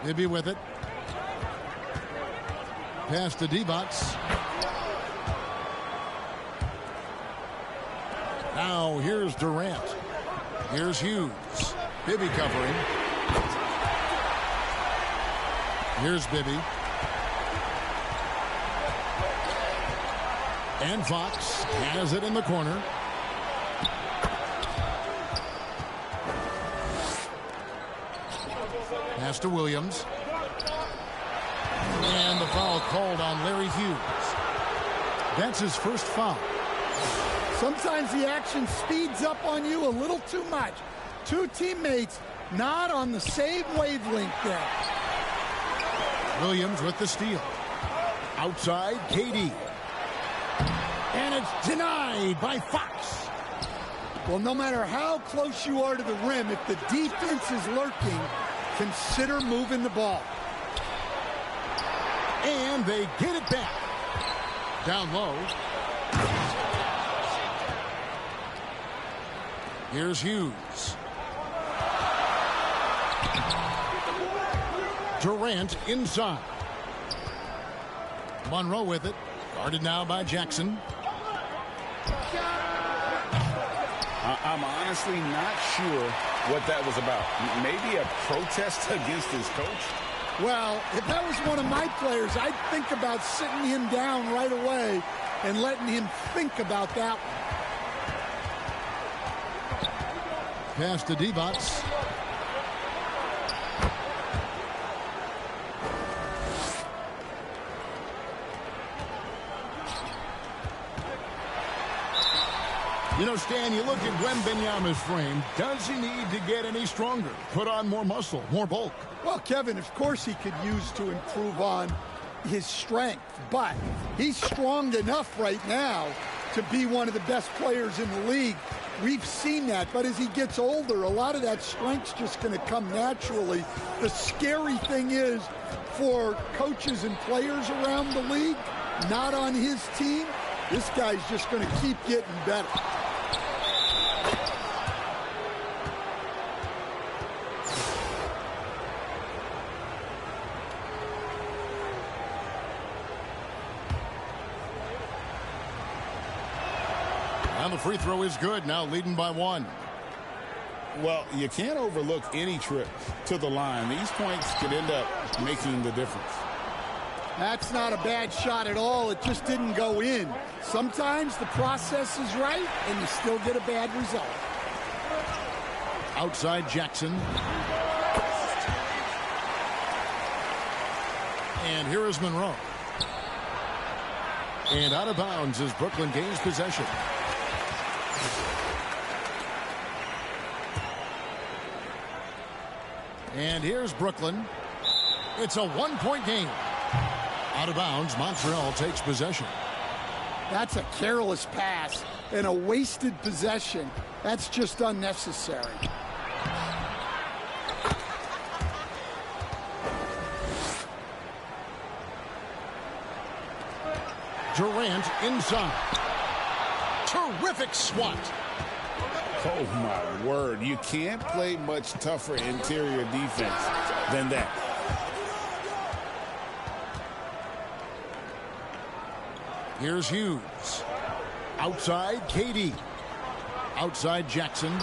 Speaker 2: Bibby with it. Pass to Divac. Now here's Durant. Here's Hughes. Bibby covering. Here's Bibby. And Fox has it in the corner. Pass to Williams. And the foul called on Larry Hughes. That's his first foul.
Speaker 3: Sometimes the action speeds up on you a little too much. Two teammates not on the same wavelength there.
Speaker 2: Williams with the steal. Outside, KD. And it's denied by Fox.
Speaker 3: Well, no matter how close you are to the rim, if the defense is lurking, consider moving the ball.
Speaker 2: And they get it back. Down low. Here's Hughes. Durant inside. Monroe with it. Guarded now by Jackson.
Speaker 16: I'm honestly not sure what that was about. Maybe a protest against his coach?
Speaker 3: Well, if that was one of my players, I'd think about sitting him down right away and letting him think about that one.
Speaker 2: Pass to Divac. You know, Stan, you look at Wembanyama's frame. Does he need to get any stronger? Put on more muscle, more bulk?
Speaker 3: Well, Kevin, of course he could use to improve on his strength, but he's strong enough right now to be one of the best players in the league. We've seen that, but as he gets older, a lot of that strength's just going to come naturally. The scary thing is for coaches and players around the league, not on his team, this guy's just going to keep getting better.
Speaker 2: And the free throw is good, now leading by 1.
Speaker 16: Well, you can't overlook any trip to the line. These points could end up making the difference.
Speaker 3: That's not a bad shot at all. It just didn't go in. Sometimes the process is right, and you still get a bad result.
Speaker 2: Outside Jackson. And here is Monroe. And out of bounds as Brooklyn gains possession. And here's Brooklyn. It's a one-point game. Out of bounds, Montreal takes possession.
Speaker 3: That's a careless pass and a wasted possession. That's just unnecessary.
Speaker 2: Durant inside. Terrific swat.
Speaker 16: Oh, my word. You can't play much tougher interior defense than that.
Speaker 2: Here's Hughes. Outside, KD. Outside, Jackson.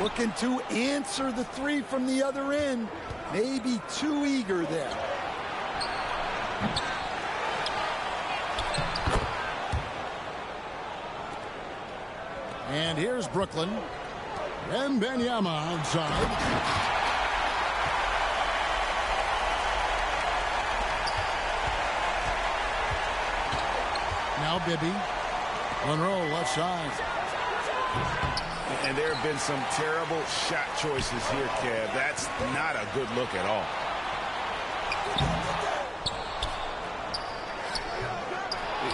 Speaker 3: Looking to answer the three from the other end. Maybe too eager there.
Speaker 2: And here's Brooklyn. Wembanyama outside. Now Bibby. Monroe left side.
Speaker 16: And there have been some terrible shot choices here, Kev. That's not a good look at all.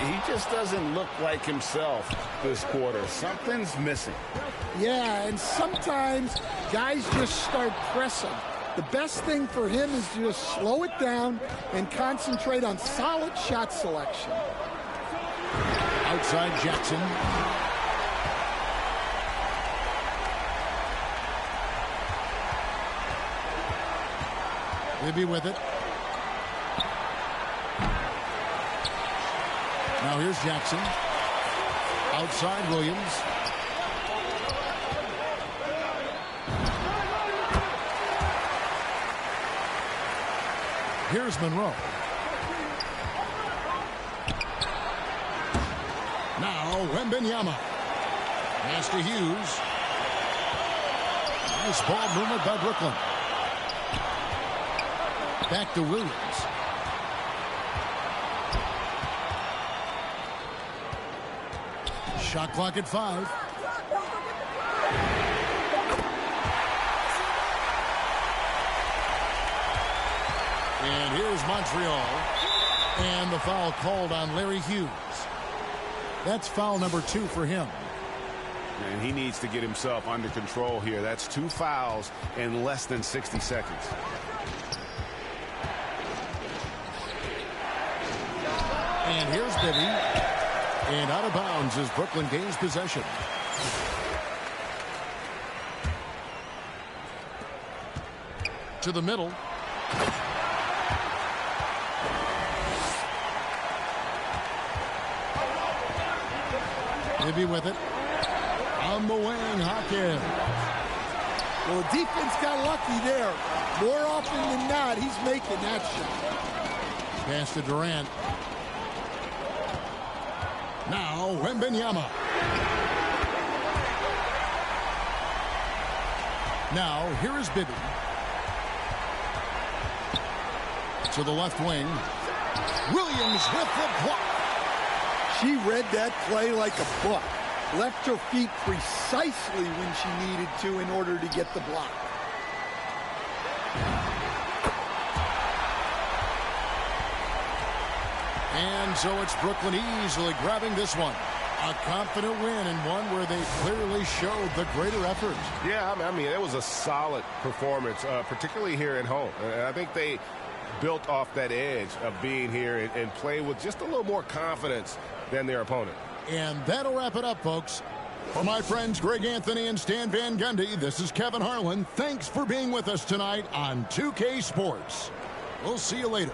Speaker 16: He just doesn't look like himself this quarter. Something's missing.
Speaker 3: Yeah, and sometimes guys just start pressing. The best thing for him is to just slow it down and concentrate on solid shot selection.
Speaker 2: Outside Jackson. Bibby with it. Now here's Jackson. Outside Williams. Here's Monroe. Now Wembanyama. Pass to Hughes. Nice ball movement by Brooklyn. Back to Williams. Shot clock at 5. And here's Montreal. And the foul called on Larry Hughes. That's foul number 2 for him.
Speaker 16: And he needs to get himself under control here. That's 2 fouls in less than 60 seconds.
Speaker 2: And here's Bibby. And out of bounds as Brooklyn gains possession. To the middle. Bibby with it. On the wing, Hawkins.
Speaker 3: Well, the defense got lucky there. More often than not, he's making that shot.
Speaker 2: Pass to Durant. Now, Wembanyama. Now, here is Bibby. To the left wing. Williams with the block.
Speaker 3: She read that play like a book. Left her feet precisely when she needed to in order to get the block.
Speaker 2: And so it's Brooklyn easily grabbing this one. A confident win and one where they clearly showed the greater effort.
Speaker 18: Yeah, I mean, it was a solid performance, particularly here at home. And I think they built off that edge of being here and play with just a little more confidence than their opponent.
Speaker 2: And that'll wrap it up, folks. For my friends Greg Anthony and Stan Van Gundy, this is Kevin Harlan. Thanks for being with us tonight on 2K Sports. We'll see you later.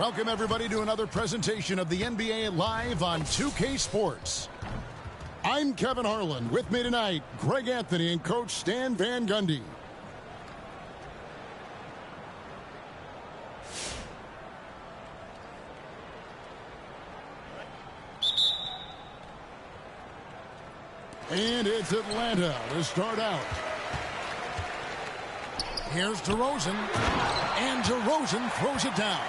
Speaker 2: Welcome, everybody, to another presentation of the NBA Live on 2K Sports. I'm Kevin Harlan. With me tonight, Greg Anthony and Coach Stan Van Gundy. And it's Atlanta to start out. Here's DeRozan, and DeRozan throws it down.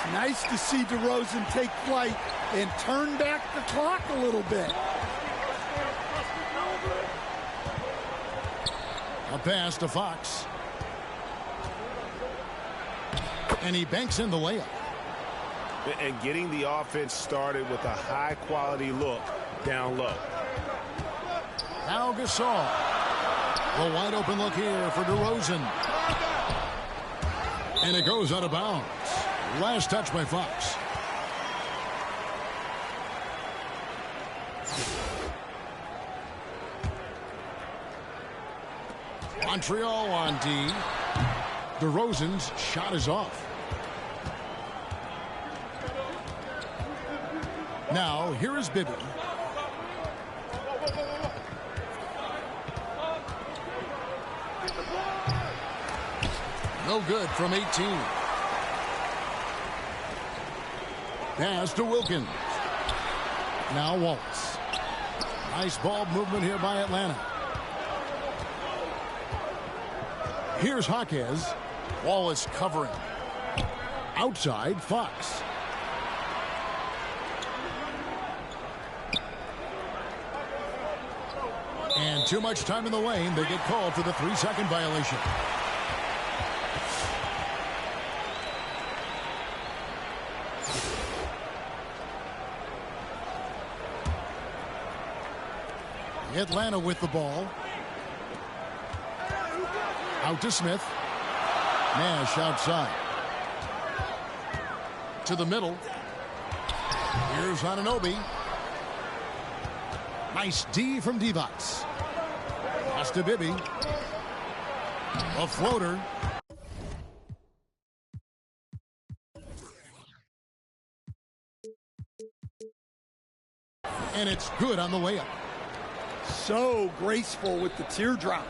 Speaker 3: It's nice to see DeRozan take flight and turn back the clock a little bit.
Speaker 2: A pass to Fox. And he banks in the layup.
Speaker 18: And getting the offense started with a high-quality look down low.
Speaker 2: Now Gasol. A wide open look here for DeRozan. And it goes out of bounds. Last touch by Fox. Montreal on D. DeRozan's shot is off. Now, here is Bibby. No good from 18. Pass to Wilkins. Now Wallace. Nice ball movement here by Atlanta. Here's Jaquez. Wallace covering. Outside, Fox. And too much time in the lane. They get called for the 3-second violation. Atlanta with the ball. Out to Smith. Nash outside. To the middle. Here's Anunoby. Nice D from Divac. Pass to Bibby. A floater. And it's good on the layup.
Speaker 3: So graceful with the teardrop.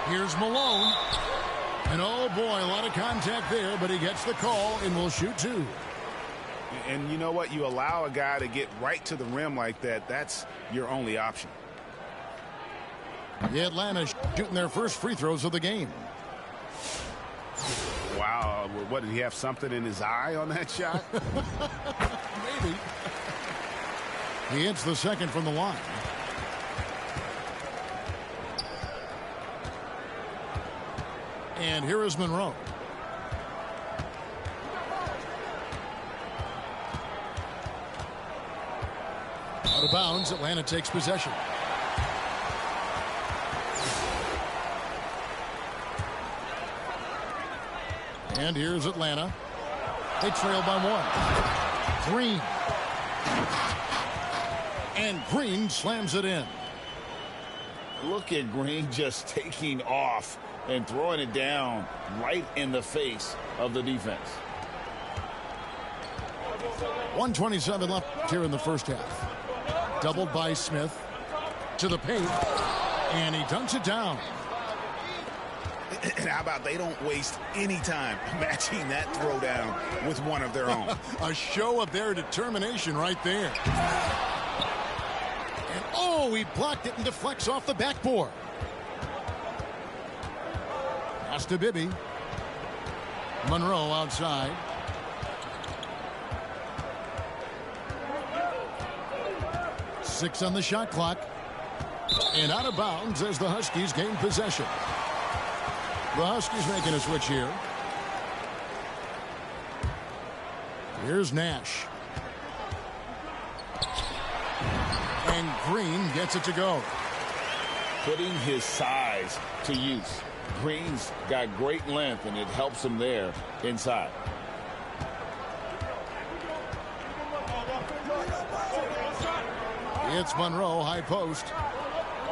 Speaker 2: Here's Malone. And oh boy, a lot of contact there, but he gets the call and will shoot two.
Speaker 16: And you know what? You allow a guy to get right to the rim like that. That's your only option.
Speaker 2: The Atlanta shooting their first free throws of the game.
Speaker 16: Wow. What, did he have something in his eye on that shot?
Speaker 2: Maybe. He hits the second from the line. And here is Monroe. Out of bounds, Atlanta takes possession. And here's Atlanta. They trail by one. Green. And Green slams it in.
Speaker 16: Look at Green just taking off and throwing it down right in the face of the defense.
Speaker 2: 1:27 left here in the first half. Doubled by Smith to the paint, and he dunks it down.
Speaker 16: And how about they don't waste any time matching that throwdown with one of their own.
Speaker 2: A show of their determination right there. And oh, he blocked it and deflects off the backboard. Pass to Bibby. Monroe outside. Six on the shot clock. And out of bounds as the Huskies gain possession. The Huskies making a switch here. Here's Nash. And Green gets it to go.
Speaker 16: Putting his size to use. Green's got great length, and it helps him there inside.
Speaker 2: It's Monroe, high post.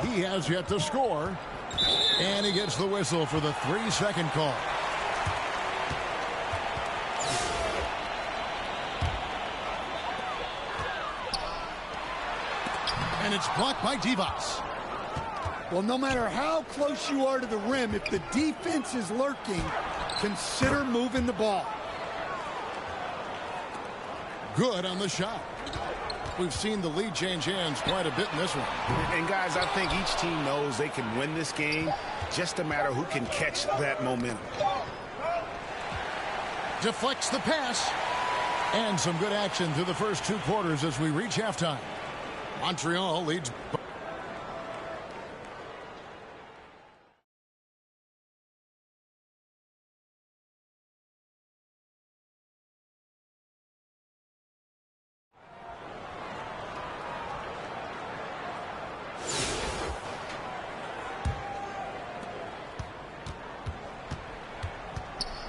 Speaker 2: He has yet to score. And he gets the whistle for the 3-second call. And it's blocked by Divac.
Speaker 3: Well, no matter how close you are to the rim, if the defense is lurking, consider moving the ball.
Speaker 2: Good on the shot. We've seen the lead change hands quite a bit in this one.
Speaker 8: And guys, I think each team knows they can win this game, just a matter who can catch that momentum.
Speaker 2: Deflects the pass. And some good action through the first 2 quarters as we reach halftime. Montreal leads.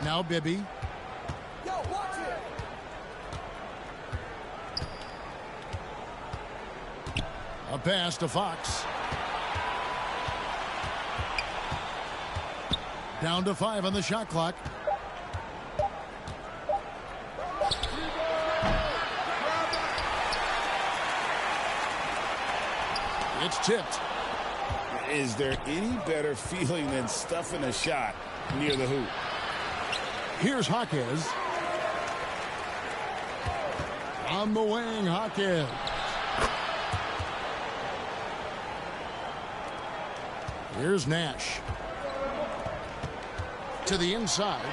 Speaker 2: Now Bibby.
Speaker 17: Yo, watch it.
Speaker 2: A pass to Fox. Down to 5 on the shot clock. It's tipped.
Speaker 16: Is there any better feeling than stuffing a shot near the hoop?
Speaker 2: Here's Jaquez. On the wing, Jaquez. Here's Nash. To the inside.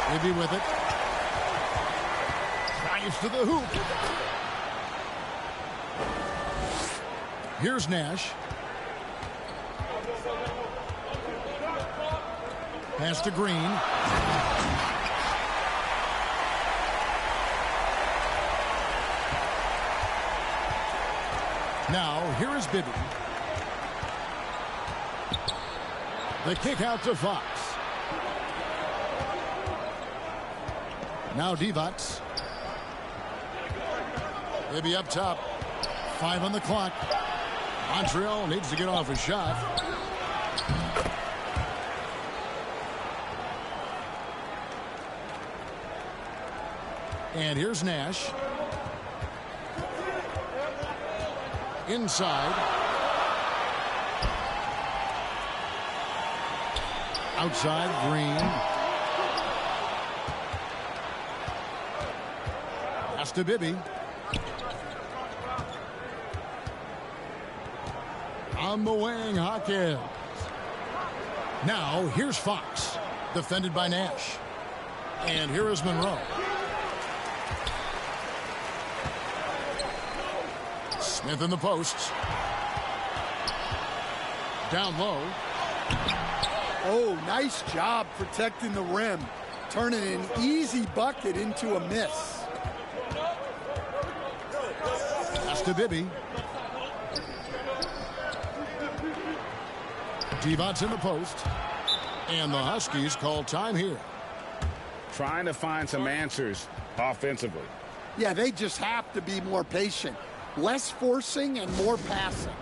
Speaker 2: Maybe with it. Drives to the hoop. Here's Nash. Pass to Green. Now, here is Bibby. The kick out to Fox. Now Divac. Bibby up top. 5 on the clock. Montreal needs to get off a shot. And here's Nash. Inside. Outside, Green. Pass to Bibby. On the wing, Hawkins. Now, here's Fox. Defended by Nash. And here is Monroe. Smith in the posts. Down low.
Speaker 3: Oh, nice job protecting the rim. Turning an easy bucket into a miss.
Speaker 2: Pass to Bibby. Divac in the post. And the Huskies call time here.
Speaker 16: Trying to find some answers offensively.
Speaker 3: Yeah, they just have to be more patient. Less forcing and more passing.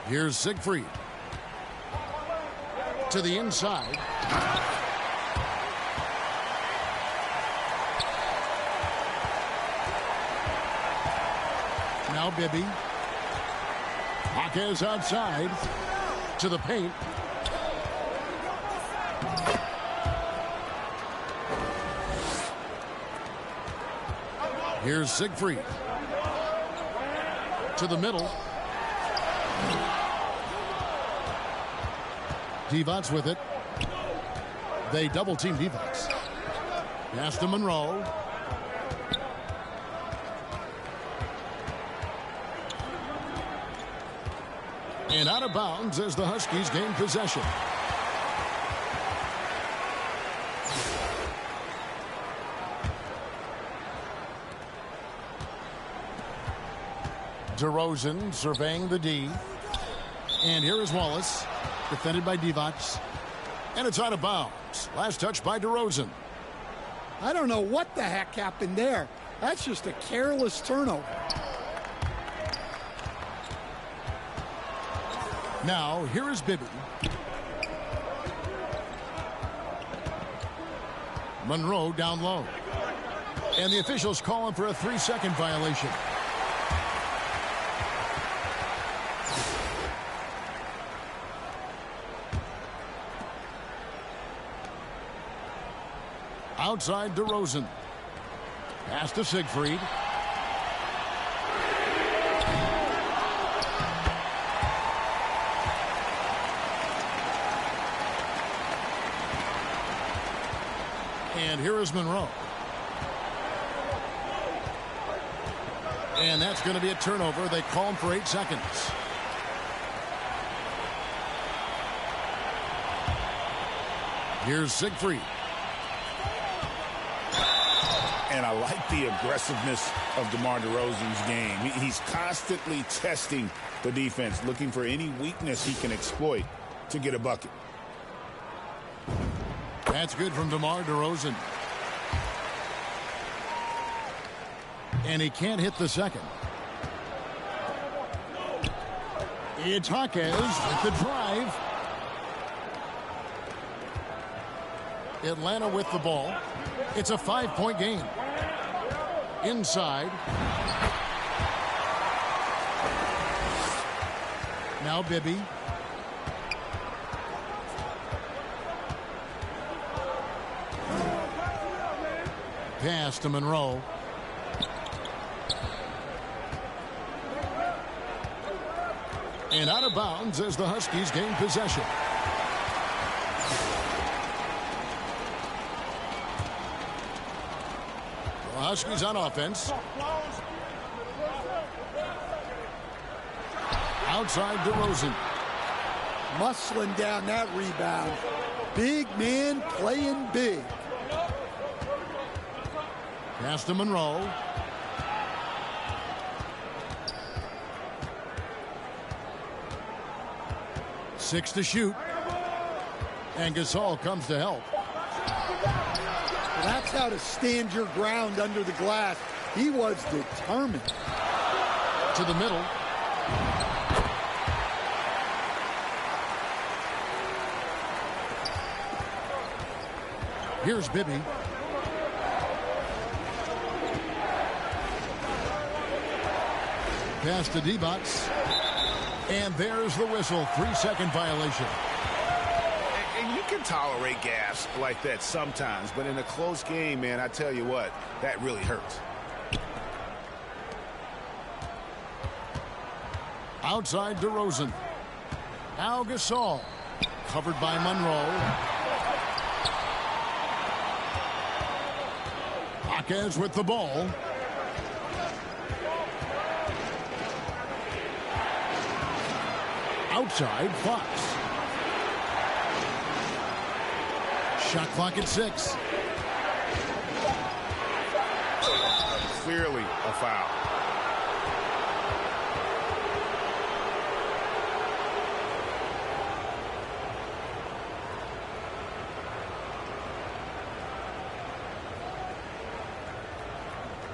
Speaker 2: Here's Siegfried. To the inside. Now Bibby. Jaquez outside. To the paint. Here's Siegfried. To the middle. Divac with it. They double team Divac. Pass to Monroe. And out of bounds as the Huskies gain possession. DeRozan surveying the D. And here is Wallace, defended by Divac. And it's out of bounds. Last touch by DeRozan.
Speaker 3: I don't know what the heck happened there. That's just a careless turnover.
Speaker 2: Now, here is Bibby. Monroe down low. And the officials calling for a 3-second violation. Outside DeRozan. Pass to Siegfried. And here is Monroe. And that's going to be a turnover. They call him for 8 seconds. Here's Siegfried.
Speaker 16: And I like the aggressiveness of DeMar DeRozan's game. He's constantly testing the defense, looking for any weakness he can exploit to get a bucket.
Speaker 2: That's good from DeMar DeRozan. And he can't hit the second. It's Jaquez with the drive. Atlanta with the ball. It's a 5-point game. Inside. Now Bibby. Pass to Monroe. And out of bounds as the Huskies gain possession. The Huskies on offense. Outside DeRozan.
Speaker 3: Muscling down that rebound. Big man playing big.
Speaker 2: Pass to Monroe. Six to shoot. And Gasol comes to help.
Speaker 3: Well, that's how to stand your ground under the glass. He was determined.
Speaker 2: To the middle. Here's Bibby. Pass to Divac. And there's the whistle. 3-second violation.
Speaker 18: And you can tolerate gas like that sometimes, but in a close game, man, I tell you what, that really hurts.
Speaker 2: Outside DeRozan. Al Gasol. Covered by Monroe. Jaquez with the ball. Outside, Fox. Shot clock at 6.
Speaker 18: Clearly a foul.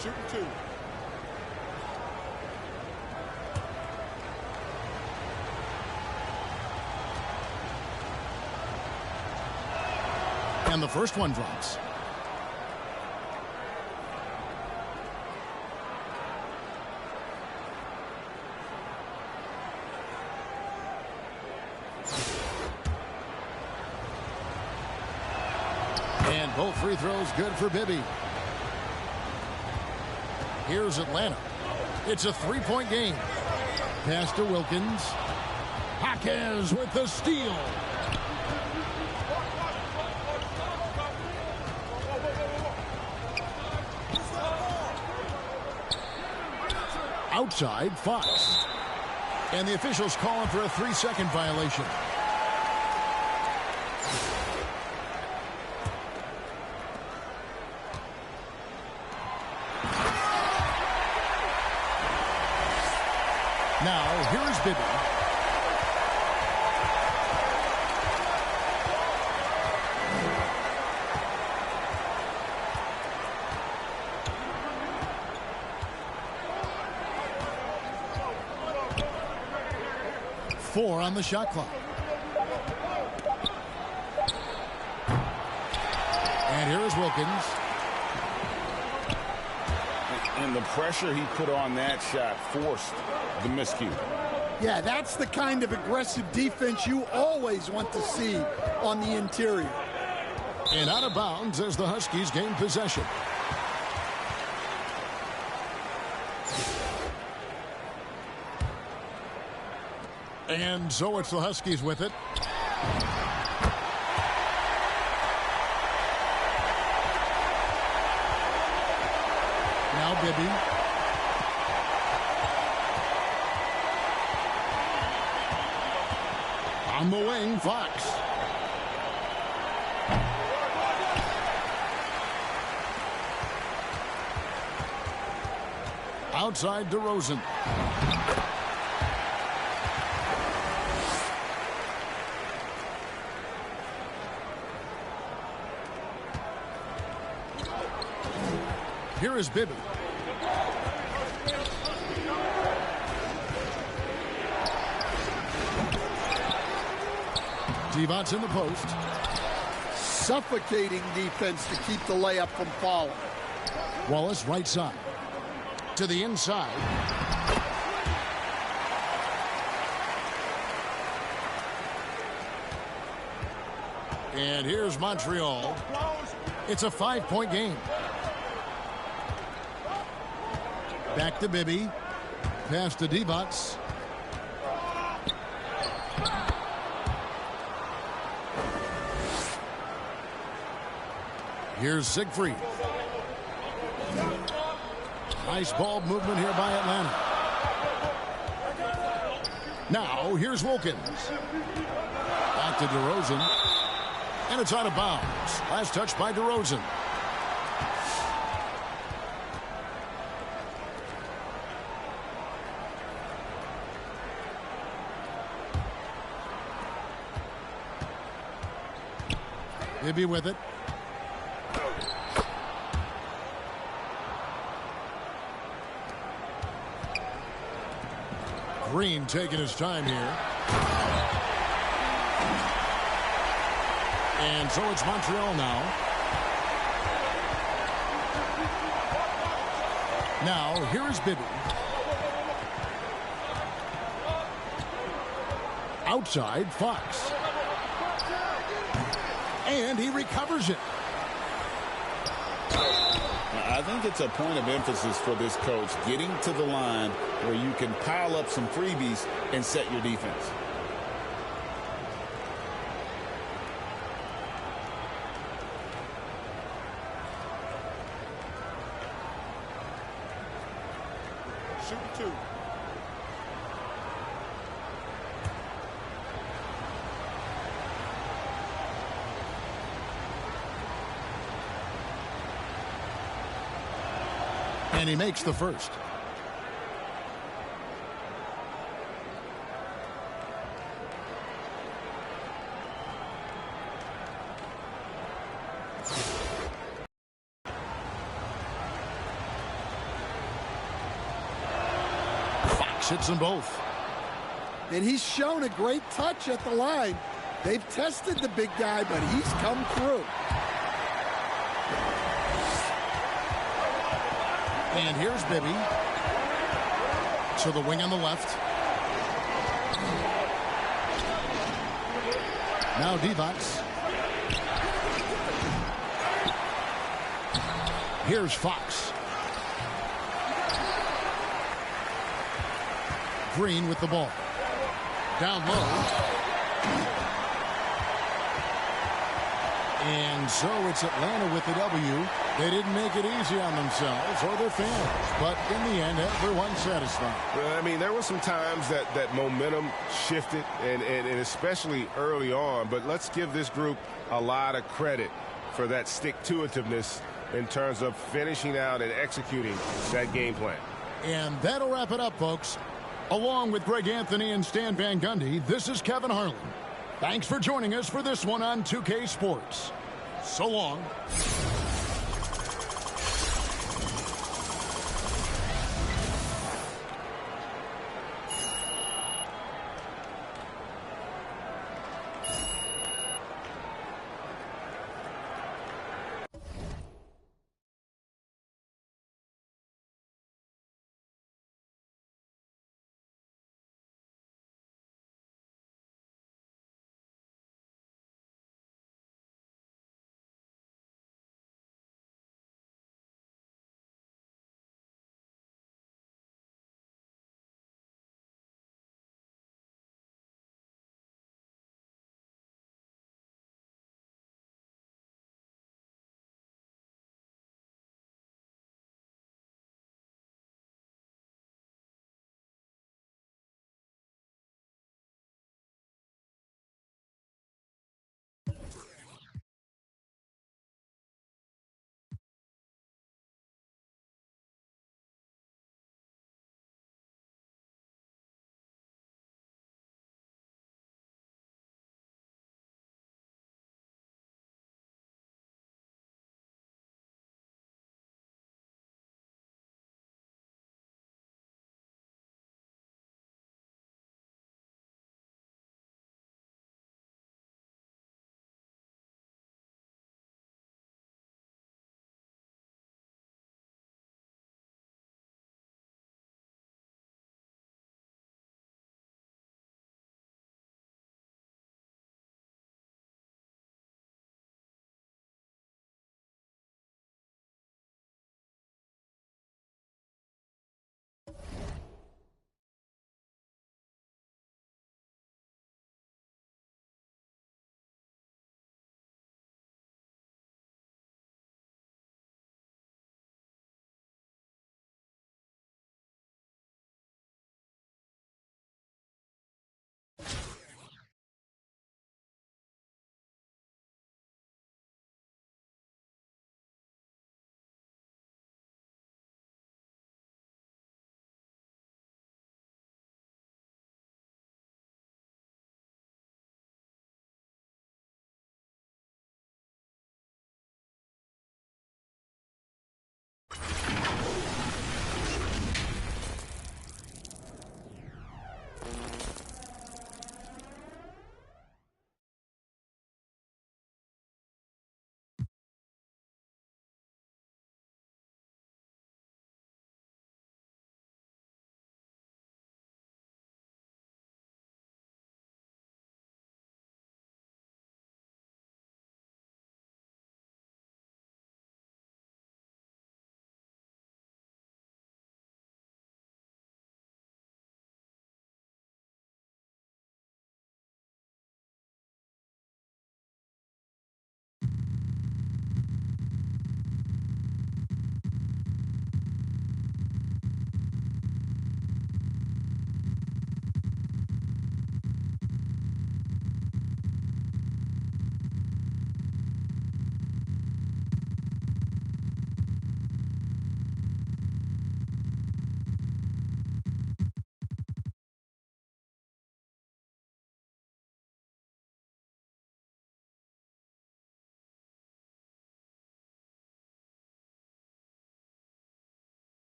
Speaker 15: Shooting 2.
Speaker 2: And the first one drops. And both free throws good for Bibby. Here's Atlanta. It's a 3-point game. Pass to Wilkins. Jaquez with the steal. Outside, Fox. And the officials calling for a 3-second violation. Now, here's Bibby. Four on the shot clock. And here is Wilkins.
Speaker 16: And the pressure he put on that shot forced the miscue.
Speaker 3: Yeah, that's the kind of aggressive defense you always want to see on the interior.
Speaker 2: And out of bounds as the Huskies gain possession. And so it's the Huskies with it. Now Bibby. On the wing, Fox. Outside DeRozan. Here is Bibby. Devon's in the post.
Speaker 3: Suffocating defense to keep the layup from falling.
Speaker 2: Wallace right side. To the inside. And here's Montreal. It's a 5-point game. Back to Bibby. Pass to Devon's. Here's Siegfried. Nice ball movement here by Atlanta. Now, here's Wilkins. Back to DeRozan. And it's out of bounds. Last touch by DeRozan. Bibby with it. Green taking his time here. And so it's Montreal now. Now, here is Bibby. Outside, Fox. And he recovers it.
Speaker 16: I think it's a point of emphasis for this coach, getting to the line where you can pile up some freebies and set your defense.
Speaker 15: Shoot two.
Speaker 2: And he makes the first. Fox hits them both.
Speaker 3: And he's shown a great touch at the line. They've tested the big guy, but he's come through.
Speaker 2: And here's Bibby. To the wing on the left. Now Devon's. Here's Fox. Green with the ball. Down low. And so it's Atlanta with the W. They didn't make it easy on themselves or their fans, but in the end, everyone's satisfied.
Speaker 18: Well, I mean, there were some times that momentum shifted, and especially early on, but let's give this group a lot of credit for that stick-to-itiveness in terms of finishing out and executing that game plan.
Speaker 2: And that'll wrap it up, folks. Along with Greg Anthony and Stan Van Gundy, this is Kevin Harlan. Thanks for joining us for this one on 2K Sports. So long.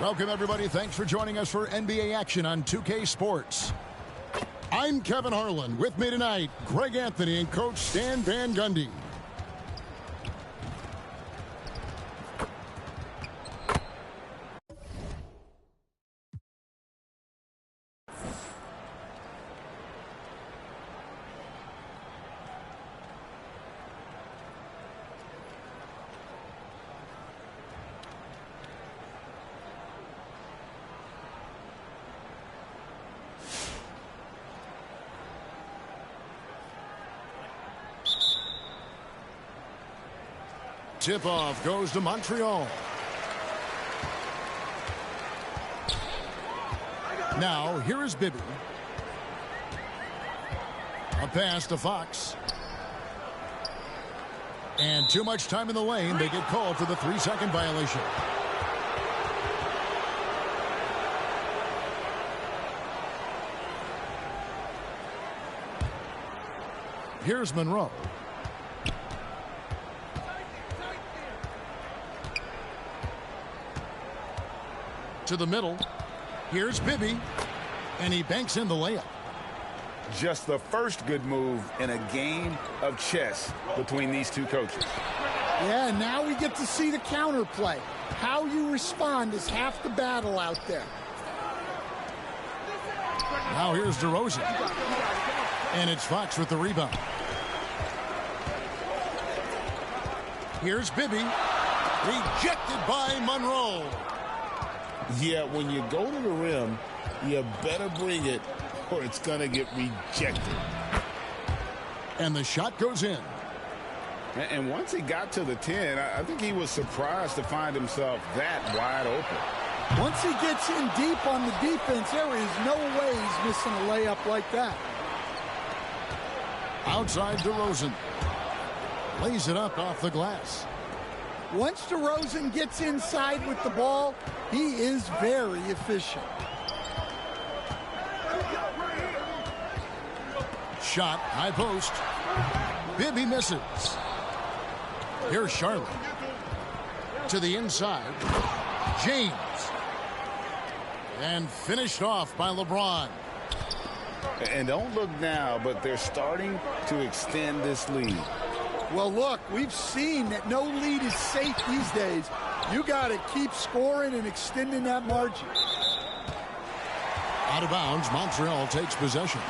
Speaker 2: Welcome, everybody. Thanks for joining us for NBA action on 2K Sports. I'm Kevin Harlan. With me tonight, Greg Anthony and Coach Stan Van Gundy. tip-off goes to Montreal. Now, here is Bibby. A pass to Fox. And too much time in the lane. They get called for the 3-second violation. Here's Monroe. To the middle. Here's Bibby. And he banks in the layup.
Speaker 16: Just the first good move in a game of chess between these two coaches.
Speaker 3: Yeah, now we get to see the counterplay. How you respond is half the battle out there.
Speaker 2: Now here's DeRozan. And it's Fox with the rebound. Here's Bibby. Rejected by Monroe.
Speaker 16: Yeah, when you go to the rim, you better bring it or it's going to get rejected.
Speaker 2: And the shot goes in.
Speaker 16: And once he got to the 10, I think he was surprised to find himself that wide open.
Speaker 3: Once he gets in deep on the defense, there is no way he's missing a layup like that.
Speaker 2: Outside DeRozan. Lays it up off the glass.
Speaker 3: Once DeRozan gets inside with the ball, he is very efficient.
Speaker 2: Shot, high post. Bibby misses. Here's Charlotte. To the inside. James. And finished off by LeBron.
Speaker 16: And don't look now, but they're starting to extend this lead.
Speaker 3: Well, look, we've seen that no lead is safe these days. You got to keep scoring and extending that margin.
Speaker 2: Out of bounds, Montreal takes possession.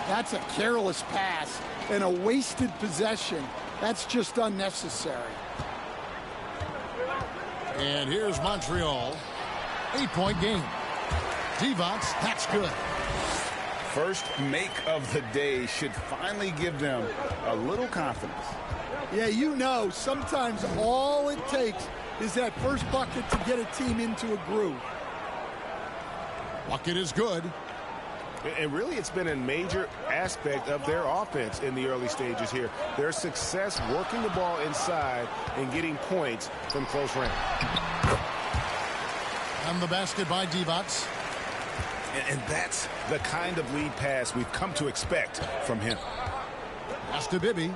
Speaker 3: That's a careless pass and a wasted possession. That's just unnecessary.
Speaker 2: And here's Montreal. 8-point game. Divac, that's good.
Speaker 16: First make of the day should finally give them a little confidence.
Speaker 3: Yeah, you know, sometimes all it takes is that first bucket to get a team into a groove.
Speaker 2: Bucket is good.
Speaker 18: And really, it's been a major aspect of their offense in the early stages here. Their success working the ball inside and getting points from close range.
Speaker 2: And the basket by Divac.
Speaker 18: And that's the kind of lead pass we've come to expect from him.
Speaker 2: Pass to Bibby.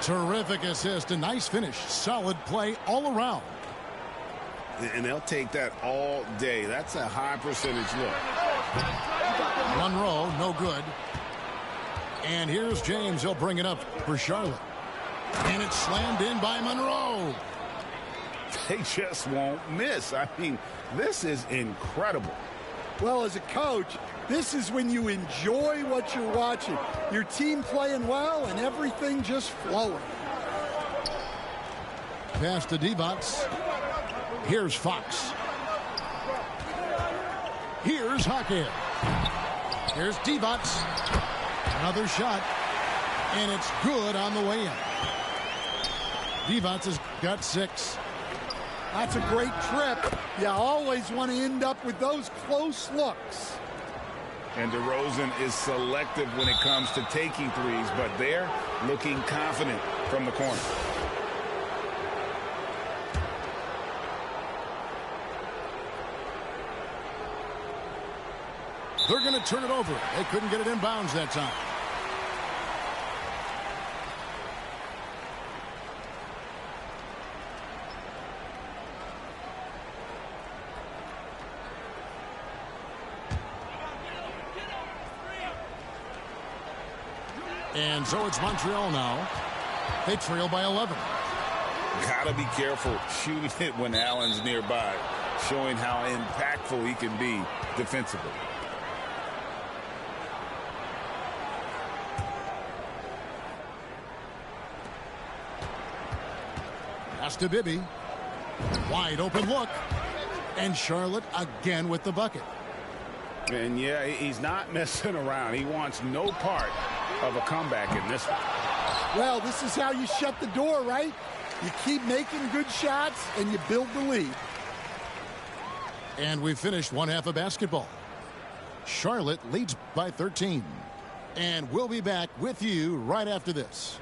Speaker 2: Terrific assist. A nice finish. Solid play all around.
Speaker 16: And they'll take that all day. That's a high percentage look.
Speaker 2: Monroe, no good. And here's James. He'll bring it up for Charlotte. And it's slammed in by Monroe.
Speaker 16: They just won't miss. I mean, this is incredible.
Speaker 3: Well, as a coach, this is when you enjoy what you're watching. Your team playing well and everything just flowing.
Speaker 2: Pass to Divac. Here's Fox. Here's Hackett. Here's Divac. Another shot. And it's good on the way in. Divac has got 6.
Speaker 3: That's a great trip. You always want to end up with those close looks.
Speaker 16: And DeRozan is selective when it comes to taking threes, but they're looking confident from the corner.
Speaker 2: They're going to turn it over. They couldn't get it in bounds that time. And so it's Montreal now. They trail by 11.
Speaker 16: Gotta be careful shooting it when Allen's nearby, showing how impactful he can be defensively.
Speaker 2: Pass to Bibby. Wide open look. And Charlotte again with the bucket.
Speaker 16: And yeah, he's not messing around. He wants no part of a comeback in this one.
Speaker 3: Well, this is how you shut the door, right? You keep making good shots, and you build the lead.
Speaker 2: And we finished one half of basketball. Charlotte leads by 13. And we'll be back with you right after this.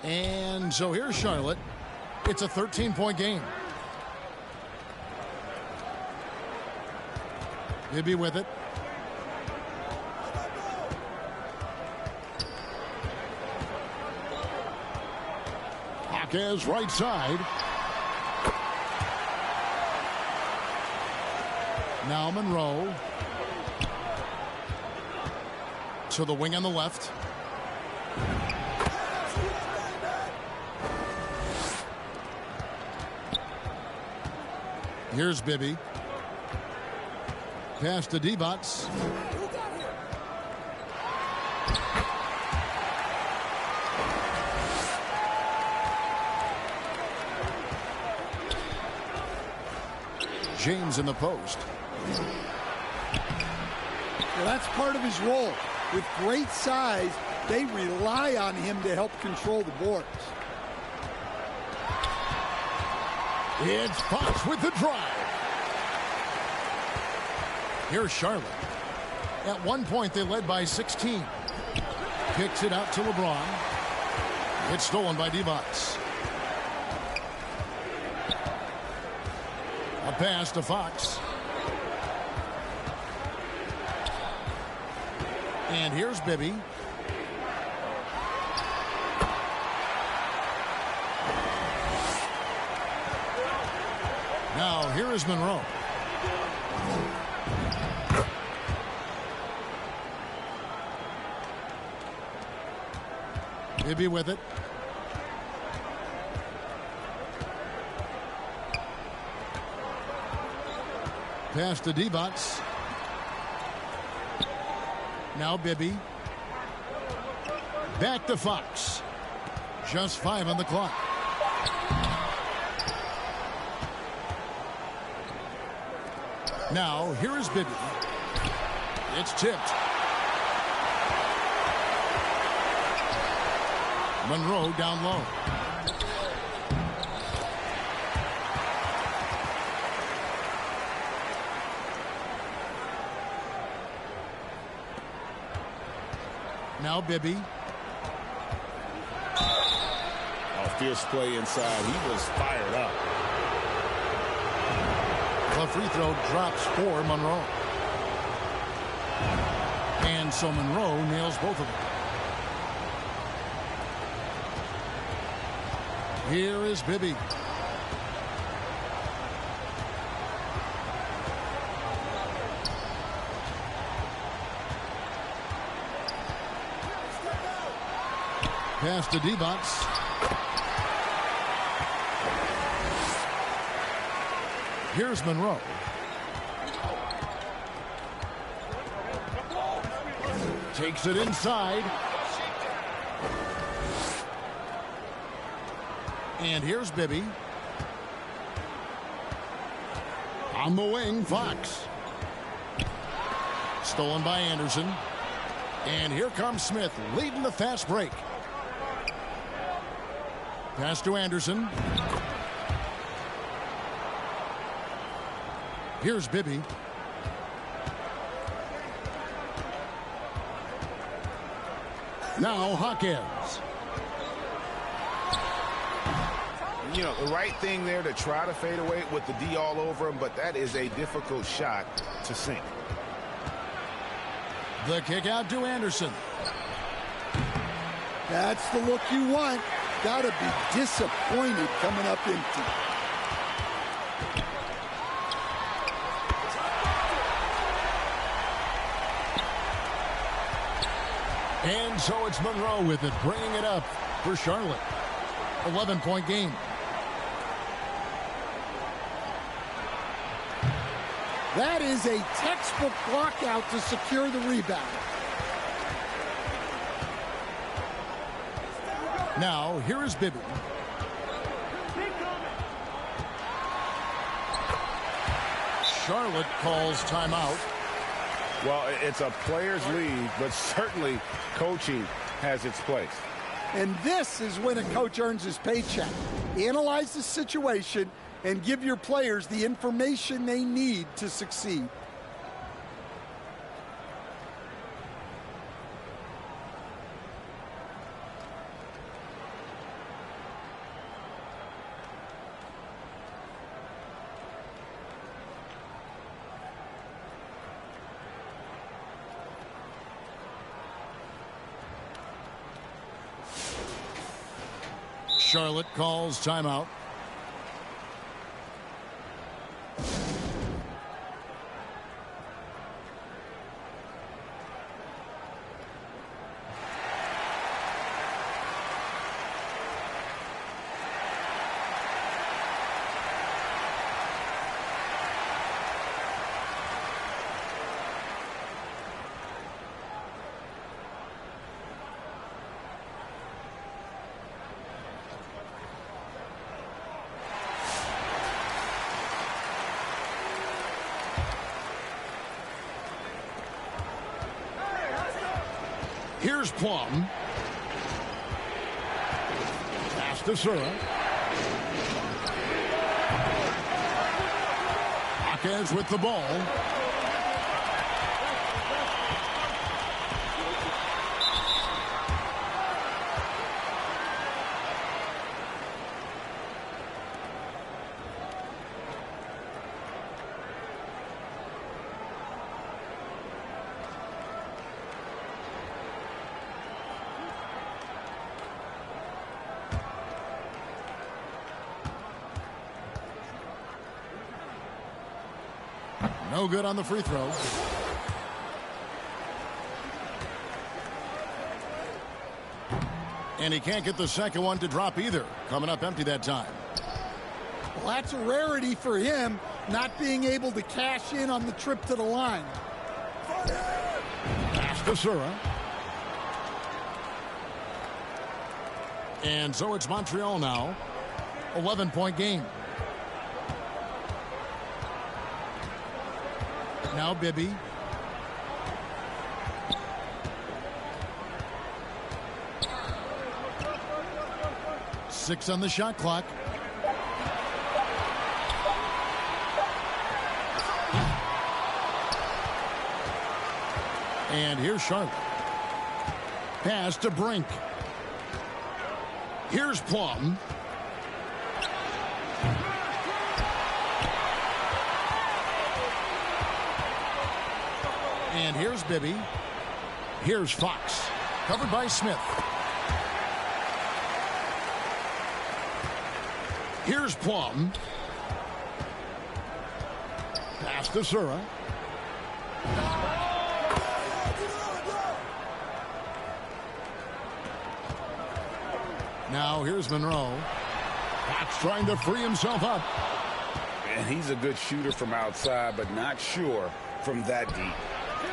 Speaker 2: And so here's Charlotte. It's a 13-point game. Bibby with it. Hawkes right side. Now Monroe. To the wing on the left. Here's Bibby. Pass to Divac. James in the post.
Speaker 3: Well, that's part of his role. With great size, they rely on him to help control the boards.
Speaker 2: It's Fox with the drive. Here's Charlotte. At one point, they led by 16. Kicks it out to LeBron. It's stolen by Divac. A pass to Fox. And here's Bibby. Now, here is Monroe. Bibby with it. Pass to Divac. Now Bibby. Back to Fox. Just 5 on the clock. Now, here is Bibby. It's tipped. Monroe down low. Now Bibby.
Speaker 16: A fierce play inside. He was fired up.
Speaker 2: The free throw drops for Monroe. And so Monroe nails both of them. Here is Bibby. Pass to Divac. Here's Monroe. Takes it inside. And here's Bibby. On the wing, Fox. Stolen by Anderson. And here comes Smith leading the fast break. Pass to Anderson. Here's Bibby. Now Hawkes.
Speaker 18: You know, the right thing there to try to fade away with the D all over him, but that is a difficult shot to sink.
Speaker 2: The kick out to Anderson.
Speaker 3: That's the look you want. Gotta be disappointed coming up empty.
Speaker 2: And so it's Monroe with it, bringing it up for Charlotte. 11-point game.
Speaker 3: That is a textbook block out to secure the rebound.
Speaker 2: Now, here is Bibby. Charlotte calls timeout.
Speaker 18: Well, it's a players' league, but certainly coaching has its place.
Speaker 3: And this is when a coach earns his paycheck. Analyze the situation and give your players the information they need to succeed.
Speaker 2: Charlotte calls timeout. Here's Plum. Pass to Sura. Jaquez with the ball. No good on the free throw. And he can't get the second one to drop either. Coming up empty that time.
Speaker 3: Well, that's a rarity for him, not being able to cash in on the trip to the line.
Speaker 2: Pass to Sura. And so it's Montreal now. 11-point game. Now Bibby. Six on the shot clock. And here's Charlotte. Pass to Brink. Here's Plum. And here's Bibby. Here's Fox. Covered by Smith. Here's Plum. Pass to Sura. Now here's Monroe. Fox trying to free himself up.
Speaker 16: And he's a good shooter from outside, but not sure from that deep.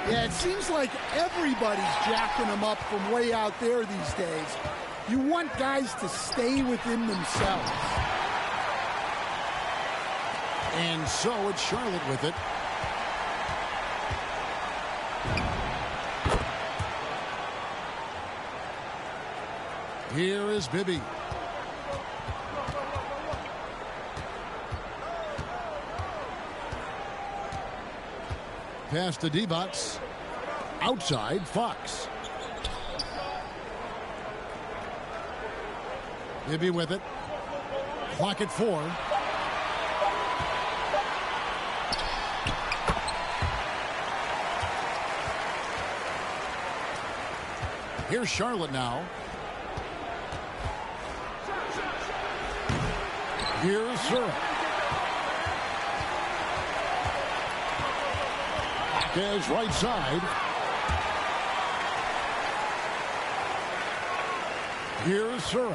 Speaker 3: Yeah, it seems like everybody's jacking him up from way out there these days. You want guys to stay within themselves.
Speaker 2: And so it's Charlotte with it. Here is Bibby. Pass to D-Bots. Outside, Fox. Bibby with it. Clock at 4. Here's Charlotte now. Here's Sura. Is right side. Here's Sura.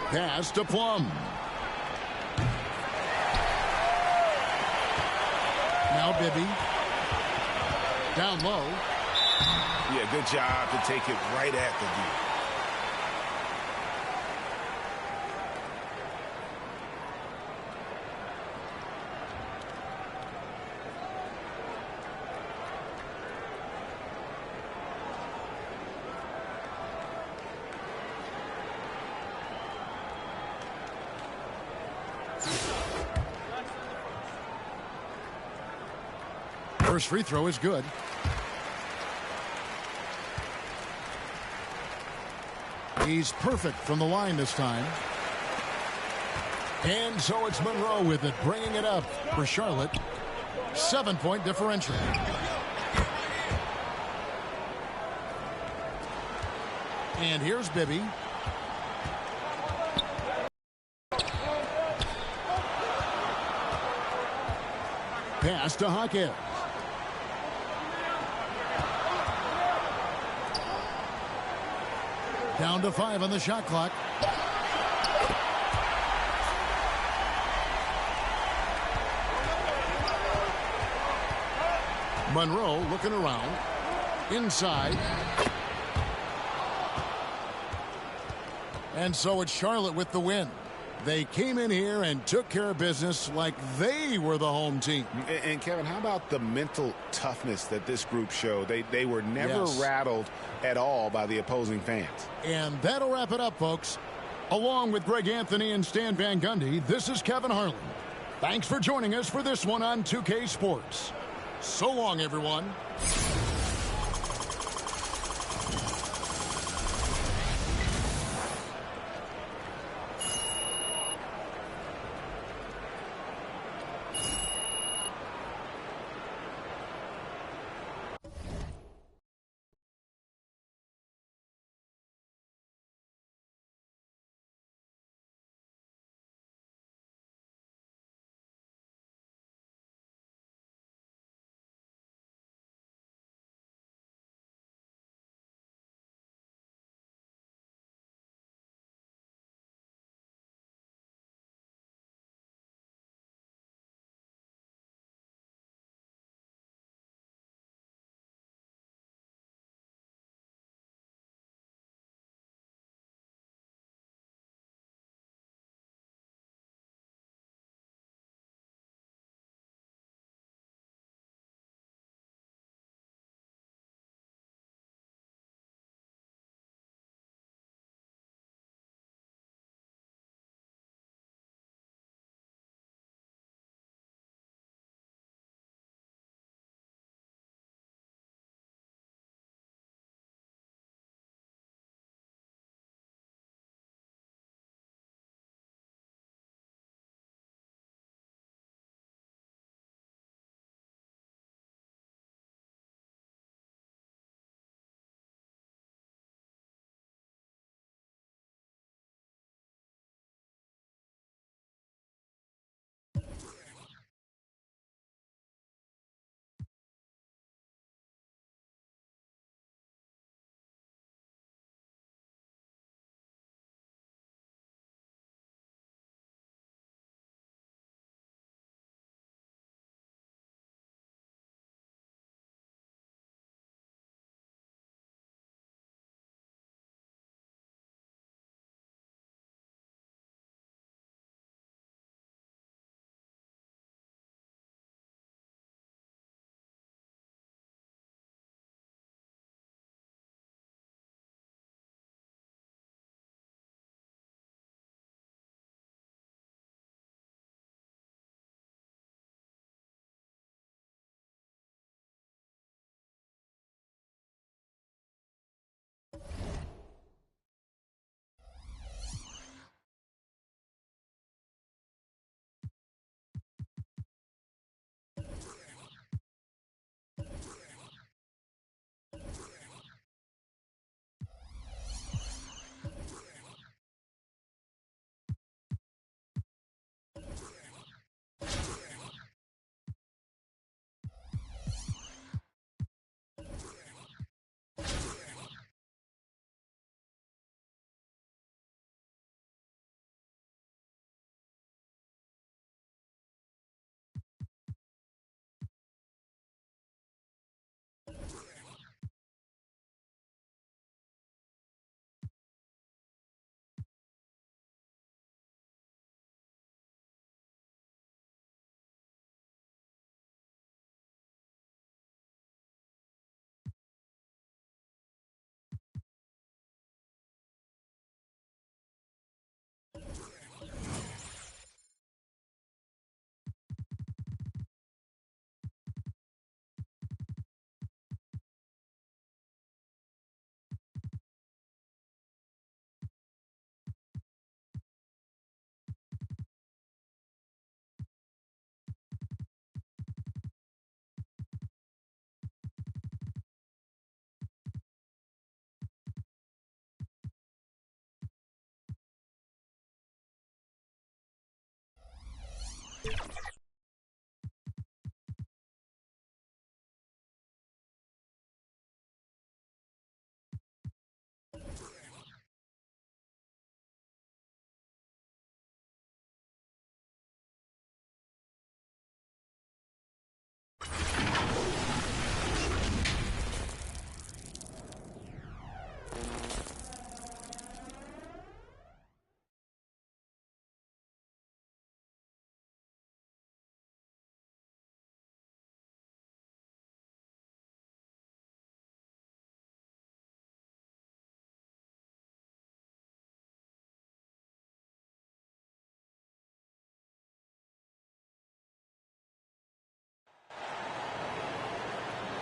Speaker 2: Pass to Plum. Now Bibby. Down low.
Speaker 16: Yeah, good job to take it right at the D.
Speaker 2: First free throw is good. He's perfect from the line this time. And so it's Monroe with it, bringing it up for Charlotte. 7-point differential. And here's Bibby. Pass to Hawkins. Down to 5 on the shot clock. Monroe looking around. Inside. And so it's Charlotte with the win. They came in here and took care of business like they were the home team.
Speaker 16: And Kevin, how about the mental toughness that this group showed? They were never rattled at all by the opposing fans.
Speaker 2: And that'll wrap it up, folks. Along with Greg Anthony and Stan Van Gundy, this is Kevin Harlan. Thanks for joining us for this one on 2K Sports. So long, everyone.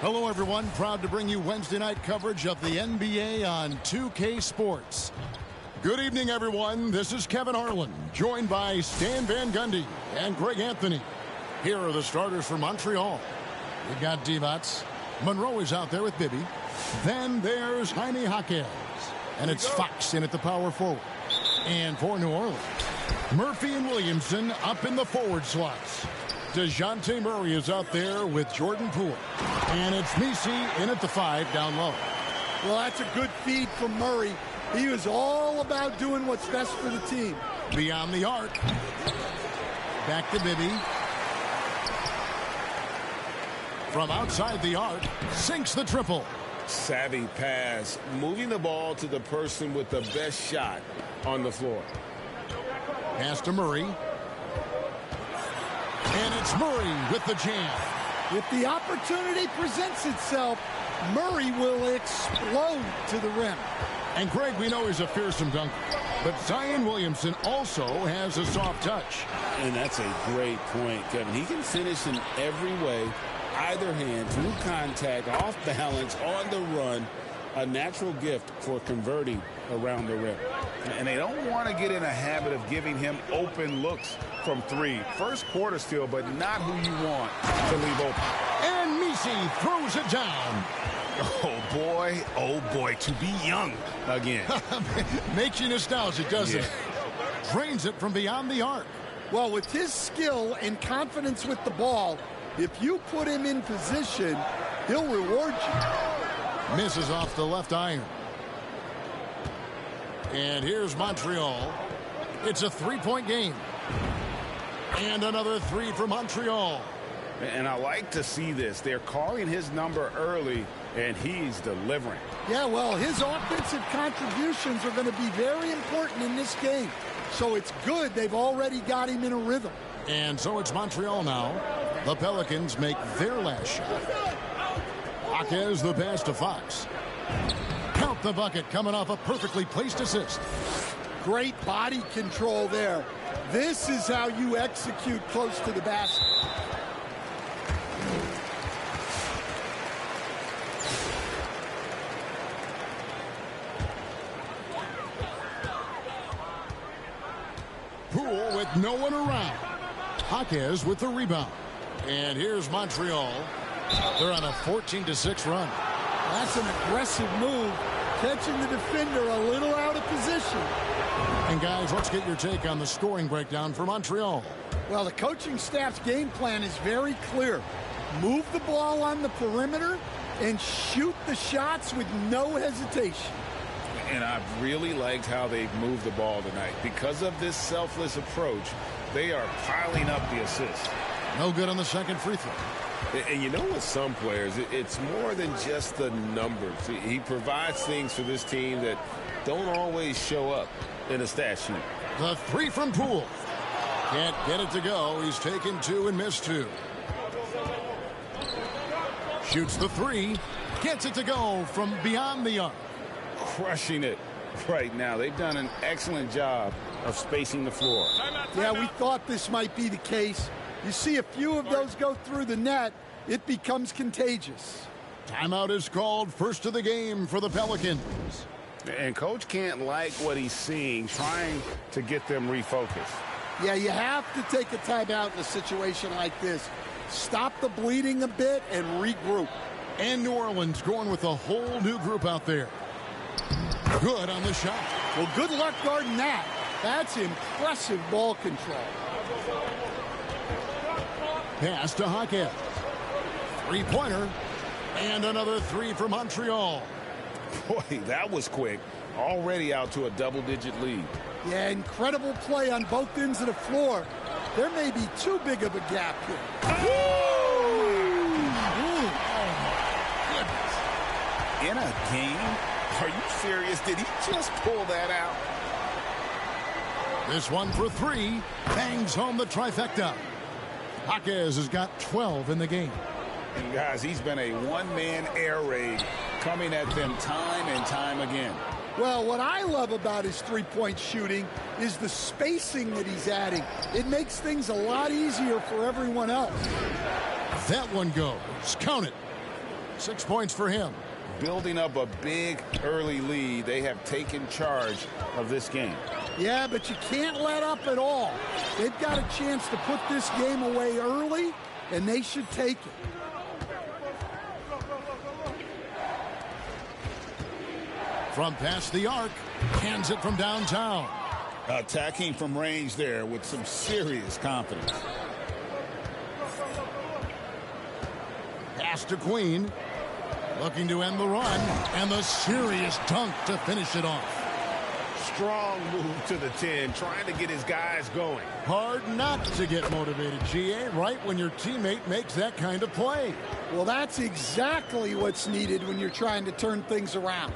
Speaker 2: Hello, everyone. Proud to bring you Wednesday night coverage of the NBA on 2K Sports. Good evening, everyone. This is Kevin Harlan, joined by Stan Van Gundy and Greg Anthony. Here are the starters for Montreal. We've got Divac. Monroe is out there with Bibby. Then there's Jaime Jaquez. And it's Fox in at the power forward. And for New Orleans, Murphy and Williamson up in the forward slots. DeJounte Murray is out there with Jordan Poole. And it's Messi in at the 5 down low.
Speaker 3: Well, that's a good feed from Murray. He was all about doing what's best for the team.
Speaker 2: Beyond the arc. Back to Bibby. From outside the arc, sinks the triple.
Speaker 16: Savvy pass, moving the ball to the person with the best shot on the floor.
Speaker 2: Pass to Murray. And it's Murray with the jam.
Speaker 3: If the opportunity presents itself, Murray will explode to the rim.
Speaker 2: And Greg, we know he's a fearsome dunker, but Zion Williamson also has a soft touch.
Speaker 16: And that's a great point, Kevin. He can finish in every way, either hand, through contact, off balance, on the run. A natural gift for converting around the rim.
Speaker 18: And they don't want to get in a habit of giving him open looks from 3. First quarter still, but not who you want to leave open.
Speaker 2: And Messi throws it down.
Speaker 18: Oh boy, to be young again.
Speaker 2: Makes you nostalgic, doesn't it? Drains it from beyond the arc.
Speaker 3: Well, with his skill and confidence with the ball, if you put him in position, he'll reward you.
Speaker 2: Misses off the left iron. And here's Montreal. It's a 3-point game. And another 3 for Montreal.
Speaker 16: And I like to see this. They're calling his number early, and he's delivering.
Speaker 3: Yeah, well, his offensive contributions are going to be very important in this game. So it's good they've already got him in a rhythm.
Speaker 2: And so it's Montreal now. The Pelicans make their last shot. Jaquez the pass to Fox. Count the bucket coming off a perfectly placed assist.
Speaker 3: Great body control there. This is how you execute close to the basket.
Speaker 2: Poole with no one around. Jaquez with the rebound. And here's Montreal. They're on a 14-6 run.
Speaker 3: That's an aggressive move, catching the defender a little out of position.
Speaker 2: And guys, let's get your take on the scoring breakdown for Montreal.
Speaker 3: Well, the coaching staff's game plan is very clear. Move the ball on the perimeter and shoot the shots with no hesitation.
Speaker 16: And I've really liked how they've moved the ball tonight. Because of this selfless approach, they are piling up the assists.
Speaker 2: No good on the second free throw.
Speaker 16: And you know, with some players, it's more than just the numbers. He provides things for this team that don't always show up in a stat sheet.
Speaker 2: The 3 from Poole. Can't get it to go. He's taken 2 and missed 2. Shoots the 3. Gets it to go from beyond the arc.
Speaker 16: Crushing it right now. They've done an excellent job of spacing the floor.
Speaker 3: Yeah, we thought this might be the case. You see a few of those go through the net, it becomes contagious.
Speaker 2: Timeout is called, first of the game for the Pelicans.
Speaker 16: And coach can't like what he's seeing, trying to get them refocused.
Speaker 3: Yeah, you have to take a timeout in a situation like this. Stop the bleeding a bit and regroup.
Speaker 2: And New Orleans going with a whole new group out there. Good on the shot.
Speaker 3: Well, good luck guarding that. That's impressive ball control.
Speaker 2: Pass to Jaquez. 3-pointer. And another 3 for Montreal.
Speaker 16: Boy, that was quick. Already out to a double-digit lead.
Speaker 3: Yeah, incredible play on both ends of the floor. There may be too big of a gap here.
Speaker 16: Oh, my goodness. In a game? Are you serious? Did he just pull that out?
Speaker 2: This one for 3. Bangs home the trifecta. Jaquez has got 12 in the game.
Speaker 16: And guys, he's been a one-man air raid coming at them time and time again.
Speaker 3: Well, what I love about his three-point shooting is the spacing that he's adding. It makes things a lot easier for everyone else.
Speaker 2: That one goes. Count it. 6 points for him.
Speaker 16: Building up a big early lead, they have taken charge of this game.
Speaker 3: Yeah, but you can't let up at all. They've got a chance to put this game away early, and they should take it.
Speaker 2: From past the arc, hands it from downtown.
Speaker 16: Attacking from range there with some serious confidence.
Speaker 2: Pass to Queen. Looking to end the run, and the serious dunk to finish it off.
Speaker 18: Strong move to the 10, trying to get his guys going.
Speaker 2: Hard not to get motivated, GA, right when your teammate makes that kind of play.
Speaker 3: Well, that's exactly what's needed when you're trying to turn things around.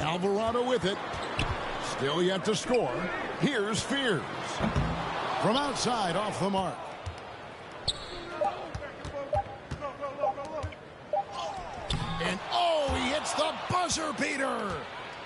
Speaker 2: Alvarado with it. Still yet to score. Here's Fears. From outside, off the mark. And oh, he hits the buzzer beater.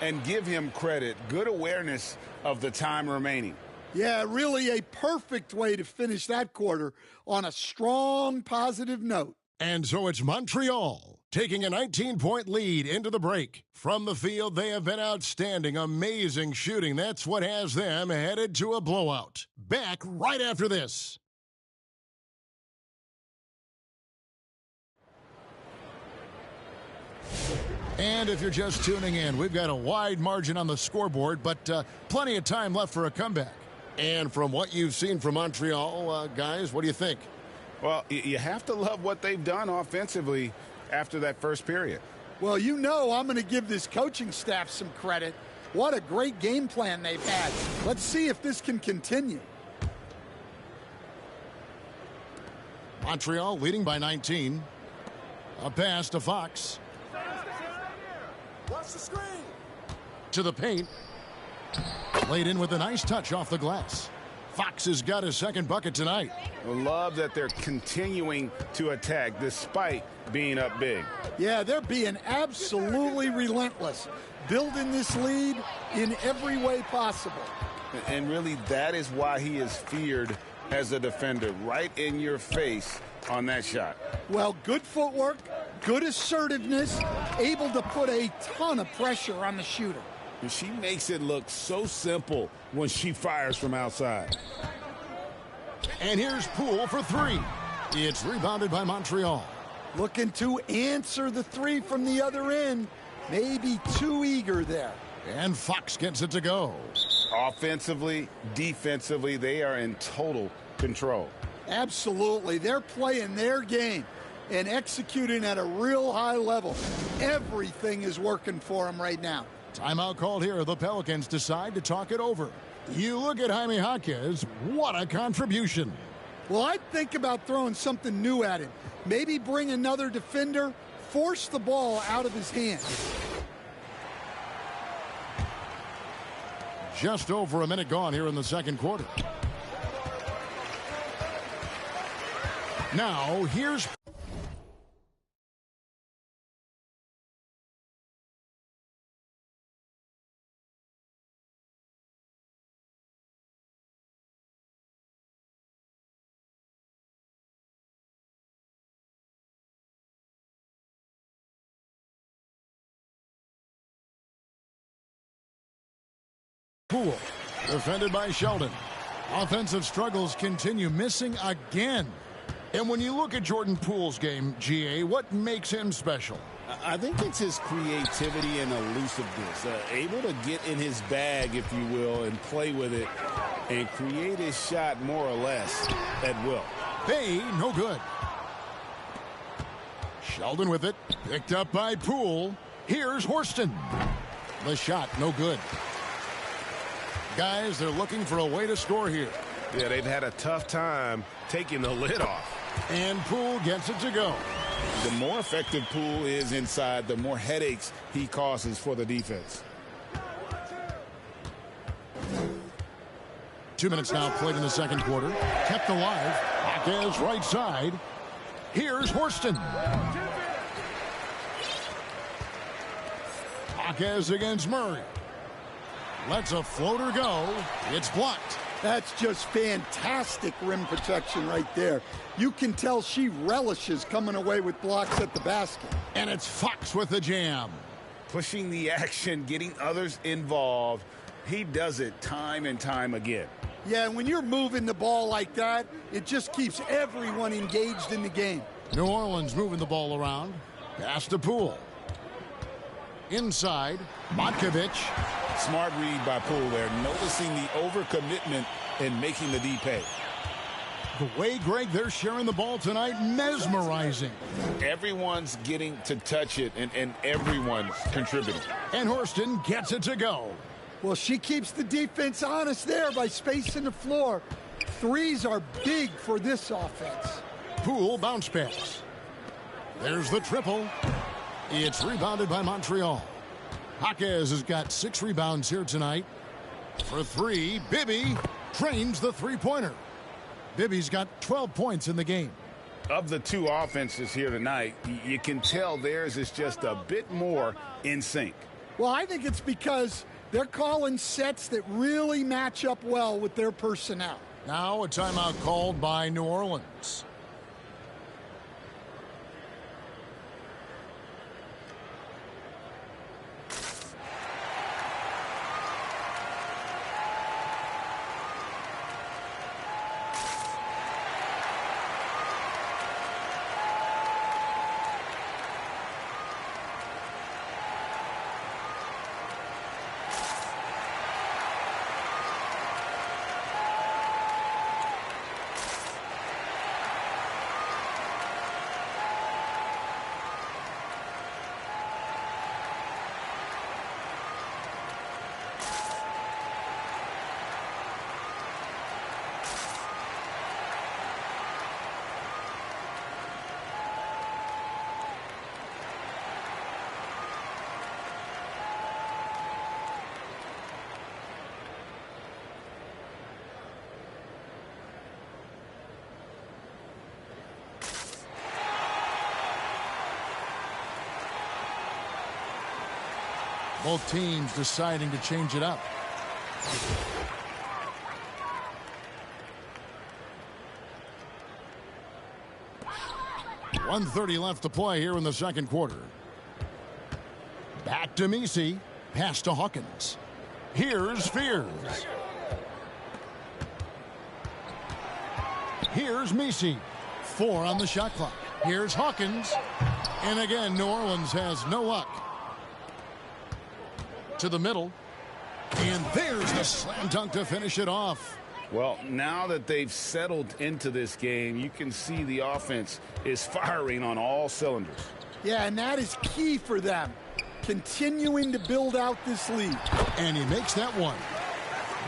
Speaker 16: And give him credit. Good awareness of the time remaining.
Speaker 3: Yeah, really a perfect way to finish that quarter on a strong, positive note.
Speaker 2: And so it's Montreal taking a 19-point lead into the break. From the field, they have been outstanding, amazing shooting. That's what has them headed to a blowout. Back right after this. And if you're just tuning in, we've got a wide margin on the scoreboard, but plenty of time left for a comeback. And from what you've seen from Montreal, guys, what do you think?
Speaker 16: Well, you have to love what they've done offensively after that first period.
Speaker 3: Well, you know I'm going to give this coaching staff some credit. What a great game plan they've had. Let's see if this can continue.
Speaker 2: Montreal leading by 19. A pass to Fox.
Speaker 17: Watch the screen.
Speaker 2: To the paint. Laid in with a nice touch off the glass. Fox has got his second bucket tonight.
Speaker 16: I love that they're continuing to attack despite being up big.
Speaker 3: Yeah, they're being absolutely relentless, building this lead in every way possible.
Speaker 16: And really, that is why he is feared as a defender, right in your face on that shot.
Speaker 3: Well, good footwork, good assertiveness, able to put a ton of pressure on the shooter.
Speaker 16: And she makes it look so simple when she fires from outside.
Speaker 2: And here's Poole for three. It's rebounded by Montreal.
Speaker 3: Looking to answer the three from the other end. Maybe too eager there.
Speaker 2: And Fox gets it to go.
Speaker 16: Offensively, defensively, they are in total control.
Speaker 3: Absolutely. They're playing their game and executing at a real high level. Everything is working for them right now.
Speaker 2: Timeout called here. The Pelicans decide to talk it over. You look at Jaime Jaquez. What a contribution.
Speaker 3: Well, I'd think about throwing something new at him. Maybe bring another defender, force the ball out of his hands.
Speaker 2: Just over a minute gone here in the second quarter. Now, here's... Poole, defended by Sheldon. Offensive struggles continue, missing again. And when you look at Jordan Poole's game, GA, what makes him special?
Speaker 16: I think it's his creativity and elusiveness. Able to get in his bag, if you will, and play with it and create his shot more or less at will.
Speaker 2: Bay, no good. Sheldon with it. Picked up by Poole. Here's Horston. The shot, no good. Guys, they're looking for a way to score here.
Speaker 18: Yeah, they've had a tough time taking the lid off.
Speaker 2: And Poole gets it to go.
Speaker 16: The more effective Poole is inside, the more headaches he causes for the defense.
Speaker 2: 2 minutes now played in the second quarter. Kept alive. Jaquez right side. Here's Horston. Jaquez against Murray. Lets a floater go. It's blocked.
Speaker 3: That's just fantastic rim protection right there. You can tell she relishes coming away with blocks at the basket.
Speaker 2: And it's Fox with the jam.
Speaker 16: Pushing the action, getting others involved. He does it time and time again.
Speaker 3: Yeah, when you're moving the ball like that, it just keeps everyone engaged in the game.
Speaker 2: New Orleans moving the ball around. Pass to Poole. Inside, Matkovic.
Speaker 16: Smart read by Poole there, noticing the overcommitment and making the D pay.
Speaker 2: The way, Greg, they're sharing the ball tonight, mesmerizing.
Speaker 16: Everyone's getting to touch it, and everyone's contributing.
Speaker 2: And Horston gets it to go.
Speaker 3: Well, she keeps the defense honest there by spacing the floor. Threes are big for this offense.
Speaker 2: Poole bounce pass. There's the triple. It's rebounded by Montreal. Jaquez has got 6 rebounds here tonight. For 3, Bibby trains the three-pointer. Bibby's got 12 points in the game.
Speaker 16: Of the two offenses here tonight, you can tell theirs is just a bit more in sync.
Speaker 3: Well, I think it's because they're calling sets that really match up well with their personnel.
Speaker 2: Now a timeout called by New Orleans. Both teams deciding to change it up. .130 left to play here in the second quarter. Back to Misi. Pass to Hawkins. Here's Fears. Here's Misi. 4 on the shot clock. Here's Hawkins. And again, New Orleans has no luck. To the middle. And there's the slam dunk to finish it off.
Speaker 16: Well, now that they've settled into this game, you can see the offense is firing on all cylinders.
Speaker 3: Yeah, and that is key for them. Continuing to build out this lead.
Speaker 2: And he makes that one.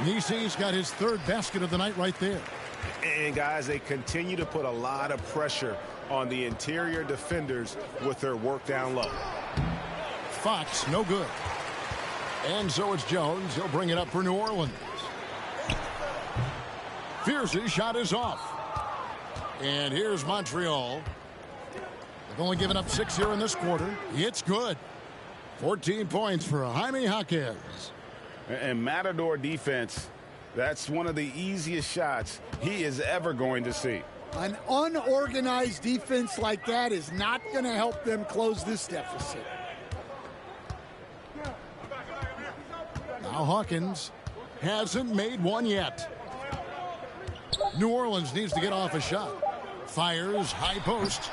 Speaker 2: Nisi's got his 3rd basket of the night right there.
Speaker 18: And, guys, they continue to put a lot of pressure on the interior defenders with their work down low.
Speaker 2: Fox, no good. And so it's Jones. He'll bring it up for New Orleans. Fierce's shot is off. And here's Montreal. They've only given up 6 here in this quarter. It's good. 14 points for Jaime Jaquez.
Speaker 16: And Matador defense, that's one of the easiest shots he is ever going to see.
Speaker 3: An unorganized defense like that is not going to help them close this deficit.
Speaker 2: Now Hawkins hasn't made one yet. New Orleans needs to get off a shot. Fires, high post,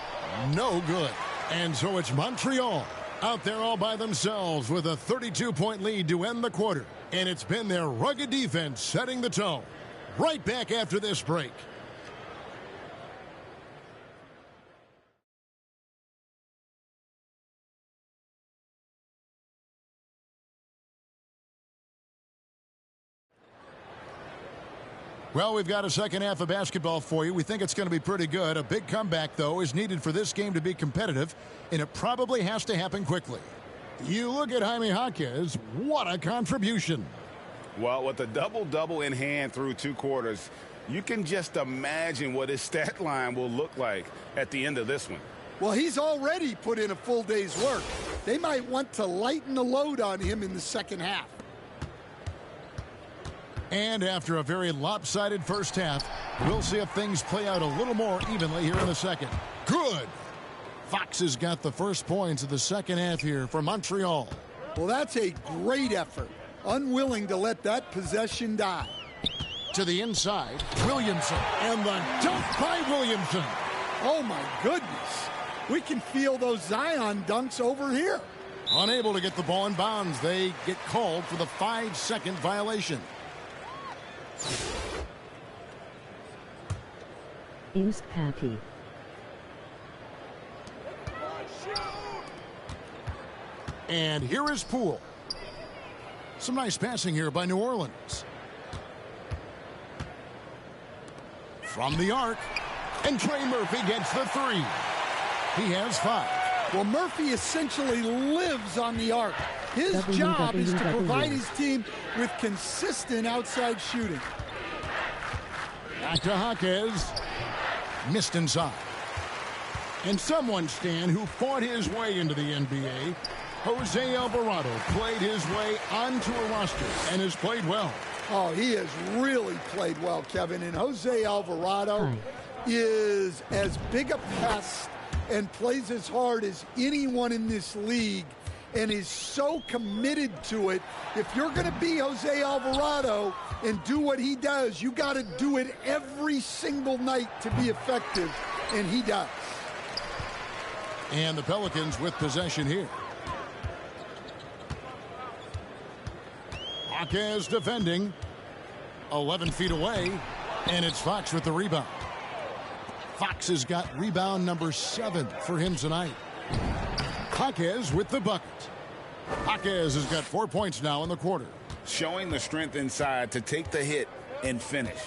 Speaker 2: no good. And so it's Montreal out there all by themselves with a 32-point lead to end the quarter. And it's been their rugged defense setting the tone. Right back after this break. Well, we've got a second half of basketball for you. We think it's going to be pretty good. A big comeback, though, is needed for this game to be competitive, and it probably has to happen quickly. You look at Jaime Jaquez, what a contribution.
Speaker 16: Well, with a double-double in hand through 2 quarters, you can just imagine what his stat line will look like at the end of this one.
Speaker 3: Well, he's already put in a full day's work. They might want to lighten the load on him in the second half.
Speaker 2: And after a very lopsided first half, we'll see if things play out a little more evenly here in the second. Good. Fox has got the first points of the second half here for Montreal.
Speaker 3: Well, that's a great effort. Unwilling to let that possession die.
Speaker 2: To the inside, Williamson. And the dunk by Williamson.
Speaker 3: Oh, my goodness. We can feel those Zion dunks over here.
Speaker 2: Unable to get the ball in bounds. They get called for the 5-second violation.
Speaker 1: East Patty.
Speaker 2: And here is Poole. Some nice passing here by New Orleans. From the arc. And Trey Murphy gets the 3. He has 5.
Speaker 3: Well, Murphy essentially lives on the arc. His job is to provide his team with consistent outside shooting.
Speaker 2: Back to Jaquez. Missed inside. And someone, Stan, who fought his way into the NBA, Jose Alvarado, played his way onto a roster and has played well.
Speaker 3: Oh, he has really played well, Kevin. And Jose Alvarado is as big a pest and plays as hard as anyone in this league and is so committed to it. If you're going to be Jose Alvarado and do what he does, you got to do it every single night to be effective, and he does.
Speaker 2: And the Pelicans with possession here. Jaquez defending. 11 feet away, and it's Fox with the rebound. Fox has got rebound number 7 for him tonight. Jaquez with the bucket. Jaquez has got 4 points now in the quarter.
Speaker 16: Showing the strength inside to take the hit and finish.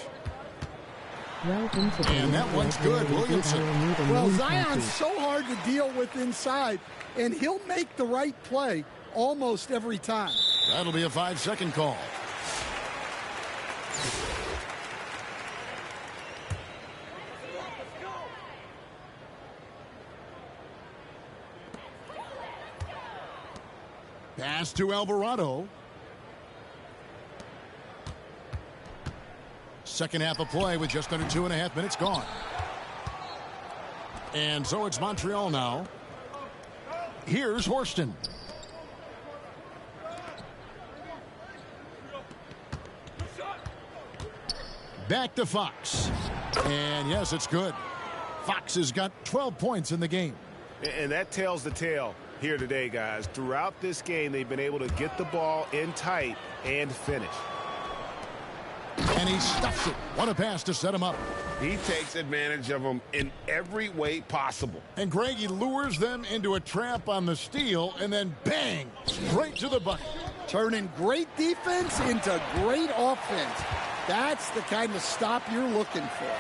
Speaker 2: And that one's good, Williamson.
Speaker 3: Well, Zion's so hard to deal with inside, and he'll make the right play almost every time.
Speaker 2: That'll be a 5-second call. Pass to Alvarado. Second half of play with just under 2.5 minutes gone. And so it's Montreal now. Here's Horston. Back to Fox. And yes, it's good. Fox has got 12 points in the game.
Speaker 18: And that tells the tale here today, guys. Throughout this game, they've been able to get the ball in tight and finish.
Speaker 2: And he stuffs it. What a pass to set him up.
Speaker 16: He takes advantage of them in every way possible.
Speaker 2: And Greg, he lures them into a trap on the steal, and then bang, straight to the bucket.
Speaker 3: Turning great defense into great offense. That's the kind of stop you're looking for.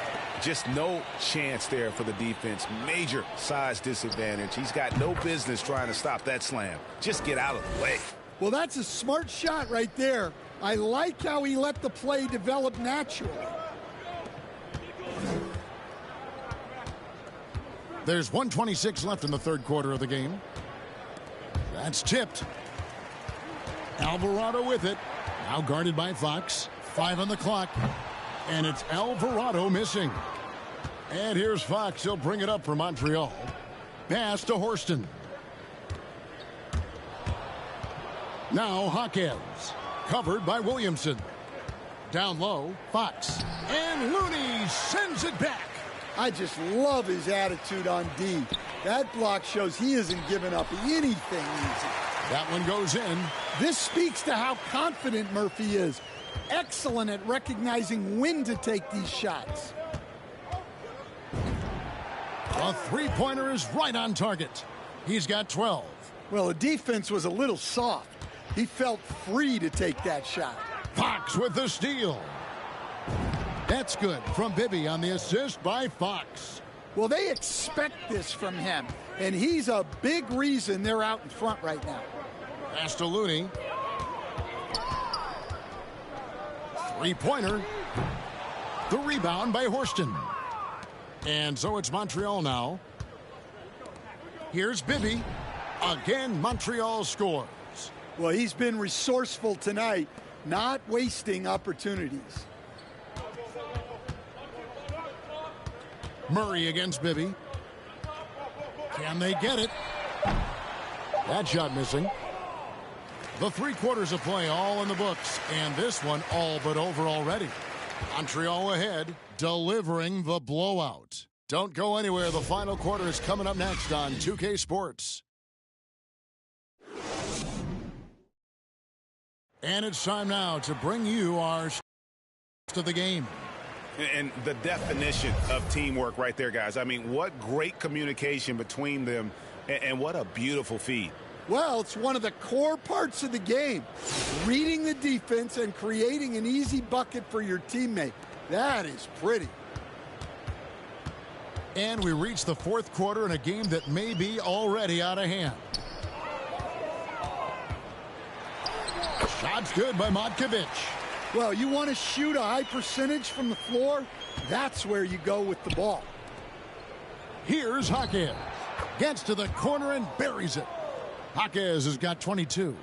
Speaker 16: Just no chance there for the defense. Major size disadvantage. He's got no business trying to stop that slam. Just get out of the way.
Speaker 3: Well, that's a smart shot right there. I like how he let the play develop naturally.
Speaker 2: There's 1:26 left in the third quarter of the game. That's tipped. Alvarado with it. Now guarded by Fox. 5 on the clock. And it's Alvarado missing. And here's Fox. He'll bring it up for Montreal. Pass to Horston. Now Jaquez. Covered by Williamson. Down low, Fox. And Looney Gives it back.
Speaker 3: I just love his attitude on D. That block shows he isn't giving up anything easy.
Speaker 2: That one goes in.
Speaker 3: This speaks to how confident Murphy is. Excellent at recognizing when to take these shots.
Speaker 2: A three-pointer is right on target. He's got 12.
Speaker 3: Well, the defense was a little soft. He felt free to take that shot.
Speaker 2: Fox with the steal. That's good from Bibby on the assist by Fox.
Speaker 3: Well, they expect this from him, and he's a big reason they're out in front right now.
Speaker 2: Pass to Looney. Three-pointer. The rebound by Horston. And so it's Montreal now. Here's Bibby. Again, Montreal scores.
Speaker 3: Well, he's been resourceful tonight, not wasting opportunities.
Speaker 2: Murray against Bibby. Can they get it? That shot missing. The 3 quarters of play all in the books, and this one all but over already. Montreal ahead, delivering the blowout. Don't go anywhere. The final quarter is coming up next on 2K Sports. And it's time now to bring you our to the game.
Speaker 19: And the definition of teamwork right there, guys. I mean, what great communication between them, and what a beautiful feed.
Speaker 3: Well, it's one of the core parts of the game. Reading the defense and creating an easy bucket for your teammate. That is pretty.
Speaker 2: And we reach the 4th quarter in a game that may be already out of hand. Shot's good by Matkovic.
Speaker 3: Well, you want to shoot a high percentage from the floor? That's where you go with the ball.
Speaker 2: Here's Jaquez. Gets to the corner and buries it. Jaquez has got 22.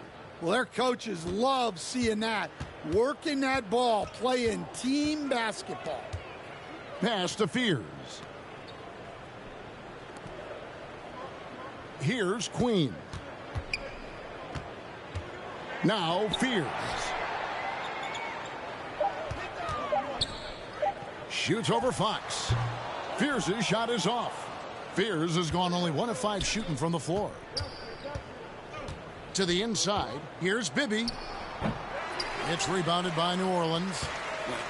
Speaker 3: Well, their coaches love seeing that. Working that ball, playing team basketball.
Speaker 2: Pass to Fears. Here's Queen. Now Fears. Shoots over Fox. Fears' shot is off. Fears has gone only 1 of 5 shooting from the floor. To the inside. Here's Bibby. It's rebounded by New Orleans.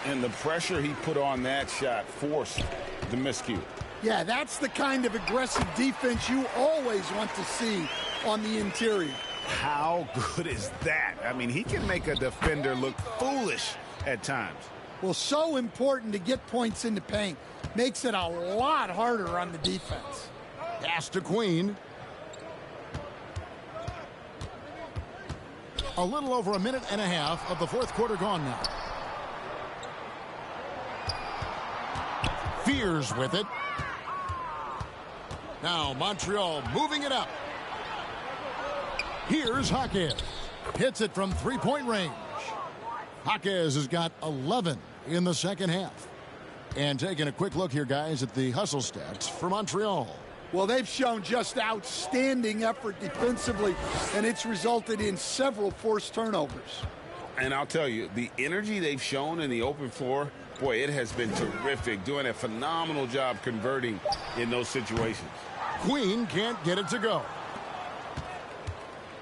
Speaker 16: And the pressure he put on that shot forced the miscue.
Speaker 3: Yeah, that's the kind of aggressive defense you always want to see on the interior.
Speaker 19: How good is that? I mean, he can make a defender look foolish at times.
Speaker 3: Well, so important to get points in the paint. Makes it a lot harder on the defense.
Speaker 2: Pass to Queen. A little over a minute and a half of the 4th quarter gone now. Fears with it. Now Montreal moving it up. Here's Jaquez. Hits it from 3-point range. Jaquez has got 11 in the second half. And taking a quick look here, guys, at the hustle stats for Montreal.
Speaker 3: Well, they've shown just outstanding effort defensively, and it's resulted in several forced turnovers.
Speaker 16: And I'll tell you, the energy they've shown in the open floor, boy, it has been terrific, doing a phenomenal job converting in those situations.
Speaker 2: Queen can't get it to go.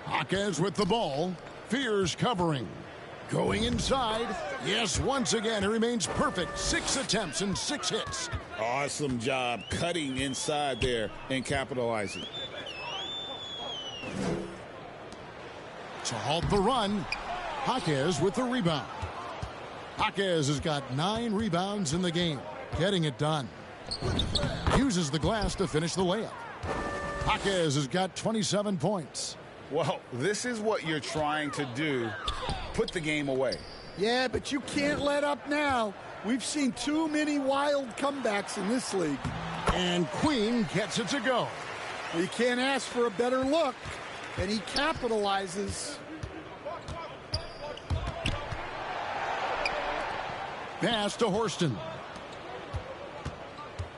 Speaker 2: Jaquez with the ball. Fears covering. Going inside. Yes, once again, he remains perfect. 6 attempts and 6 hits.
Speaker 16: Awesome job cutting inside there and capitalizing.
Speaker 2: To halt the run, Jaquez with the rebound. Jaquez has got 9 rebounds in the game, getting it done. Uses the glass to finish the layup. Jaquez has got 27 points.
Speaker 16: Well, this is what you're trying to do. Put the game away.
Speaker 3: Yeah, but you can't let up now. We've seen too many wild comebacks in this league.
Speaker 2: And Queen gets it to go.
Speaker 3: Well, you can't ask for a better look. And he capitalizes.
Speaker 2: Pass to Horston.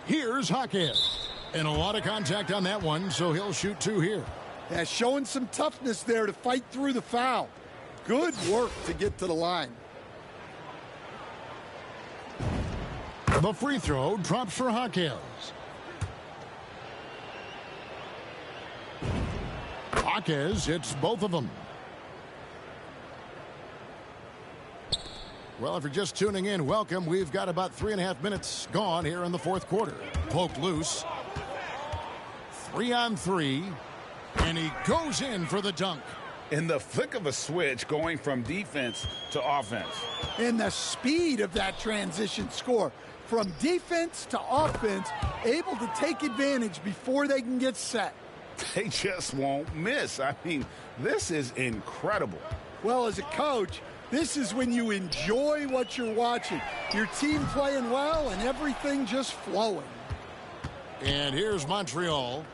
Speaker 2: Here's Jaquez. And a lot of contact on that one, so he'll shoot 2 here.
Speaker 3: Yeah, showing some toughness there to fight through the foul. Good work to get to the line.
Speaker 2: The free throw drops for Hawkins. Hawkins hits both of them. Well, if you're just tuning in, welcome. We've got about 3.5 minutes gone here in the fourth quarter. Poked loose. 3-on-3. And he goes in for the dunk.
Speaker 19: In the flick of a switch, going from defense to offense.
Speaker 3: And the speed of that transition score. From defense to offense, able to take advantage before they can get set.
Speaker 19: They just won't miss. I mean, this is incredible.
Speaker 3: Well, as a coach, this is when you enjoy what you're watching. Your team playing well and everything just flowing.
Speaker 2: And here's Montreal.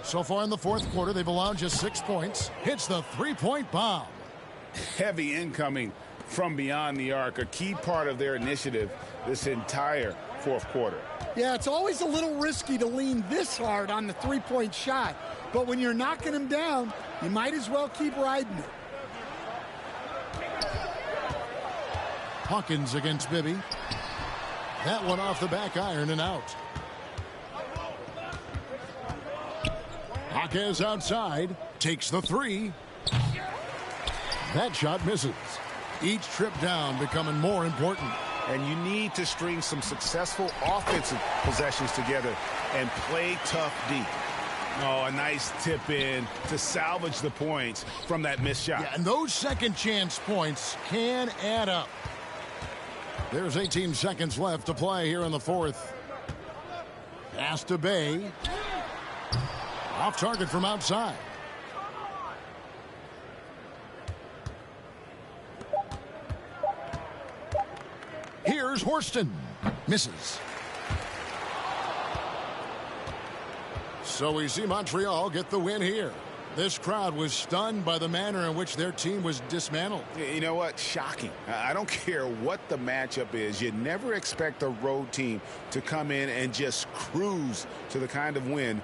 Speaker 2: So far in the fourth quarter, they've allowed just 6 points. Hits the three-point bomb.
Speaker 19: Heavy incoming from beyond the arc, a key part of their initiative this entire fourth quarter.
Speaker 3: Yeah, it's always a little risky to lean this hard on the three-point shot. But when you're knocking them down, you might as well keep riding it.
Speaker 2: Hawkins against Bibby. That one off the back iron and out. Hawkins outside. Takes the three. That shot misses. Each trip down becoming more important.
Speaker 19: And you need to string some successful offensive possessions together and play tough deep. Oh, a nice tip in to salvage the points from that missed shot.
Speaker 2: Yeah, and those second chance points can add up. There's 18 seconds left to play here in the fourth. Pass to Bay. Off target from outside. Here's Horston. Misses. So we see Montreal get the win here. This crowd was stunned by the manner in which their team was dismantled.
Speaker 19: You know what? Shocking. I don't care what the matchup is. You never expect a road team to come in and just cruise to the kind of win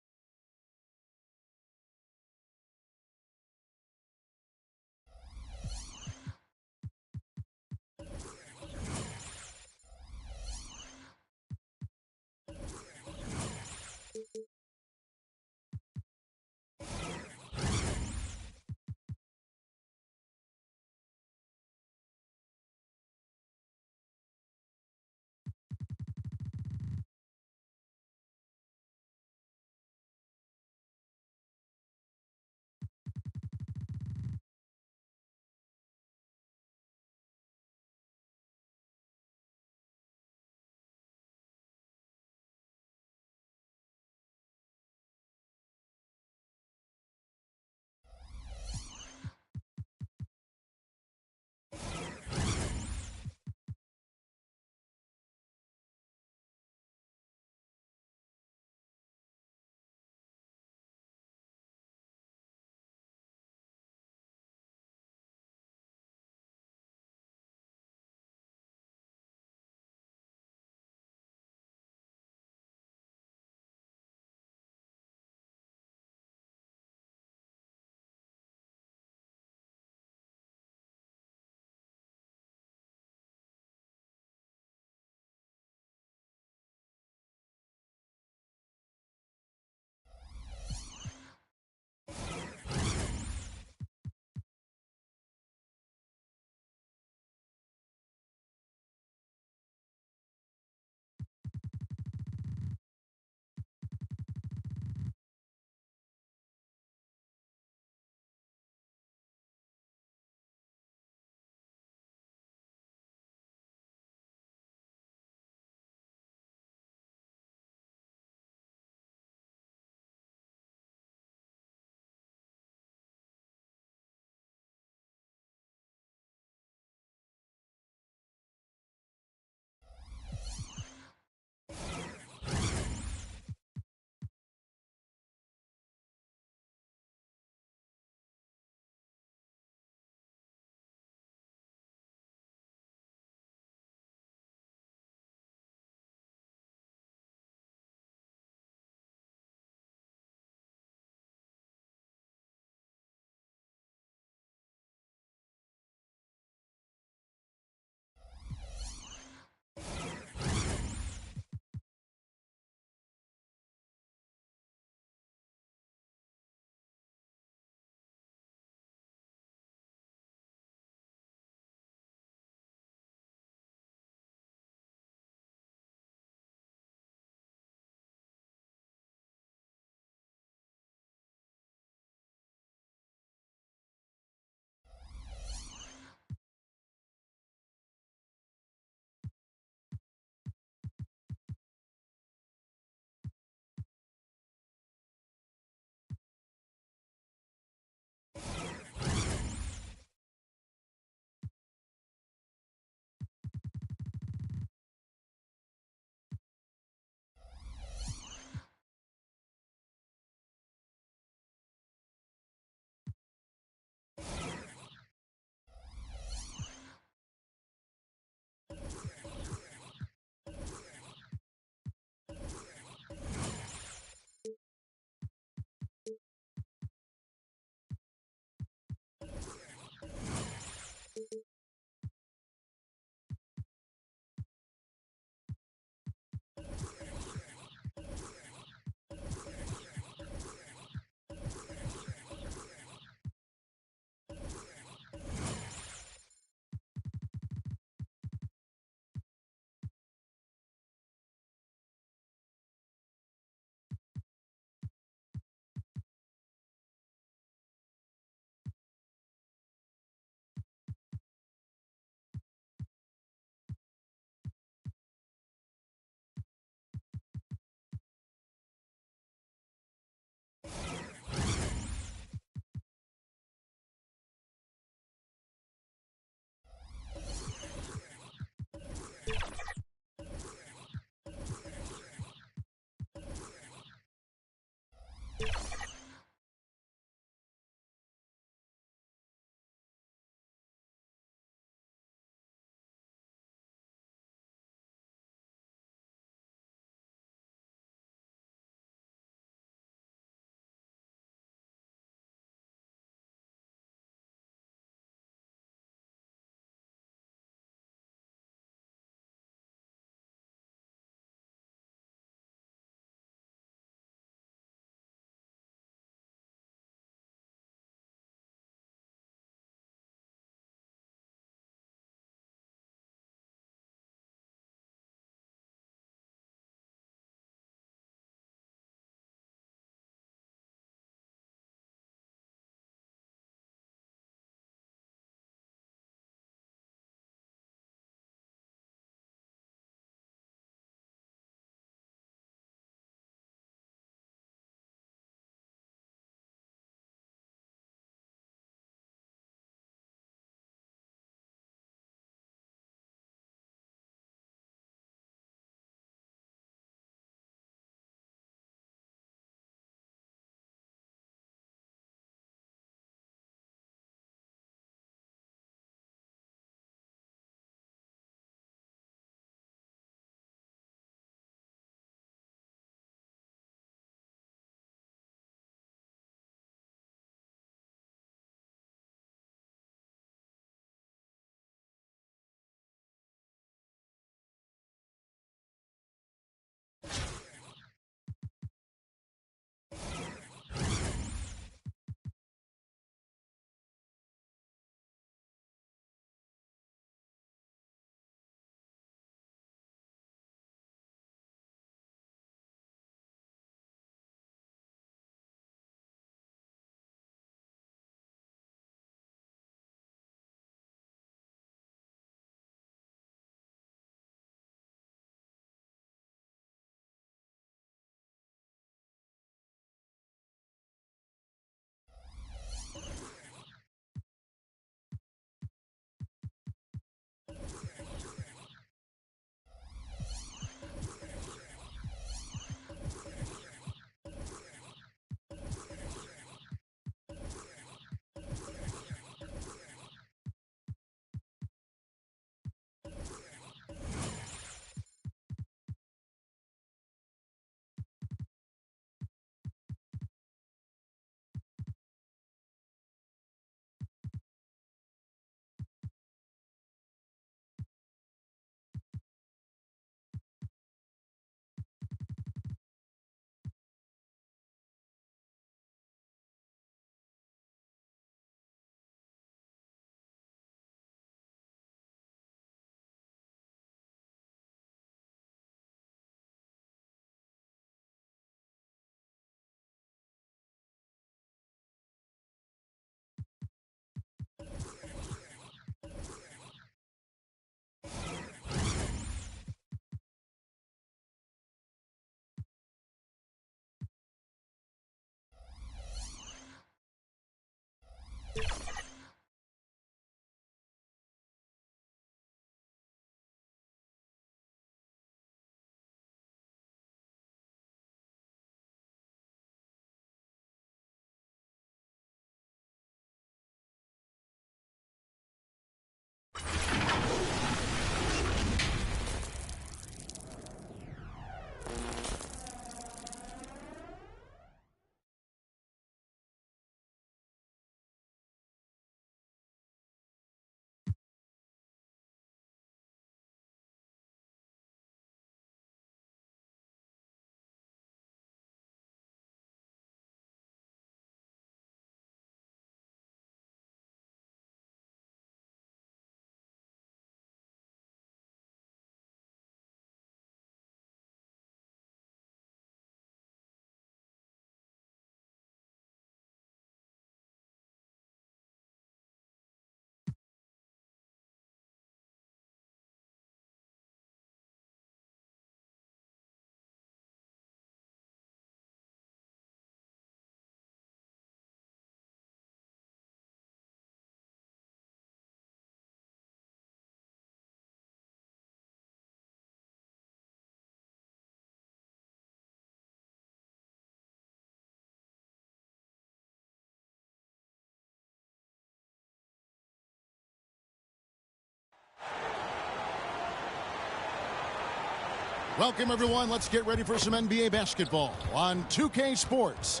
Speaker 2: Welcome, everyone. Let's get ready for some NBA basketball on 2K Sports.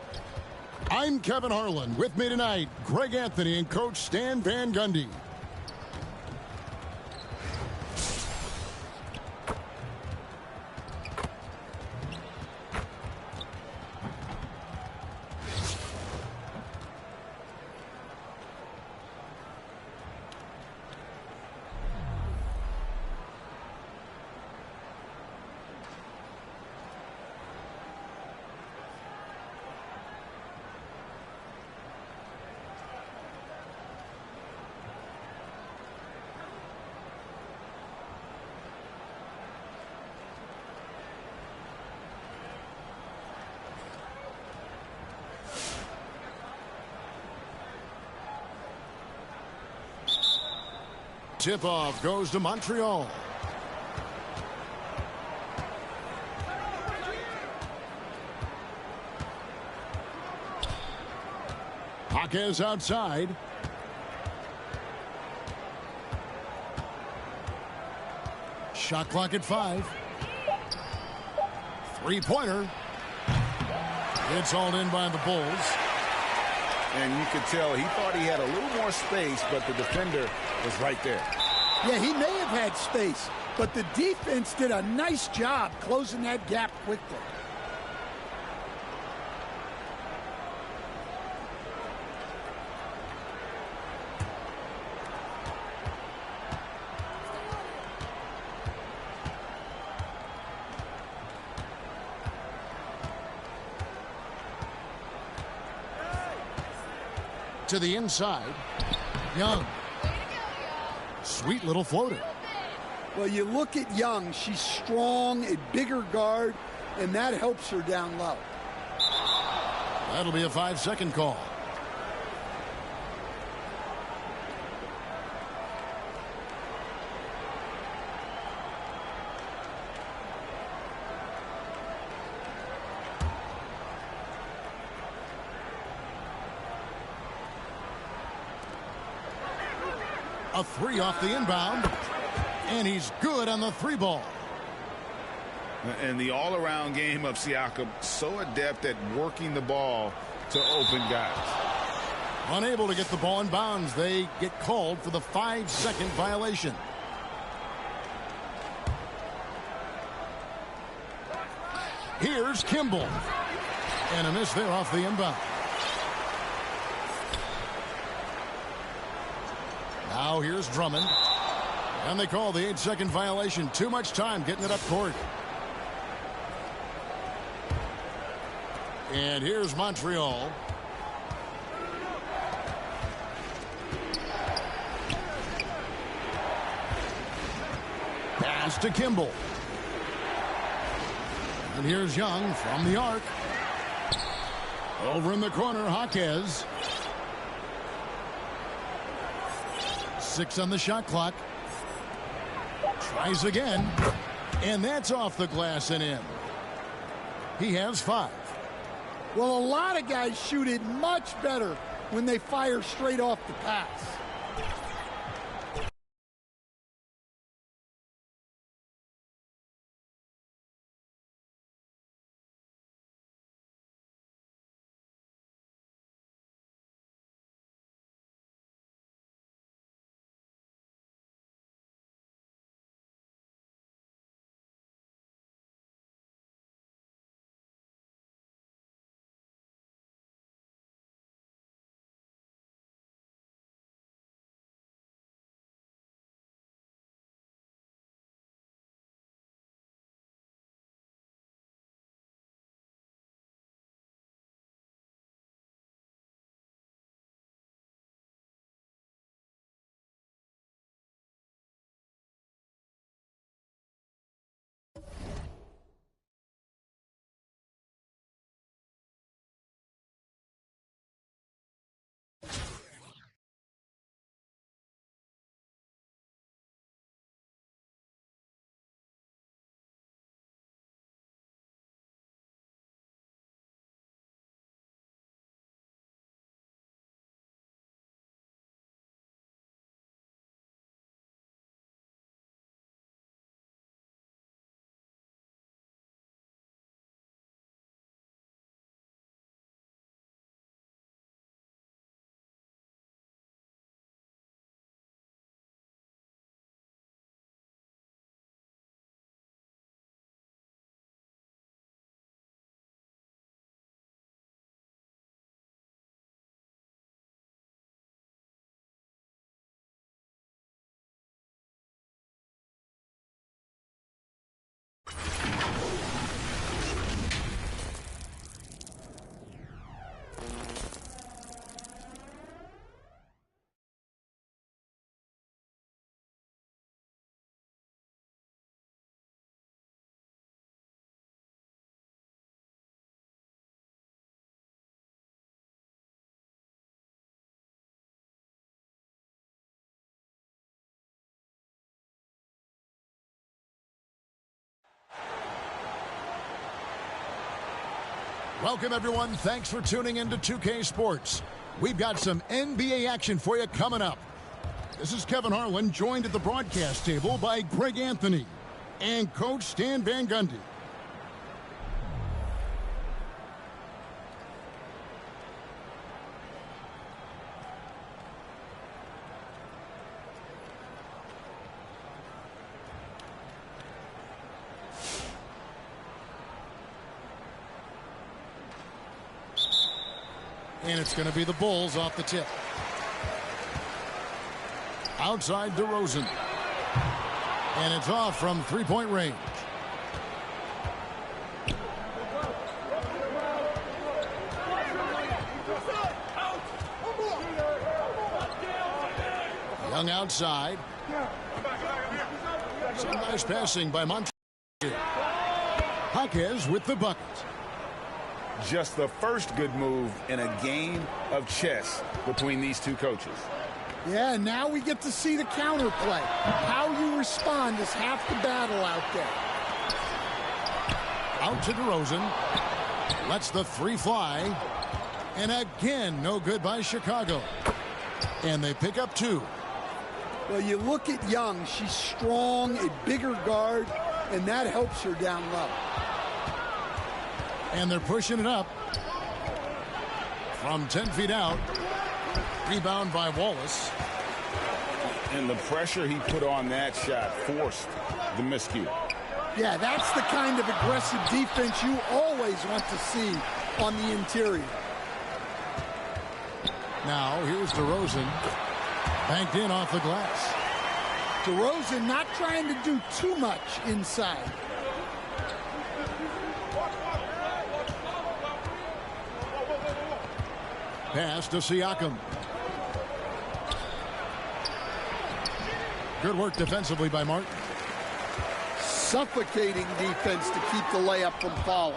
Speaker 2: I'm Kevin Harlan. With me tonight, Greg Anthony and Coach Stan Van Gundy. Tip-off goes to Montreal. Jaquez outside. Shot clock at 5. Three-pointer. It's hauled in by the Bulls.
Speaker 19: And you could tell he thought he had a little more space, but the defender was right there.
Speaker 3: Yeah, he may have had space, but the defense did a nice job closing that gap quickly.
Speaker 2: To the inside. Young. Sweet little floater.
Speaker 3: Well, you look at Young. She's strong, a bigger guard, and that helps her down low.
Speaker 2: That'll be a 5-second call. A 3 off the inbound, and he's good on the 3-ball.
Speaker 19: And the all-around game of Siakam, so adept at working the ball to open guys.
Speaker 2: Unable to get the ball in bounds, they get called for the 5-second violation. Here's Kimball, and a miss there off the inbound. Now here's Drummond. And they call the 8-second violation. Too much time getting it up court. And here's Montreal. Pass to Kimball. And here's Young from the arc. Over in the corner, Jaquez. 6 on the shot clock. Tries again. And that's off the glass and in. He has 5.
Speaker 3: Well, a lot of guys shoot it much better when they fire straight off the pass.
Speaker 2: Welcome, everyone. Thanks for tuning in to 2K Sports. We've got some NBA action for you coming up. This is Kevin Harlan, joined at the broadcast table by Greg Anthony and Coach Stan Van Gundy. And it's going to be the Bulls off the tip. Outside DeRozan. And it's off from three-point range. Young outside. Some nice passing by Montreal. Jaquez with the bucket.
Speaker 19: Just the first good move in a game of chess between these two coaches.
Speaker 3: Yeah, now we get to see the counterplay. How you respond is half the battle out there.
Speaker 2: Out to DeRozan. Lets the three fly. And again, no good by Chicago. And they pick up two.
Speaker 3: Well, you look at Young. She's strong, a bigger guard, and that helps her down low.
Speaker 2: And they're pushing it up from 10 feet out. Rebound by Wallace.
Speaker 19: And the pressure he put on that shot forced the miscue.
Speaker 3: Yeah, that's the kind of aggressive defense you always want to see on the interior.
Speaker 2: Now, here's DeRozan. Banked in off the glass.
Speaker 3: DeRozan not trying to do too much inside.
Speaker 2: Pass to Siakam. Good work defensively by Martin.
Speaker 3: Suffocating defense to keep the layup from falling.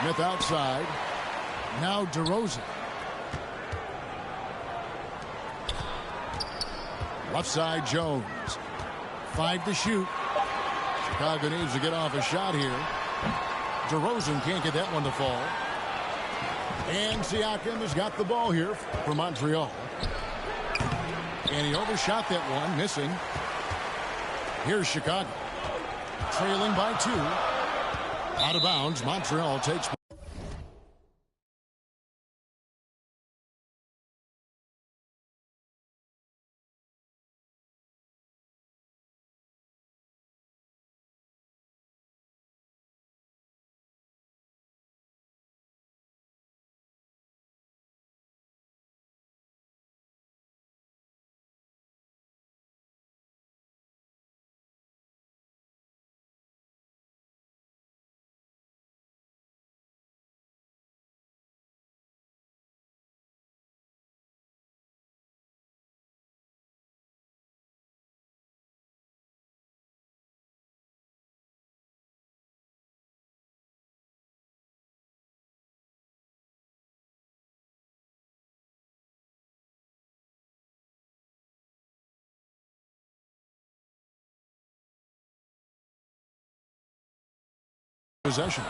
Speaker 2: Smith outside. Now DeRozan. Left side Jones. 5 to shoot. Chicago needs to get off a shot here. DeRozan can't get that one to fall. And Siakam has got the ball here for Montreal. And he overshot that one, missing. Here's Chicago. Trailing by 2. Out of bounds. Montreal takes. Possession.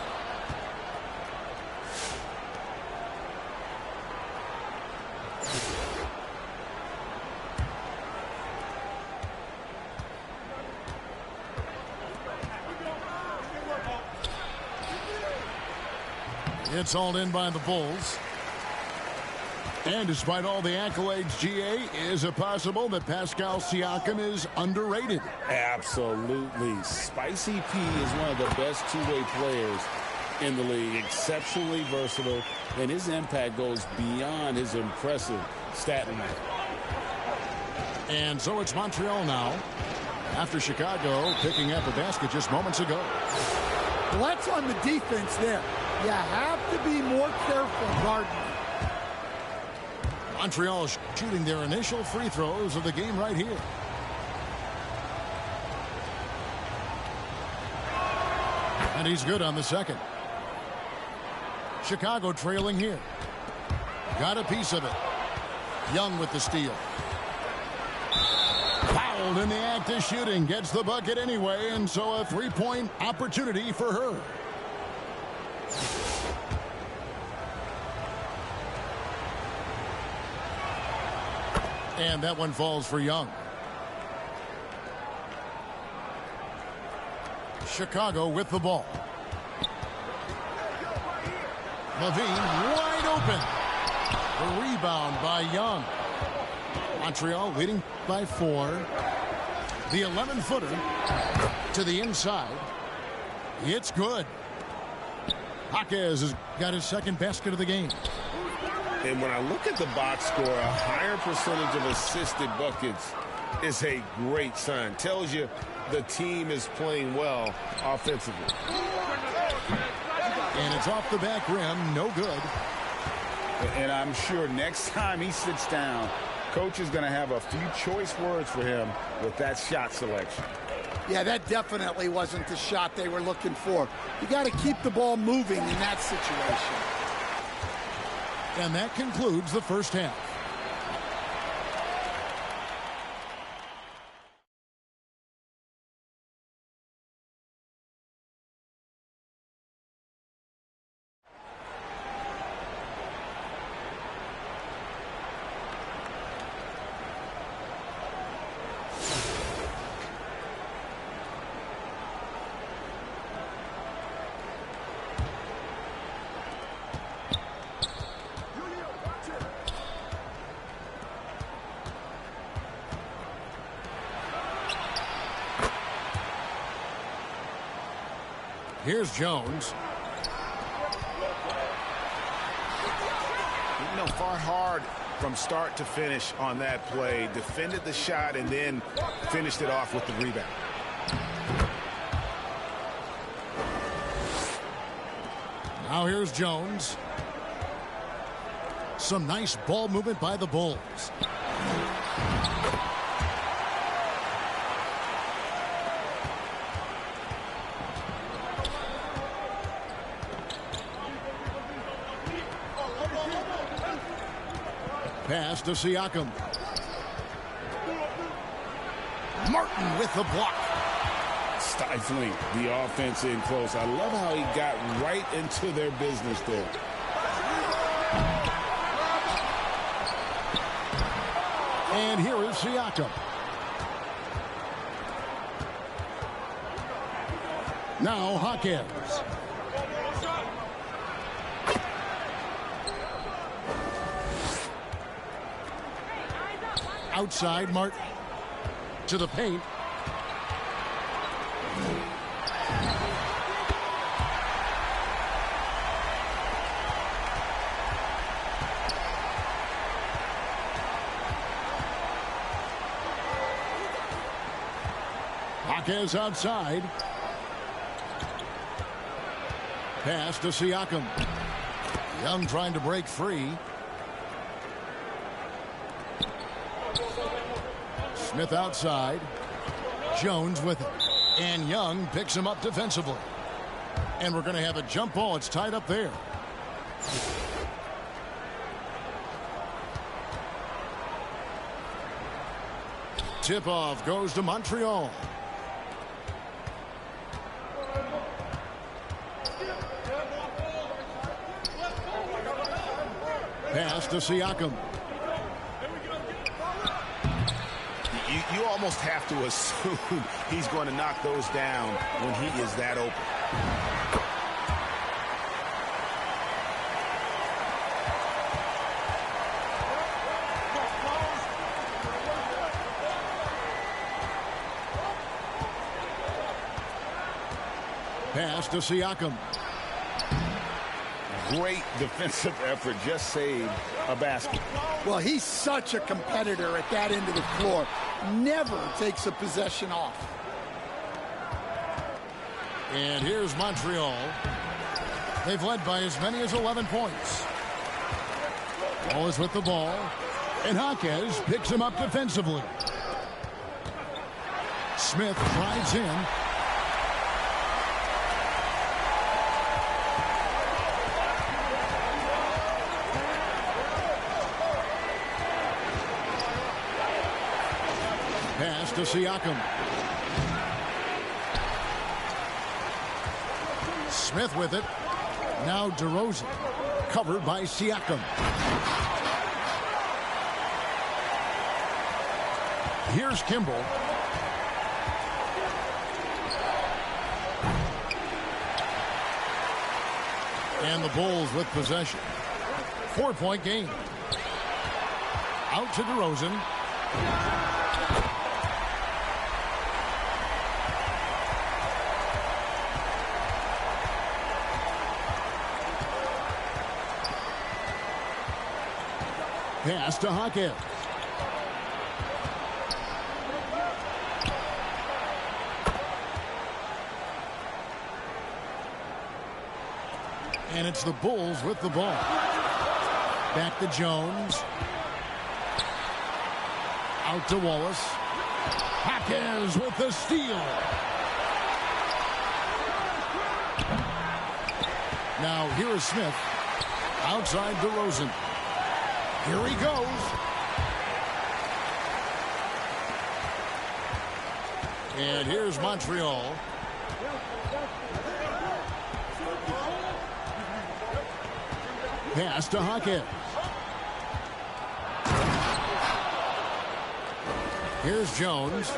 Speaker 2: It's hauled in by the Bulls. And despite all the accolades, GA, is it possible that Pascal Siakam is underrated?
Speaker 16: Absolutely. Spicy P is one of the best two-way players in the league. Exceptionally versatile, and his impact goes beyond his impressive stat line.
Speaker 2: And so it's Montreal now. After Chicago picking up a basket just moments ago.
Speaker 3: Well, that's on the defense there. You have to be more careful guarding.
Speaker 2: Montreal shooting their initial free throws of the game right here. And he's good on the second. Chicago trailing here. Got a piece of it. Young with the steal. Fouled in the act of shooting. Gets the bucket anyway, and so a three-point opportunity for her. And that one falls for Young. Chicago with the ball. Levine wide open. The rebound by Young. Montreal leading by 4. The 11-footer to the inside. It's good. Jaquez has got his second basket of the game.
Speaker 16: And when I look at the box score, a higher percentage of assisted buckets is a great sign. Tells you the team is playing well offensively.
Speaker 2: And it's off the back rim, no good.
Speaker 16: And I'm sure next time he sits down, coach is going to have a few choice words for him with that shot selection.
Speaker 3: Yeah, that definitely wasn't the shot they were looking for. You got to keep the ball moving in that situation.
Speaker 2: And that concludes the first half. Here's Jones.
Speaker 16: You know, fought hard from start to finish on that play. Defended the shot and then finished it off with the rebound.
Speaker 2: Now here's Jones. Some nice ball movement by the Bulls. Pass to Siakam. Martin with the block.
Speaker 16: Stifling the offense in close. I love how he got right into their business there.
Speaker 2: And here is Siakam. Now Jaquez. Outside, Martin to the paint. Jaquez outside. Pass to Siakam. Young trying to break free. Smith outside. Jones with it. And Young picks him up defensively. And we're going to have a jump ball. It's tied up there. Tip-off goes to Montreal. Pass to Siakam.
Speaker 16: You almost have to assume he's going to knock those down when he is that open.
Speaker 2: Pass to Siakam.
Speaker 16: great defensive effort, just saved a basket.
Speaker 3: Well, he's such a competitor at that end of the floor. Never takes a possession off.
Speaker 2: And here's Montreal. They've led by as many as 11 points. Wallace with the ball. And Jaquez picks him up defensively. Smith drives in. Pass to Siakam. Smith with it. Now DeRozan. Covered by Siakam. Here's Kimball. And the Bulls with possession. 4-point game. Out to DeRozan. Pass to Jaquez. And it's the Bulls with the ball. Back to Jones. Out to Wallace. Jaquez with the steal. Now here is Smith. Outside DeRozan. Here he goes. And here's Montreal. Pass to Jaquez. Here's Jones.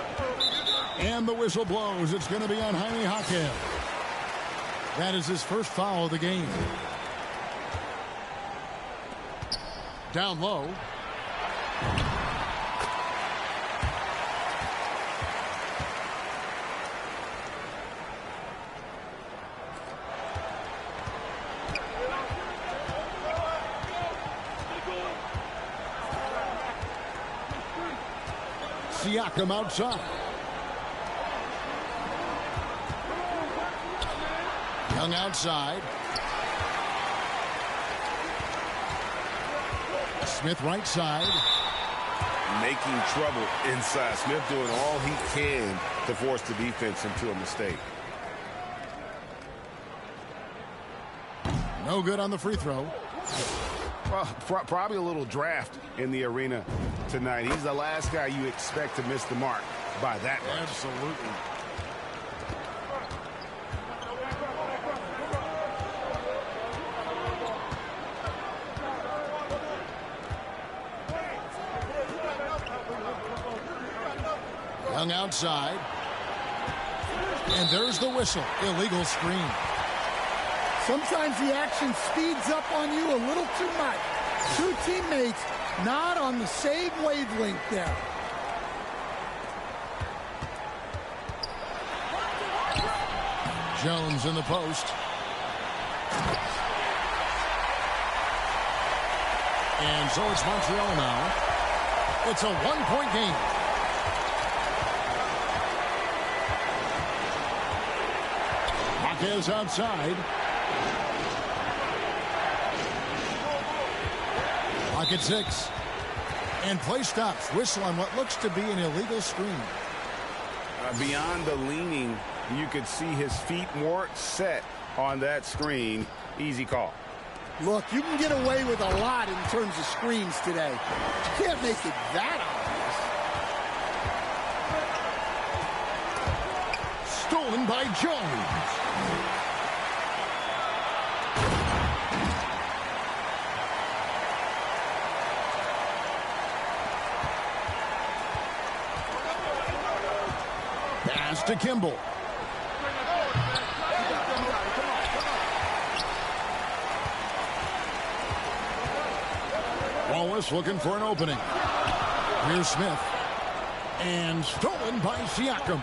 Speaker 2: And the whistle blows. It's going to be on Jaime Jaquez. That is his first foul of the game. Down low. Siakam outside. Young outside. Smith right side.
Speaker 16: Making trouble inside. Smith doing all he can to force the defense into a mistake.
Speaker 2: No good on the free throw.
Speaker 16: Well, probably a little draft in the arena tonight. He's the last guy you expect to miss the mark by that much.
Speaker 2: Absolutely. Young outside. And there's the whistle. Illegal screen.
Speaker 3: Sometimes the action speeds up on you a little too much. Two teammates not on the same wavelength there.
Speaker 2: Jones in the post. And so it's Montreal now. It's a one-point game. Jaquez outside. Clock at 6. And play stops. Whistle on what looks to be an illegal screen.
Speaker 16: Beyond the leaning, you could see his feet more set on that screen. Easy call.
Speaker 3: Look, you can get away with a lot in terms of screens today. You can't make it that obvious.
Speaker 2: Stolen by Jones. Pass to Kimball. Wallace looking for an opening. Here's Smith. And stolen by Siakam.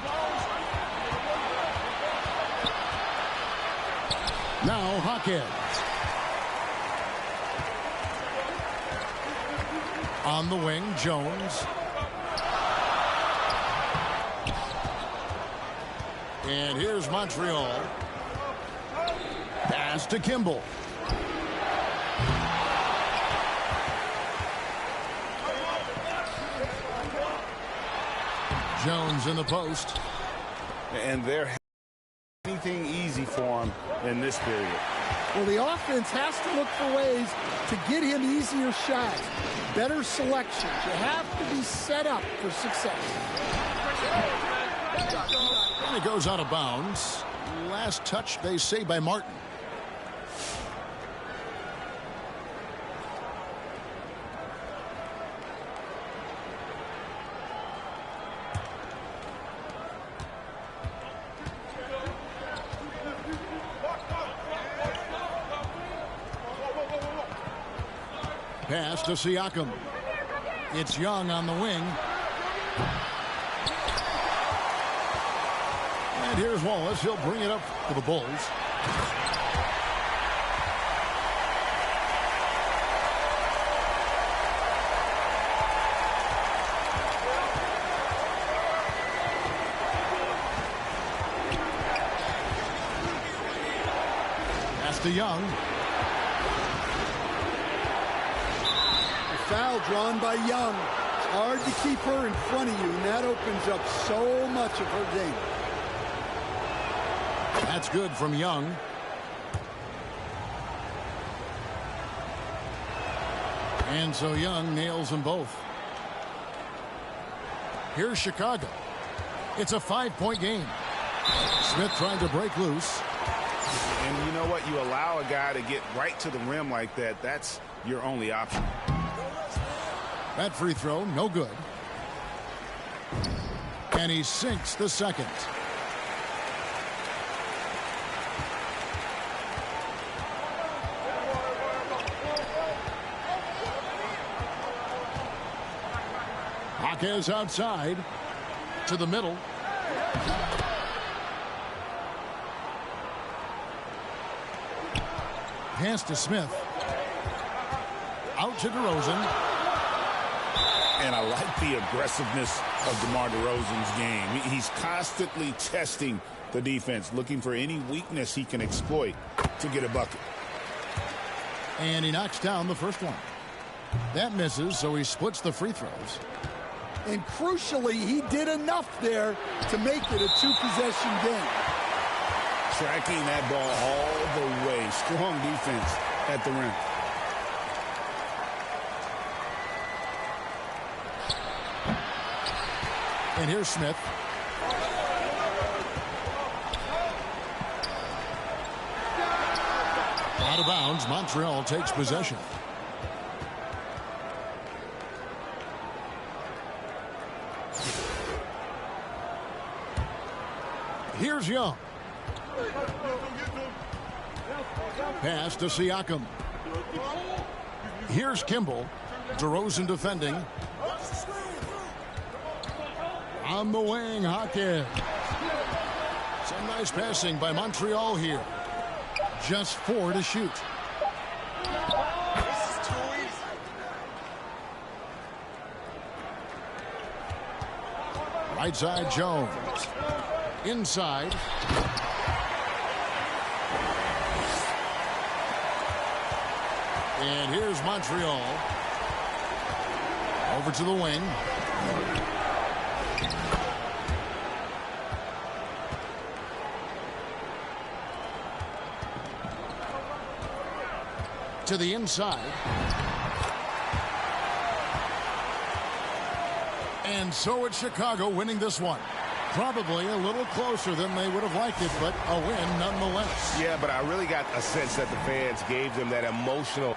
Speaker 2: Now Jaquez. On the wing, Jones. And here's Montreal. Pass to Kimball. Jones in the post.
Speaker 19: And they're anything easy for him in this period.
Speaker 3: Well, the offense has to look for ways to get him easier shots, better selections. You have to be set up for success.
Speaker 2: And it goes out of bounds. Last touch, they say, by Martin. Pass to Siakam. It's Young on the wing. And here's Wallace. He'll bring it up for the Bulls. Pass to Young.
Speaker 3: Foul drawn by Young. It's hard to keep her in front of you, and that opens up so much of her game.
Speaker 2: That's good from Young. And so Young nails them both. Here's Chicago. It's a 5-point game. Smith trying to break loose.
Speaker 19: And you know what? You allow a guy to get right to the rim like that. That's your only option.
Speaker 2: That free throw, no good. And he sinks the second. Jaquez outside to the middle. Pass to Smith. Out to DeRozan.
Speaker 19: And I like the aggressiveness of DeMar DeRozan's game. He's constantly testing the defense, looking for any weakness he can exploit to get a bucket.
Speaker 2: And he knocks down the first one. That misses, so he splits the free throws.
Speaker 3: And crucially, he did enough there to make it a two-possession game.
Speaker 19: Tracking that ball all the way. Strong defense at the rim.
Speaker 2: And here's Smith. Out of bounds. Montreal takes possession. Here's Young. Pass to Siakam. Here's Kimball. DeRozan defending. On the wing, Hawkins. Some nice passing by Montreal here. Just 4 to shoot. Right side, Jones. Inside. And here's Montreal. Over to the wing. To the inside. And so it's Chicago winning this one. Probably a little closer than they would have liked it, but a win nonetheless.
Speaker 18: Yeah, but I really got a sense that the fans gave them that emotional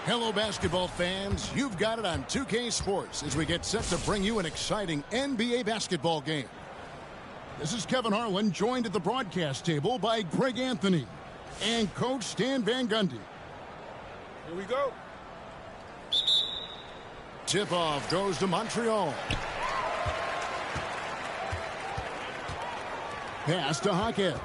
Speaker 2: Hello, basketball fans. You've got it on 2K Sports as we get set to bring you an exciting NBA basketball game. This is Kevin Harlan, joined at the broadcast table by Greg Anthony and Coach Stan Van Gundy.
Speaker 15: Here we go.
Speaker 2: Tip-off goes to Montreal. Pass to Hawkins.